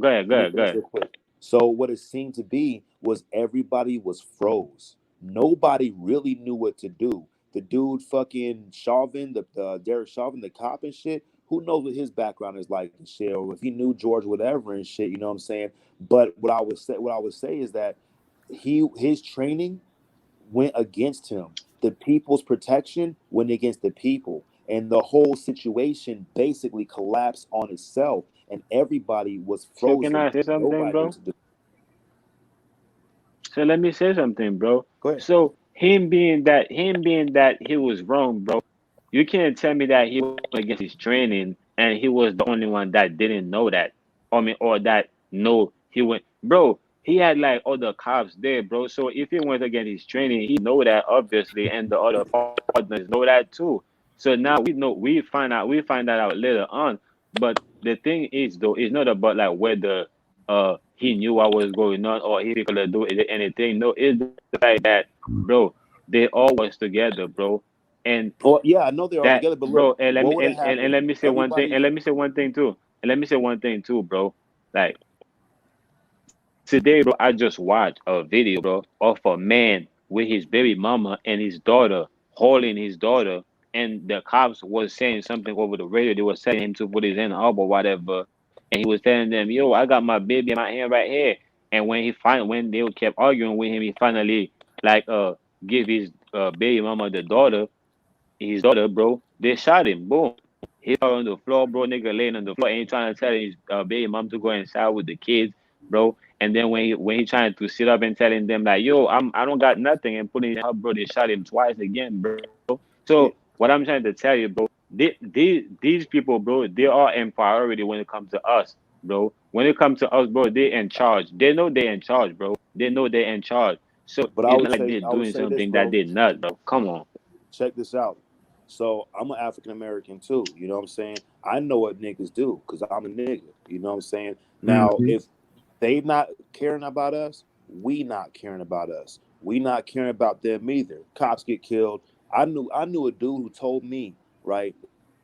Go ahead, go Let me ahead, go finish ahead. real quick. So what it seemed to be was everybody was froze. Nobody really knew what to do. The dude fucking Chauvin, the Derek Chauvin, the cop and shit, who knows what his background is like and shit, or if he knew George whatever and shit, you know what I'm saying? But what I would say is that his training went against him. The people's protection went against the people. And the whole situation basically collapsed on itself. And everybody was So can frozen. I say something, Nobody knew bro? what to do. So let me say something, bro. Go ahead. So him being that he was wrong, bro. You can't tell me that he was against his training and he was the only one that didn't know that. I mean, or that no, he went, bro. He had like other cops there, bro. So if he went against his training, he know that obviously, and the other partners know that too. So now we find that out later on. But the thing is, though, it's not about like whether he knew what was going on or he could do anything. No, it's the fact that, bro, they all was together, bro. And Well, yeah, I know they're all that, together, but bro, look, and what would have happened? let me say one thing, Everybody, and let me say one thing too, bro. Like today, bro, I just watched a video, bro, of a man with his baby mama and his daughter holding his daughter, and the cops was saying something over the radio. They were telling him to put his hand up or whatever, and he was telling them, "Yo, I got my baby in my hand right here." And when they kept arguing with him, he finally like give his baby mama his daughter, bro. They shot him. Boom. He fell on the floor, bro. Nigga laying on the floor, and he trying to tell his baby mom to go inside with the kids, bro. And then when he trying to sit up and telling them like, "Yo, I don't got nothing," and putting it up, bro, they shot him twice again, bro. yeah, So what I'm trying to tell you, bro, these people, bro, they are in priority when it comes to us, bro. When it comes to us, bro, they in charge. They know they in charge, bro. They know they in charge. So but it's not like they're I would doing say this, something that bro. they're not, bro. Come on. Check this out. So I'm an African American too. You know what I'm saying? I know what niggas do because I'm a nigga. You know what I'm saying? Now, if they not caring about us, we not caring about us. We not caring about them either. Cops get killed. I knew a dude who told me, right?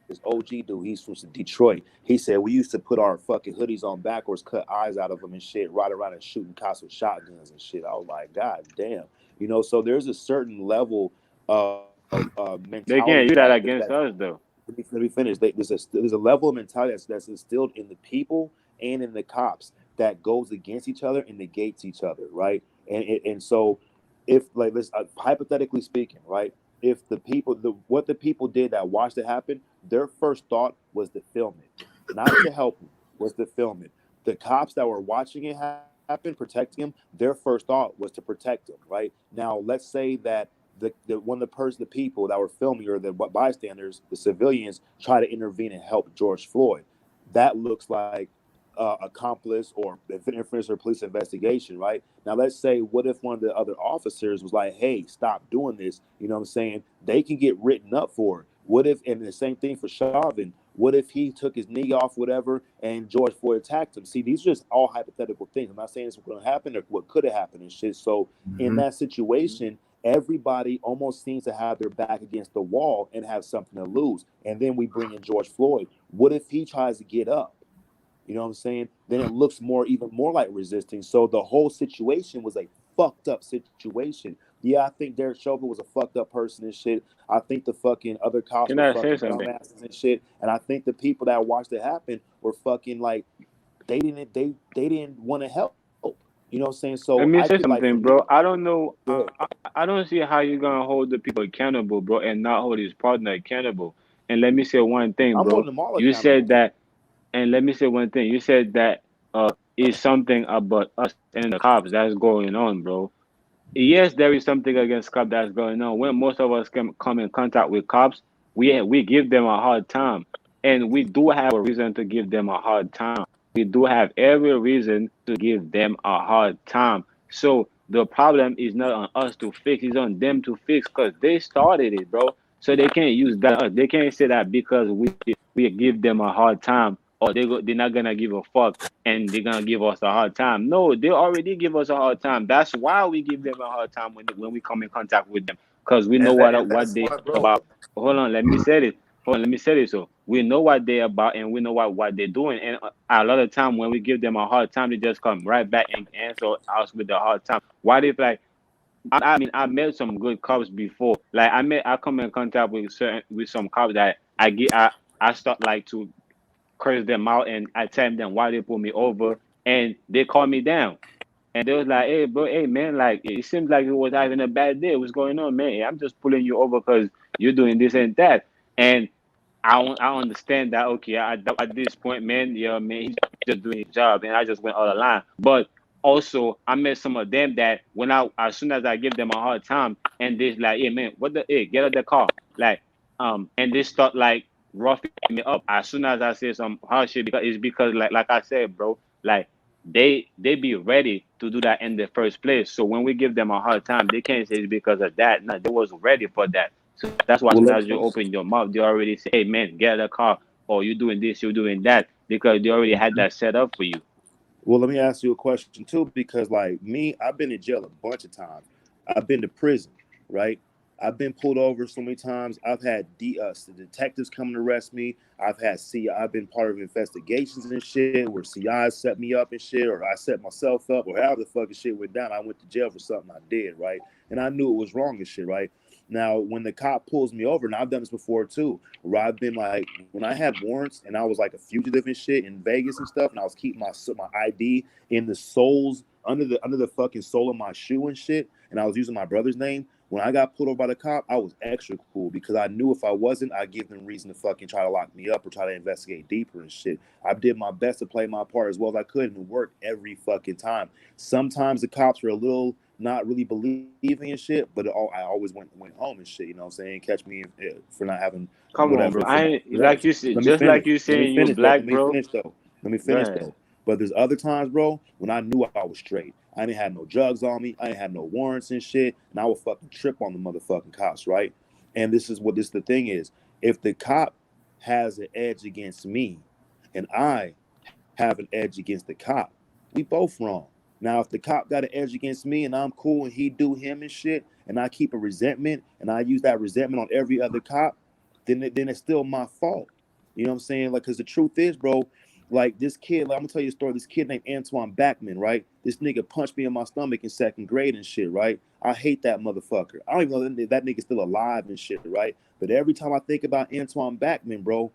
This OG dude, he's from Detroit. He said we used to put our fucking hoodies on backwards, cut eyes out of them and shit, ride around and shooting cops with shotguns and shit. I was like, God damn. You know, so there's a certain level of They can't mentality use that that against us, though. let me finish. There's a level of mentality that's instilled in the people and in the cops that goes against each other and negates each other, right? And so, if like let's hypothetically speaking, right? If what the people did that watched it happen, their first thought was to film it, not to help them, was to film it. The cops that were watching it happen, protecting him, their first thought was to protect him, right? Now, let's say that the people that were filming or the bystanders, the civilians, try to intervene and help George Floyd. That looks like accomplice or interference or police investigation, right? Now, let's say, what if one of the other officers was like, "Hey, stop doing this"? You know what I'm saying? They can get written up for it. What if, and the same thing for Chauvin, what if he took his knee off, whatever, and George Floyd attacked him? See, these are just all hypothetical things. I'm not saying it's going to happen or what could have happened and shit. So in that situation, everybody almost seems to have their back against the wall and have something to lose. And then we bring in George Floyd. What if he tries to get up? You know what I'm saying? Then it looks even more like resisting. So the whole situation was a fucked up situation. Yeah, I think Derek Chauvin was a fucked up person and shit. I think the fucking other cops Can were I say fucking something? dumbasses and shit. And I think the people that watched it happen were fucking like they didn't want to help. You know what I'm saying? So Let me I say feel like for something, me, bro. I don't know. yeah, I don't see how you're gonna hold the people accountable, bro, and not hold his partner accountable. And let me say one thing, I'm bro. holding them all You accountable. said that, and let me say one thing. You said that is something about us and the cops that's going on, bro. Yes, there is something against cops that's going on. When most of us can come in contact with cops, we give them a hard time, and we do have a reason to give them a hard time. We do have every reason to give them a hard time. So the problem is not on us to fix; it's on them to fix because they started it, bro. So they can't use that. They can't say that because we give them a hard time, or they're not gonna give a fuck and they're gonna give us a hard time. No, they already give us a hard time. That's why we give them a hard time when we come in contact with them, because we know And what that's they why, bro. about. Hold on, let me say it. Hold on, let me say it. So we know what they're about and we know what they're doing. And a lot of time when we give them a hard time, they just come right back and answer us with a hard time. What if like I mean, I met some good cops before. Like I come in contact with some cops that I start like to curse them out and I tell them why they put me over and they call me down. And they was like, hey bro, hey man, like it seems like it was having a bad day. What's going on, man? I'm just pulling you over because you're doing this and that. And I understand that. Okay, at this point, man, yeah, man, he's just doing his job, and I just went out of line. But also, I met some of them that when as soon as I give them a hard time, and they're like, hey man, hey, get out the car, like, and they start like roughing me up as soon as I say some hard shit because like I said, bro, like they be ready to do that in the first place. So when we give them a hard time, they can't say it's because of that. No, they was ready for that. So that's why as Well, soon as you open your mouth, they already say, hey man, get out of the car, or you doing this, you're doing that, because they already had that set up for you. well, let me ask you a question too, because like me, I've been in jail a bunch of times. I've been to prison, right? I've been pulled over so many times. I've had the detectives come to arrest me. I've been part of investigations and shit where CIs set me up and shit, or I set myself up, or however the fucking shit went down. I went to jail for something I did, right? And I knew it was wrong and shit, right? Now, when the cop pulls me over, and I've done this before too, where I've been like, when I had warrants and I was like a fugitive and shit in Vegas and stuff, and I was keeping my ID in the soles under the fucking sole of my shoe and shit, and I was using my brother's name. When I got pulled over by the cop, I was extra cool because I knew if I wasn't, I'd give them reason to fucking try to lock me up or try to investigate deeper and shit. I did my best to play my part as well as I could, and it worked every fucking time. Sometimes the cops were a little not really believing in shit, but I always went home and shit. You know what I'm saying? Catch me for not having Come on, whatever. bro. I ain't like you said, Let me just finish. like you Let me saying you finish though. black, bro. Let me Go finish ahead. though. But there's other times, bro, when I knew I was straight. I didn't have no drugs on me. I didn't have no warrants and shit. And I would fucking trip on the motherfucking cops, right? And this is the thing is. If the cop has an edge against me and I have an edge against the cop, we both wrong. Now, if the cop got an edge against me and I'm cool and he do him and shit, and I keep a resentment and I use that resentment on every other cop, then it's still my fault. You know what I'm saying? Like, because the truth is, bro, like this kid, like, I'm gonna tell you a story. This kid named Antoine Backman, right? This nigga punched me in my stomach in second grade and shit, right? I hate that motherfucker. I don't even know that nigga's still alive and shit, right? But every time I think about Antoine Backman, bro,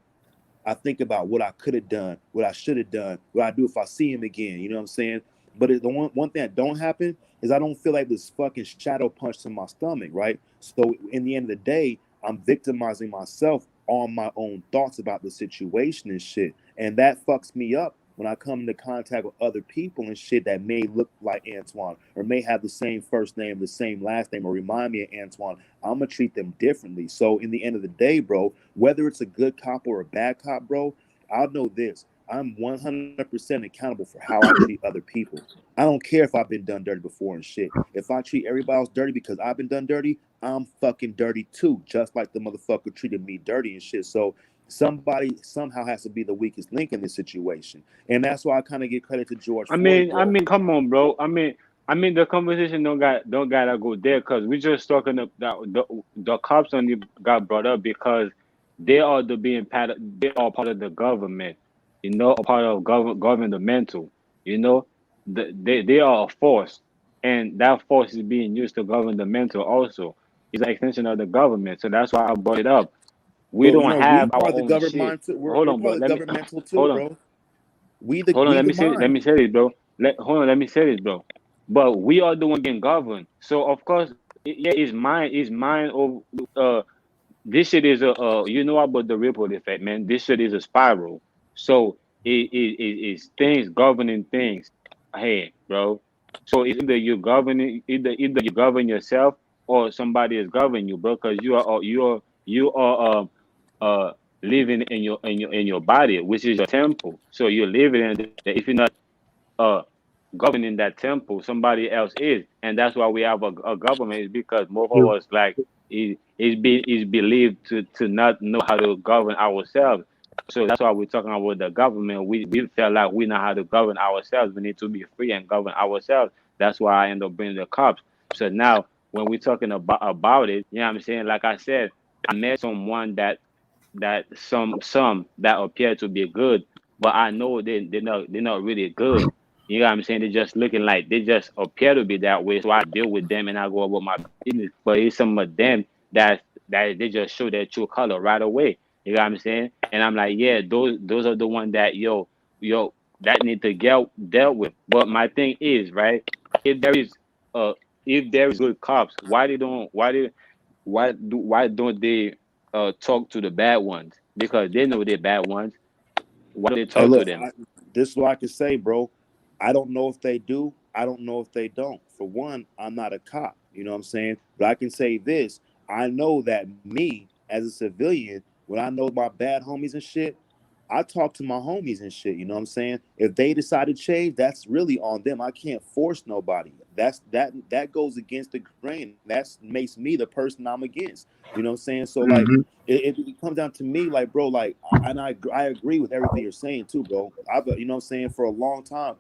I think about what I could have done, what I should have done, what I do if I see him again. You know what I'm saying? But the one thing that don't happen is I don't feel like this fucking shadow punch to my stomach, right? So in the end of the day, I'm victimizing myself on my own thoughts about the situation and shit. And that fucks me up when I come into contact with other people and shit that may look like Antoine or may have the same first name, the same last name, or remind me of Antoine. I'm gonna treat them differently. So in the end of the day, bro, whether it's a good cop or a bad cop, bro, I'll know this. I'm 100% accountable for how I treat other people. I don't care if I've been done dirty before and shit. If I treat everybody else dirty because I've been done dirty, I'm fucking dirty too, just like the motherfucker treated me dirty and shit. So somebody somehow has to be the weakest link in this situation. And that's why I kind of give credit to George Floyd, bro. Come on, bro. The conversation don't gotta go there because we just talking about the cops only got brought up because they are they are part of the government, you know, a part of governmental, you know, they are a force, and that force is being used to govern the mental also. It's an extension of the government, so that's why I brought it up. We But don't we have our part of the own shit. government too. Hold We're on, bro. part of the governmental too, Hold on. bro. We Hold on, let me the say mind. this, bro. Hold on, let me say this, bro. But we are the one getting governed. So of course, it's mine of this shit is you know about the ripple effect, man. This shit is a spiral. So is things governing things. Hey, bro. So it's either you govern yourself or somebody is governing you, bro. Because you are living in your body, which is your temple. So you're living in there. If you're not uh governing that temple, somebody else is, and that's why we have a government. Is because most of us like is believed to not know how to govern ourselves. So that's why we're talking about the government. We felt like we know how to govern ourselves. We need to be free and govern ourselves. That's why I end up bringing the cops. So now when we're talking about it, you know what I'm saying? Like I said, I met someone that some that appear to be good, but I know they're not really good. You know what I'm saying? They're just looking like they just appear to be that way. So I deal with them and I go about my business. But it's some of them that they just show their true color right away. You know what I'm saying? And I'm like, yeah, those are the ones that yo that need to get dealt with. But my thing is, right, if there is uh if there is good cops, why don't they talk to the bad ones? Because they know they're bad ones. Why don't they Hey, talk to look, them? this is what I can say, bro. I don't know if they do. I don't know if they don't. For one, I'm not a cop. You know what I'm saying? But I can say this. I know that me, as a civilian, when I know my bad homies and shit, I talk to my homies and shit. You know what I'm saying? If they decide to change, that's really on them. I can't force nobody. That goes against the grain. That makes me the person I'm against. You know what I'm saying? So like, Mhm. it comes down to me, like, bro, like, and I agree with everything you're saying too, bro. I've, you know what I'm saying, for a long time,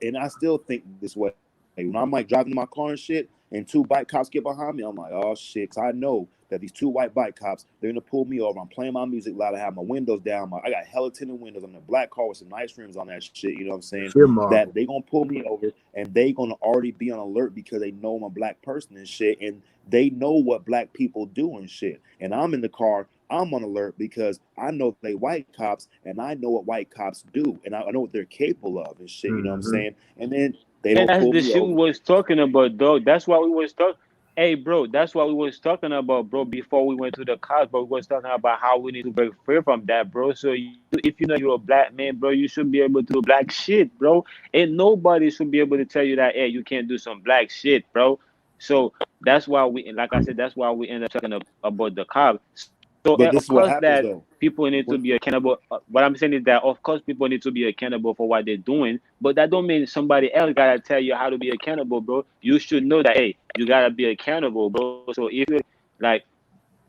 and I still think this way. When I'm like driving my car and shit, and two bike cops get behind me, I'm like, oh shit, 'cause I know that these two white bike cops, they're gonna pull me over. I'm playing my music loud, I have my windows down, I got hella tinted windows. I'm in a black car with some nice rims on that shit. You know what I'm saying? Fear mob. That they gonna pull me over, and they gonna already be on alert because they know I'm a black person and shit, and they know what black people do and shit. And I'm in the car, I'm on alert because I know they white cops and I know what white cops do and I know what they're capable of and shit. You know what I'm Mhm. saying? And then they And don't that's pull the me shit we over. was talking about, dog. That's what we was talking. Hey, bro, that's what we was talking about, bro. Before we went to the cars, but we was talking about how we need to break free from that, bro. So if you know you're a black man, bro, you should be able to do black shit, bro. And nobody should be able to tell you that, hey, you can't do some black shit, bro. So that's why like I said, that's why we end up talking about the cops. So But this of is what course happens that though. people need to When be accountable. What I'm saying is that of course people need to be accountable for what they're doing, but that don't mean somebody else gotta tell you how to be accountable, bro. You should know that, hey, you gotta be accountable, bro. So if you like,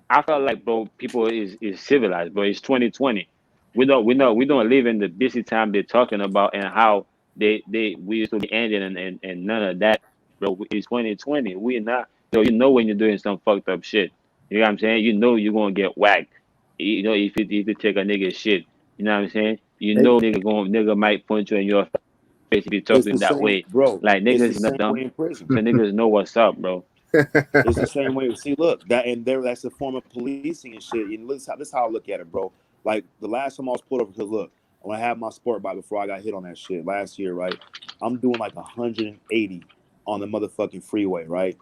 I felt like, bro, people is civilized, bro. It's 2020. We don't live in the busy time they're talking about and how we used to be ending and none of that, bro. It's 2020. We're not. So you know when you're doing some fucked up shit. You know what I'm saying? You know you're gonna get whacked. You know if you take a nigga shit. You know what I'm saying? You it, know nigga might punch you in your face if you it's talking the that same, way. bro. Like It's the niggas not same way dumb, in prison. so niggas know what's up, bro. It's the same way. See, look, that's a form of policing and shit. And this is how I look at it, bro. Like the last time I was pulled over, because look, when I had my sport bike before I got hit on that shit last year, right? I'm doing like 180 on the motherfucking freeway, right?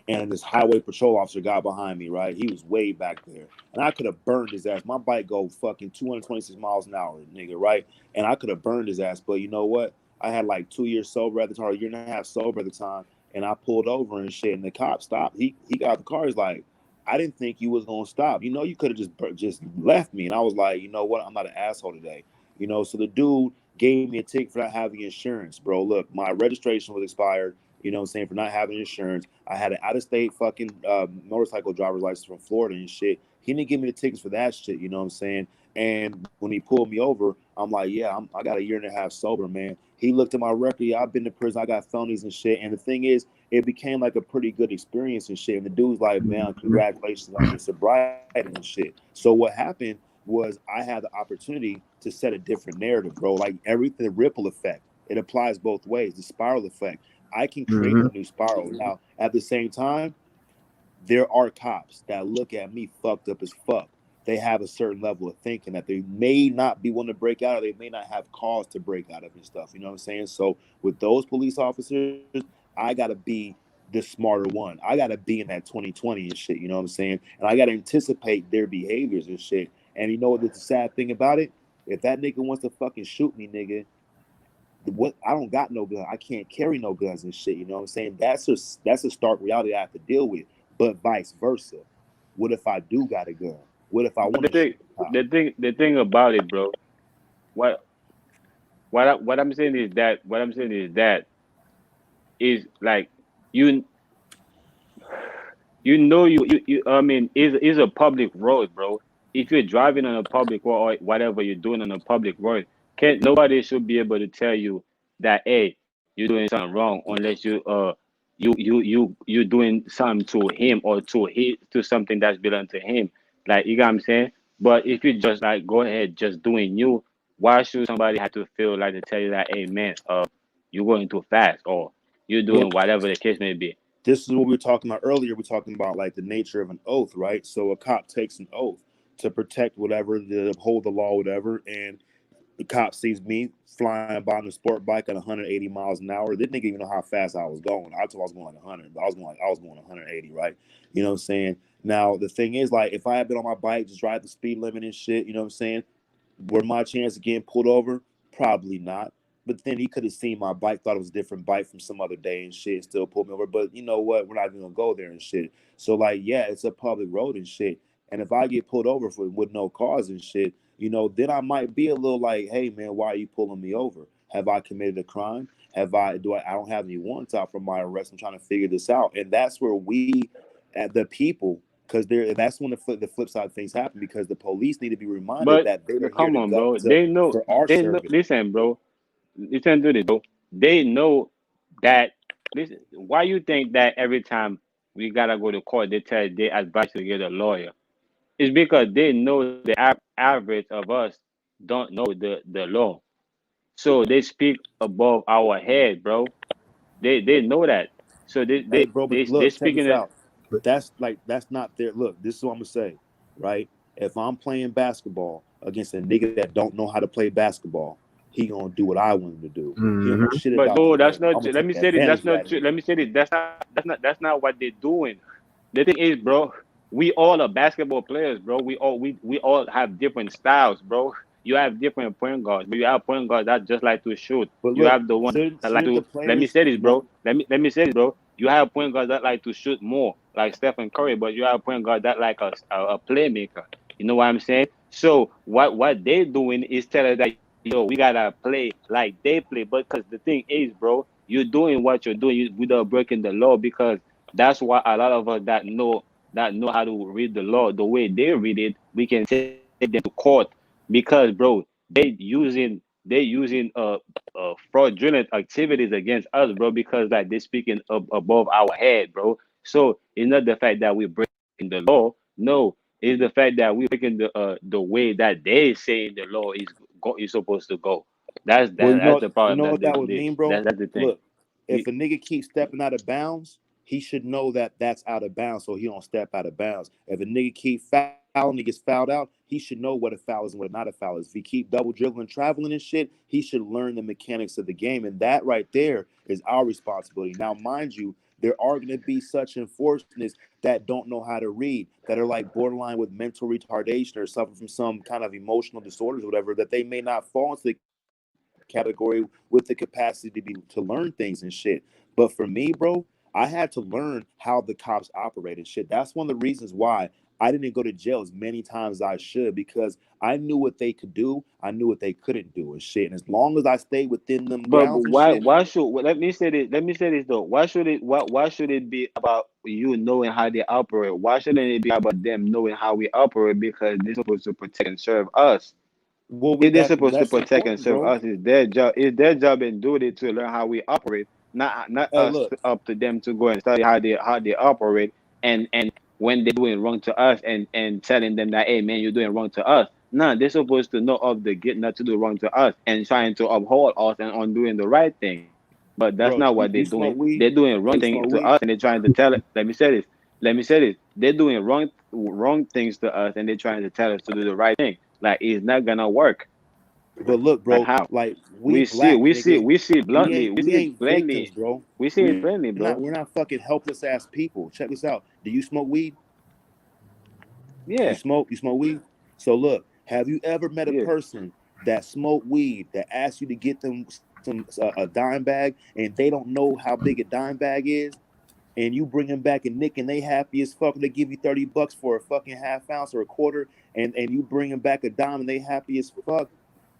And this highway patrol officer got behind me, right? He was way back there, and I could have burned his ass. My bike go fucking 226 miles an hour, nigga, right? And I could have burned his ass, but you know what? I had like 2 years sober at the time, or a year and a half sober at the time, and I pulled over and shit, and the cop stopped. He got out the car. He's like, I didn't think you was gonna stop. You know, you could have just left me. And I was like, you know what? I'm not an asshole today. You know, so the dude gave me a ticket for not having insurance, bro. Look, my registration was expired. You know what I'm saying, for not having insurance. I had an out-of-state fucking motorcycle driver's license from Florida and shit. He didn't give me the tickets for that shit, you know what I'm saying? And when he pulled me over, I'm like, yeah, I got a year and a half sober, man. He looked at my record. Yeah, I've been to prison. I got felonies and shit. And the thing is, it became like a pretty good experience and shit. And the dude's like, man, Mhm. congratulations on your sobriety and shit. So what happened was I had the opportunity to set a different narrative, bro. Like everything, the ripple effect. It applies both ways, the spiral effect. I can create Mhm. a new spiral. Now, at the same time, there are cops that look at me fucked up as fuck. They have a certain level of thinking that they may not be willing to break out, or they may not have cause to break out of and stuff. You know what I'm saying? So with those police officers, I gotta be the smarter one. I gotta be in that 2020 and shit. You know what I'm saying? And I gotta anticipate their behaviors and shit. And you know what? The sad thing about it? If that nigga wants to fucking shoot me, nigga, what? I don't got no gun. I can't carry no guns and shit. You know what I'm saying? That's a stark reality I have to deal with. But vice versa. What if I do got a gun? What if I But want to shoot the cop? the thing about it, bro. What I'm saying is that is like you I mean is a public road, bro. If you're driving on a public road or whatever you're doing on a public road, can't nobody should be able to tell you that hey, you're doing something wrong unless you're doing something to him or to something that's belong to him. Like you got what I'm saying? But if you just like go ahead just doing you, why should somebody have to feel like to tell you that hey man, you're going too fast or you're Well, doing whatever the case may be? this is what we were talking about earlier. We're talking about like the nature of an oath, right? So a cop takes an oath to protect whatever, to uphold the law, whatever. And the cop sees me flying by on a sport bike at 180 miles an hour. This nigga even know how fast I was going. I told I was going like 100, but I was going 180, right? You know what I'm saying? Now the thing is, like, if I had been on my bike, just ride the speed limit and shit, you know what I'm saying? Were my chance of getting pulled over? Probably not. But then he could have seen my bike, thought it was a different bike from some other day and shit, still pulled me over. But you know what? We're not even gonna go there and shit. So like, yeah, it's a public road and shit. And if I get pulled over with no cause and shit, you know, then I might be a little like, hey man, why are you pulling me over? Have I committed a crime? I don't have any warrants out for my arrest. I'm trying to figure this out. And that's where we, at the people, because that's when the flip side of things happen, because the police need to be reminded But that they are here come to on, go bro. They know. for our They know. service. Listen, bro. Listen to this, bro. They know that. Listen. Why you think that every time we gotta go to court, they advise you to get a lawyer? It's because they know the average of us don't know the law, so they speak above our head, bro. They know that, so Hey, bro, but they look, check speaking this it. out. That's not their look. This is what I'm gonna say, right? If I'm playing basketball against a nigga that don't know how to play basketball, he gonna do what I want him to do. He don't know Mm-hmm. shit But about the no, game. that's not I'm true. gonna Let me take say this. That's advantage of not that true. nigga. Let me say this. That's not what they're doing. The thing is, bro, we all are basketball players, bro. We all have different styles, bro. You have different point guards, but you have point guards that just like to shoot. But You look, have the one that like shouldn't the to. Let me players say this, want? bro. Let me say this, bro. You have point guards that like to shoot more, like Stephen Curry, but you have point guards that like a playmaker. You know what I'm saying? So what they doing is telling that yo, we gotta play like they play. But because the thing is, bro, you're doing what you're doing without breaking the law, because that's why a lot of us that know how to read the law the way they read it, we can take them to court, because bro, they using fraudulent activities against us, bro, because like they speaking above our head, bro. So it's not the fact that we're breaking the law, no, it's the fact that we're breaking the way that they say the law is supposed to go. Well, That's the you problem know that what they that would believe. mean, bro? That's the thing. Look, if a nigga keeps stepping out of bounds, he should know that that's out of bounds, so he don't step out of bounds. If a nigga keep fouling, he gets fouled out, he should know what a foul is and what not a foul is. If he keep double dribbling, traveling and shit, he should learn the mechanics of the game, and that right there is our responsibility. Now, mind you, there are going to be such enforcements that don't know how to read, that are like borderline with mental retardation or suffer from some kind of emotional disorders or whatever, that they may not fall into the category with the capacity to learn things and shit. But for me, bro, I had to learn how the cops operate and shit. That's one of the reasons why I didn't go to jail as many times as I should, because I knew what they could do, I knew what they couldn't do and shit. And as long as I stayed within them But grounds and why shit, why should well, let me say this though. Why should it be about you knowing how they operate? Why shouldn't it be about them knowing how we operate? Because they're supposed to protect and serve us. well, If they're supposed to that's protect and important, serve bro. us, it's their job. It's their job and duty to learn how we operate. Not Hey, us look, up to them to go and study how they operate. And when they're doing wrong to us and telling them that hey man you're doing wrong to us. No, they're supposed to know of the gate not to do wrong to us and trying to uphold us and on doing the right thing. But that's bro, not what they're you doing. smoke weed? They're doing Bro, wrong you thing smoke to weed? us and they're trying to tell it. Let me say this. Let me say this. They're doing wrong things to us and they're trying to tell us to do the right thing. Like it's not gonna work. But look, Like bro, how? like we black nigga, We see it bluntly. We we see it ain't victims, plainly. bro. We see it plainly, bro. We're not fucking helpless ass people. Check this out. Do you smoke weed? You Yeah, smoke? You smoke weed? So look, have you ever met a yeah. person that smoke weed that ask you to get them a dime bag, and they don't know how big a dime bag is, and you bring them back a nick and they happy as fuck, they give you $30 for a fucking half ounce or a quarter, and you bring them back a dime and they happy as fuck,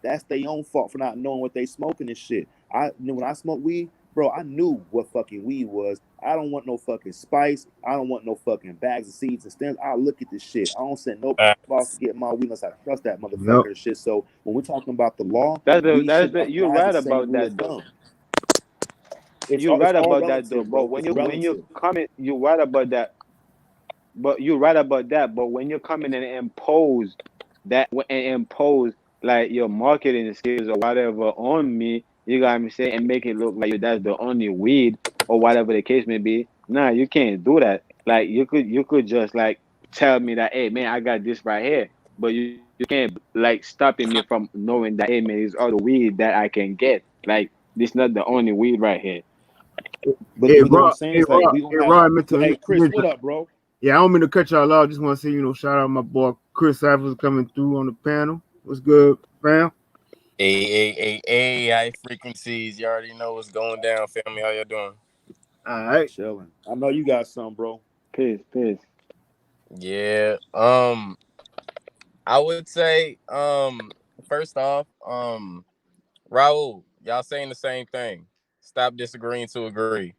that's their own fault for not knowing what they smoking and shit. When I smoke weed, bro, I knew what fucking weed was. I don't want no fucking spice. I don't want no fucking bags of seeds and stems. I look at this shit. I don't send no boss to get my weed unless I trust that motherfucker and shit. So when we're talking about the law, You're right about that though. You're right about that though. But when you're coming, you're right about that. But you're right about that. But when you're coming and impose like your marketing skills or whatever on me, you got me saying, and make it look like that's the only weed or whatever the case may be. Nah, you can't do that. Like you could just like tell me that, hey man, I got this right here, but you can't like stopping me from knowing that, hey man, there's other weed that I can get. Like this not the only weed right here. But Hey, what I'm saying is like hey Chris, what up, bro? Yeah, I don't mean to cut y'all off. Just want to say, shout out my boy Chris Cyphers coming through on the panel. What's good, fam? Hey, high frequencies. You already know what's going down, family. How y'all doing? All right. Chilling. I know you got some, bro. Peace. Yeah. I would say, first off, Raul, y'all saying the same thing. Stop disagreeing to agree.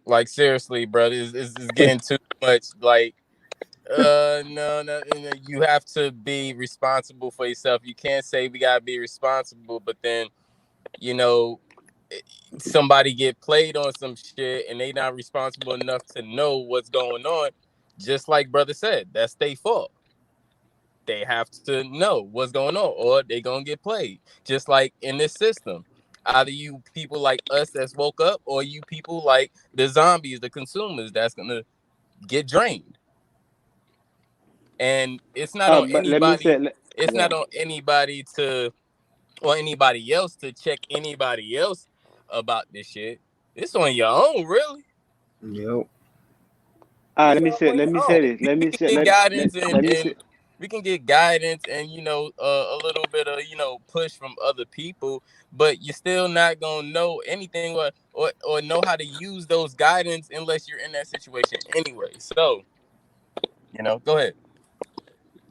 Like seriously, bro, it's getting too much. Like, no, you have to be responsible for yourself. You can't say we gotta be responsible, but then, somebody get played on some shit and they not responsible enough to know what's going on. Just like brother said, that's their fault. They have to know what's going on, or they gonna get played. Just like in this system, either you people like us that's woke up, or you people like the zombies, the consumers that's gonna get drained. And it's not on anybody. It's not on anybody to, or anybody else to check anybody else about this shit. It's on your own, really. Yep. Let me say this. We can get guidance and a little bit of push from other people, but you're still not gonna know anything or know how to use those guidance unless you're in that situation anyway. So, go ahead.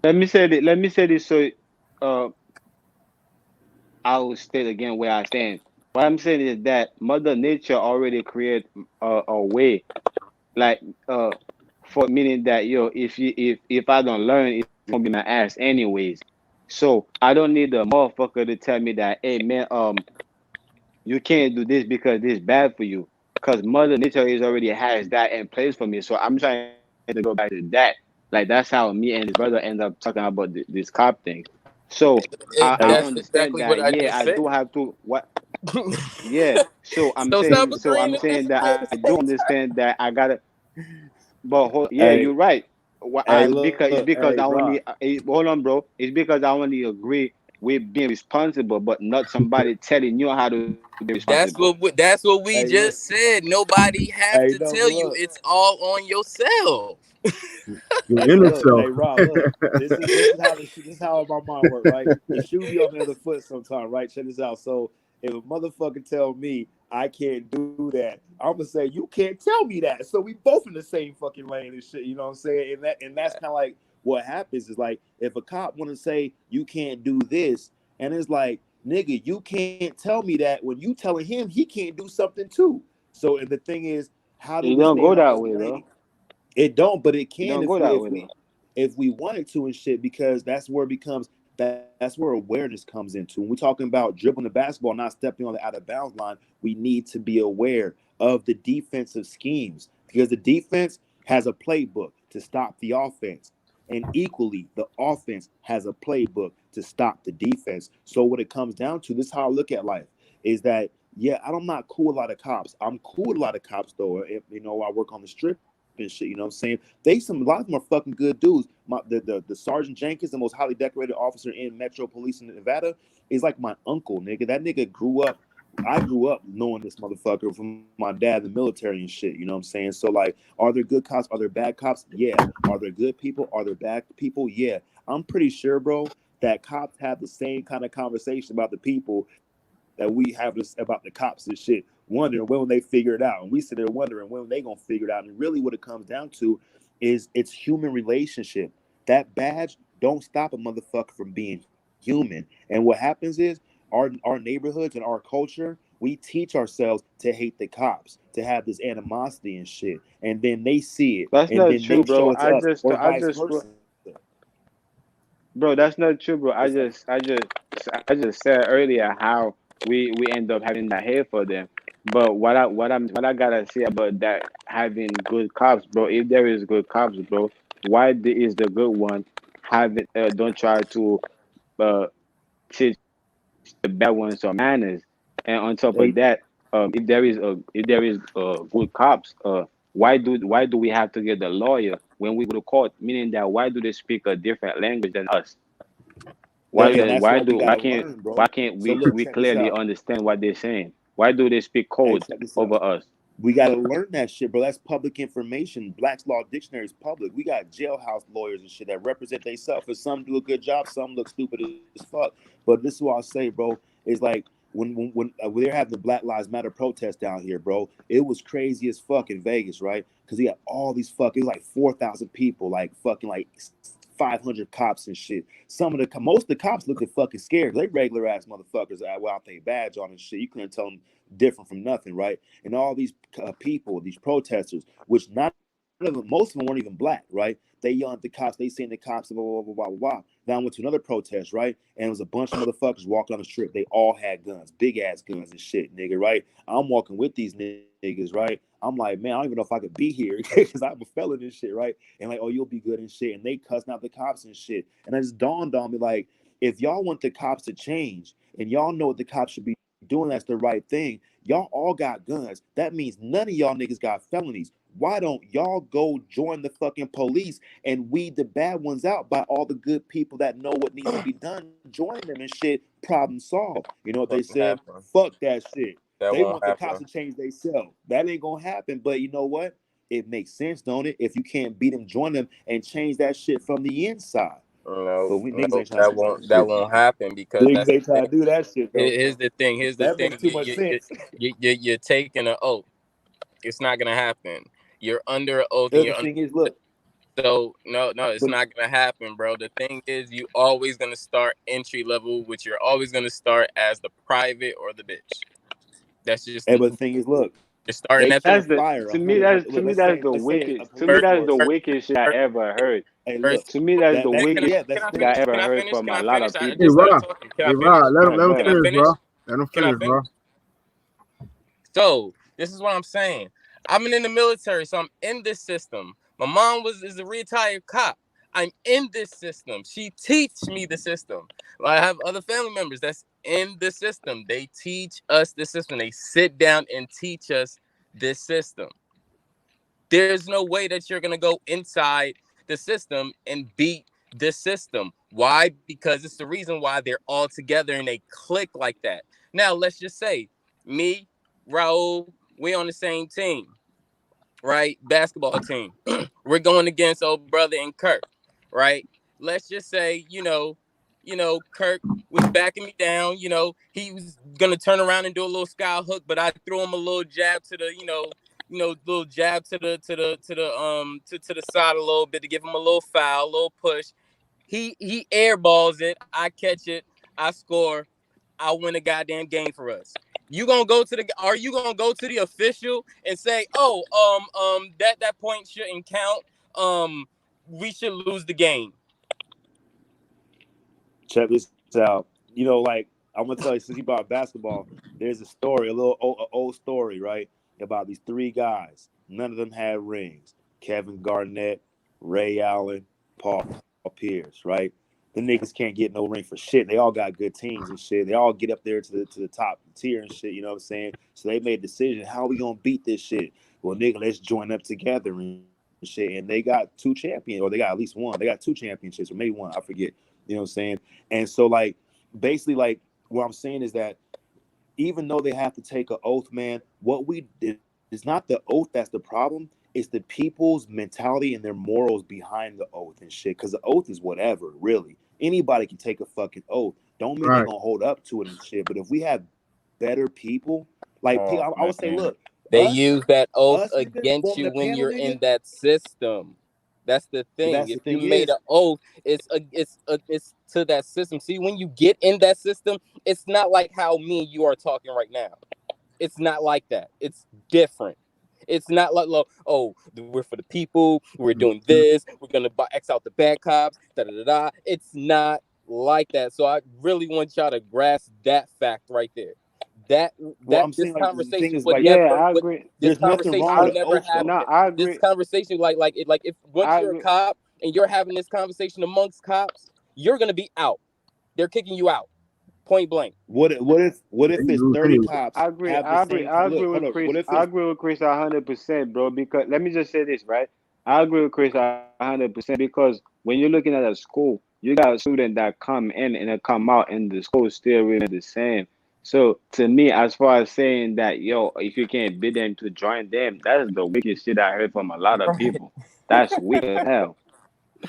Let me say this. So, I will state again where I stand. What I'm saying is that Mother Nature already created a way, like for meaning that if I don't learn, it's gonna be my ass anyways. So I don't need the motherfucker to tell me that, hey man, you can't do this because this is bad for you. Because Mother Nature already has that in place for me. So I'm trying to go back to that. Like that's how me and his brother end up talking about this cop thing. So I understand exactly that. I do have to what. Yeah. So I'm saying that I do understand that I gotta. But you're right. It's because I only hold on, bro. It's because I only agree with being responsible, but not somebody telling you how to be responsible. That's what we just said. Nobody has to tell you. It's all on yourself. Your inner self. Hey, Rob, look. This is how my mind works, right? The shoe be on the other foot sometimes, right? Check this out. So if a motherfucker tell me I can't do that, I'm gonna say you can't tell me that. So we both in the same fucking lane and shit. You know what I'm saying? And that's kind of like what happens is like if a cop want to say you can't do this, and it's like nigga, you can't tell me that when you telling him he can't do something too. So and the thing is, how do we don't go that way, though? It don't, but it can if we wanted to and shit, because that's where it becomes that's where awareness comes into. When we're talking about dribbling the basketball, not stepping on the out of bounds line, we need to be aware of the defensive schemes because the defense has a playbook to stop the offense. And equally, the offense has a playbook to stop the defense. So what it comes down to, this is how I look at life, is that, I'm not cool with a lot of cops. I'm cool with a lot of cops, though. I work on the strip and shit, you know what I'm saying? A lot of them are fucking good dudes. The Sergeant Jenkins, the most highly decorated officer in Metro Police in Nevada, is like my uncle, nigga. That nigga I grew up knowing this motherfucker from my dad in the military and shit, you know what I'm saying? So like, are there good cops? Are there bad cops? Yeah. Are there good people? Are there bad people? Yeah. I'm pretty sure, bro, that cops have the same kind of conversation about the people that we have about the cops and shit, wondering when they figure it out. And we sit there wondering when they gonna figure it out. And really what it comes down to is it's human relationship. That badge don't stop a motherfucker from being human. And what happens is our neighborhoods and our culture, we teach ourselves to hate the cops, to have this animosity and shit. And then they see it. That's And not then true, they show bro. it to us, or I vice just, versa. bro, that's not true, bro. What's that? I just said earlier how we end up having that hate for them. But what I gotta say about that having good cops, bro. If there is good cops, bro, why is the good one having don't try to uh teach the bad ones some manners? And on top of They, that, if there is good cops, why do we have to get the lawyer when we go to court? Meaning that why do they speak a different language than us? and that's what we gotta learn, bro. Why can't So look, we check this clearly out. understand what they're saying? Why do they speak Hey, code check this out. over us? We gotta learn that shit, bro. That's public information. Black's Law Dictionary is public. We got jailhouse lawyers and shit that represent themselves. And some do a good job, some look stupid as fuck. But this is what I'll say, bro. Is like when they're having the Black Lives Matter protest down here, bro. It was crazy as fuck in Vegas, right? Because he had all these fucking like 4,000 people, like fucking like 500 cops and shit. Most of the cops looked fucking scared. They regular ass motherfuckers without their badge on and shit. You couldn't tell them different from nothing, right? And all these people, these protesters, which most of them weren't even black, right? They yelling at the cops, they saying the cops, blah, blah, blah, blah, blah, blah. Then I went to another protest, right? And it was a bunch of motherfuckers walking on the strip. They all had guns, big ass guns and shit, nigga, right? I'm walking with these niggas, right? I'm like, man, I don't even know if I could be here because I'm a felon and shit, right? And like, oh, you'll be good and shit. And they cussing out the cops and shit. And it just dawned on me, like, if y'all want the cops to change and y'all know what the cops should be doing, that's the right thing. Y'all all got guns. That means none of y'all niggas got felonies. Why don't y'all go join the fucking police and weed the bad ones out by all the good people that know what needs to be done? Join them and shit. Problem solved. You know what they said? Happen. Fuck that shit. That They won't want the cops happen. to change themselves. That ain't gonna happen. But you know what? It makes sense, don't it? If you can't beat them, join them and change that shit from the inside. But we niggas ain't trying to do That won't happen because Niggas that's ain't the trying to thing. do that shit though. Here's the thing. That makes too much sense. You're taking an oath. It's not gonna happen. You're under an oath, and The you're under. thing is, look. So no, it's But not gonna happen, bro. The thing is, you always gonna start entry level, which you're always gonna start as the private or the bitch. That's just but the thing is, look. you're starting They at can't the fire To me 100. that's Let's say the a wickedest. To me police that's the force. wickedest shit I ever heard. Hey, first. look. To me that's the Can wickedest I thing I ever heard finish? from Can a I lot finish? of I people. just started Rob. talking. Can I Hey, finish? Rob, let Go him ahead. Can I finish, finish? bro. Let him Can I finish, finish? bro. So this is what I'm saying. I'm in the military, so I'm in this system. My mom is a retired cop. I'm in this system. She teach me the system. I have other family members that's in the system. They teach us the system. They sit down and teach us this system. There's no way that you're gonna go inside the system and beat the system. Why? Because it's the reason why they're all together and they click like that. Now, let's just say me, Raul, we on the same team, right? Basketball team. We're going against old brother and Kirk, right? Let's just say, Kirk was backing me down. He was gonna turn around and do a little sky hook, but I threw him a little jab to the, little jab to the side a little bit to give him a little foul, a little push. He airballs it. I catch it. I score. I win a goddamn game for us. Are you gonna go to the official and say, oh, that point shouldn't count. We should lose the game. Check this out. Like I'm gonna tell you, since you brought basketball, there's a story, a little old story, right? About these three guys. None of them had rings. Kevin Garnett, Ray Allen, Paul Pierce, right? The niggas can't get no ring for shit. They all got good teams and shit. They all get up there to the top tier and shit. You know what I'm saying? So they made a decision. How are we gonna beat this shit? Well, nigga, let's join up together and shit. And they got two champions, or they got at least one. They got two championships, or maybe one. I forget. You know what I'm saying? And so, like, basically, like, what I'm saying is that even though they have to take an oath, man, what we did is not the oath that's the problem. It's the people's mentality and their morals behind the oath and shit. Because the oath is whatever, really. Anybody can take a fucking oath. Don't mean they're gonna hold up to it and shit. But if we have better people, like Oh, I would say, man. look, They us, use that oath niggas against forming you a when panel, you're nigga. in that system. That's the But thing. that's the If you thing made is, an oath, it's to that system. See, when you get in that system, it's not like how me and you are talking right now. It's not like that. It's different. It's not like, oh, we're for the people. We're doing this. We're gonna X out the bad cops. Da da da da. It's not like that. So I really want y'all to grasp that fact right there. well, I'm This saying like the thing conversation is would like, never. I agree. This there's nothing conversation wrong would with an never oath though. No, happen. I This agree. conversation, like if once I you're a agree. cop and you're having this conversation amongst cops, you're gonna be out. They're kicking you out, point blank. What if it's 30 cops I agree. have the I agree. same I agree look? Hold with up. Chris. What if I it's agree with Chris 100%, bro. Because let me just say this, right? I agree with Chris 100% because when you're looking at a school, you got a student that come in and they come out, and the school still remain the same. So to me, as far as saying that, yo, if you can't bid them to join them, that is the wickedest shit I heard from a lot of people. That's weak as hell.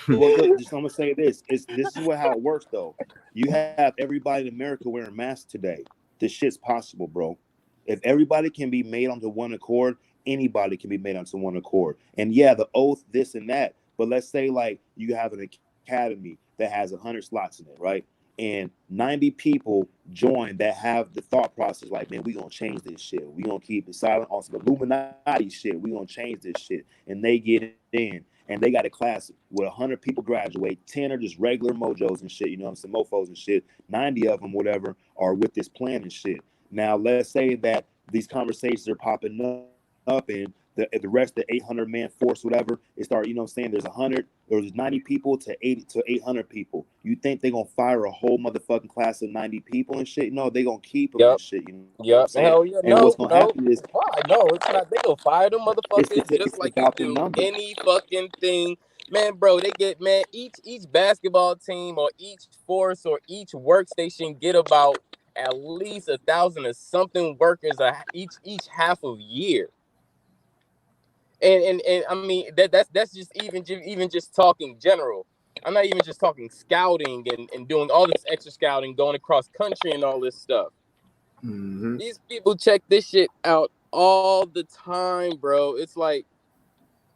well? Look, just I'm gonna say this. This is how it works though. You have everybody in America wearing masks today. This shit's possible, bro. If everybody can be made onto one accord, anybody can be made onto one accord. And yeah, the oath, this and that. But let's say like you have an academy that has 100 slots in it, right? And 90 people join that have the thought process like, man, we gonna change this shit. We gonna keep it silent on some Illuminati shit. We gonna change this shit. And they get in. And they got a class with 100 people graduate. 10 are just regular mojos and shit, you know what I'm saying, mofos and shit. 90 of them, whatever, are with this plan and shit. Now, let's say that these conversations are popping up and the rest of the 800 man force, whatever, it start, you know what I'm saying, there's 100, or there's 90 people to 80 to 800 people. You think they're going to fire a whole motherfucking class of 90 people and shit? No, they're going to keep them and shit, you know what I'm Yep. saying? Hell yeah. And what's going to happen is, Why? No, it's not. They gonna fire them motherfuckers just it's like they about the do numbers. any fucking thing. Man, bro, they get, man, each basketball team or each force or each workstation get about at least 1,000 or something workers each half of year. And I mean that's just even just talking general. I'm not even just talking scouting and doing all this extra scouting, going across country and all this stuff. These people check this shit out all the time, bro. It's like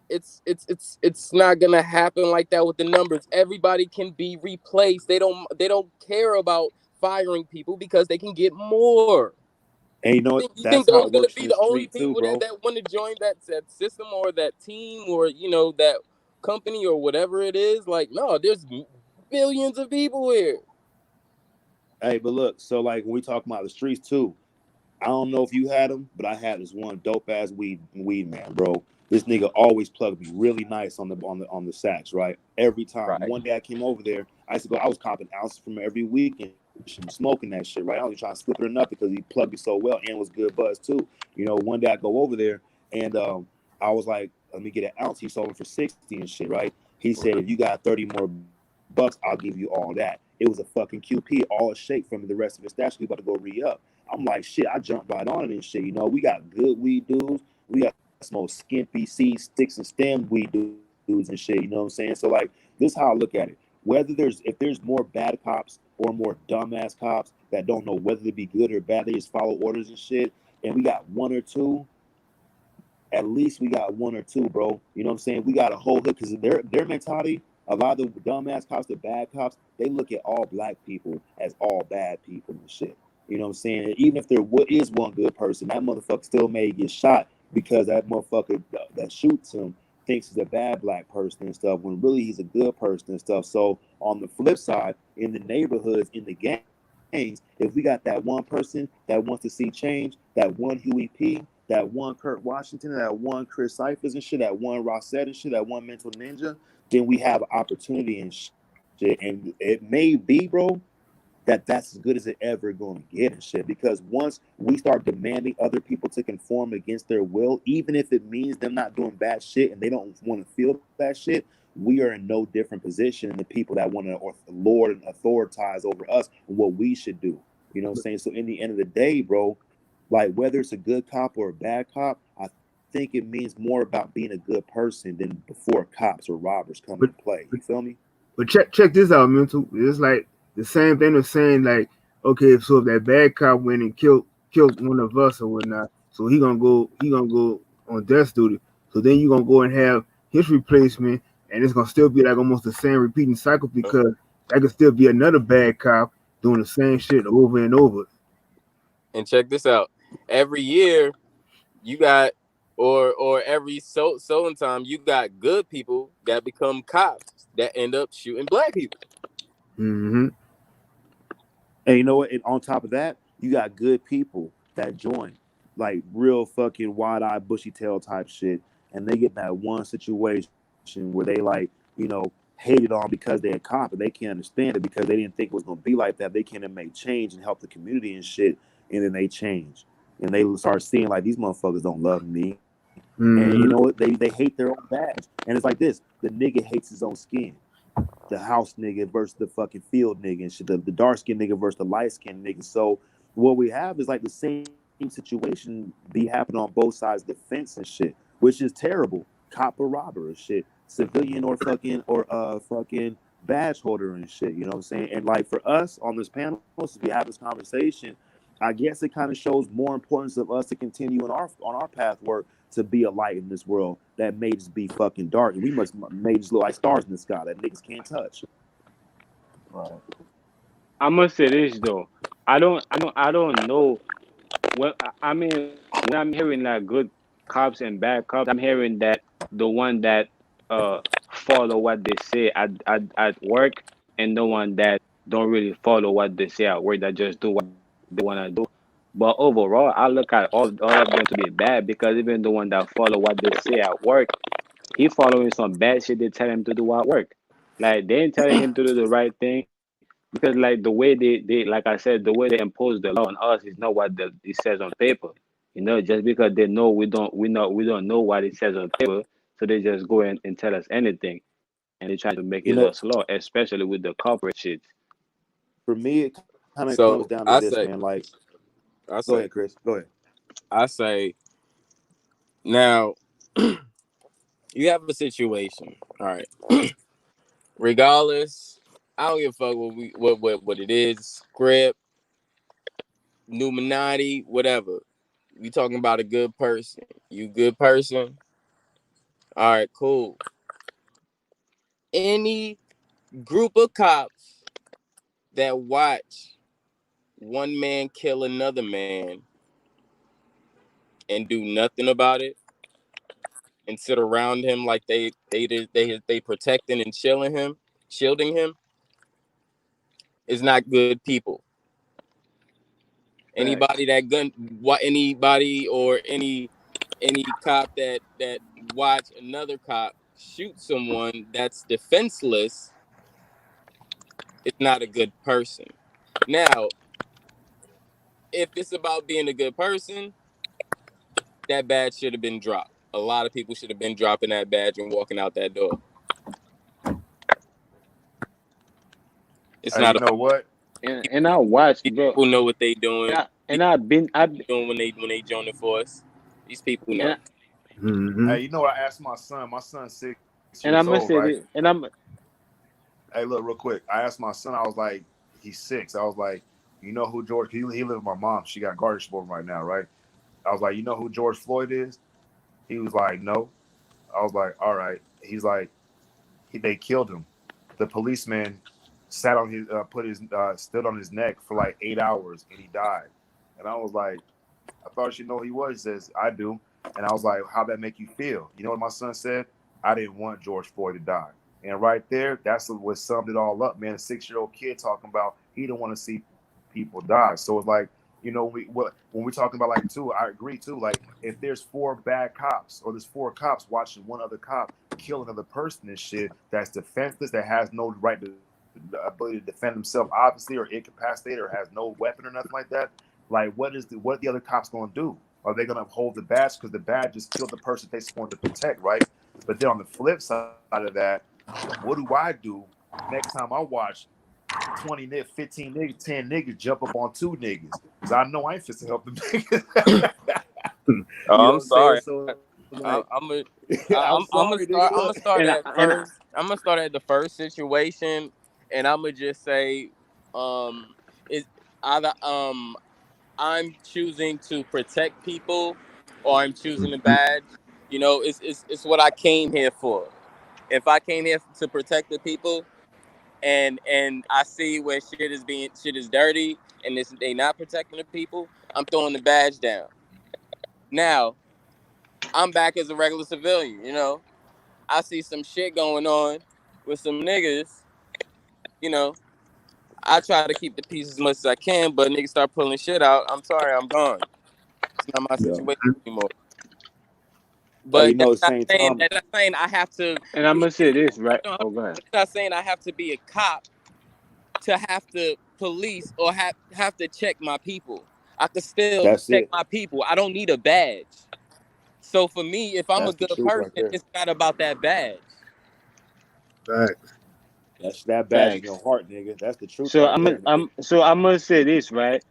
it's not gonna happen like that with the numbers. Everybody can be replaced. They don't care about firing people because they can get more. And you know what? You think That's how those it gonna works in be the the only street too, people bro. that want to join that system or that team or that company or whatever it is? Like, no, there's billions of people here. Hey, but look, so like when we talk about the streets too, I don't know if you had him, but I had this one dope ass weed man, bro. This nigga always plugged me really nice on the sacks, right? Every time. Right. One day I came over there, I was copping ounces from every weekend, smoking that shit, right? I was trying to slip it enough because he plugged me so well and was good buzz too. You know, one day I go over there and I was like, let me get an ounce. He sold it for 60 and shit, right? He said, if you got 30 more bucks, I'll give you all that. It was a fucking QP, all a shake from the rest of his stash. We about to go re-up. I'm like, shit, I jumped right on it and shit. You know, we got good weed dudes. We got some old skimpy seed, sticks and stem weed dudes and shit. You know what I'm saying? So like, this is how I look at it. If there's more bad cops or more dumbass cops that don't know whether to be good or bad, they just follow orders and shit. And we got one or two. At least we got one or two, bro. You know what I'm saying? We got a whole hood because their mentality. A lot of the dumbass cops, the bad cops, they look at all black people as all bad people and shit. You know what I'm saying? Even if there is one good person, that motherfucker still may get shot because that motherfucker that shoots him thinks he's a bad black person and stuff, when really he's a good person and stuff. So on the flip side, in the neighborhoods, in the gangs, if we got that one person that wants to see change, that one Huey P., that one Kurt Washington, that one Chris Cyphers and shit, that one Rossette and shit, that one Mental Ninja, then we have opportunity and shit. And it may be, bro, that's as good as it ever going to get and shit. Because once we start demanding other people to conform against their will, even if it means them not doing bad shit and they don't want to feel bad shit, we are in no different position than the people that want to lord and authoritize over us and what we should do. You know what I'm saying? So in the end of the day, bro, like whether it's a good cop or a bad cop, I think it means more about being a good person than before cops or robbers come into play. You feel me? But check this out, mental. It's like the same thing of saying like, okay, so if that bad cop went and killed one of us or whatnot, so he gonna go on death duty. So then you gonna go and have his replacement, and it's gonna still be like almost the same repeating cycle because that could still be another bad cop doing the same shit over and over. And check this out. Every year, you got, or every so in time, you got good people that become cops that end up shooting black people. Mm-hmm. And you know what? And on top of that, you got good people that join, like real fucking wide-eyed, bushy-tail type shit, and they get that one situation where they like, hated on because they're a cop and they can't understand it because they didn't think it was gonna be like that. They can't make change and help the community and shit, and then they change and they start seeing like these motherfuckers don't love me, and you know what? They hate their own badge, and it's like this: the nigga hates his own skin. The house nigga versus the fucking field nigga and shit. The dark skinned nigga versus the light skinned nigga. So what we have is like the same situation be happening on both sides of the fence and shit, which is terrible. Cop or robber and shit, civilian or fucking badge holder and shit. You know what I'm saying? And like for us on this panel, as we have this conversation, I guess it kind of shows more importance of us to continue on our path work to be a light in this world that may just be fucking dark, and we may just look like stars in the sky that niggas can't touch. Right. I must say this though. I don't know. When I'm hearing like good cops and bad cops, I'm hearing that the one that follow what they say at work, and the one that don't really follow what they say at work, that just do what they want to do. But overall, I look at all of them to be bad, because even the one that follow what they say at work, he following some bad shit they tell him to do at work. Like they ain't telling him to do the right thing, because like the way they like I said, the way they impose the law on us is not what it says on paper. Just because they know we don't know what it says on paper, so they just go and tell us anything, and they try to make it us law, especially with the corporate shit. For me, it kind of comes down to this, man. Like, go ahead, Chris. Go ahead. I say, now, you have a situation, all right. Regardless, I don't give a fuck what it is, script, Illuminati, whatever. We talking about a good person. You good person? All right, cool. Any group of cops that watch one man kill another man and do nothing about it and sit around him like they protecting and shielding him is not good people. Anybody or any cop that watch another cop shoot someone that's defenseless is not a good person. Now, if it's about being a good person, that badge should have been dropped. A lot of people should have been dropping that badge and walking out that door. It's not. You know what? And I watched, bro. People know what they doing. I've been doing when they join the force. These people know. Hey, you know what? I asked my son. My son's 6 and years I'm old, right? Hey, look, real quick. I asked my son. I was like, he's 6. I was like, you know who George? He lives with my mom. She got guardianship over right now, right? I was like, you know who George Floyd is? He was like, no. I was like, all right. He's like, they killed him. The policeman sat on his, stood on his neck for like 8 hours, and he died. And I was like, I thought you know who he was. He says, I do. And I was like, how'd that make you feel? You know what my son said? I didn't want George Floyd to die. And right there, that's what summed it all up, man. A 6-year-old kid talking about he didn't want to see people die. So it's like, when we're talking about like too, I agree too. Like if there's 4 bad cops or there's 4 cops watching one other cop kill another person and shit that's defenseless, that has no right to the ability to defend himself, obviously, or incapacitated, or has no weapon or nothing like that. Like what are the other cops going to do? Are they going to hold the badge because the badge just killed the person they're supposed to protect, right? But then on the flip side of that, what do I do next time I watch 20 niggas, 15 niggas, 10 niggas jump up on 2 niggas? Because I know I ain't fit to help them niggas. I'm sorry. So, Like, I'm a, I'm sorry, nigga. I'm gonna Look, start And at first. I'm gonna start at the first situation, and I'm gonna just say, it's either I'm choosing to protect people, or I'm choosing the badge. You know, it's what I came here for. If I came here to protect the people, and I see where shit is dirty, and they not protecting the people, I'm throwing the badge down. Now I'm back as a regular civilian. You know, I see some shit going on with some niggas. You know, I try to keep the peace as much as I can, but niggas start pulling shit out. I'm sorry, I'm gone. It's not my yeah. situation anymore. Hey, But at the same time, that's not saying I have to. and I'm gonna say this, right? No, Oh, go ahead. it's not saying I have to be a cop to have to police or have to check my people. I can still that's check it. my people. I don't need a badge. So for me, if I'm a That's the good truth person, right there. it's not about that badge. Facts. That's that badge in your Thanks. heart, nigga. That's the truth So right there, nigga. I'm gonna say this, right?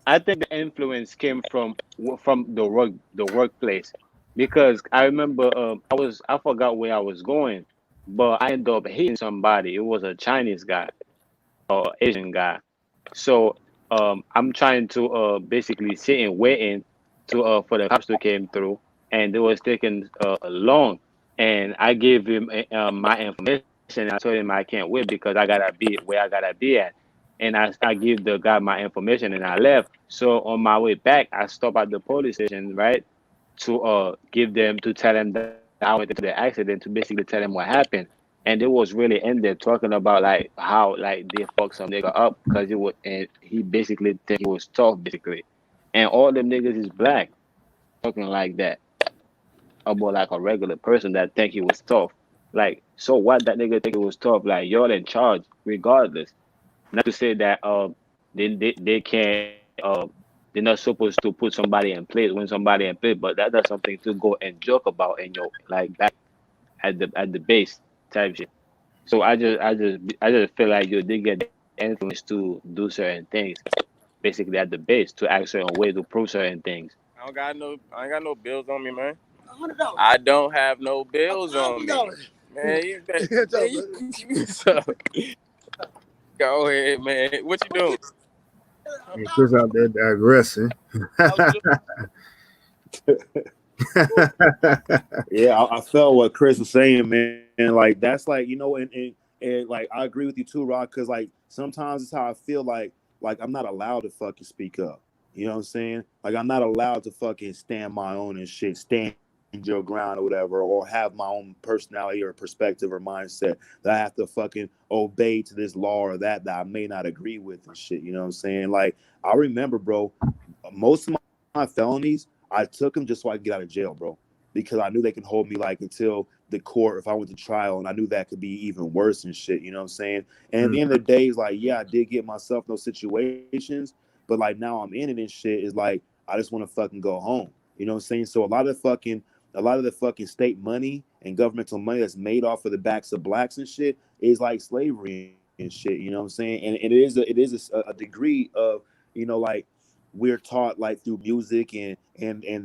I think the influence came from the workplace, because I remember I forgot where I was going, but I ended up hitting somebody. It was a Chinese guy or Asian guy. So I'm trying to basically sit and waiting to for the cops to came through, and they was taking long, and I gave him my information. I told him I can't wait because I gotta be where I gotta be at, and I give the guy my information and I left. So on my way back, I stopped at the police station, right, to tell them that I went into the accident, to basically tell them what happened. And it was really in there talking about like how like they fucked some nigga up because and he basically think he was tough basically, and all them niggas is black talking like that about like a regular person that think he was tough. Like, so what, that nigga think he was tough? Like, you're in charge regardless. Not to say that they can't they're not supposed to put somebody in place when somebody in place, but that's something to go and joke about in your like back at the base type shit. So I just feel like you did get the influence to do certain things, basically at the base to act certain way to prove certain things. I ain't got no bills on me, man. $100. I don't have no bills on me. Man, so, go ahead, man. What you doing? And Chris out there digressing. Yeah, I felt what Chris was saying, man. And like that's like, you know, and like I agree with you too, Rod, because like sometimes it's how I feel like I'm not allowed to fucking speak up. You know what I'm saying? Like I'm not allowed to fucking stand my own and shit, stand your ground or whatever, or have my own personality or perspective or mindset that I have to fucking obey to this law or that I may not agree with and shit. You know what I'm saying? Like I remember, bro, most of my felonies, I took them just so I could get out of jail, bro, because I knew they could hold me like until the court if I went to trial, and I knew that could be even worse and shit. You know what I'm saying? And at the end of the day, it's like, yeah, I did get myself in those situations, but like now I'm in it and shit. Is like I just want to fucking go home. You know what I'm saying? So a lot of the fucking state money and governmental money that's made off of the backs of blacks and shit is like slavery and shit. You know what I'm saying? And it is a degree of, you know, like we're taught like through music and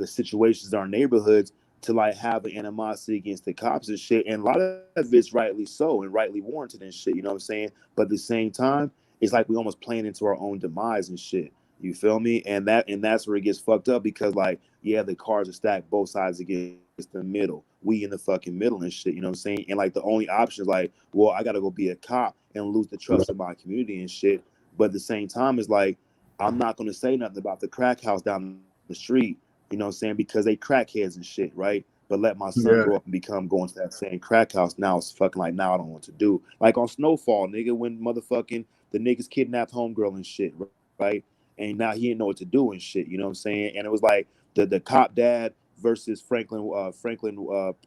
the situations in our neighborhoods to like have an animosity against the cops and shit. And a lot of it's rightly so and rightly warranted and shit. You know what I'm saying? But at the same time, it's like we almost playing into our own demise and shit. You feel me? And that's where it gets fucked up because like, yeah, the cards are stacked both sides against the middle. We in the fucking middle and shit. You know what I'm saying? And like the only option is like, well, I gotta go be a cop and lose the trust of my community and shit. But at the same time, it's like I'm not gonna say nothing about the crack house down the street. You know what I'm saying? Because they crackheads and shit, right? But let my son grow up and going to that same crack house. Now it's fucking like, now I don't know what to do. Like on Snowfall, nigga, when motherfucking the niggas kidnapped homegirl and shit, right? And now he didn't know what to do and shit. You know what I'm saying? And it was like the cop dad versus Franklin,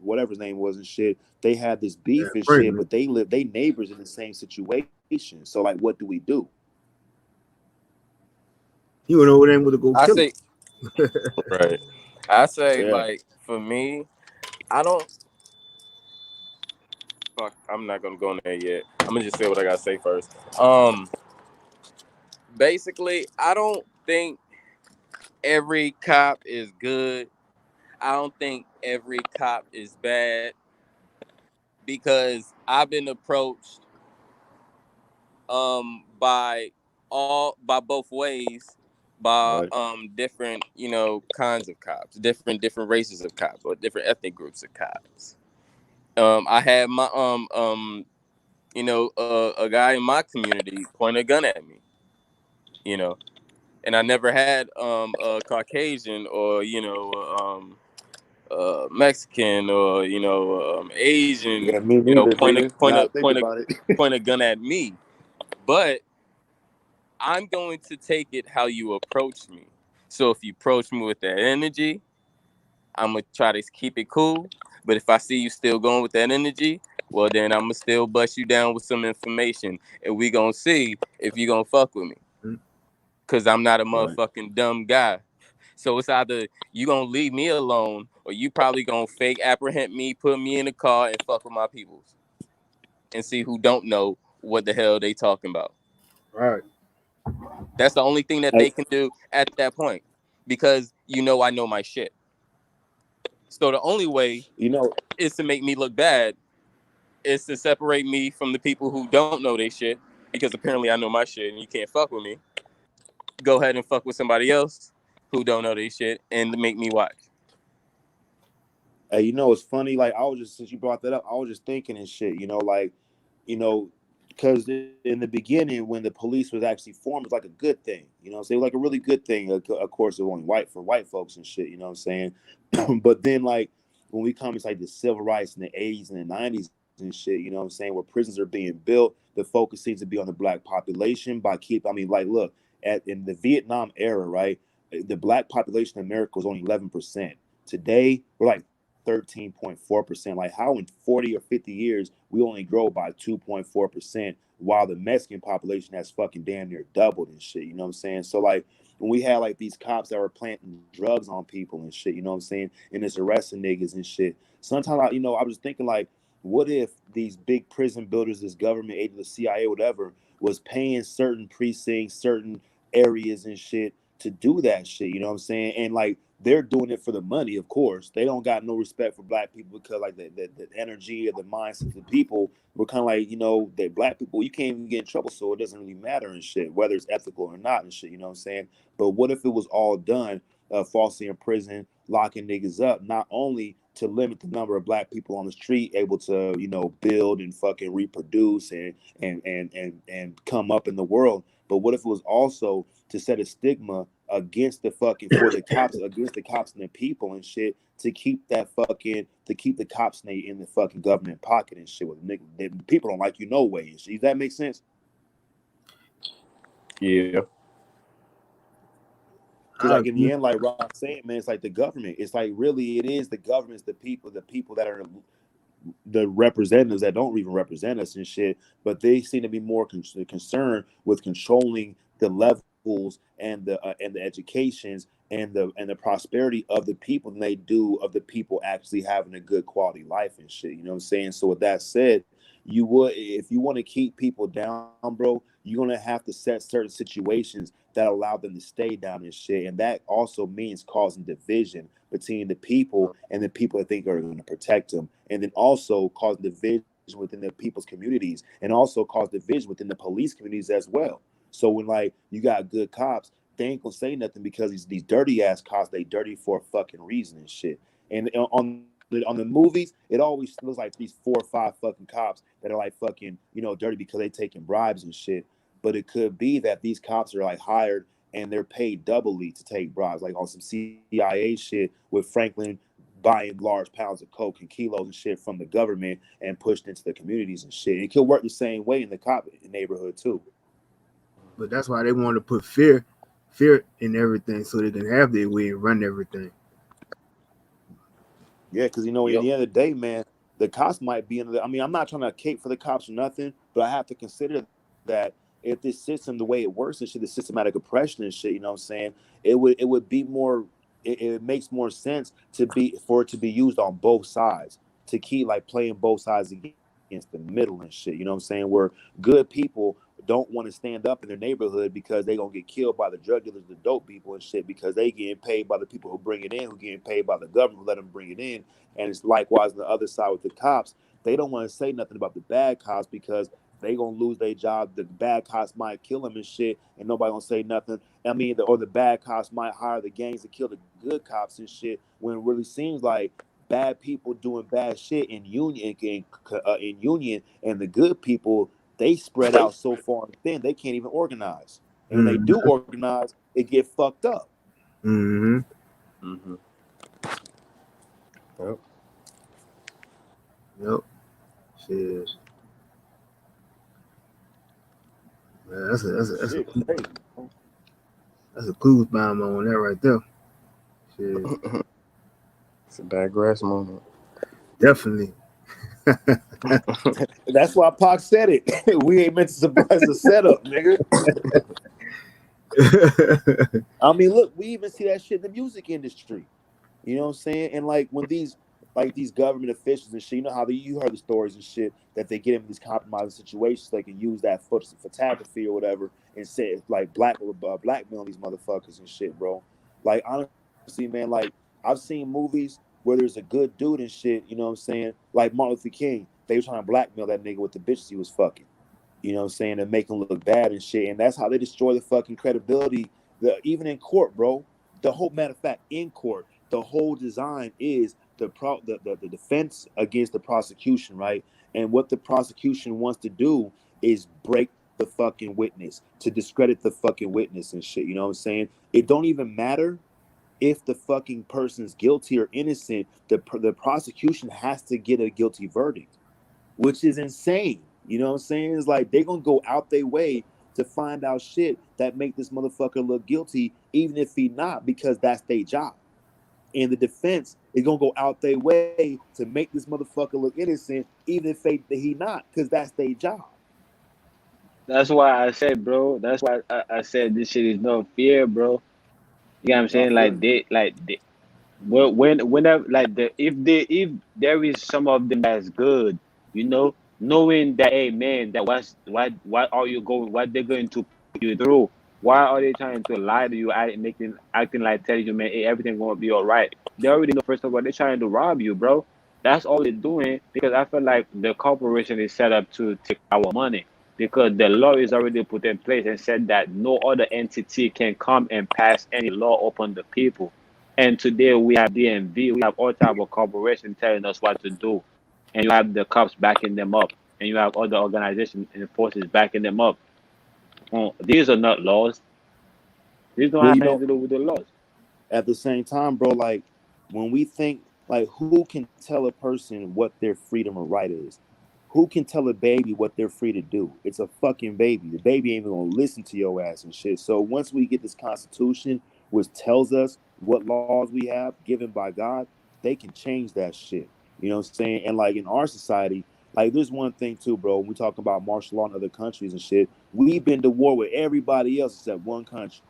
whatever his name was and shit. They had this beef and shit, but they neighbors in the same situation. So like, what do we do? You went over there with a go kill him. Right. I say, like, for me, I don't. Fuck, I'm not gonna go in there yet. I'm gonna just say what I gotta say first. Basically, I don't think every cop is good. I don't think every cop is bad, because I've been approached by both ways, by Right. different, kinds of cops, different races of cops, or different ethnic groups of cops. I had my a guy in my community point a gun at me, and I never had a Caucasian, or Mexican, or Asian, Yeah, me neither, nigga. Now I think about it. point a gun at me. But I'm going to take it how you approach me. So if you approach me with that energy, I'm gonna try to keep it cool. But if I see you still going with that energy, well, then I'm gonna still bust you down with some information, and we gonna see if you gonna fuck with me. Cause I'm not a Right. motherfucking dumb guy. So it's either you gonna leave me alone, or you probably gonna fake apprehend me, put me in the car, and fuck with my peoples, and see who don't know what the hell they talking about. Right. That's the only thing that they can do at that point, because I know my shit. So the only way You know, is to make me look bad, is to separate me from the people who don't know they shit, because apparently I know my shit and you can't fuck with me. Go ahead and fuck with somebody else who don't know they shit and make me watch. hey, it's funny. Like I was just since you brought that up, I was just thinking and shit. Because in the beginning, when the police was actually formed, it was like a good thing. So like a really good thing. Of course, it was only white folks and shit. You know what I'm saying? But then like when we come to like the civil rights in the 80s and the 90s and shit, you know what I'm saying, where prisons are being built, the focus seems to be on the black population look, in the Vietnam era, right? The black population in America was only 11%. Today, we're like 13.4%. Like how in 40 or 50 years we only grow by 2.4%, while the Mexican population has fucking damn near doubled and shit. You know what I'm saying? So like when we had like these cops that were planting drugs on people and shit, you know what I'm saying, and it's arresting niggas and shit. Sometimes I was thinking like, what if these big prison builders, this government agent, the CIA, whatever, was paying certain precincts, certain areas and shit to do that shit, you know what I'm saying? And like they're doing it for the money, of course. They don't got no respect for black people, because like the energy or the mindsets of the people were kind of like, that black people, you can't even get in trouble, so it doesn't really matter and shit, whether it's ethical or not and shit, you know what I'm saying? But what if it was all done falsely in prison, locking niggas up, not only to limit the number of black people on the street able to, build and fucking reproduce and come up in the world, but what if it was also to set a stigma against the cops, against the cops and the people and shit, to keep the cops in the fucking government pocket and shit, with nigga, people don't like you no way and shit. Does that make sense? Yeah. Because like in the end, like Rob saying, man, it's like the government. It's like really it is the government's the people that are the representatives that don't even represent us and shit, but they seem to be more concerned with controlling the levels and the educations and the prosperity of the people than they do of the people actually having a good quality life and shit. You know what I'm saying? So with that said, if you want to keep people down, bro, you're gonna have to set certain situations that allow them to stay down and shit, and that also means causing division between the people and the people that think are going to protect them, and then also cause division within the people's communities, and also cause division within the police communities as well. So when like you got good cops, they ain't gonna say nothing, because these dirty ass cops, they dirty for a fucking reason and shit. And on the movies, it always looks like these 4 or 5 fucking cops that are like fucking dirty because they taking bribes and shit. But it could be that these cops are like hired and they're paid doubly to take bribes, like on some CIA shit with Franklin buying large pounds of coke and kilos and shit from the government and pushed into the communities and shit. It could work the same way in the cop neighborhood too. But that's why they want to put fear in everything, so they can have their way and run everything. Yeah, because in the end of the day, man, the cops might be in the. I mean, I'm not trying to cape for the cops or nothing, but I have to consider that if this system, the way it works and shit, the systematic oppression and shit, you know what I'm saying, it would be more. It makes more sense for it to be used on both sides, to keep like playing both sides again. against the middle and shit. You know what I'm saying? Where good people don't want to stand up in their neighborhood because they gonna get killed by the drug dealers, the dope people and shit, because they getting paid by the people who bring it in, who getting paid by the government who let them bring it in. And it's likewise on the other side with the cops. They don't want to say nothing about the bad cops because they gonna lose their job. The bad cops might kill them and shit, and nobody gonna say nothing. I mean, or the bad cops might hire the gangs to kill the good cops and shit. When it really seems like bad people doing bad shit in union, and the good people, they spread out so far and thin they can't even organize. And when they do organize, it get fucked up. Mm-hmm. Mm-hmm. Yep. Shit. Man, that's a clues bomb on that right there. Shit. It's a digress moment. Definitely. That's why Pac said it. We ain't meant to surprise the setup, nigga. I mean, look, we even see that shit in the music industry. You know what I'm saying? And like when these government officials and shit, you know how you heard the stories and shit that they get in these compromising situations, so they can use that photography or whatever and say like blackmail these motherfuckers and shit, bro. Like honestly, man, like I've seen movies where there's a good dude and shit, you know what I'm saying? Like Martin Luther King, they were trying to blackmail that nigga with the bitches he was fucking. You know what I'm saying? And make him look bad and shit. And that's how they destroy the fucking credibility. Even in court, bro. The whole matter of fact, in court, the whole design is the defense against the prosecution, right? And what the prosecution wants to do is break the fucking witness, to discredit the fucking witness and shit. You know what I'm saying? It don't even matter if the fucking person's guilty or innocent. The prosecution has to get a guilty verdict, which is insane. You know what I'm saying? It's like they're gonna go out their way to find out shit that make this motherfucker look guilty, even if he not, because that's their job. And the defense is gonna go out their way to make this motherfucker look innocent, even if he not, because that's their job. That's why I said, bro. That's why I said this shit is no fear, bro. You know what I'm saying? Whenever if there is some of them that's good, you know, knowing that, hey man, that what are you going, what they're going to put you through? Why are they trying to lie to you, acting like telling you, man, hey, everything's gonna be all right? They already know. First of all, they're trying to rob you, bro. That's all they're doing, because I feel like the corporation is set up to take our money, because the law is already put in place and said that no other entity can come and pass any law upon the people. And today we have DMV, we have all type of corporations telling us what to do, and you have the cops backing them up, and you have other organizations and forces backing them up. These are not laws. These don't Well, have you anything know, to do with the laws. at the same time, bro, like when we think, like, who can tell a person what their freedom or right is? Who can tell a baby what they're free to do? It's a fucking baby. The baby ain't even gonna listen to your ass and shit. So once we get this constitution, which tells us what laws we have given by God, they can change that shit. You know what I'm saying? And like in our society, like there's one thing too, bro. When we talk about martial law in other countries and shit, we've been to war with everybody else except one country,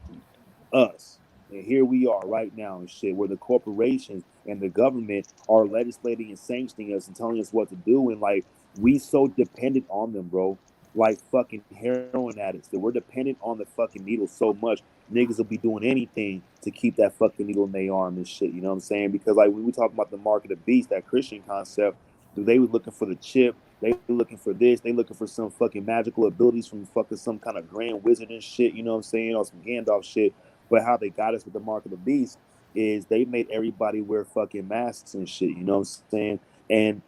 us. And here we are right now and shit, where the corporations and the government are legislating and sanctioning us and telling us what to do. And like, we so dependent on them, bro. Like fucking heroin addicts, that we're dependent on the fucking needle so much. Niggas will be doing anything to keep that fucking needle in their arm and shit. You know what I'm saying? Because like when we talk about the mark of the beast, that Christian concept, they were looking for the chip. They looking for this. They looking for some fucking magical abilities from fucking some kind of grand wizard and shit. You know what I'm saying? Or some Gandalf shit. But how they got us with the mark of the beast is they made everybody wear fucking masks and shit. You know what I'm saying? And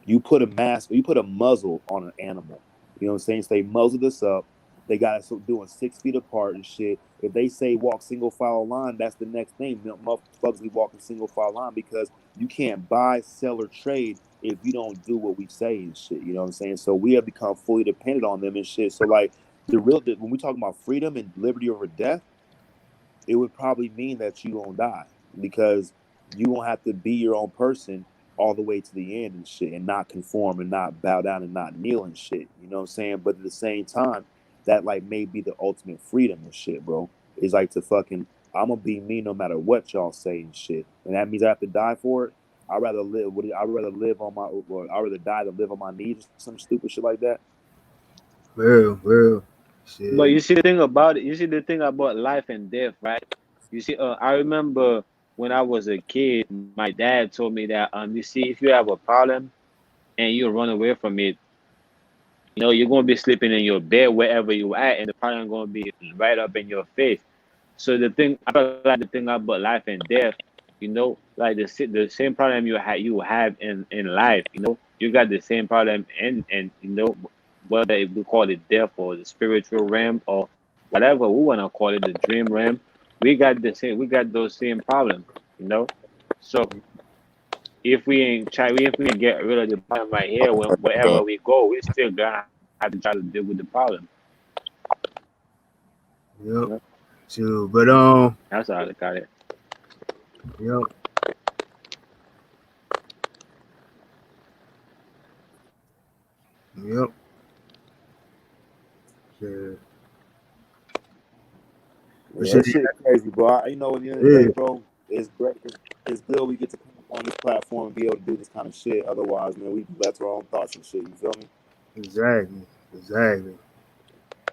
you put a mask, you put a muzzle on an animal. You know what I'm saying? So they muzzled us up. They got us doing 6 feet apart and shit. If they say walk single file line, that's the next thing. Motherfuckers be walking single file line because you can't buy, sell, or trade if you don't do what we say and shit. You know what I'm saying? So we have become fully dependent on them and shit. So like when we talk about freedom and liberty over death, it would probably mean that you won't die, because you won't have to be your own person all the way to the end and shit, and not conform and not bow down and not kneel and shit. You know what I'm saying? But at the same time, that like may be the ultimate freedom and shit, bro. It's like to fucking, I'm gonna be me no matter what y'all say and shit. And that means I have to die for it. I'd rather live on my, or I'd rather die than live on my knees or some stupid shit like that. Well, But shit. you see the thing about it, you see the thing about life and death, right? You see, I remember when I was a kid, my dad told me that you see, if you have a problem and you run away from it, you're gonna be sleeping in your bed wherever you at, and the problem gonna be right up in your face. So I feel like the thing about life and death, like the same problem you have in life, you got the same problem and whether we call it death or the spiritual realm or whatever we wanna call it, the dream realm, we got those same problems, So if we ain't get rid of the problem right here, wherever we go, we still gonna have to try to deal with the problem. Yep. Yep. So, but That's how I look at it. yep. Yep. Shit. But Yeah, shit, that shit crazy, bro. At the end of the yeah, day, bro, it's great. It's good we get to come on this platform and be able to do this kind of shit. Otherwise, man, we be left to our own thoughts and shit. You feel me? exactly.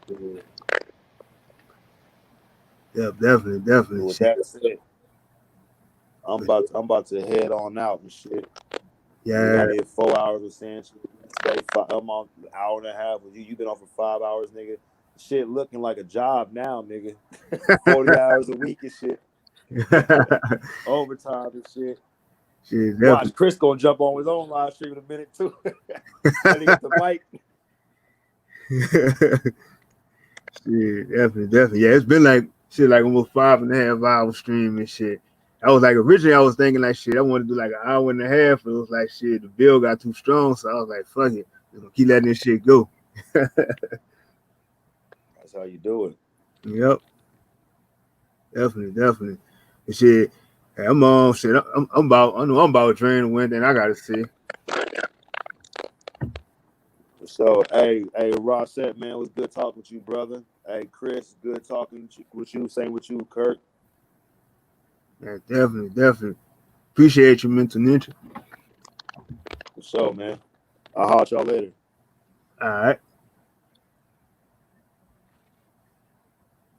Yeah. Yep, But definitely. with Shit. that said, I'm about to head on out and shit. Nigga, Yeah. I did 4 hours of saying shit today. I'm on an hour and a half with you. You been on for 5 hours, nigga. Shit looking like a job now, nigga. 40 hours a week and shit. Overtime and shit. Shit, Watch, Chris gonna jump on his own live stream in a minute too. When he get the mic. Shit, definitely. Yeah, it's been like shit, like almost 5.5 hours streaming shit. I was like, originally I was thinking like shit, I wanted to do like an hour and a half. It was like shit, the bill got too strong, so I was like, fuck it, just gonna keep letting this shit go. That's how you do it. Yep, definitely. And shit, hey, I'm on shit. I'm about. I know I'm about Drain to win. Then I gotta see. So, hey, Rossette, man, it was good talking with you, brother. Hey, Chris, good talking with you. Same with you, Kirk. Yeah, definitely. Appreciate you, Mental Ninja. For sure, man. I'll holler at y'all later. All right.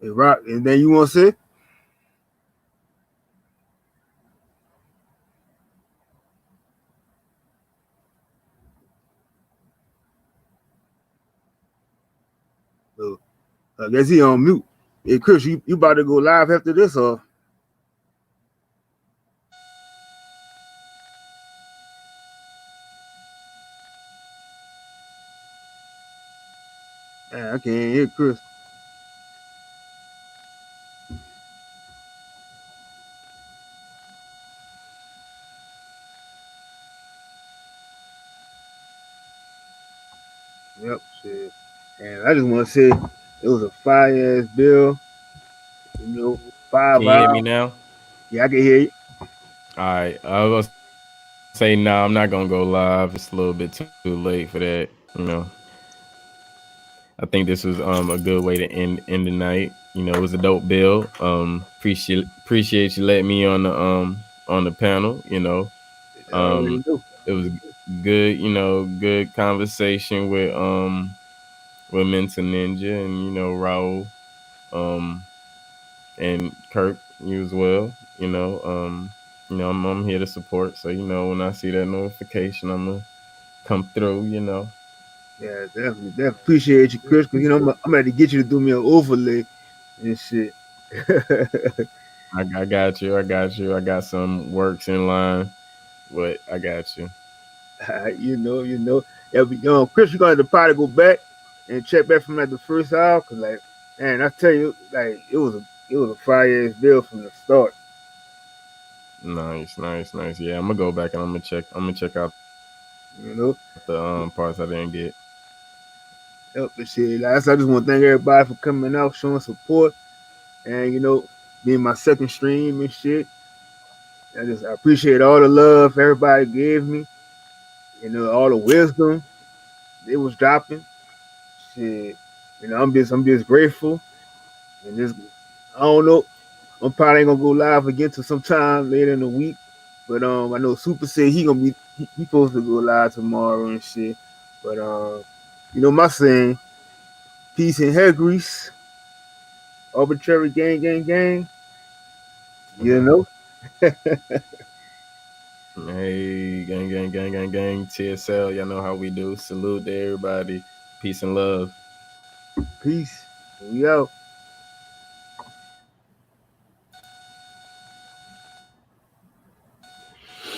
Hey, Rock, and then you want to say? So, I guess he on mute. Hey, Chris, you about to go live after this, or? Man, I can't hear Chris. Yep, shit. And I just want to say it was a fire ass bill. 5 Can you hear hours. me now? Yeah, I can hear you. All right. I was gonna say no, I'm not gonna go live. It's a little bit too late for that. I think this was a good way to end the night. It was a dope bill. Appreciate you letting me on the panel. I already Um, knew. it was good. Good conversation with Mental Ninja and Raul, and Kirk, you as well. I'm here to support. So when I see that notification, I'm gonna come through. Yeah, definitely. Appreciate you, Chris, because I'm going to get you to do me an overlay and shit. I got you. I got some works in line, but I got you. you know. Yeah, but, Chris, you're going to probably go back and check back from like the first hour, because like, man, I tell you, like, it was a fire ass bill from the start. Nice. Yeah, I'm gonna go back and I'm gonna check out You know. the parts I didn't get. Yep, but shit. Last, I just want to thank everybody for coming out, showing support, and being my second stream and shit. I appreciate all the love everybody gave me. All the wisdom it was dropping. Shit, I'm just grateful, and I don't know. I'm probably ain't gonna go live again till sometime later in the week, But I know Super said he gonna be he supposed to go live tomorrow and shit. But my saying, peace and hair grease, arbitrary gang. You know. Hey, gang. TSL, y'all know how we do. Salute to everybody. Peace and love. Peace. We out.